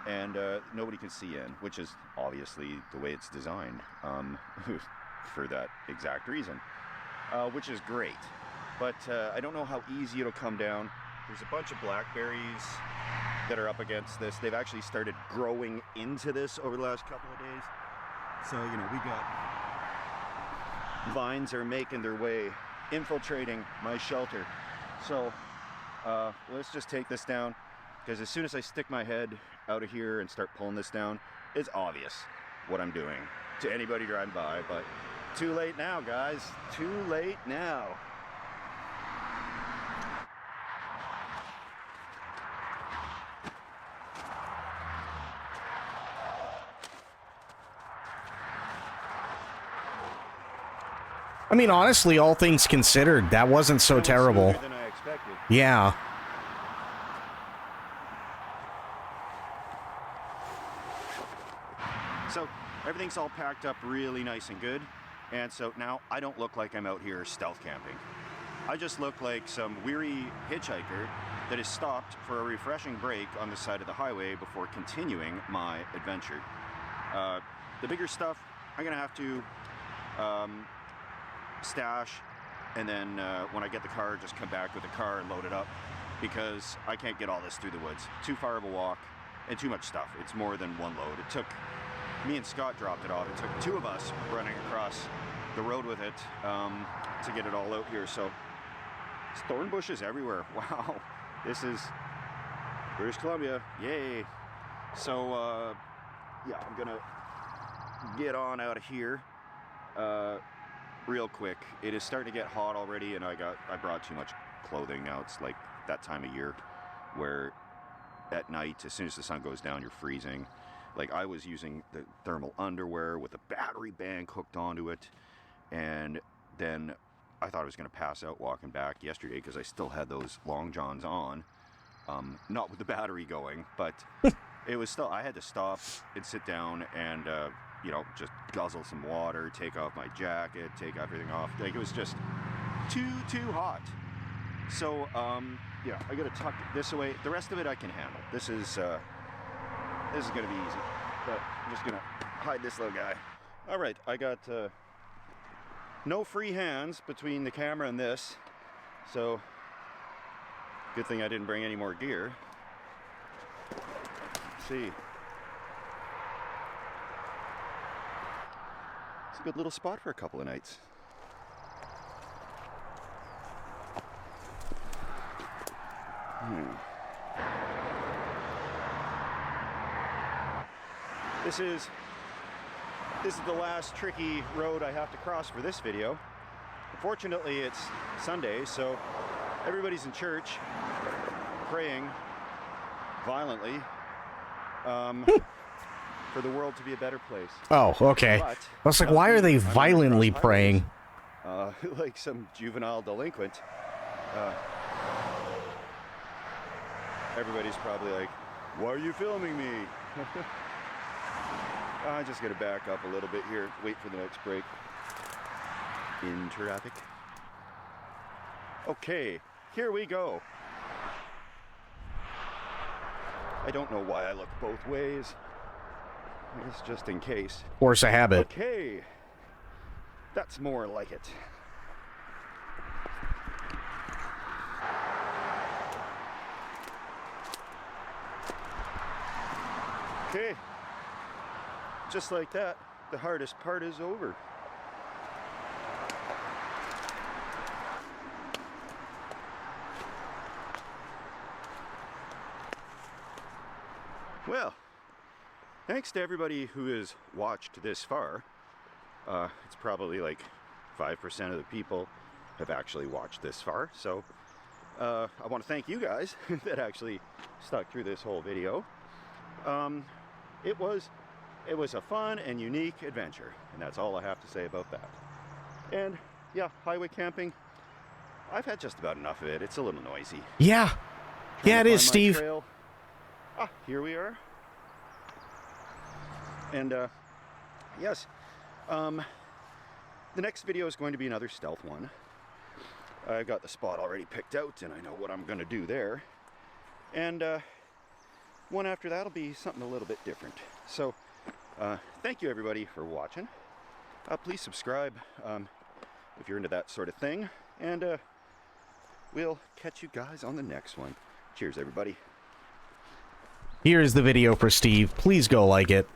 and nobody can see in, which is obviously the way it's designed for that exact reason, which is great. But I don't know how easy it'll come down. There's a bunch of blackberries that are up against this. They've actually started growing into this over the last couple of days. So, you know, we got vines are making their way, infiltrating my shelter. So let's just take this down, because as soon as I stick my head out of here and start pulling this down, it's obvious what I'm doing to anybody driving by. But too late now, guys. Too late now. I mean, honestly, all things considered, that wasn't so terrible. Than I expected. Yeah. So everything's all packed up really nice and good. And so now I don't look like I'm out here stealth camping. I just look like some weary hitchhiker that has stopped for a refreshing break on the side of the highway before continuing my adventure. The bigger stuff, I'm gonna have to stash, and then when I get the car, just come back with the car and load it up, because I can't get all this through the woods. Too far of a walk and too much stuff. It's more than one load. It took me and Scott dropped it off. It took two of us running across the road with it to get it all out here. So it's thorn bushes everywhere. Wow, this is British Columbia. Yay. So yeah, I'm gonna get on out of here real quick. It is starting to get hot already, and I brought too much clothing now. It's like that time of year where at night, as soon as the sun goes down, you're freezing. Like, I was using the thermal underwear with a battery bank hooked onto it, and then I thought I was going to pass out walking back yesterday because I still had those long johns on, not with the battery going, but it was still, I had to stop and sit down and, you know, just guzzle some water, take off my jacket, take everything off. Like, it was just too hot. So, yeah, I got to tuck this away. The rest of it I can handle. This is going to be easy, but I'm just going to hide this little guy. All right, I got no free hands between the camera and this, so good thing I didn't bring any more gear. Let's see. It's a good little spot for a couple of nights. This is the last tricky road I have to cross for this video. Fortunately, it's Sunday, so everybody's in church praying violently for the world to be a better place. Oh, okay. But, I was like, why are they violently praying? Like some juvenile delinquent. Everybody's probably like, why are you filming me? I'm just gonna back up a little bit here, wait for the next break. In traffic. Okay, here we go. I don't know why I look both ways. I guess just in case. Force a habit. Okay, that's more like it. Okay, just like that, the hardest part is over. Well, thanks to everybody who has watched this far. It's probably like 5% of the people have actually watched this far, so I want to thank you guys that actually stuck through this whole video. It was a fun and unique adventure, and that's all I have to say about that. And yeah, highway camping, I've had just about enough of it. It's a little noisy. Yeah. Yeah, it is, Steve. Trail. Ah, here we are. And yes, the next video is going to be another stealth one. I've got the spot already picked out, and I know what I'm going to do there. And one after that will be something a little bit different. So thank you everybody for watching. Please subscribe if you're into that sort of thing, and we'll catch you guys on the next one. Cheers everybody. Here's the video for Steve. Please go like it.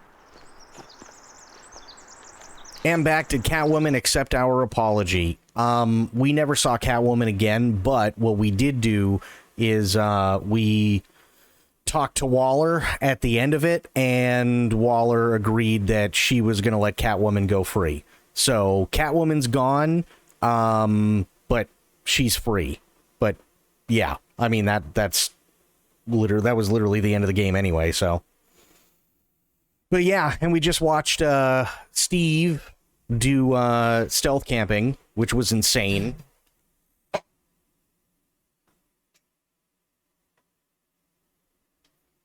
And back, did Catwoman accept our apology? We never saw Catwoman again, but what we did do is we talked to Waller at the end of it, and Waller agreed that she was going to let Catwoman go free. So Catwoman's gone, but she's free. But yeah, I mean that was literally the end of the game anyway. So, but yeah, and we just watched Steve do stealth camping, which was insane.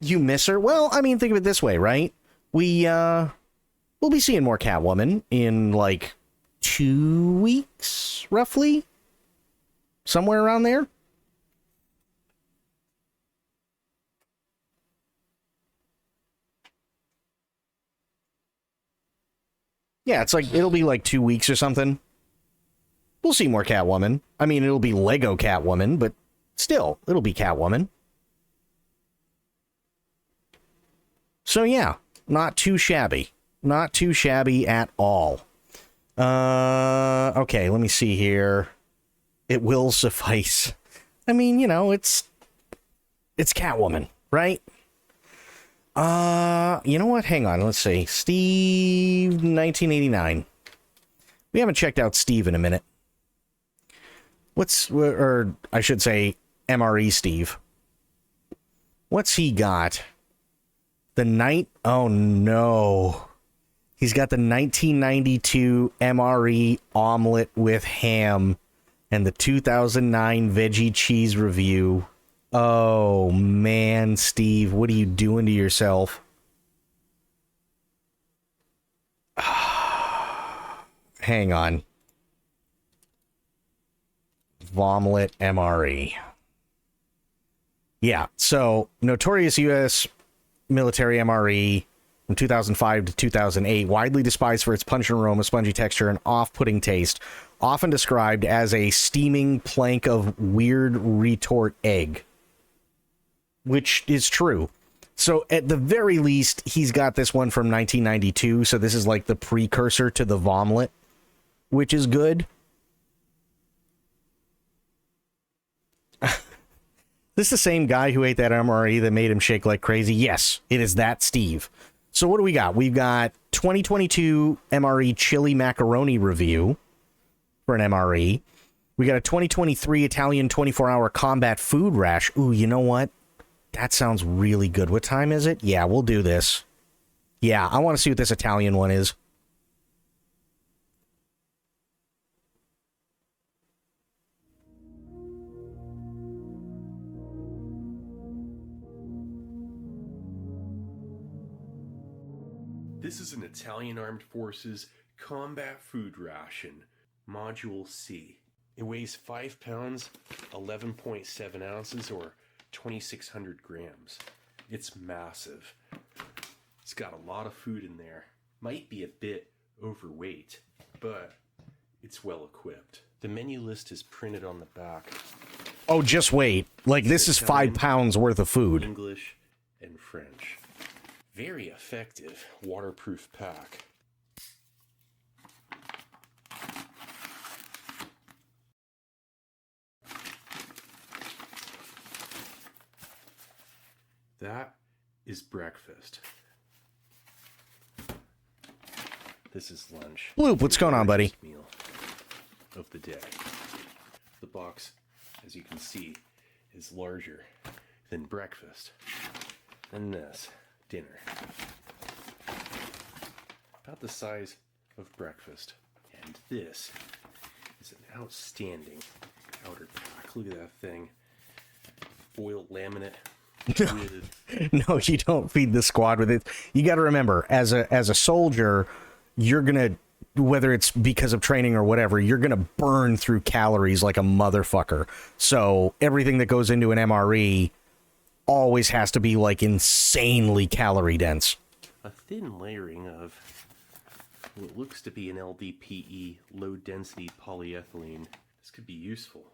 You miss her? Well, I mean, think of it this way, right? We'll be seeing more Catwoman in like 2 weeks, roughly, somewhere around there. Yeah, it's like, it'll be like 2 weeks or something. We'll see more Catwoman. I mean, it'll be Lego Catwoman, but still, it'll be Catwoman. So yeah, not too shabby. Not too shabby at all. Okay, let me see here. It will suffice. I mean, you know, it's Catwoman, right? You know what? Hang on. Let's see. Steve, 1989. We haven't checked out Steve in a minute. Or I should say, MRE Steve. What's he got? Oh no. He's got the 1992 MRE omelet with ham and the 2009 veggie cheese review. Oh man, Steve, what are you doing to yourself? Hang on. Vomlet MRE. Yeah, so notorious U.S. military MRE from 2005 to 2008, widely despised for its pungent aroma, spongy texture, and off-putting taste, often described as a steaming plank of weird retort egg. Which is true. So at the very least, he's got this one from 1992, so this is like the precursor to the Vomlet, which is good. This is the same guy who ate that MRE that made him shake like crazy? Yes, it is that Steve. So what do we got? We've got 2022 MRE chili macaroni review for an MRE. We got a 2023 Italian 24-hour combat food rash. Ooh, you know what? That sounds really good. What time is it? Yeah, we'll do this. Yeah, I want to see what this Italian one is. This is an Italian Armed Forces combat food ration, Module C. It weighs 5 pounds, 11.7 ounces, or 2,600 grams. It's massive. It's got a lot of food in there. Might be a bit overweight, but it's well equipped. The menu list is printed on the back. Oh, just wait. Like, this is 5 pounds worth of food. English and French. Very effective waterproof pack. That is breakfast. This is lunch. Bloop, what's going on, buddy? Meal of the day. The box, as you can see, is larger than breakfast. And this, dinner. About the size of breakfast. And this is an outstanding outer pack. Look at that thing. Foil laminate. No, you don't feed the squad with it. You got to remember, as a soldier, you're gonna, whether it's because of training or whatever, you're gonna burn through calories like a motherfucker. So everything that goes into an MRE always has to be like insanely calorie dense. A thin layering of what looks to be an LDPE, low density polyethylene. This could be useful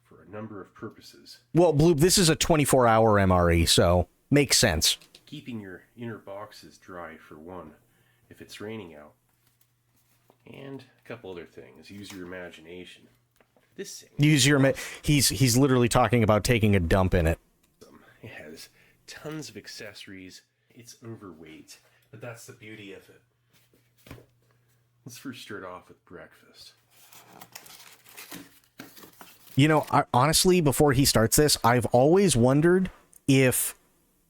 for a number of purposes. Well, Bloop, this is a 24-hour MRE, so makes sense. Keeping your inner boxes dry, for one, if it's raining out. And a couple other things. Use your imagination. This thing. He's literally talking about taking a dump in it. It has tons of accessories. It's overweight, but that's the beauty of it. Let's first start off with breakfast. You know, honestly, before he starts this, I've always wondered if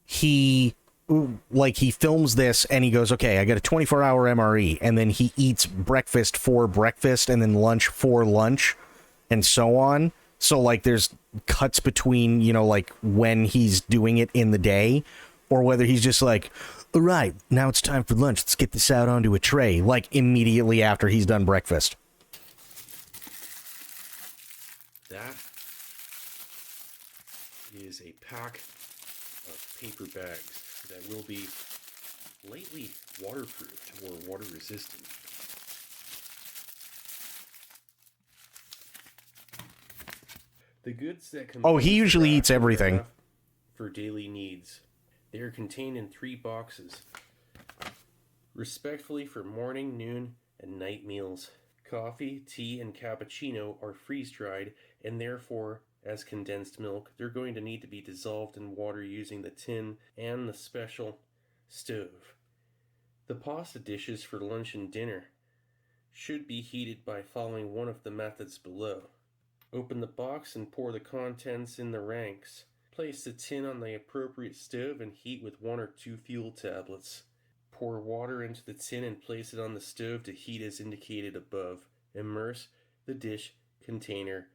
he films this and he goes, okay, I got a 24-hour MRE, and then he eats breakfast for breakfast and then lunch for lunch and so on. So, like, there's cuts between, you know, like, when he's doing it in the day, or whether he's just like, all right, now it's time for lunch. Let's get this out onto a tray, like, immediately after he's done breakfast. That is a pack of paper bags that will be lightly waterproofed or water resistant. The goods that Oh, he usually eats everything. For daily needs. They are contained in 3 boxes. Respectfully for morning, noon, and night meals. Coffee, tea, and cappuccino are freeze-dried and therefore as condensed milk, they're going to need to be dissolved in water using the tin and the special stove. The pasta dishes for lunch and dinner should be heated by following one of the methods below. Open the box and pour the contents in the ranks. Place the tin on the appropriate stove and heat with 1 or 2 fuel tablets. Pour water into the tin and place it on the stove to heat as indicated above. Immerse the dish container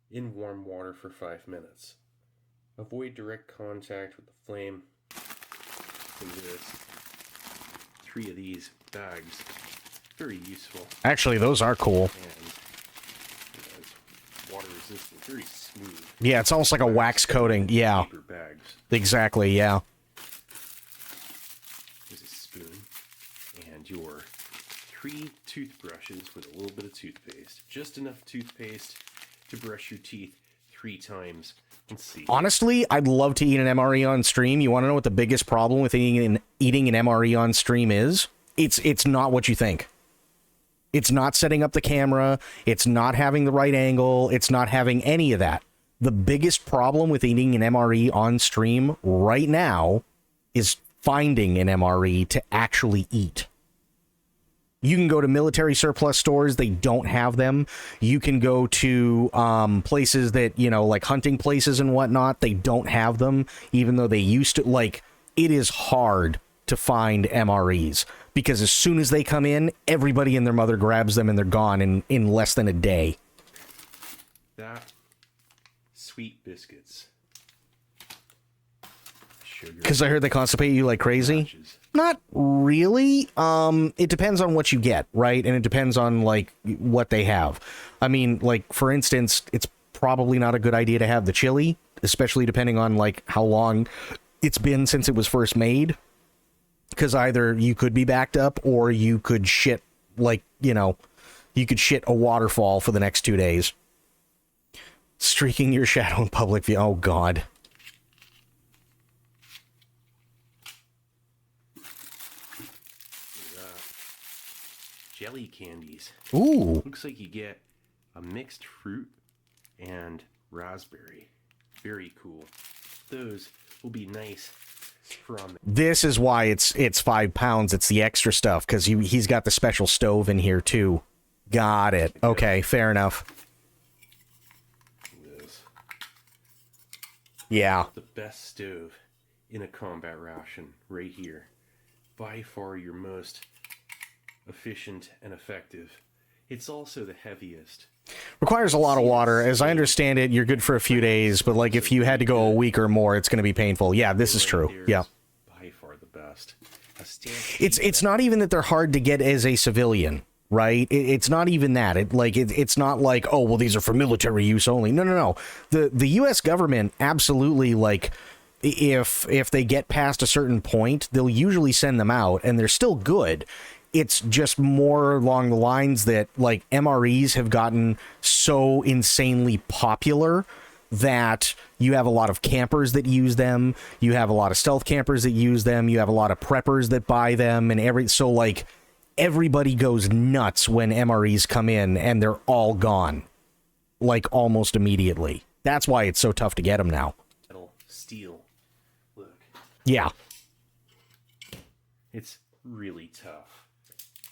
in warm water for 5 minutes. Avoid direct contact with the flame. Look at this. 3 of these bags. Very useful. Actually, those are cool. And it's water resistant, very smooth. Yeah, it's almost like a wax coating. Yeah. Paper bags. Exactly, yeah. There's a spoon and your 3 toothbrushes with a little bit of toothpaste. Just enough toothpaste to brush your teeth 3 times. Let's see. Honestly, I'd love to eat an MRE on stream. You want to know what the biggest problem with eating an MRE on stream is? It's not what you think. It's not setting up the camera. It's not having the right angle. It's not having any of that. The biggest problem with eating an MRE on stream right now is finding an MRE to actually eat. You can go to military surplus stores. They don't have them. You can go to places that, like hunting places and whatnot. They don't have them, even though they used to. Like, it is hard to find MREs because as soon as they come in, everybody and their mother grabs them and they're gone in less than a day. That sweet biscuits. Sugar. Because I heard they constipate you like crazy. Not really. It depends on what you get, right? And it depends on like what they have. I mean, like for instance, it's probably not a good idea to have the chili, especially depending on like how long it's been since it was first made. Because either you could be backed up or you could shit like, you could shit a waterfall for the next 2 days. Streaking your shadow in public view. Oh, God. Jelly candies. Ooh. Looks like you get a mixed fruit and raspberry. Very cool. Those will be nice from. This is why it's 5 pounds. It's the extra stuff because he's got the special stove in here too. Got it. Okay, fair enough. Yeah. The best stove in a combat ration right here. By far your most efficient and effective. It's also the heaviest. Requires a lot of water. As I understand it, you're good for a few days, but like if you had to go a week or more, it's going to be painful. Yeah, this is true. Yeah. By far the best. It's not even that they're hard to get as a civilian, right? It's not even that. It's not like, oh, well, these are for military use only. No. The U.S. government absolutely, like, if they get past a certain point, they'll usually send them out, and they're still good. It's just more along the lines that, like, MREs have gotten so insanely popular that you have a lot of campers that use them. You have a lot of stealth campers that use them. You have a lot of preppers that buy them, and so, like, everybody goes nuts when MREs come in, and they're all gone, like, almost immediately. That's why it's so tough to get them now. Metal, steel. Look. Yeah. It's really tough.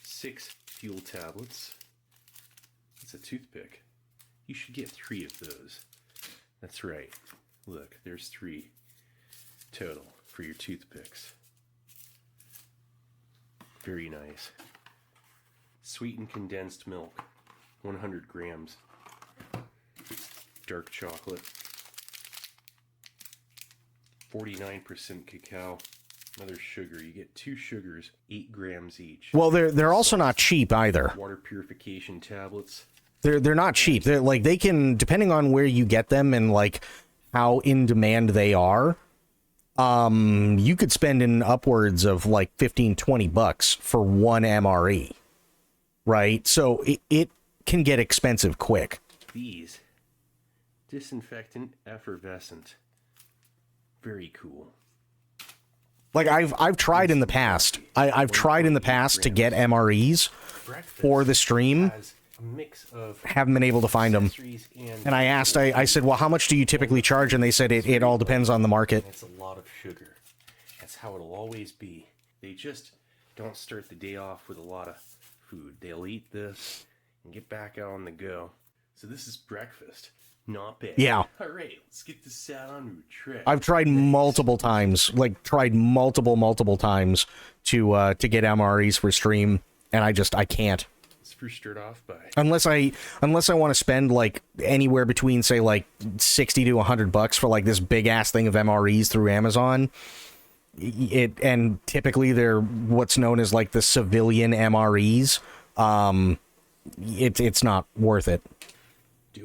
6 fuel tablets. It's a toothpick. You should get 3 of those. That's right. Look, there's 3 total for your toothpicks. Very nice. Sweetened condensed milk, 100 grams. Dark chocolate, 49% cacao. Another sugar. You get 2 sugars, 8 grams each. Well, they're also not cheap either. Water purification tablets. They're not cheap. They're like, they can, depending on where you get them and like how in demand they are, you could spend in upwards of like $15-20 for one MRE, right? So it can get expensive quick. These disinfectant effervescent. Very cool. Like I've tried in the past. I've tried in the past to get MREs for the stream, a mix of haven't been able to find them. And I asked, I said, well, how much do you typically charge? And they said it all depends on the market. It's a lot of sugar. That's how it'll always be. They just don't start the day off with a lot of food. They'll eat this and get back out on the go. So this is breakfast. Not bad. Yeah. All right, let's get this set on route trip. I've tried multiple times, multiple times to get MREs for stream, and I can't. Let's first start off by Unless I want to spend like anywhere between say like $60 to $100 for like this big ass thing of MREs through Amazon. And typically they're what's known as like the civilian MREs. It's not worth it.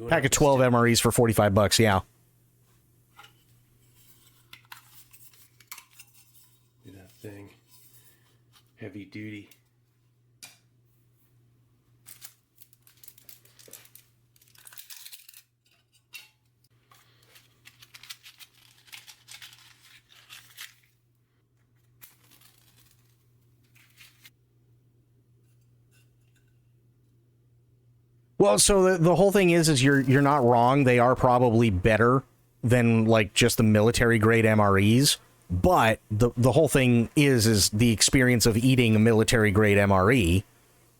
Pack of 12 MREs for $45, yeah. Do that thing. Heavy duty. Well, so the whole thing is you're not wrong. They are probably better than like just the military grade MREs, but the whole thing is the experience of eating a military grade MRE,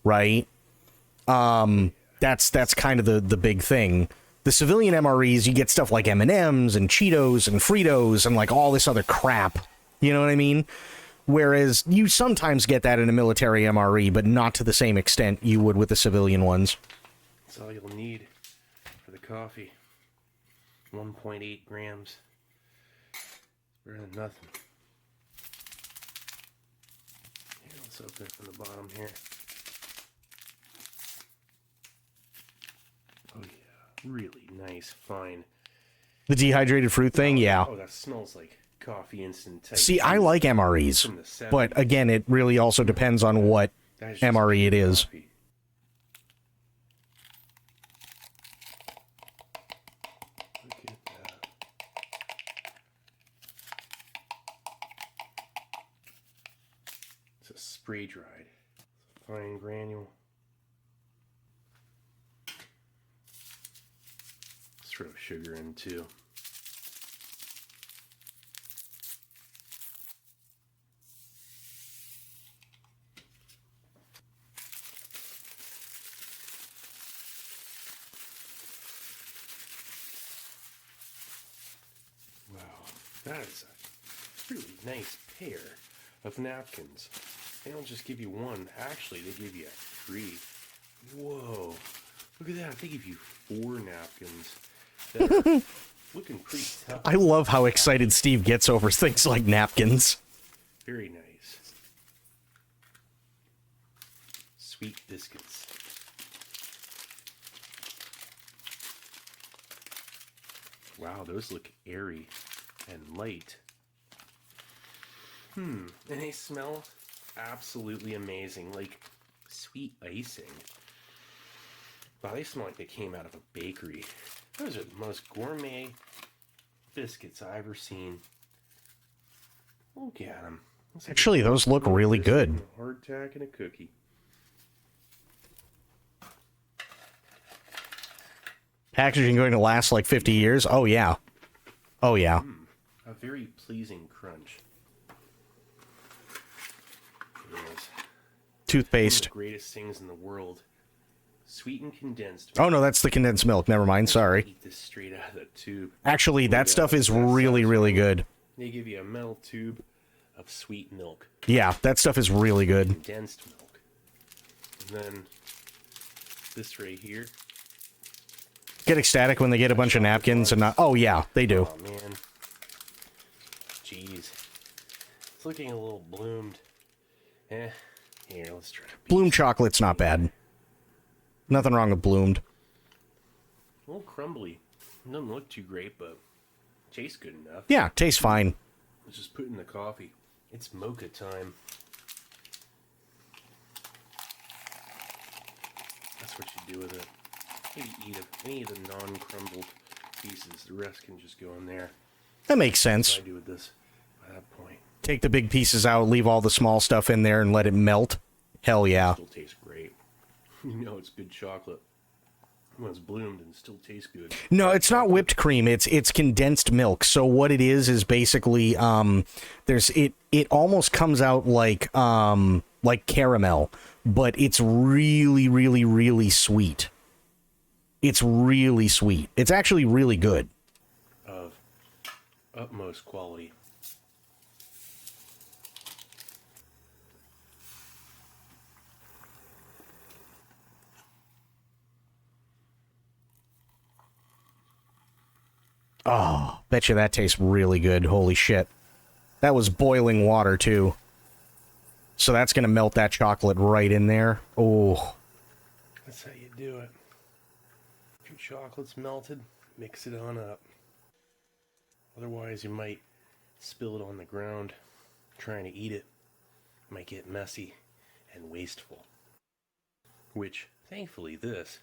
right? That's kind of the big thing. The civilian MREs, you get stuff like M&Ms and Cheetos and Fritos and like all this other crap. You know what I mean? Whereas you sometimes get that in a military MRE, but not to the same extent you would with the civilian ones. That's all you'll need for the coffee. 1.8 grams. Better than nothing. Here, let's open it from the bottom here. Oh yeah, really nice, fine. The dehydrated fruit thing, yeah. Oh, that smells like coffee instant type. See, I like MREs, but again, it really also depends on what MRE it is. Coffee. Spray dried. It's a fine granule. Let's throw sugar in too. Wow, that is a really nice pair of napkins. They don't just give you one. Actually, they give you 3. Whoa. Look at that. They give you 4 napkins. That are looking pretty tough. I love how excited Steve gets over things like napkins. Very nice. Sweet biscuits. Wow, those look airy and light. And they smell absolutely amazing, like sweet icing. Wow, they smell like they came out of a bakery. Those are the most gourmet biscuits I've ever seen. Look at them. Actually, those look really good. Hardtack and a cookie. Packaging going to last like 50 years? Oh, yeah. Oh, yeah. A very pleasing crunch. Yes. Toothpaste. One of the greatest things in the world. Sweet and condensed. Oh, no, that's the condensed milk. Never mind. Sorry. Eat this straight out of the tube. Actually, that stuff is really, really good. They give you a metal tube of sweet milk. Yeah, that stuff is really good. Condensed milk. And then this right here. Get ecstatic when they get a bunch of napkins and not... Oh, yeah, they do. Oh, man. Jeez. It's looking a little bloomed. Here, let's try to... Bloom chocolate's not bad. Nothing wrong with bloomed. A little crumbly. Doesn't look too great, but tastes good enough. Yeah, tastes fine. Let's just put it in the coffee. It's mocha time. That's what you do with it. Maybe eat any of the non-crumbled pieces. The rest can just go in there. That makes sense. That's what I do with this by that point. Take the big pieces out, leave all the small stuff in there, and let it melt. Hell yeah. Still tastes great. You know it's good chocolate when it's bloomed and still tastes good. No, it's not whipped cream. It's condensed milk. So what it is basically there's it almost comes out like caramel, but it's really really really sweet. It's really sweet. It's actually really good. Of utmost quality. Oh, bet you that tastes really good. Holy shit. That was boiling water, too. So that's going to melt that chocolate right in there. Oh. That's how you do it. Your chocolate's melted, mix it on up. Otherwise, you might spill it on the ground trying to eat it. Might get messy and wasteful. Which, thankfully, this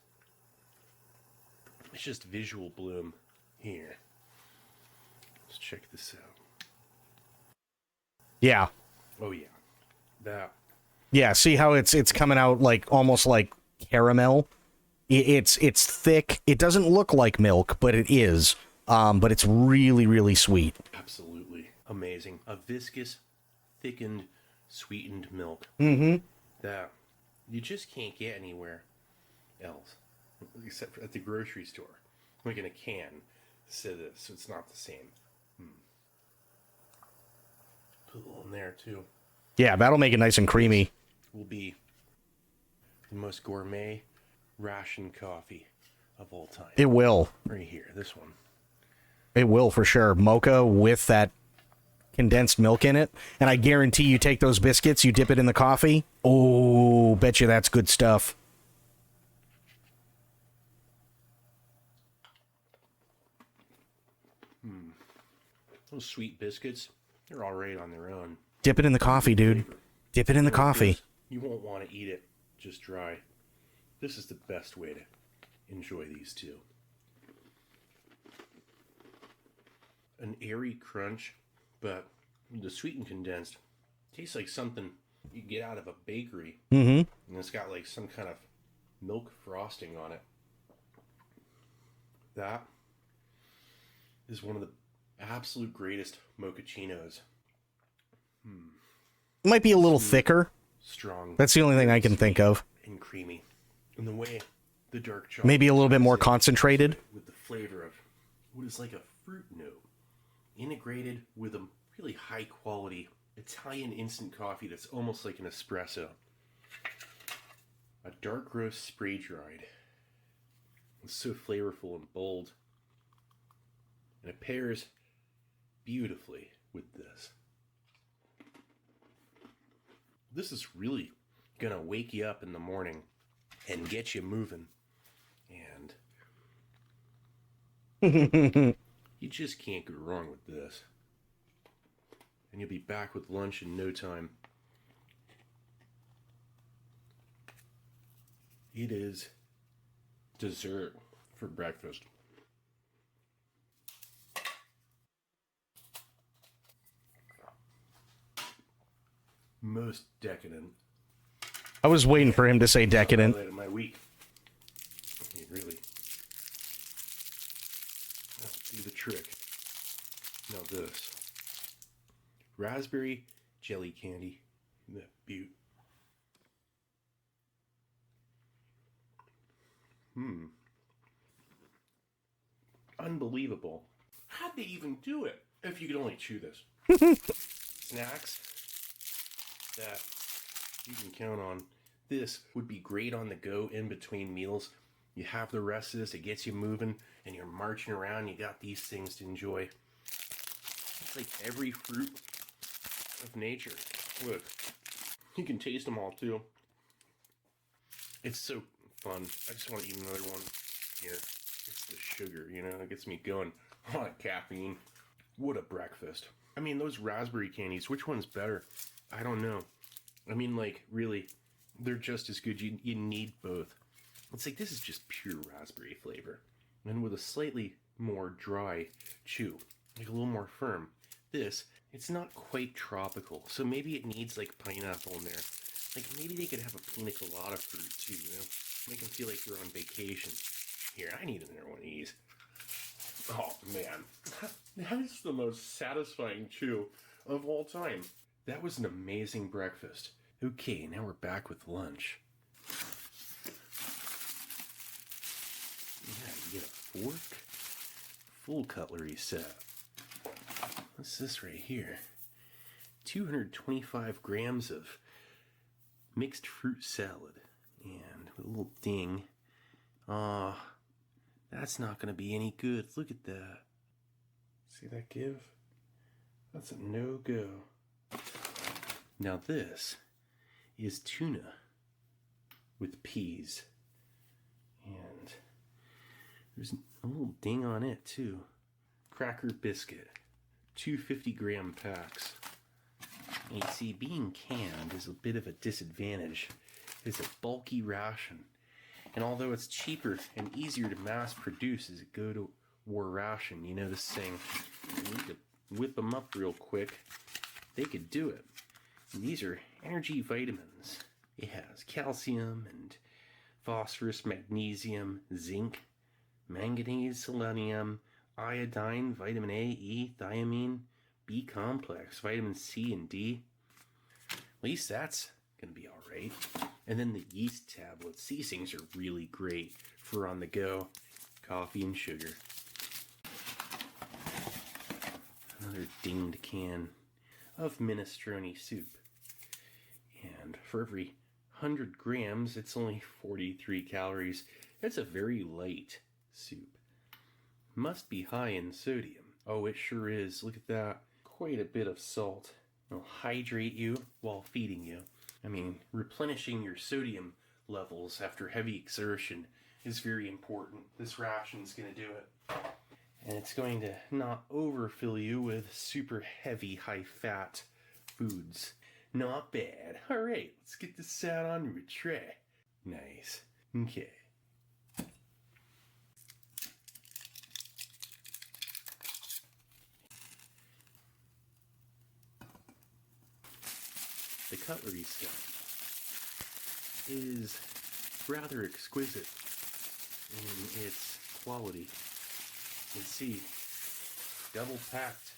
is just visual bloom here. Let's check this out. Yeah. Oh yeah. That. Yeah, see how it's coming out like almost like caramel? It's thick. It doesn't look like milk, but it is. But it's really, really sweet. Absolutely amazing. A viscous, thickened, sweetened milk. Mm-hmm. That you just can't get anywhere else. Except for at the grocery store. Like in a can. So it's not the same. Put a little in there too. Yeah, that'll make it nice and creamy. Will be the most gourmet ration coffee of all time. It will. Right here, this one. It will for sure. Mocha with that condensed milk in it. And I guarantee you take those biscuits, you dip it in the coffee. Oh, bet you that's good stuff. Those sweet biscuits, they're all right on their own. Dip it in the coffee, dude. Dip it in the coffee. You won't want to eat it just dry. This is the best way to enjoy these two. An airy crunch, but the sweet and condensed tastes like something you get out of a bakery. Mm-hmm. And it's got like some kind of milk frosting on it. That is one of the absolute greatest mochachinos. Might be a little thicker. Strong. That's the only thing I can think of. And creamy. And the way the dark chocolate. Maybe a little bit more concentrated. With the flavor of what is like a fruit note. Integrated with a really high quality Italian instant coffee that's almost like an espresso. A dark roast spray dried. It's so flavorful and bold. And it pairs beautifully with this. This is really gonna wake you up in the morning and get you moving. And you just can't go wrong with this. And you'll be back with lunch in no time. It is dessert for breakfast. Most decadent. I was waiting for him to say decadent. Highlight of my week. It really. That'll do the trick. Now this. Raspberry jelly candy. The beaut. Unbelievable. How'd they even do it? If you could only chew this. Snacks that you can count on. This would be great on the go in between meals. You have the rest of this, it gets you moving, and you're marching around, you got these things to enjoy. It's like every fruit of nature. Look, you can taste them all too. It's so fun. I just want to eat another one here. It's the sugar, you know, it gets me going. I want caffeine. What a breakfast. I mean, those raspberry candies, which one's better? I don't know. I mean, like, really, they're just as good. You need both. It's like, this is just pure raspberry flavor. And with a slightly more dry chew. Like, a little more firm. This, it's not quite tropical. So maybe it needs, like, pineapple in there. Like, maybe they could have a pina colada fruit, too, you know? Make them feel like they're on vacation. Here, I need another one of these. Oh, man. That is the most satisfying chew of all time. That was an amazing breakfast. Okay, now we're back with lunch. Yeah, you get a fork. Full cutlery set. What's this right here? 225 grams of mixed fruit salad. And with a little ding. That's not going to be any good. Look at that. See that give? That's a no-go. Now this is tuna with peas. And there's a little ding on it too. Cracker biscuit. 250-gram packs. And you see, being canned is a bit of a disadvantage. It's a bulky ration. And although it's cheaper and easier to mass produce as a go-to-war ration, you know this thing, you need to whip them up real quick. They could do it. And these are energy vitamins. It has calcium and phosphorus, magnesium, zinc, manganese, selenium, iodine, vitamin A, E, thiamine, B complex, vitamin C and D. At least that's going to be all right. And then the yeast tablets. These things are really great for on the go coffee and sugar. Another dinged can of minestrone soup. And for every 100 grams, it's only 43 calories. It's a very light soup. Must be high in sodium. Oh, it sure is. Look at that. Quite a bit of salt. It'll hydrate you while feeding you. I mean, replenishing your sodium levels after heavy exertion is very important. This ration's going to do it. And it's going to not overfill you with super heavy, high-fat foods. Not bad. All right, let's get this sat onto a tray. Nice. Okay. The cutlery stuff is rather exquisite in its quality. You can see double packed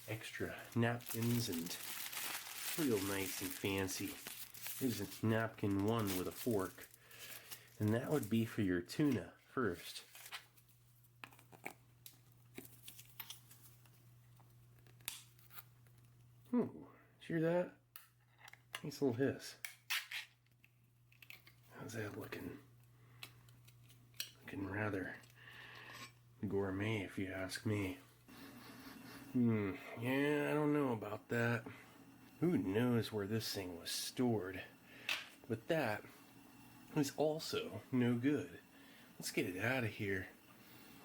extra napkins and real nice and fancy. Here's a napkin one with a fork, and that would be for your tuna first. Ooh, hear that? Nice little hiss. How's that looking? Looking rather gourmet, if you ask me. Yeah, I don't know about that. Who knows where this thing was stored? But that is also no good. Let's get it out of here.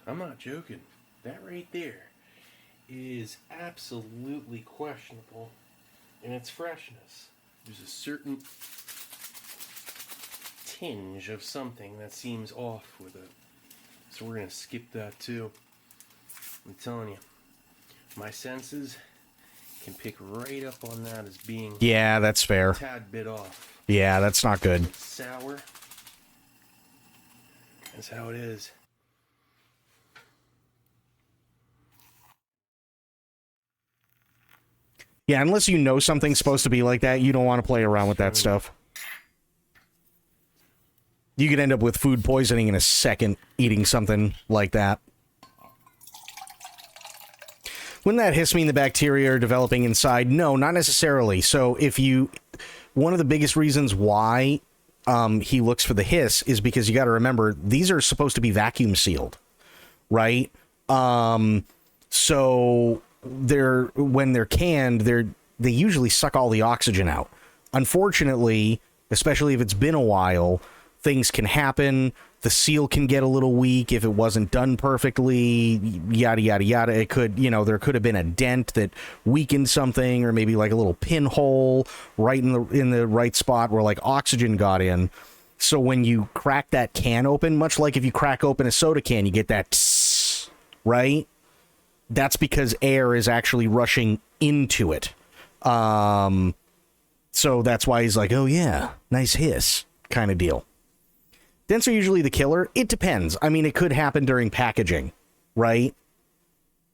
I'm not joking. That right there is absolutely questionable in its freshness. There's a certain tinge of something that seems off with it. So we're going to skip that too. I'm telling you, my senses can pick right up on that as being Yeah, that's fair. a tad bit off. Yeah, that's not good. Sour. That's how it is. Yeah, unless you know something's supposed to be like that, you don't want to play around with that stuff. You could end up with food poisoning in a second eating something like that. Wouldn't that hiss mean the bacteria are developing inside? No, not necessarily. So if you... One of the biggest reasons why he looks for the hiss is because you got to remember, these are supposed to be vacuum sealed, right? So when they're canned, they usually suck all the oxygen out. Unfortunately, especially if it's been a while, things can happen. The seal can get a little weak if it wasn't done perfectly, yada, yada, yada. It could, there could have been a dent that weakened something, or maybe like a little pinhole right in the right spot where like oxygen got in. So when you crack that can open, much like if you crack open a soda can, you get that tss, right? That's because air is actually rushing into it. So that's why he's like, oh yeah, nice hiss kind of deal. Dents are usually the killer. It depends. I mean, it could happen during packaging, right?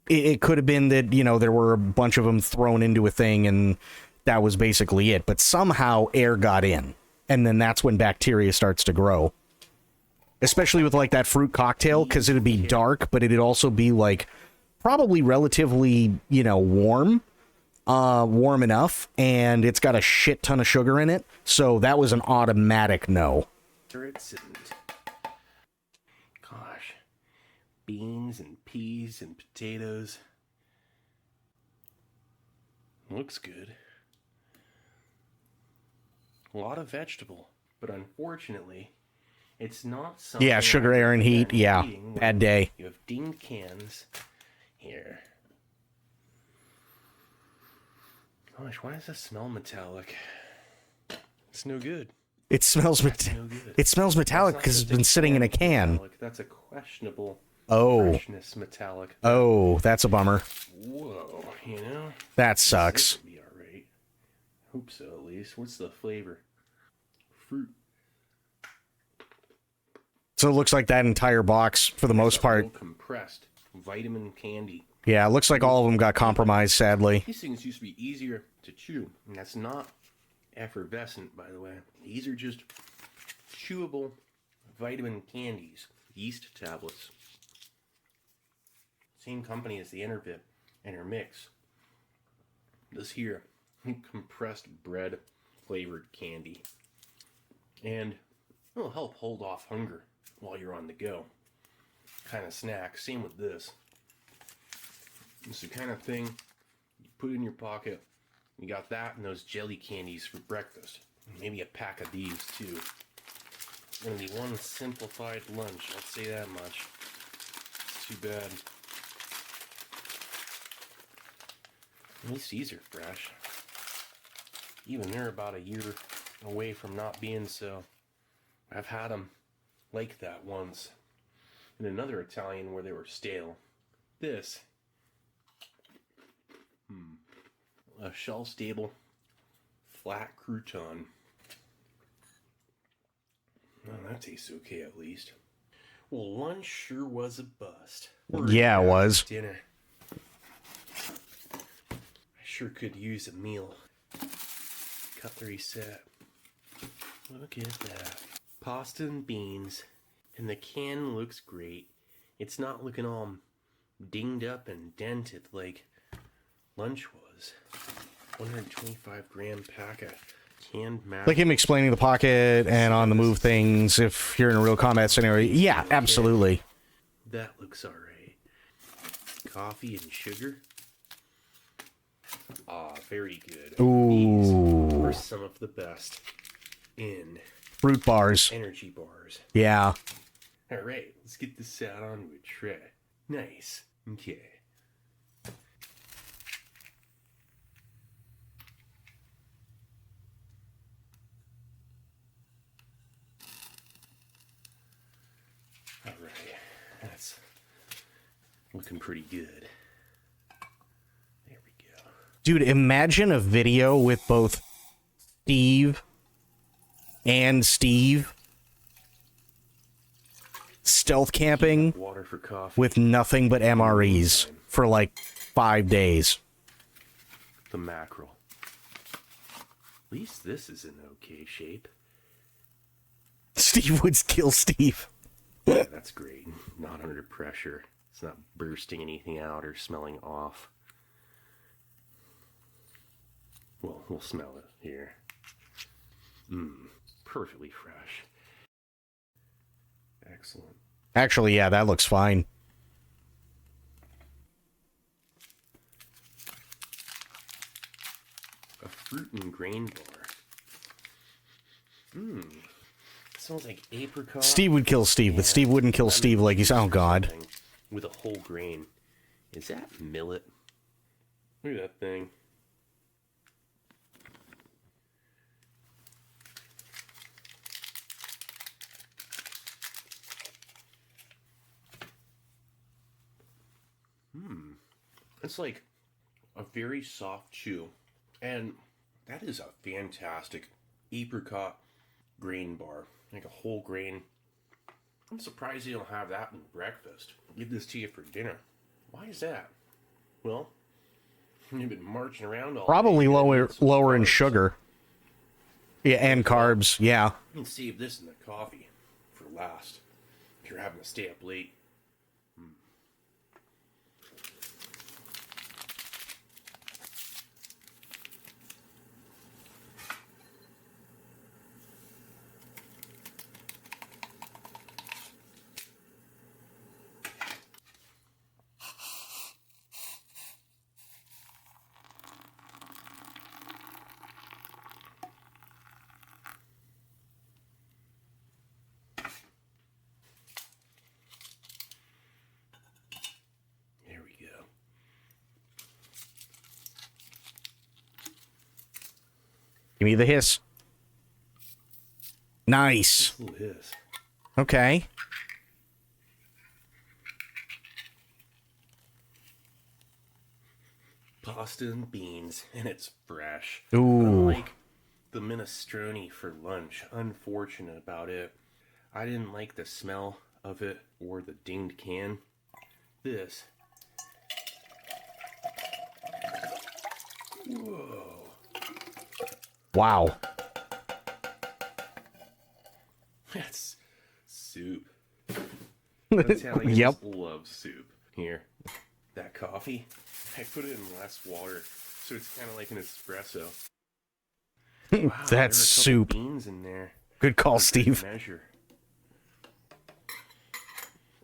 It could have been that, you know, there were a bunch of them thrown into a thing and that was basically it. But somehow air got in. And then that's when bacteria starts to grow. Especially with like that fruit cocktail, because it'd be dark, but it'd also be like probably relatively, you know, warm enough, and it's got a shit ton of sugar in it. So that was an automatic no. Gosh, beans and peas and potatoes. Looks good. A lot of vegetable, but unfortunately, it's not something. Yeah, sugar, air, and heat. Yeah, bad day. You have dinged cans here. Gosh, why does this smell metallic? It's no good. It smells It smells metallic because it's been sitting in a can. Metallic. That's a questionable freshness metallic. Oh, that's a bummer. Whoa, you know? That sucks. This would be alright. Hope so, at least. What's the flavor? Fruit. So it looks like that entire box, for the most part. Compressed vitamin candy. Yeah, it looks like all of them got compromised, sadly. These things used to be easier to chew, and that's not effervescent, by the way. These are just chewable vitamin candies, yeast tablets. Same company as the Intermix. This here, compressed bread flavored candy. And it'll help hold off hunger while you're on the go. Kind of snack. Same with this. It's the kind of thing you put in your pocket. You got that and those jelly candies for breakfast. Maybe a pack of these too. It's gonna be one simplified lunch, I'll say that much. It's too bad. At least these are fresh. Even they're about a year away from not being so. I've had them like that once in another Italian where they were stale. This, a shelf-stable flat crouton. Well, that tastes okay at least. Well, lunch sure was a bust. Yeah, it was. Dinner. I sure could use a meal. Cutlery set. Look at that. Pasta and beans. And the can looks great. It's not looking all dinged up and dented like lunch was. 125 gram pack of canned macaroni. Like him explaining the pocket and on the move things if you're in a real combat scenario. Yeah, absolutely. That looks alright. Coffee and sugar. Ah, very good. Ooh. These are some of the best in Fruit bars. Energy bars. Yeah. Alright, let's get this out onto a tray. Nice. Okay. Alright, that's looking pretty good. There we go. Dude, imagine a video with both Steve and Steve stealth camping Water for coffee. with nothing but MREs for like 5 days. The mackerel. At least this is in okay shape. Steve would kill Steve. Yeah, that's great. Not under pressure. It's not bursting anything out or smelling off. Well, we'll smell it here. Perfectly fresh. Excellent. Actually, yeah, that looks fine. A fruit and grain bar. Smells like apricot. Steve would kill Steve, but Steve wouldn't kill Steve like he's, oh god. With a whole grain. Is that millet? Look at that thing. It's like a very soft chew. And That is a fantastic apricot grain bar. Like a whole grain. I'm surprised you don't have that in breakfast. Give this to you for dinner. Why is that? Well, you've been marching around all Probably day. lower in sugar. Yeah, and carbs. Yeah. You can save this in the coffee for last if you're having to stay up late. There we go. Give me the hiss. Nice. Ooh, hiss. Okay. Pasta and beans, and it's fresh. Ooh. Unlike the minestrone for lunch, unfortunate about it. I didn't like the smell of it or the dinged can. This. Whoa. Wow. That's soup. Italians Yep. love soup. Here, that coffee, I put it in less water, so it's kind of like an espresso. Wow, That's there are a couple soup. beans in there. Good call, For good Steve. measure.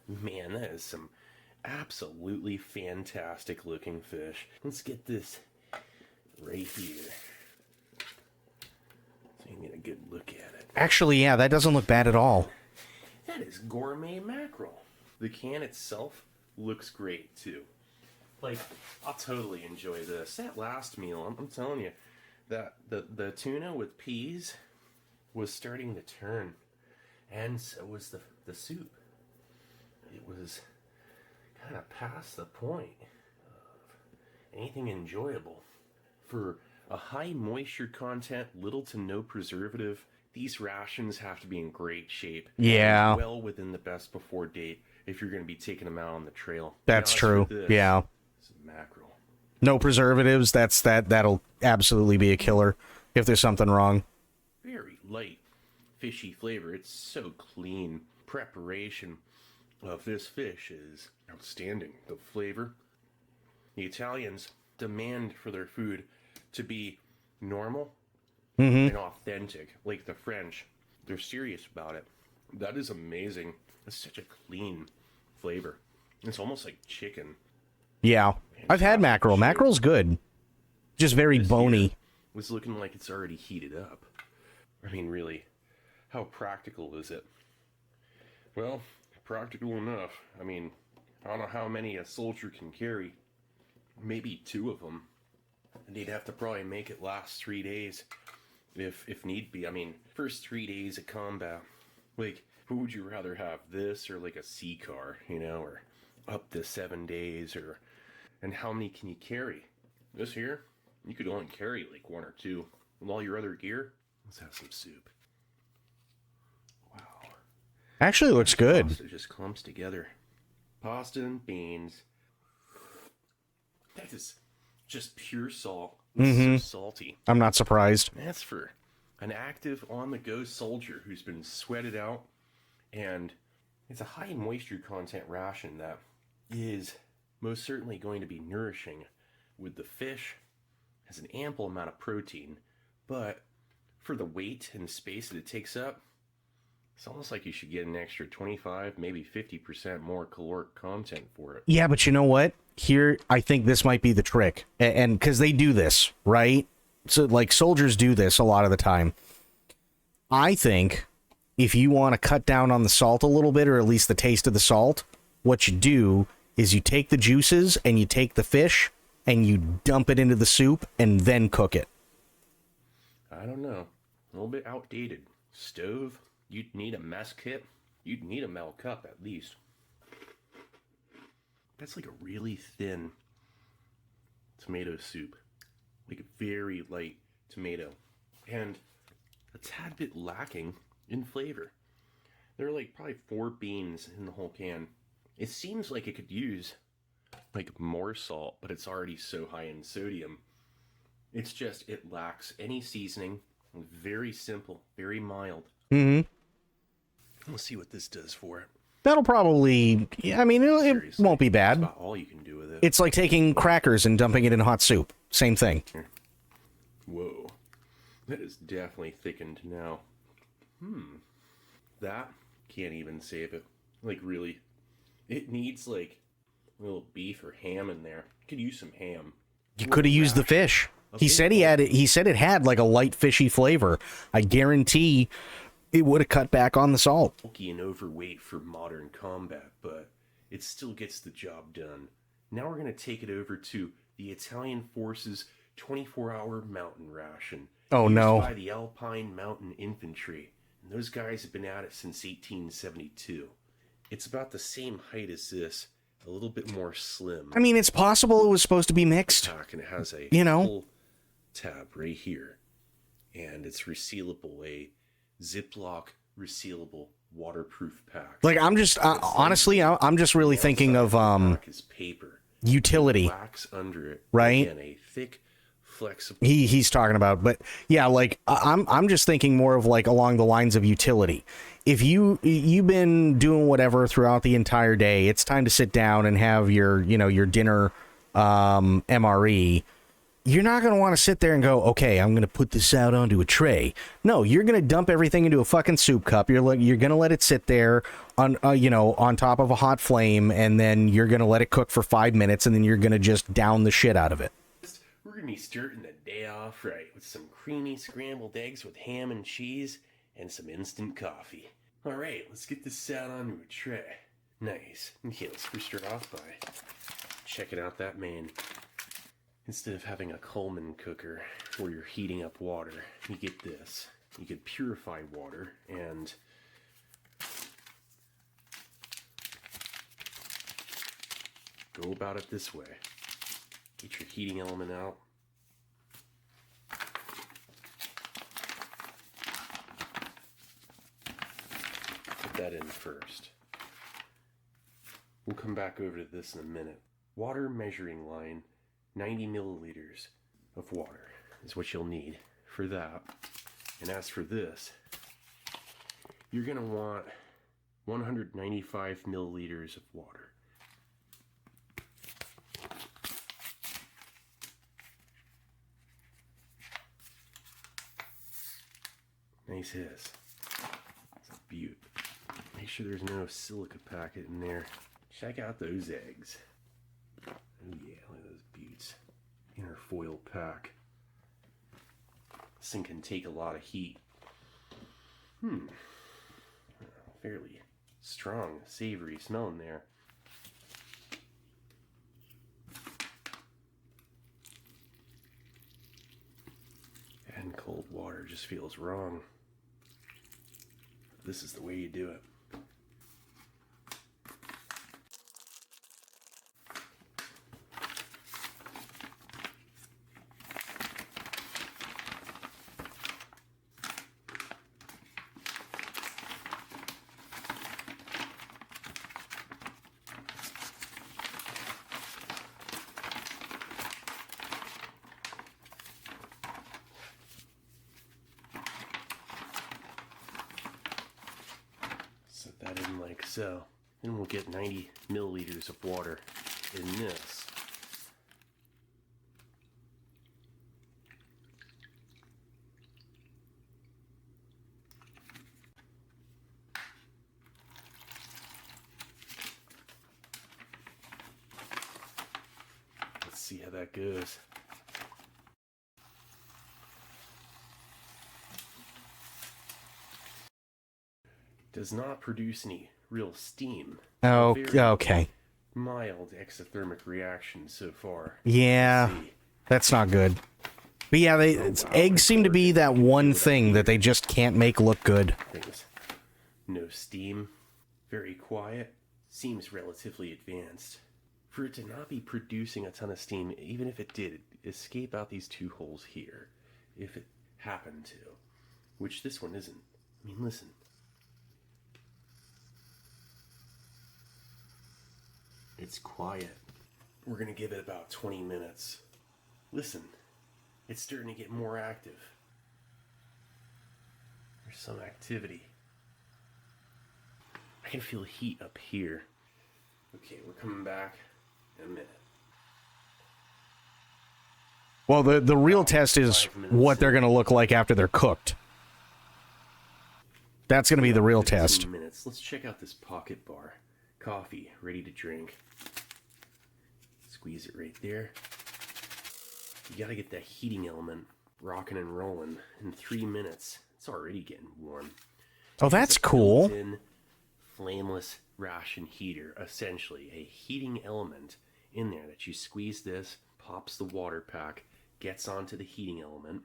Man, that is some absolutely fantastic looking fish. Let's get this right here. So you can get a good look at it. Actually, yeah, that doesn't look bad at all. That is gourmet mackerel. The can itself looks great too. Like, I'll totally enjoy this. That last meal, I'm telling you, that the tuna with peas was starting to turn, and so was the soup. It was kind of past the point of anything enjoyable. For a high moisture content, little to no preservative, these rations have to be in great shape. Yeah. And well within the best before date if you're going to be taking them out on the trail. That's Now, as true. for this, Yeah. it's mackerel. No preservatives. That'll absolutely be a killer if there's something wrong. Very light, fishy flavor. It's so clean. Preparation of this fish is outstanding. The flavor. The Italians demand for their food to be normal and authentic, like the French. They're serious about it. That is amazing. It's such a clean flavor. It's almost like chicken. Yeah. I've had mackerel. Mackerel's good. Just very bony. Was looking like it's already heated up. I mean, really, how practical is it? Well, practical enough. I mean, I don't know how many a soldier can carry. Maybe 2 of them. And they'd have to probably make it last 3 days, if need be. I mean, first 3 days of combat. Like, who would you rather have, this or like a sea car, you know, or up to 7 days, or, and how many can you carry? This here, you could only carry like 1 or 2. With all your other gear, let's have some soup. Wow. Actually looks good. Pasta just clumps together. Pasta and beans. That is just pure salt. It's so salty. I'm not surprised. That's for an active on-the-go soldier who's been sweated out, and it's a high moisture content ration that is most certainly going to be nourishing with the fish. Has an ample amount of protein, but for the weight and space that it takes up, it's almost like you should get an extra 25, maybe 50% more caloric content for it. Yeah, but you know what? Here, I think this might be the trick. And because they do this, right? So, like, soldiers do this a lot of the time. I think if you want to cut down on the salt a little bit, or at least the taste of the salt, what you do is you take the juices and you take the fish and you dump it into the soup and then cook it. I don't know. A little bit outdated. Stove, you'd need a mess kit. You'd need a metal cup at least. That's like a really thin tomato soup. Like a very light tomato, and a tad bit lacking in flavor. There are like probably 4 beans in the whole can. It seems like it could use like more salt, but it's already so high in sodium. It's just, it lacks any seasoning. Very simple, very mild. Mm-hmm. Let's see what this does for it. That'll probably, I mean, it won't be bad. That's about all you can do with it. It's like taking crackers and dumping it in hot soup. Same thing. Whoa. That is definitely thickened now. That can't even save it. Like, really. It needs, like, a little beef or ham in there. Could use some ham. You could have used the fish. He said it had like a light fishy flavor. I guarantee it would have cut back on the salt. Bulky and overweight for modern combat, but it still gets the job done. Now we're going to take it over to the Italian Forces 24-hour mountain ration. Oh, no. Used by the Alpine Mountain Infantry. And those guys have been at it since 1872. It's about the same height as this, a little bit more slim. I mean, it's possible it was supposed to be mixed. And it has a full tab right here. And it's resealable, a Ziploc resealable waterproof pack. Like, I'm just, honestly, I'm just really thinking of Paper. utility. Wax under it. Right? Again, a thick, flexible. He's talking about, but yeah, like I'm just thinking more of like along the lines of utility. If you've been doing whatever throughout the entire day, it's time to sit down and have your dinner MRE. You're not going to want to sit there and go, okay, I'm going to put this out onto a tray. No, you're going to dump everything into a fucking soup cup. You're going to let it sit there on on top of a hot flame, and then you're going to let it cook for 5 minutes, and then you're going to just down the shit out of it. We're going to be starting the day off right with some creamy scrambled eggs with ham and cheese and some instant coffee. All right, let's get this out onto a tray. Nice. Okay, let's first start off by checking out that main. Instead of having a Coleman cooker where you're heating up water, you get this. You get purified water and go about it this way. Get your heating element out. Put that in first. We'll come back over to this in a minute. Water measuring line. 90 milliliters of water is what you'll need for that. And as for this, you're going to want 195 milliliters of water. Nice hiss. It's a beaut. Make sure there's no silica packet in there. Check out those eggs. Oh yeah, look at those beauts. Inner foil pack. This thing can take a lot of heat. Fairly strong, savory smell in there. Adding cold water just feels wrong. This is the way you do it. Set that in like so. Then we'll get 90 milliliters of water in this. Let's see how that goes. Does not produce any real steam. Oh, Very okay. Mild exothermic reaction so far. Yeah, that's not good. But yeah, eggs seem to be that one thing that they just can't make look good. No steam. Very quiet. Seems relatively advanced. For it to not be producing a ton of steam, even if it did escape out these two holes here, if it happened to. Which this one isn't. I mean, listen. It's quiet. We're gonna give it about 20 minutes. Listen, it's starting to get more active. There's some activity. I can feel heat up here. Okay, we're coming back in a minute. Well, the real test is what they're going to look like after they're cooked. That's going to be the real test. Minutes. Let's check out this pocket bar. Coffee, ready to drink. Squeeze it right there. You gotta get that heating element rocking and rolling. In 3 minutes, it's already getting warm. Oh, that's cool. Built-in flameless ration heater, essentially a heating element in there that you squeeze this, pops the water pack, gets onto the heating element,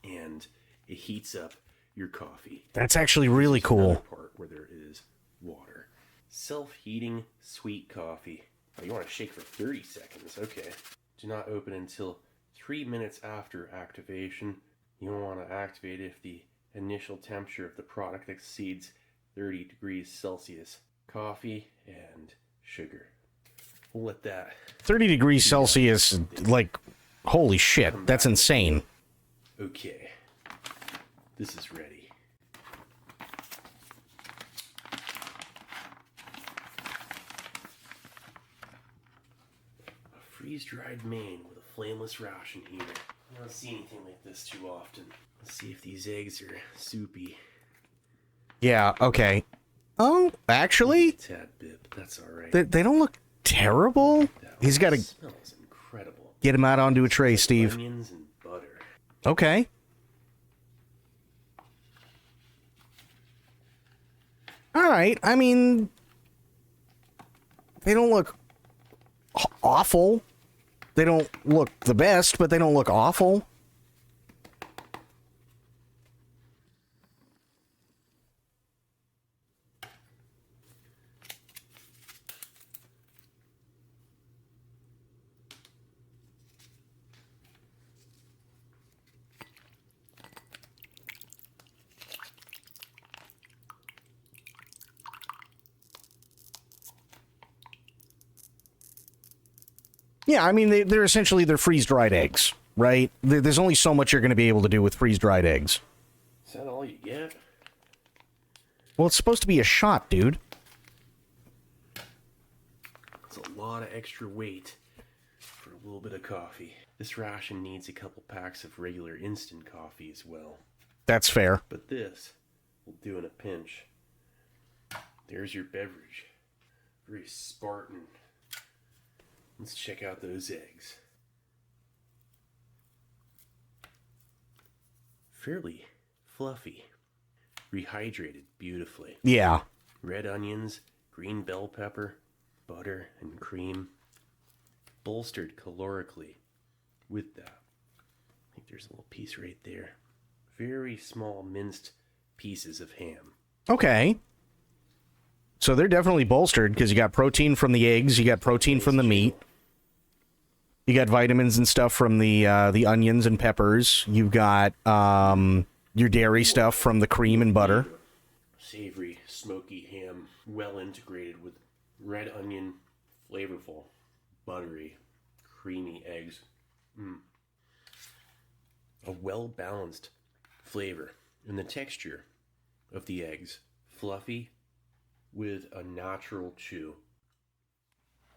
and it heats up your coffee. That's actually really cool. Part where there is water. Self-heating sweet coffee. Oh, you want to shake for 30 seconds. Okay. Do not open until 3 minutes after activation. You don't want to activate if the initial temperature of the product exceeds 30 degrees Celsius. Coffee and sugar. We'll let that. 30 degrees Celsius, like, holy shit, that's insane. Okay. This is ready. A freeze-dried Maine with a flameless ration heater. I don't see anything like this too often. Let's see if these eggs are soupy. Yeah, okay. Oh, actually, A tad bit, but that's all right. they don't look terrible. He's got to Smells incredible. get him out onto a tray, Steve. Onions and butter. Okay. All right. I mean, they don't look awful. They don't look the best, but they don't look awful. Yeah, I mean, they're essentially freeze-dried eggs, right? There's only so much you're going to be able to do with freeze-dried eggs. Is that all you get? Well, it's supposed to be a shot, dude. It's a lot of extra weight for a little bit of coffee. This ration needs a couple packs of regular instant coffee as well. That's fair. But this will do in a pinch. There's your beverage. Very Spartan. Let's check out those eggs. Fairly fluffy. Rehydrated beautifully. Yeah. Red onions, green bell pepper, butter, and cream. Bolstered calorically with that. I think there's a little piece right there. Very small minced pieces of ham. Okay. So they're definitely bolstered because you got protein from the eggs, you got protein from the meat, you got vitamins and stuff from the onions and peppers. You've got your dairy stuff from the cream and butter. Savory, smoky ham, well integrated with red onion, flavorful, buttery, creamy eggs. A well-balanced flavor in the texture of the eggs. Fluffy with a natural chew.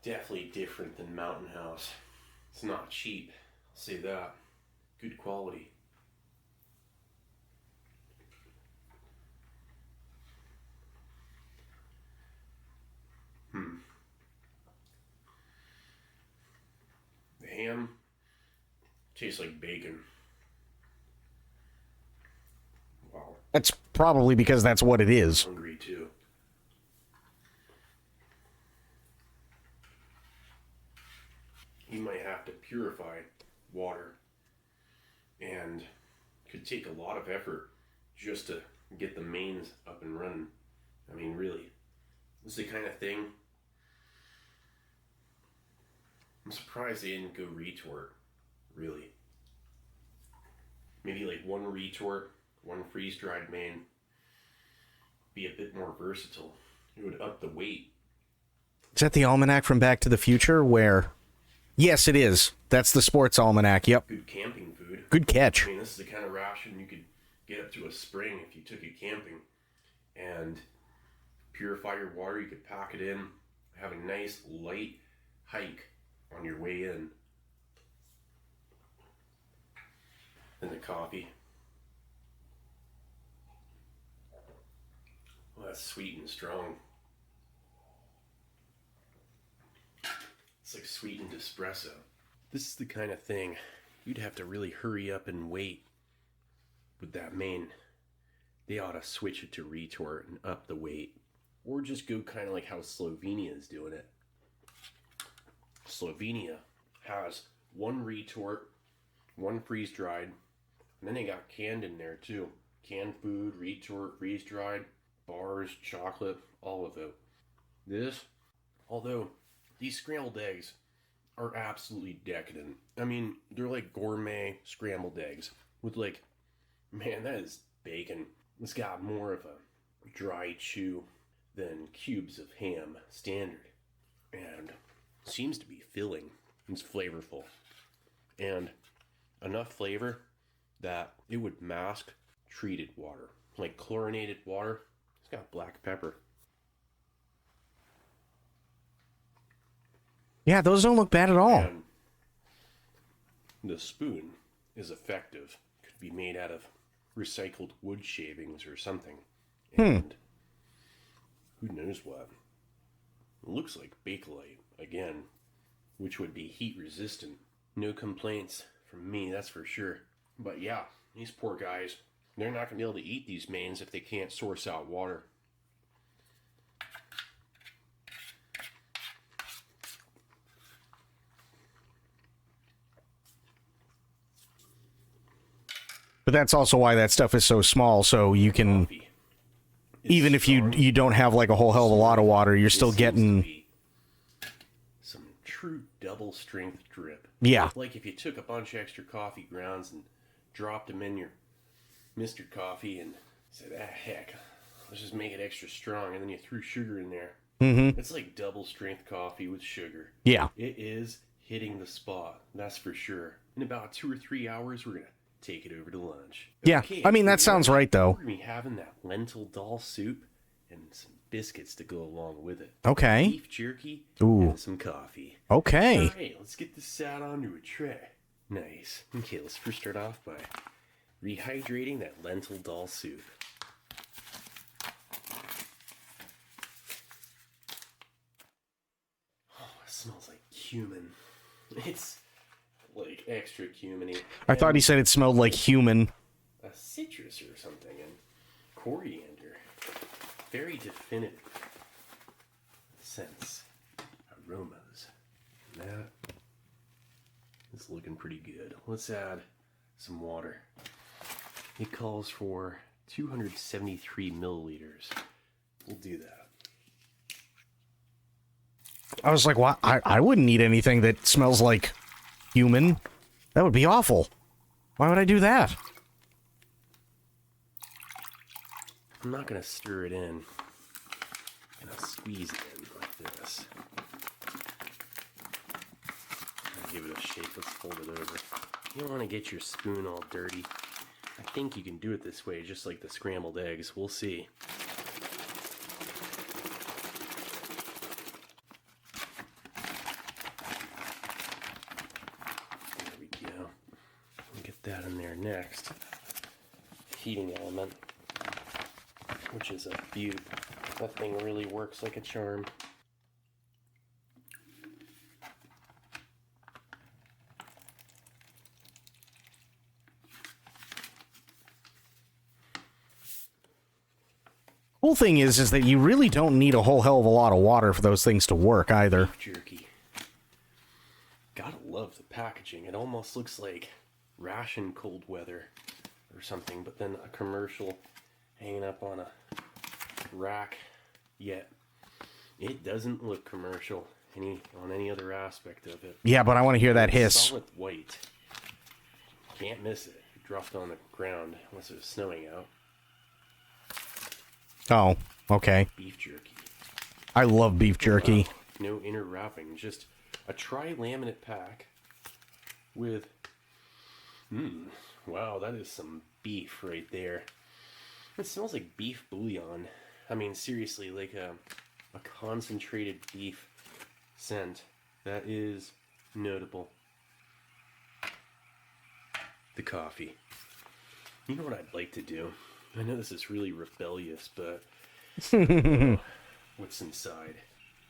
Definitely different than Mountain House. It's not cheap, I'll say that. Good quality. The ham tastes like bacon. Wow. That's probably because that's what it is. Hungry too. You might have to purify water, and could take a lot of effort just to get the mains up and running. I mean, really, this is the kind of thing I'm surprised they didn't go retort, really. Maybe like one retort, one freeze-dried main. Be a bit more versatile. It would up the weight. Is that the almanac from Back to the Future? Where? Yes, it is. That's the sports almanac. Yep. Good camping food. Good catch. I mean, this is the kind of ration you could get up to a spring if you took it camping. And purify your water. You could pack it in. Have a nice light hike on your way in. And the coffee. Well, that's sweet and strong. It's like sweetened espresso. This is the kind of thing you'd have to really hurry up and wait with that main. They ought to switch it to retort and up the weight. Or just go kind of like how Slovenia is doing it. Slovenia has one retort, one freeze-dried, and then they got canned in there too. Canned food, retort, freeze-dried, bars, chocolate, all of it. This, although these scrambled eggs are absolutely decadent. I mean, they're like gourmet scrambled eggs with like, man, that is bacon. It's got more of a dry chew than cubes of ham standard. And seems to be filling. It's flavorful. And enough flavor that it would mask treated water. Like chlorinated water. It's got black pepper. Yeah, those don't look bad at all. And the spoon is effective. Could be made out of recycled wood shavings or something. And who knows what. It looks like Bakelite again, which would be heat resistant. No complaints from me, that's for sure. But yeah, these poor guys, they're not going to be able to eat these mains if they can't source out water. But that's also why that stuff is so small, so you can, even if you don't have like a whole hell of a lot of water, you're still getting some true double strength drip. Yeah. Like if you took a bunch of extra coffee grounds and dropped them in your Mr. Coffee and said, heck, let's just make it extra strong, and then you threw sugar in there. Mm-hmm. It's like double strength coffee with sugar. Yeah. It is hitting the spot, that's for sure. In about 2 or 3 hours, we're going to take it over to lunch. Yeah, I mean, that sounds right, though. We're going to be having that lentil dal soup and some biscuits to go along with it. Okay. Beef jerky and some coffee. Okay. All right, let's get this out onto a tray. Nice. Okay, let's first start off by rehydrating that lentil dal soup. Oh, it smells like cumin. It's like extra cuminy. I thought he said it smelled like human. A citrus or something, and coriander. Very definitive scents, aromas. And that is looking pretty good. Let's add some water. It calls for 273 milliliters. We'll do that. I was like, why? I wouldn't eat anything that smells like human. That would be awful. Why would I do that? I'm not going to stir it in. I'm going to squeeze it in like this. Give it a shake. Let's fold it over. You don't want to get your spoon all dirty. I think you can do it this way, just like the scrambled eggs. We'll see. There we go. We'll get that in there next. Heating element, which is a beaut. That thing really works like a charm. Cool thing is that you really don't need a whole hell of a lot of water for those things to work either. Beef jerky. Gotta love the packaging. It almost looks like ration cold weather or something, but then a commercial hanging up on a rack. Yet it doesn't look commercial on any other aspect of it. Yeah, but I want to hear that hiss. Solid white. Can't miss it. dropped on the ground unless it was snowing out. Oh, okay. Beef jerky. I love beef jerky. Wow. No inner wrapping, just a tri-laminate pack with... wow, that is some beef right there. It smells like beef bouillon. I mean, seriously, like a concentrated beef scent. That is notable. The coffee. You know what I'd like to do? I know this is really rebellious, but what's inside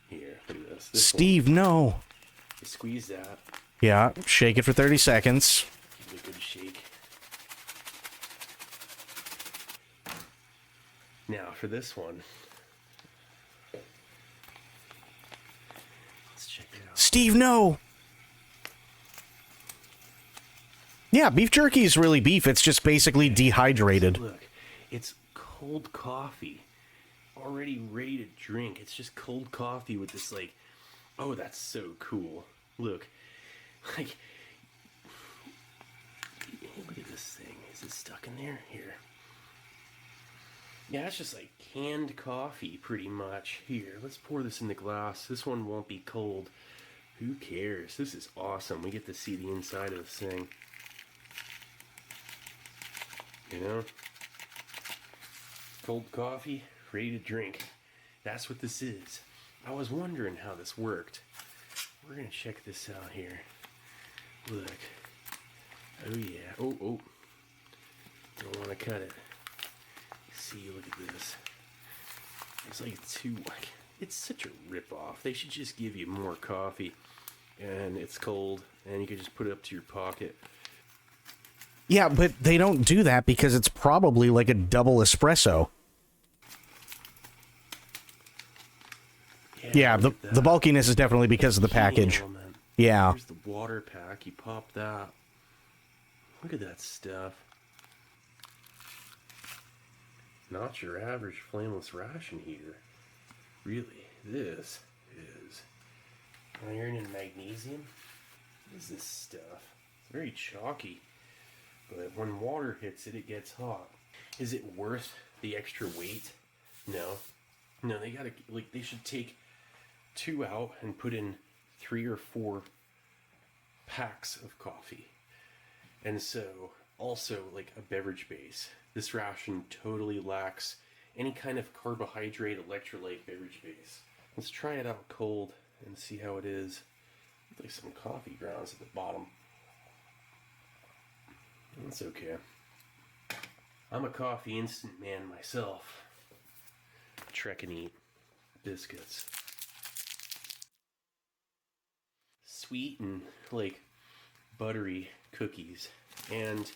here? Look at this. Steve, no. You squeeze that. Yeah, shake it for 30 seconds. Give it a good shake. Now for this one. Let's check it out. Steve, no. Yeah, beef jerky is really beef. It's just basically dehydrated. Look, it's cold coffee. Already ready to drink. It's just cold coffee with this, like, oh, that's so cool. Look, like, look at this thing. Is it stuck in there? Here. Yeah, it's just like canned coffee, pretty much. Here, let's pour this in the glass. This one won't be cold. Who cares? This is awesome. We get to see the inside of this thing. You know? Cold coffee, ready to drink. That's what this is. I was wondering how this worked. We're gonna check this out here. Look. Oh yeah. Oh. Don't want to cut it. See, look at this. It's like it's such a rip-off. They should just give you more coffee. And it's cold, and you can just put it up to your pocket. Yeah, but they don't do that because it's probably like a double espresso. Yeah, the bulkiness is definitely because of the package. Yeah. Here's the water pack. You pop that. Look at that stuff. Not your average flameless ration heater. Really, this is iron and magnesium. What is this stuff? It's very chalky. But when water hits it, it gets hot. Is it worth the extra weight? No. No, they should take 2 out and put in 3 or 4 packs of coffee. And so, also, like a beverage base. This ration totally lacks any kind of carbohydrate, electrolyte beverage base. Let's try it out cold and see how it is. Like some coffee grounds at the bottom. That's okay. I'm a coffee instant man myself. Trek and eat biscuits. Sweet and like buttery cookies. And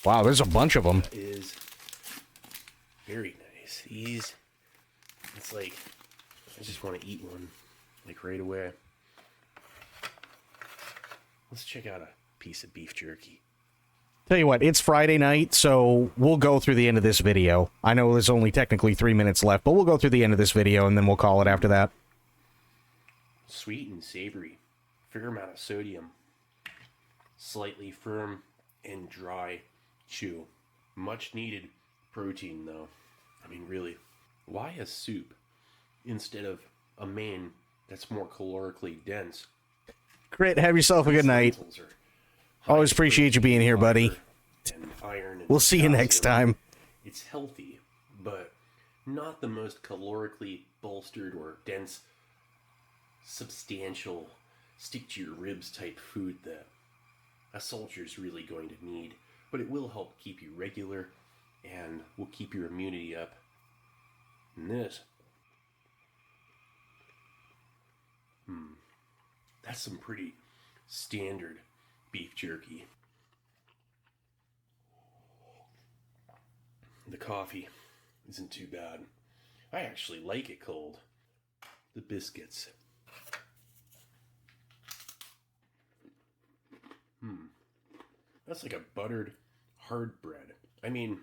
wow, there's a bunch of them. Is very nice. It's like I just want to eat one like right away. Let's check out a piece of beef jerky. Tell you what, it's Friday night, so we'll go through the end of this video. I know there's only technically 3 minutes left, but we'll go through the end of this video, and then we'll call it after that. Sweet and savory. Fair amount of sodium. Slightly firm and dry chew. Much needed protein, though. I mean, really. Why a soup instead of a main that's more calorically dense? Grit, have yourself a good night. Always appreciate you being here, buddy. We'll see you next time. It's healthy, but not the most calorically bolstered or dense, substantial, stick to your ribs type food that a soldier's really going to need. But it will help keep you regular and will keep your immunity up. And this, that's some pretty standard beef jerky. The coffee isn't too bad. I actually like it cold. The biscuits. That's like a buttered hard bread. I mean,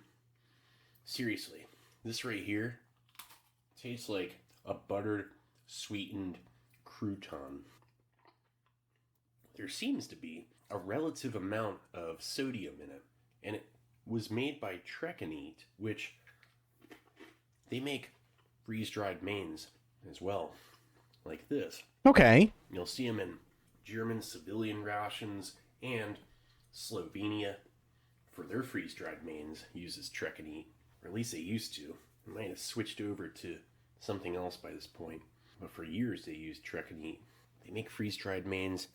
seriously, this right here tastes like a buttered, sweetened crouton. There seems to be a relative amount of sodium in it. And it was made by Trek and Eat, which they make freeze-dried mains as well, like this. Okay. You'll see them in German civilian rations, and Slovenia, for their freeze-dried mains, uses Trek and Eat, or at least they used to. They might have switched over to something else by this point, but for years they used Trek and Eat. They make freeze-dried mains.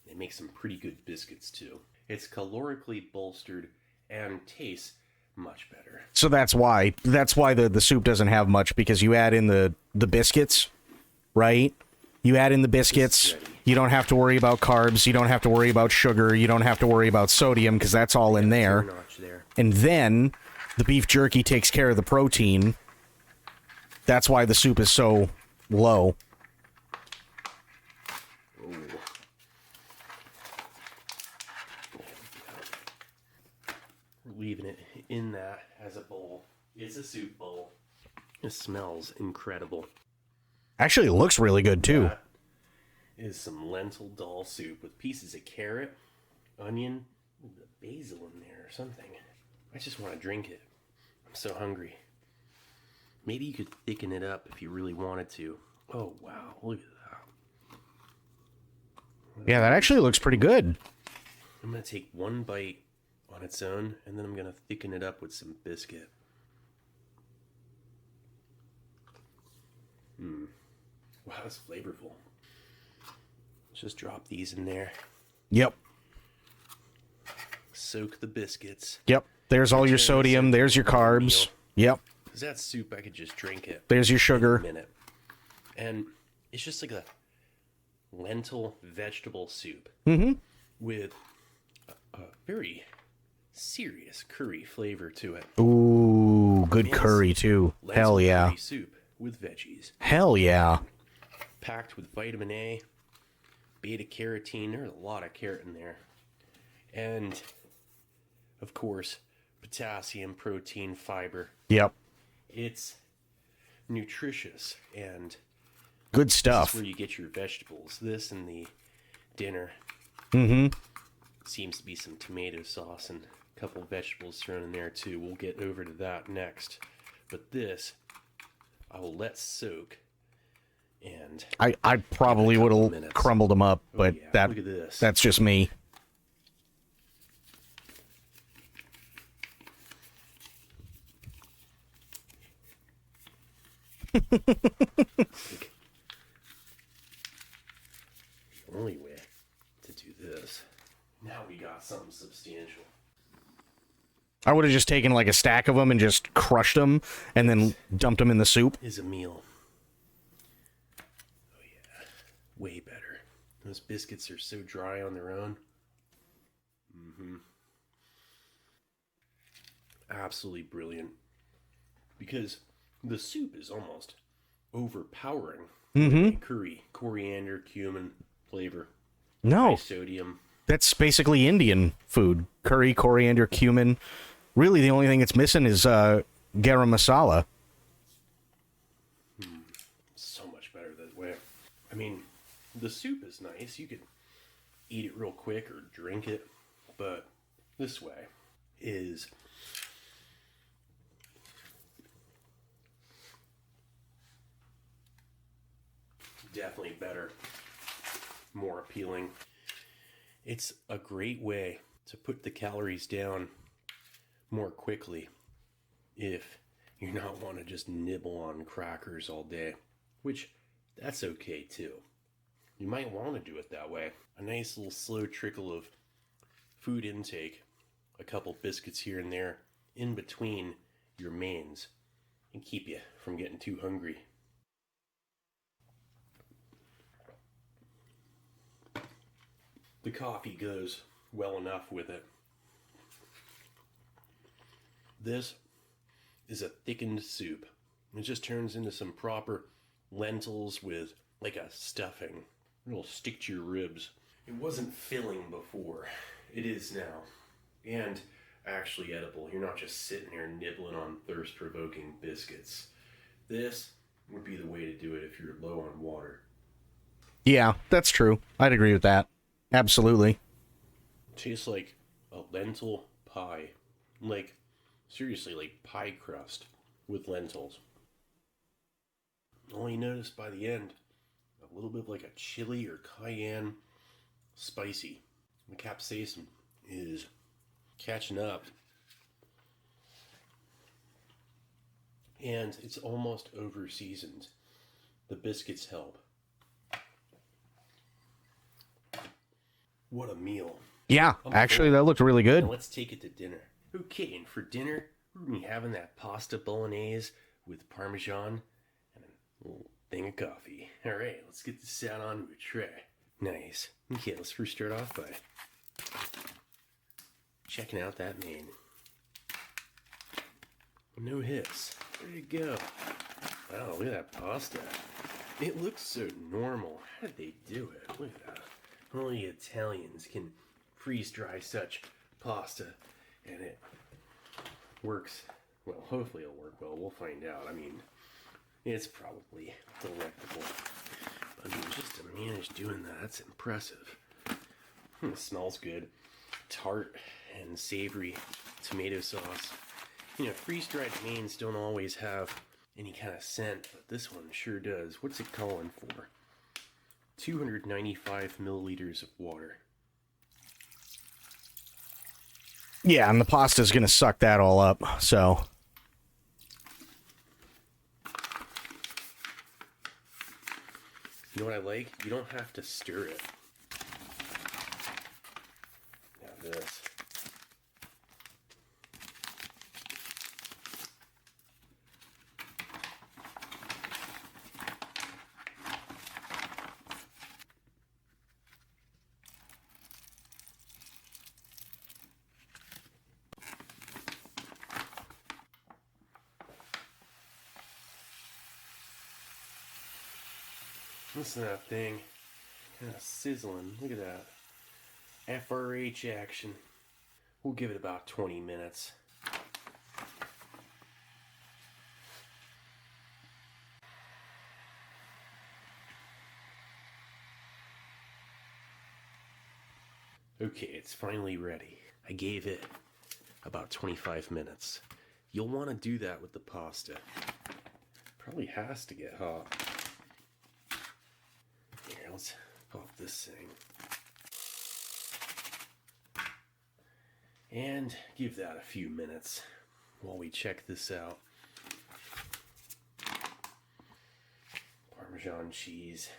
They make some pretty good biscuits too. It's calorically bolstered and tastes much better. So that's why the soup doesn't have much, because you add in the biscuits, right? You add in the biscuits. You don't have to worry about carbs. You don't have to worry about sugar. You don't have to worry about sodium, because that's all in there. And then the beef jerky takes care of the protein. That's why the soup is so low. Leaving it in that as a bowl. It's a soup bowl. It smells incredible. Actually, it looks really good too. That is some lentil dal soup with pieces of carrot, onion, basil in there or something. I just want to drink it. I'm so hungry. Maybe you could thicken it up if you really wanted to. Oh wow, look at that. Yeah, that actually looks pretty good. I'm going to take one bite on its own, and then I'm going to thicken it up with some biscuit. Wow, that's flavorful. Let's just drop these in there. Yep. Soak the biscuits. Yep. There's all your sodium. There's your carbs. Yep. Because that soup, I could just drink it. There's your sugar. In a minute. And it's just like a lentil vegetable soup. Mm-hmm. With a very serious curry flavor to it. Ooh, good curry too. Hell yeah. Curry soup with veggies. Hell yeah. Packed with vitamin A, beta carotene. There's a lot of carrot in there. And, of course, potassium, protein, fiber. Yep. It's nutritious and good stuff. This is where you get your vegetables. This and the dinner. Mm-hmm. Seems to be some tomato sauce and a couple of vegetables thrown in there too. We'll get over to that next. But this, I will let soak. And I probably would have crumbled them up, but look at this. That's just me. The only way to do this. Now we got something substantial. I would have just taken like a stack of them and just crushed them and then dumped them in the soup. Is a meal. Oh yeah, way better. Those biscuits are so dry on their own. Absolutely brilliant. Because the soup is almost overpowering. Curry, coriander, cumin flavor. No. High sodium. That's basically Indian food. Curry, coriander, cumin. Really, the only thing it's missing is garam masala. So much better that way. I mean, the soup is nice. You could eat it real quick or drink it. But this way is definitely better, more appealing. It's a great way to put the calories down more quickly if you're not want to just nibble on crackers all day, which that's okay too. You might want to do it that way. A nice little slow trickle of food intake, a couple biscuits here and there in between your mains, and keep you from getting too hungry. The coffee goes well enough with it. This is a thickened soup. It just turns into some proper lentils with like a stuffing. It'll stick to your ribs. It wasn't filling before. It is now. And actually edible. You're not just sitting there nibbling on thirst-provoking biscuits. This would be the way to do it if you're low on water. Yeah, that's true. I'd agree with that. Absolutely. Tastes like a lentil pie Like, seriously, like pie crust with lentils. Only noticed by the end, a little bit of like a chili or cayenne spicy. The capsaicin is catching up. And it's almost over seasoned. The biscuits help. What a meal. Yeah, actually, that looked really good. Now let's take it to dinner. Okay, and for dinner, we're going to be having that pasta bolognese with Parmesan and a little thing of coffee. Alright, let's get this out onto a tray. Nice. Okay, let's first start off by checking out that main. No hits. There you go. Wow, look at that pasta. It looks so normal. How did they do it? Look at that. Only Italians can freeze dry such pasta, and it works. Well, hopefully it'll work well. We'll find out. I mean, it's probably delectable. But I mean, just to manage doing that, that's impressive. It smells good. Tart and savory tomato sauce. You know, freeze-dried mains don't always have any kind of scent, but this one sure does. What's it calling for? 295 milliliters of water. Yeah, and the pasta's gonna suck that all up, so. You know what I like? You don't have to stir it. Now this. Listen to that thing. Kind of sizzling. Look at that. FRH action. We'll give it about 20 minutes. Okay, it's finally ready. I gave it about 25 minutes. You'll want to do that with the pasta. Probably has to get hot. Here, let's pop this thing. And give that a few minutes while we check this out. Parmesan cheese,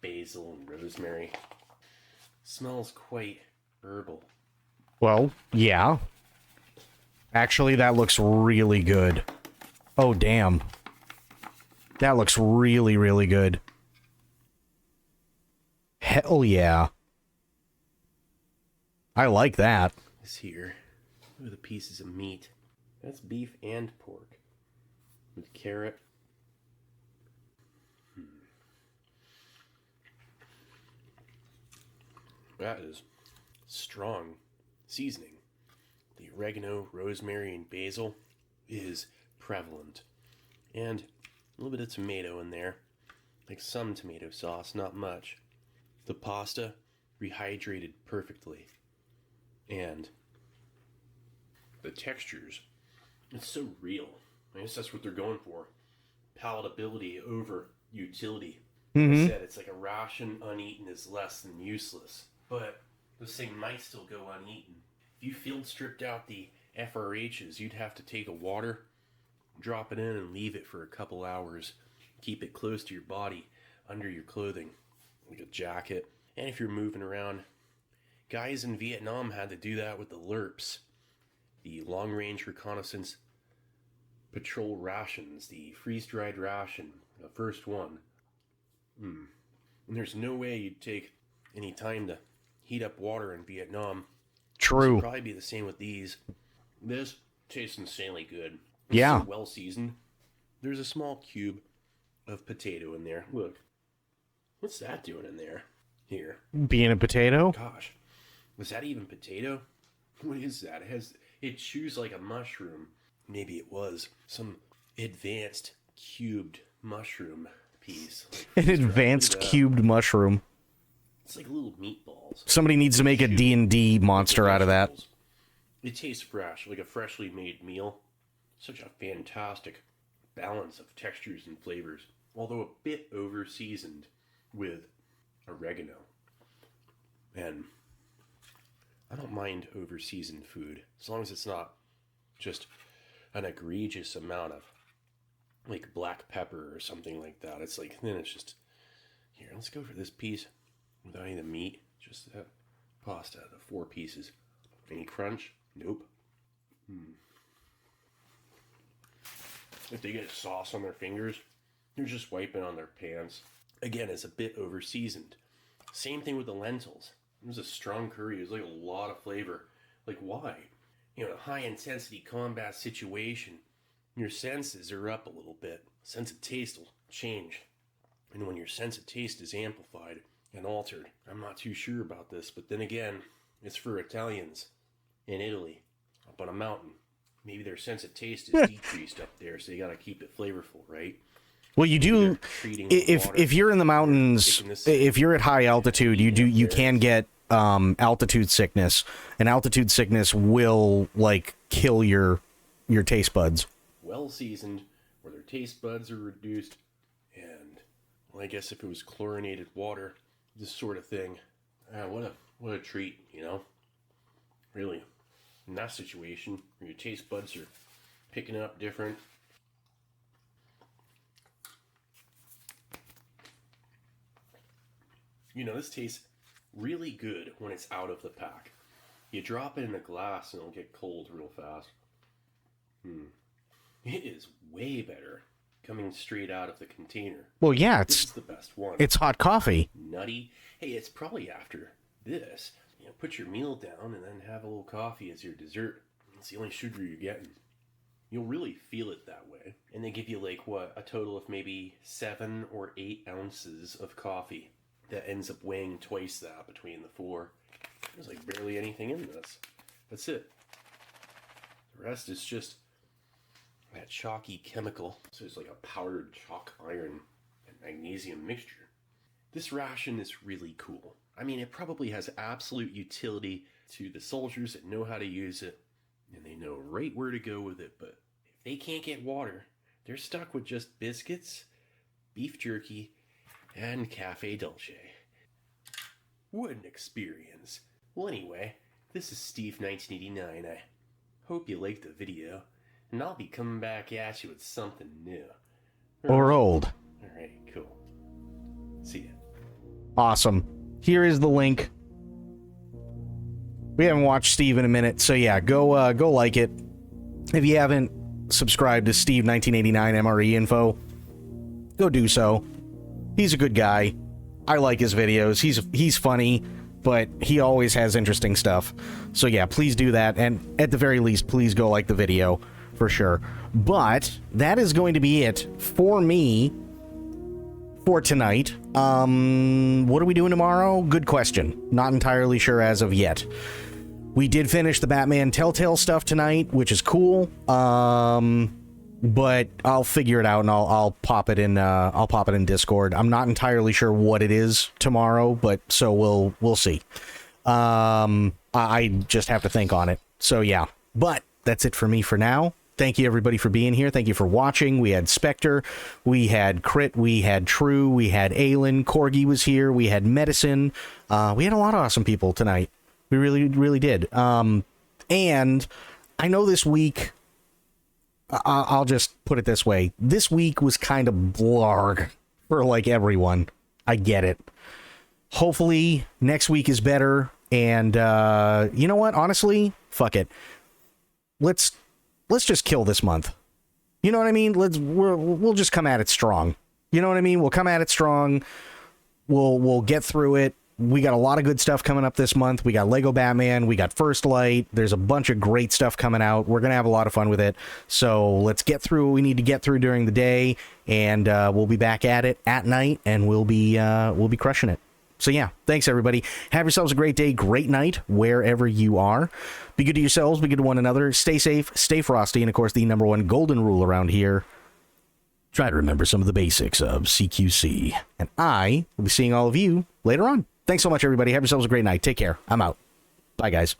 basil, and rosemary. Smells quite herbal. Well, yeah. Actually, that looks really good. Oh, damn. That looks really, really good. Hell yeah. I like that. This here. Look at the pieces of meat. That's beef and pork. With carrot. That is strong seasoning. The oregano, rosemary, and basil is prevalent. And a little bit of tomato in there. Like some tomato sauce, not much. The pasta rehydrated perfectly. And the textures, it's so real. I guess that's what they're going for. Palatability over utility. Like I said, it's like a ration uneaten is less than useless. But this thing might still go uneaten. If you field stripped out the FRHs, you'd have to take a water, drop it in, and leave it for a couple hours. Keep it close to your body, under your clothing, like a jacket. And if you're moving around, guys in Vietnam had to do that with the LRPs, the long-range reconnaissance patrol rations, the freeze-dried ration, the first one. And there's no way you'd take any time to heat up water in Vietnam. True. This would probably be the same with these. This tastes insanely good. It's yeah. So well seasoned. There's a small cube of potato in there. Look. What's that doing in there? Here. Being a potato? Gosh. Was that even potato? What is that? It chews like a mushroom. Maybe it was some advanced cubed mushroom piece. Like An advanced cubed mushroom. It's like little meatballs. Somebody needs to make a D&D monster out of that. It tastes fresh, like a freshly made meal. Such a fantastic balance of textures and flavors, although a bit over seasoned with oregano. And I don't mind over seasoned food, as long as it's not just an egregious amount of like black pepper or something like that. It's like, then it's just, here, let's go for this piece without any of the meat, just that pasta, the 4 pieces. Any crunch? Nope. If they get sauce on their fingers, they're just wiping on their pants. Again, it's a bit over seasoned. Same thing with the lentils. It was a strong curry. It was like a lot of flavor. Like, why? You know, a high intensity combat situation, your senses are up a little bit. Sense of taste will change. And when your sense of taste is amplified and altered, I'm not too sure about this, but then again, it's for Italians in Italy, up on a mountain. Maybe their sense of taste is decreased up there, so you gotta keep it flavorful, right? Well, you do, if you're in the mountains, if you're at high altitude, you can get altitude sickness, and altitude sickness will like kill your taste buds. Well seasoned, where their taste buds are reduced, and well, I guess if it was chlorinated water, this sort of thing, what a treat, you know? Really, in that situation, where your taste buds are picking it up different. You know, this tastes really good when it's out of the pack. You drop it in a glass and it'll get cold real fast. It is way better coming straight out of the container. Well, yeah, This is the best one. it's hot coffee. Nutty. Hey, it's probably after this. You know, put your meal down and then have a little coffee as your dessert. It's the only sugar you're getting. You'll really feel it that way. And they give you like, what, a total of maybe 7 or 8 ounces of coffee. That ends up weighing twice that between the 4. There's like barely anything in this. That's it. The rest is just that chalky chemical. So it's like a powdered chalk iron and magnesium mixture. This ration is really cool. I mean, it probably has absolute utility to the soldiers that know how to use it, and they know right where to go with it, but if they can't get water, they're stuck with just biscuits, beef jerky, and Cafe Dolce. What an experience. Well, anyway, this is Steve1989. I hope you liked the video, and I'll be coming back at you with something new. Or old. Alright, cool. See ya. Awesome. Here is the link. We haven't watched Steve in a minute, so yeah, go like it. If you haven't subscribed to Steve1989 MRE info, go do so. He's a good guy. I like his videos. He's funny, but he always has interesting stuff. So yeah, please do that, and at the very least, please go like the video for sure. But that is going to be it for me for tonight. What are we doing tomorrow? Good question. Not entirely sure as of yet. We did finish the Batman Telltale stuff tonight, which is cool. But I'll figure it out and I'll pop it in. I'll pop it in Discord. I'm not entirely sure what it is tomorrow, but so we'll see. I just have to think on it. So yeah, but that's it for me for now. Thank you everybody for being here. Thank you for watching. We had Spectre, we had Crit, we had True, we had Aelin, Corgi was here, we had Medicine. We had a lot of awesome people tonight. We really did. And I know this week, I'll just put it this way. This week was kind of blarg for like everyone. I get it. Hopefully next week is better. And you know what? Honestly, fuck it. Let's just kill this month. You know what I mean? We'll just come at it strong. You know what I mean? We'll come at it strong. We'll get through it. We got a lot of good stuff coming up this month. We got Lego Batman. We got First Light. There's a bunch of great stuff coming out. We're going to have a lot of fun with it. So let's get through what we need to get through during the day. And we'll be back at it at night. And we'll be crushing it. So yeah, thanks everybody. Have yourselves a great day, great night, wherever you are. Be good to yourselves, be good to one another. Stay safe, stay frosty. And of course, the #1 golden rule around here. Try to remember some of the basics of CQC. And I will be seeing all of you later on. Thanks so much, everybody. Have yourselves a great night. Take care. I'm out. Bye, guys.